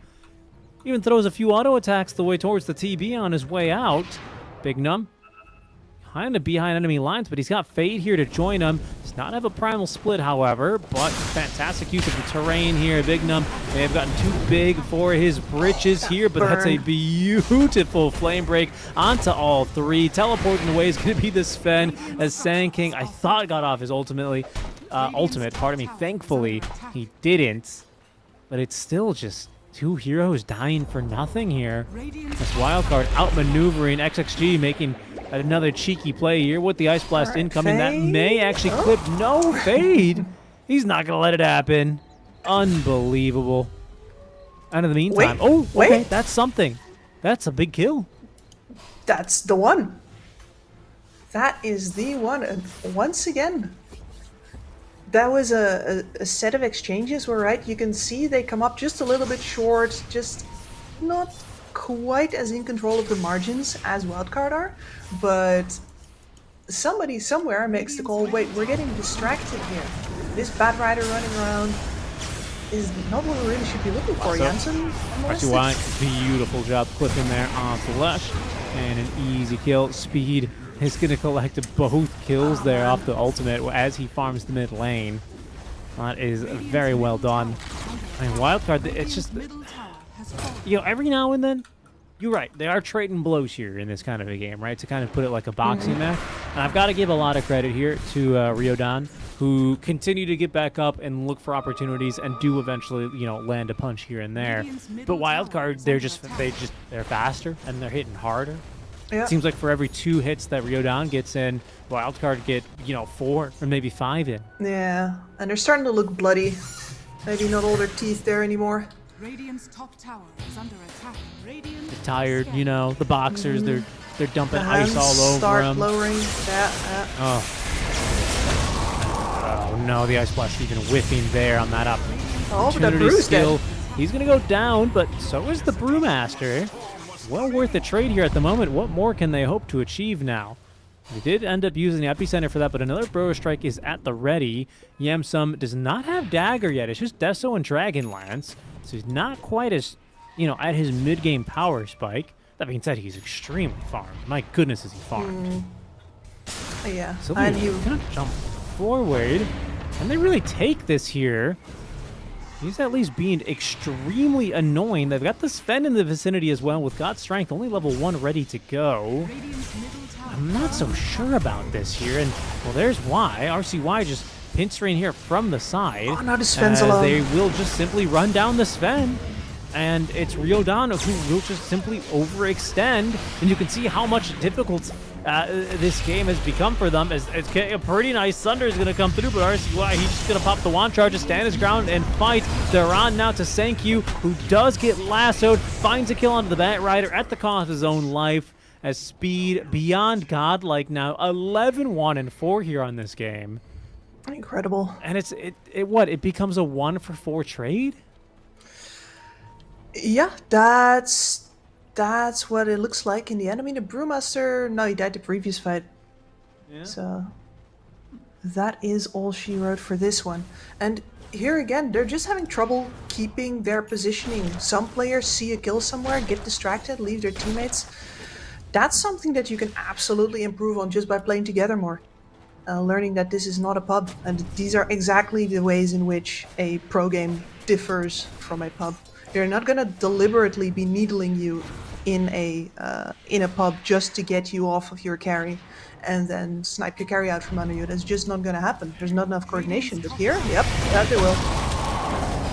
Even throws a few auto attacks the way towards the TB on his way out. Big Num kind of behind enemy lines, but he's got Fade here to join him. Does not have a primal split, however, but fantastic use of the terrain here. Big Num may have gotten too big for his britches here, but that's a beautiful flame break onto all three. Teleporting away is going to be the Sven as Sand King, I thought, got off his ultimate. Thankfully, he didn't, but it's still just two heroes dying for nothing here. This Wildcard outmaneuvering XXG, making another cheeky play here with the Ice Blast incoming. That may actually clip. No, Fade. He's not going to let it happen. Unbelievable. And in the meantime, okay, that's something. That's a big kill. That's the one. That is the one. And once again, that was a set of exchanges where, right, you can see they come up just a little bit short, just not quite as in control of the margins as Wildcard are, but somebody somewhere makes the call, wait, we're getting distracted here. This Bat Rider running around is not what we really should be looking for, Jansen. Beautiful job clipping there on Flesh, and an easy kill. Speed is going to collect both kills there off the ultimate as he farms the mid lane. That is very well done. I mean, Wildcard, it's just, you know, every now and then, you're right, they are trading blows here in this kind of a game, right? To kind of put it like a boxing match. And I've got to give a lot of credit here to Riyadh, who continue to get back up and look for opportunities and do eventually, you know, land a punch here and there. But Wildcard, they're faster and they're hitting harder. Yeah. It seems like for every 2 hits that Riyadh gets in, Wildcard get, you know, 4 or maybe 5 in. Yeah, and they're starting to look bloody. Maybe not all their teeth there anymore. Radiant's top tower is under attack. Radiant They're tired, you know, the boxers, they're dumping The ice hands all over start them. lowering. Oh no, the Ice Blast even whiffing there on that Oh, but that opportunity Brew's skill. dead. He's going to go down, but so is the Brewmaster. Well worth the trade here at the moment. What more can they hope to achieve now? They did end up using the Epicenter for that, but another Burrow Strike is at the ready. Yamsum does not have Dagger yet. It's just Deso and Dragonlance, so he's not quite as, you know, at his mid-game power spike. That being said, he's extremely farmed. My goodness, is he farmed. Yeah, So and they're gonna jump forward, and they really take this here. He's at least being extremely annoying. They've got the Sven in the vicinity as well with God's Strength, only level 1 ready to go. I'm not so sure about this here, and well, there's why. RCY just pincering here from the side. Oh, no, the Sven's alone. They will just simply run down the Sven. And it's Riyadh who will just simply overextend. And you can see how much difficult this game has become for them. As a pretty nice Thunder is going to come through, but RCY, he's just going to pop the wand charge, stand his ground, and fight. They're on now to Sankyu, who does get lassoed, finds a kill onto the Bat Rider at the cost of his own life. As Speed beyond godlike now, 11-1-4 here on this game. incredible. And it becomes a 1-for-4 trade? Yeah, that's what it looks like in the end. I mean, the Brewmaster, no, he died the previous fight. Yeah. So that is all she wrote for this one. And here again, they're just having trouble keeping their positioning. Some players see a kill somewhere, get distracted, leave their teammates. That's something that you can absolutely improve on just by playing together more. Learning that this is not a pub, and these are exactly the ways in which a pro game differs from a pub. They're not gonna deliberately be needling you in a pub just to get you off of your carry and then snipe your carry out from under you. That's just not gonna happen. There's not enough coordination. But here, yep, that they will.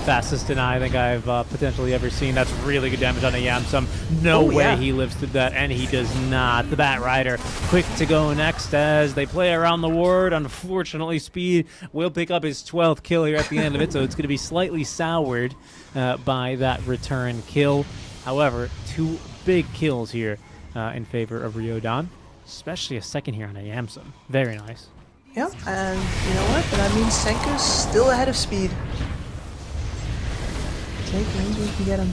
Fastest deny I think I've potentially ever seen. That's really good damage on a Yamsum. No way he lives through that, and he does not. The Bat Rider quick to go next as they play around the ward. Unfortunately, Speed will pick up his 12th kill here at the end of it, so it's going to be slightly soured by that return kill. However, 2 big kills here in favor of Riyadh, especially a second here on a Yamsum. Very nice. Yep, and you know what? That means Senku's still ahead of Speed. Maybe we can get him.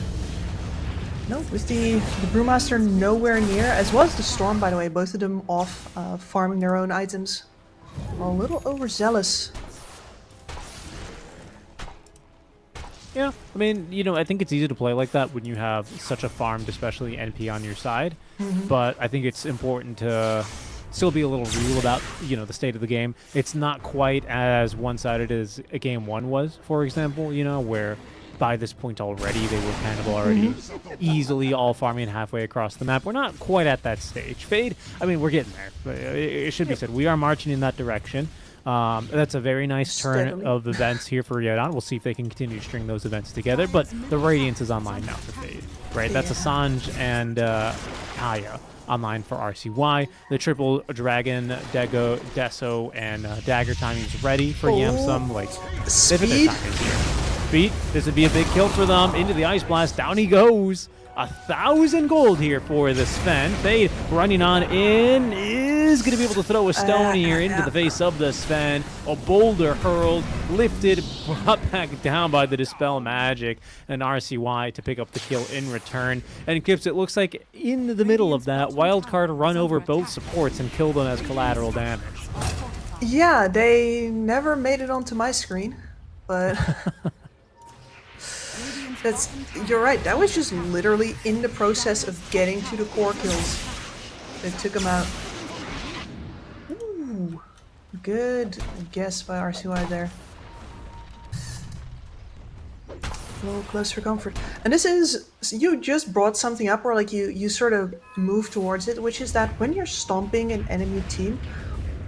No, with the Brewmaster nowhere near, as well as the Storm, by the way, both of them off farming their own items. A little overzealous. Yeah, I mean, you know, I think it's easy to play like that when you have such a farmed, especially NP on your side. But I think it's important to still be a little real about, you know, the state of the game. It's not quite as one-sided as a game 1 was, for example, you know, where by this point already they were kind of already easily all farming halfway across the map. We're not quite at that stage. Fade, I mean, we're getting there. But it should be said, we are marching in that direction. That's a very nice turn Steadily. of events here for Riyadh. We'll see if they can continue to string those events together. But the Radiance is online now for Fade, right? That's Yeah. Assange and Kaya online for RCY. The triple Dragon, Dego, Deso, and Dagger timing is ready for Yamsum. Like, they've hit their Speed. timing here. Speed, this would be a big kill for them. Into the Ice Blast, down he goes. 1,000 gold here for the Sven. Fade running on in is going to be able to throw a stone here into the face of the Sven. A boulder hurled, lifted, brought back down by the Dispel Magic, and RCY to pick up the kill in return. And Kips, it looks like in the middle of that, Wildcard run over both supports and kill them as collateral damage. Yeah, they never made it onto my screen, but that's, you're right. That was just literally in the process of getting to the core kills that took him out. Ooh, good guess by RCY there. A little close for comfort. And this is, you just brought something up, or like you sort of move towards it, which is that when you're stomping an enemy team,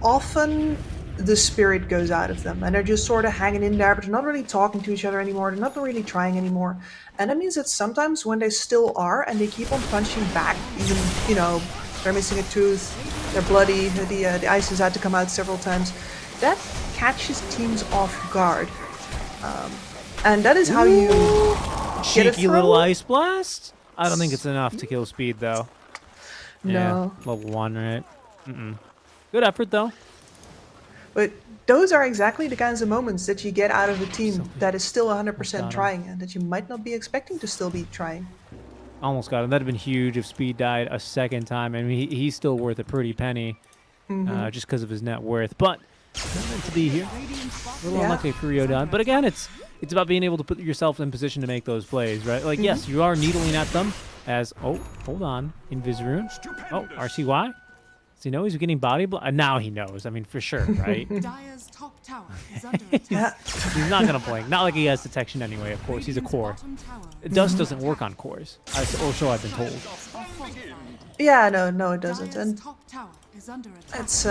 often the spirit goes out of them and they're just sort of hanging in there, but they're not really talking to each other anymore. They're not really trying anymore. And that means that sometimes when they still are and they keep on punching back, even, you know, they're missing a tooth, they're bloody, the ice has had to come out several times, that catches teams off guard. And that is how you get a Cheeky throw. little Ice Blast? I don't think it's enough to kill Speed, though. No. Yeah, level 1, right? Good effort, though. But those are exactly the kinds of moments that you get out of a team that is still 100% trying and that you might not be expecting to still be trying. Almost got him. That'd have been huge if Speed died a second time. I mean, he's still worth a pretty penny just because of his net worth. But not meant to be here. A little Yeah. unlucky for Riyadh. But again, it's about being able to put yourself in position to make those plays, right? Like, yes, you are needling at them as... Oh, hold on. Invis-Rune. Oh, RCY? Does he know he's getting body block? Now he knows. I mean, for sure, right? Dire's top tower is under attack. He's not going to blink. Not like he has detection anyway, of course. He's a core. Bottom tower Dust doesn't work on cores. Or so I've been told. are fortified. Yeah, no, it doesn't. Dire's And top tower is under attack. it's,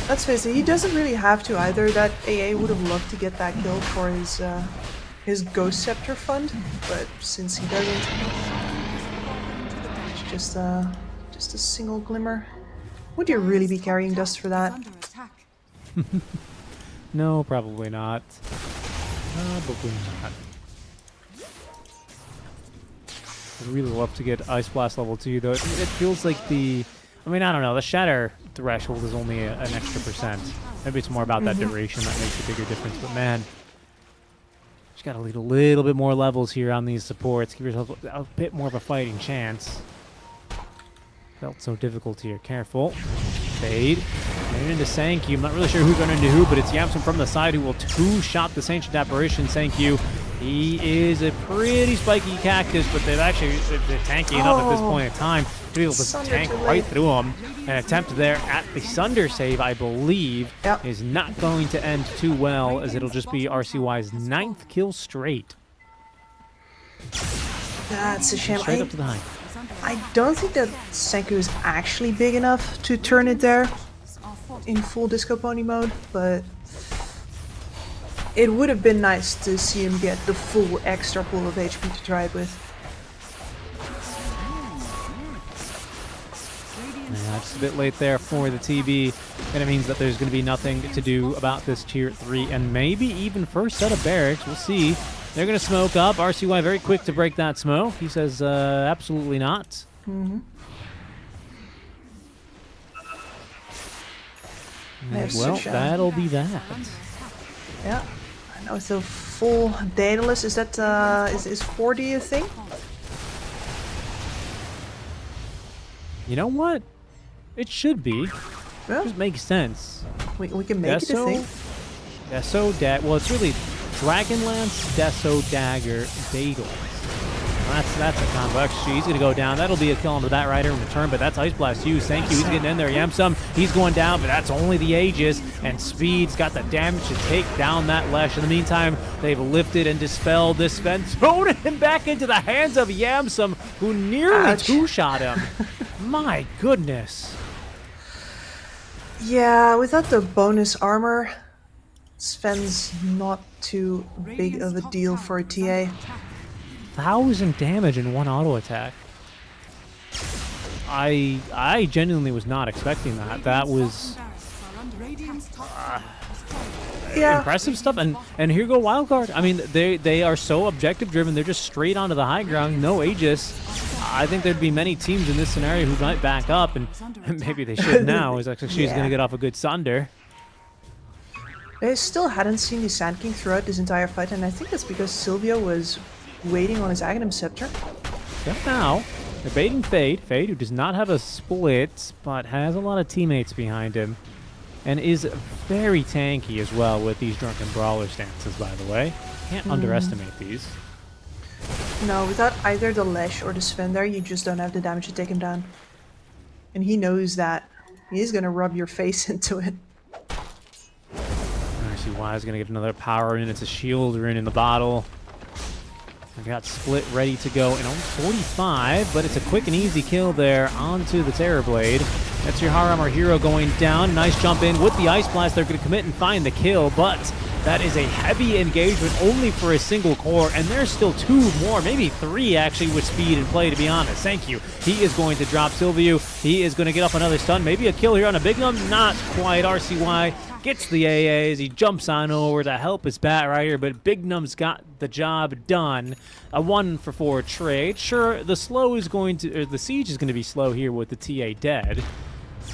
let's face it, he doesn't really have to either. That AA would have loved to get that kill for his Ghost Scepter fund, but since he doesn't, it's just a single glimmer. Would you really be carrying dust for that? Under attack. No, probably not. Probably not. I'd really love to get Ice Blast level 2, though. It feels like the... I mean, I don't know. The Shatter threshold is only an extra percent. Maybe it's more about that duration that makes a bigger difference. But, man, just got to lead a little bit more levels here on these supports. Give yourself a bit more of a fighting chance. Felt so difficult here. Careful. Fade. Running into Sankyu. I'm not really sure who's running into who, but it's Yamsum from the side who will two-shot this Ancient Apparition. Sankyu. He is a pretty spiky cactus, but they're tanky enough at this point in time to be able to Sunder tank too right late. through him. An attempt there at the Sunder save, I believe, Yep. is not going to end too well, as it'll just be RCY's 9th kill straight. That's a shame. Straight up to the high. I don't think that Senku is actually big enough to turn it there Are fortified. in full Disco Pony mode, but it would have been nice to see him get the full extra pool of HP to try it with. Yeah, just a bit late there for the TB, and it means that there's going to be nothing to do about this tier 3, and maybe even first set of barracks. We'll see. They're going to smoke up. RCY very quick to break that smoke. He says, absolutely not. They have Well, such a- that'll be that. Yeah. I know it's a full Daedalus. Is that is 40 a thing? You know what? It should be. Yeah, Just makes sense. we can make it a Deso? thing. Deso, well, it's really Dragonlance, Deso, Dagger, Daedal. That's a combo. Actually, he's going to go down. That'll be a kill onto that rider in return, but that's Ice Blast used. Thank you. He's getting in there. Yamsum, he's going down, but that's only the Aegis, and Speed's got the damage to take down that Lesh. In the meantime, they've lifted and dispelled this Sven, thrown him back into the hands of Yamsum, who nearly two-shot him. My goodness. Yeah, without the bonus armor, Sven's not too big of a deal for a TA. 1,000 damage in one auto attack. I genuinely was not expecting that. That was impressive stuff. And here go Wildcard. I mean, they are so objective driven. They're just straight onto the high ground, no Aegis. I think there'd be many teams in this scenario who might back up, and maybe they should now. Is actually she's going to get off a good Sunder. I still hadn't seen the Sand King throughout this entire fight, and I think that's because Silvio was waiting on his Aghanim Scepter. Just now, they're baiting Fade. Fade, who does not have a split, but has a lot of teammates behind him, and is very tanky as well with these Drunken Brawler stances, by the way. Can't underestimate these. No, without either the Lesh or the Sven there, you just don't have the damage to take him down. And he knows that. He's gonna rub your face into it. I see why he's gonna get another power rune. It's a shield rune in the bottle. I've got Split ready to go in only 45, but it's a quick and easy kill there onto the Terror Blade. That's your High Armor hero going down. Nice jump in with the Ice Blast. They're going to commit and find the kill, but that is a heavy engagement only for a single core, and there's still two more, maybe three actually, with Speed in play, to be honest. Thank you. He is going to drop Silvio. He is going to get off another stun. Maybe a kill here on a big one. Not quite. RCY gets the AAs. He jumps on over to help his Bat Rider, but Big Num's got the job done. A 1-for-4 trade. Sure, the siege is going to be slow here with the TA dead,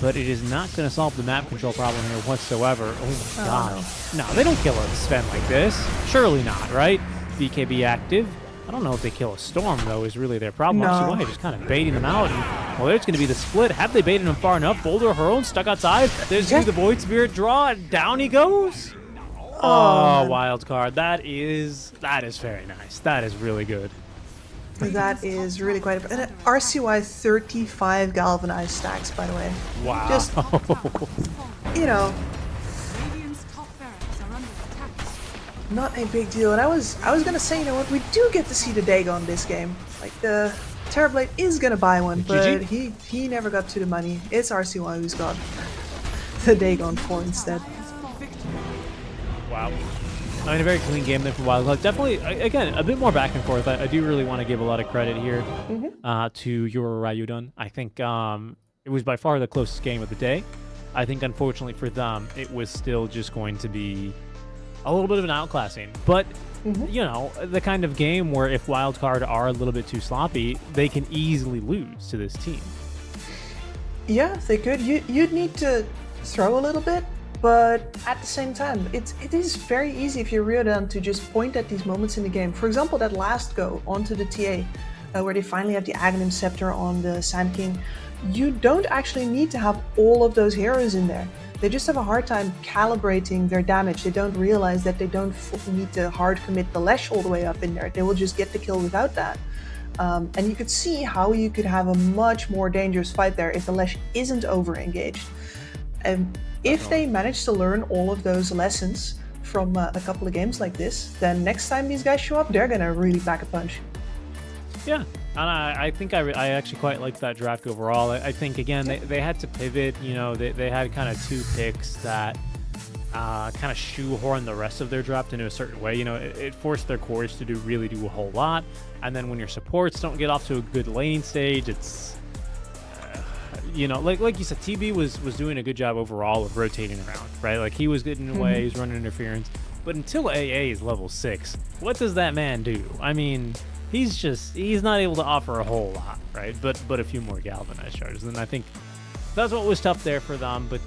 but it is not going to solve the map control problem here whatsoever. Oh my god. No, they don't kill a Sven like this. Surely not, right? BKB active. I don't know if they kill a Storm, though, is really their problem. No. RCY just kind of baiting them out. And, well, there's going to be the split. Have they baited him far enough? Boulder hurled, stuck outside. There's the Void Spirit draw, and down he goes. Oh, wild card. That is very nice. That is really good. That is really quite a... And RCY 35 galvanized stacks, by the way. Wow. Just, you know, Radiant's top barracks are under attack. not a big deal. And I was gonna say, you know what, we do get to see the Dagon this game. Like, the Terrorblade is gonna buy one, but he never got to the money. It's RCY who's got the Dagon for instead. Wow. I mean, a very clean game there for Wildcard. Definitely, again, a bit more back and forth. I do really want to give a lot of credit here to your Ryudon. I think it was by far the closest game of the day. I think, unfortunately for them, it was still just going to be a little bit of an outclassing. But, you know, the kind of game where if Wildcard are a little bit too sloppy, they can easily lose to this team. Yeah, they could. You'd need to throw a little bit, but at the same time, it is very easy if you're Riyadh to just point at these moments in the game. For example, that last go onto the TA, where they finally have the Aghanim Scepter on the Sand King. You don't actually need to have all of those heroes in there. They just have a hard time calibrating their damage. They don't realize that they don't need to hard commit the Lesh all the way up in there. They will just get the kill without that. And you could see how you could have a much more dangerous fight there if the Lesh isn't over-engaged. And if they manage to learn all of those lessons from a couple of games like this, then next time these guys show up, they're gonna really pack a punch. Yeah, and I think I actually quite liked that draft overall. I think, again, they had to pivot. You know, they had kind of two picks that kind of shoehorn the rest of their draft into a certain way. You know, it forced their cores to really do a whole lot. And then when your supports don't get off to a good laning stage, it's... you know, like you said, TB was doing a good job overall of rotating around, right? Like, he was getting away, he's running interference. But until AA is level 6, what does that man do? I mean, he's not able to offer a whole lot, right? But a few more galvanized charges. And I think that's what was tough there for them. But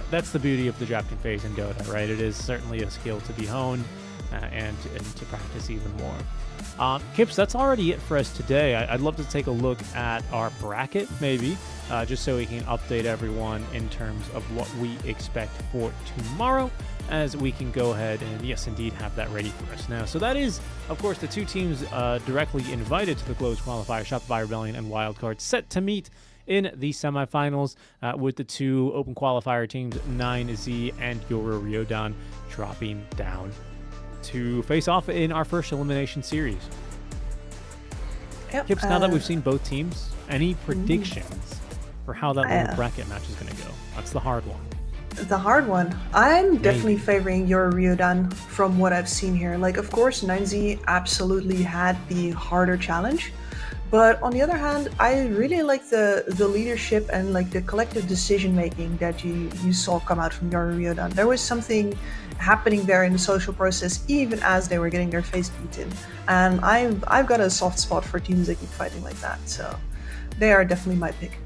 that's the beauty of the drafting phase in Dota, right? It is certainly a skill to be honed and to practice even more. Kips, that's already it for us today. I'd love to take a look at our bracket, maybe, just so we can update everyone in terms of what we expect for tomorrow. as we can go ahead and, yes, indeed, have that ready for us now. So that is, of course, the two teams directly invited to the closed qualifier, Shopify Rebellion and Wildcard, set to meet in the semifinals, with the two open qualifier teams, 9Z and Yoru Ryodan, dropping down to face off in our first elimination series. Yep. Kips, now that we've seen both teams, any predictions for how that little bracket match is going to go? That's the hard one. The hard one. I'm definitely favoring your Ryodan from what I've seen here. Like, of course, 9Z absolutely had the harder challenge. But on the other hand, I really like the leadership and like the collective decision making that you saw come out from your Ryodan. There was something happening there in the social process, even as they were getting their face beaten. And I've got a soft spot for teams that keep fighting like that. So they are definitely my pick.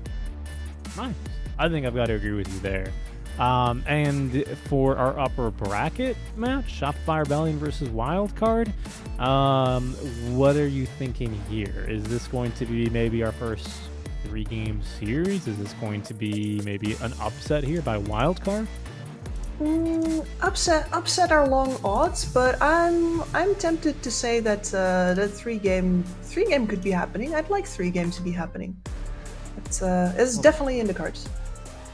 Nice. I think I've got to agree with you there. And for our upper bracket match, Shopify Rebellion versus Wildcard, what are you thinking here? Is this going to be maybe our first 3-game series? Is this going to be maybe an upset here by Wildcard? Upset are long odds, but I'm tempted to say that the 3-game could be happening. I'd like 3 games to be happening. It's definitely in the cards.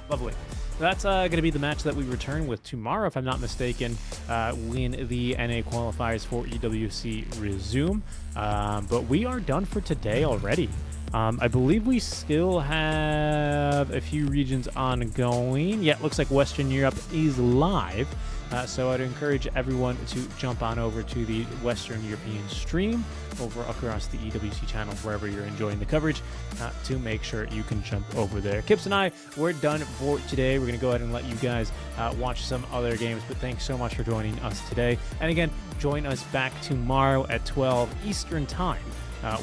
Lovely. That's going to be the match that we return with tomorrow, if I'm not mistaken, when the NA qualifiers for EWC resume. But we are done for today already. I believe we still have a few regions ongoing. Yeah, it looks like Western Europe is live. So I'd encourage everyone to jump on over to the Western European stream over across the EWC channel, wherever you're enjoying the coverage, to make sure you can jump over there. Kips and I, we're done for today. We're going to go ahead and let you guys watch some other games, but thanks so much for joining us today. And again, join us back tomorrow at 12 Eastern Time,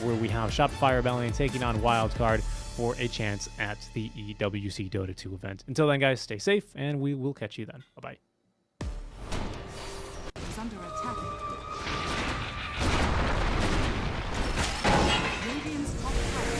where we have Shopify Rebellion taking on Wildcard for a chance at the EWC Dota 2 event. Until then, guys, stay safe, and we will catch you then. Bye-bye. Is under attack. Radiant's top tower.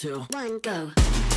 2, 1, go.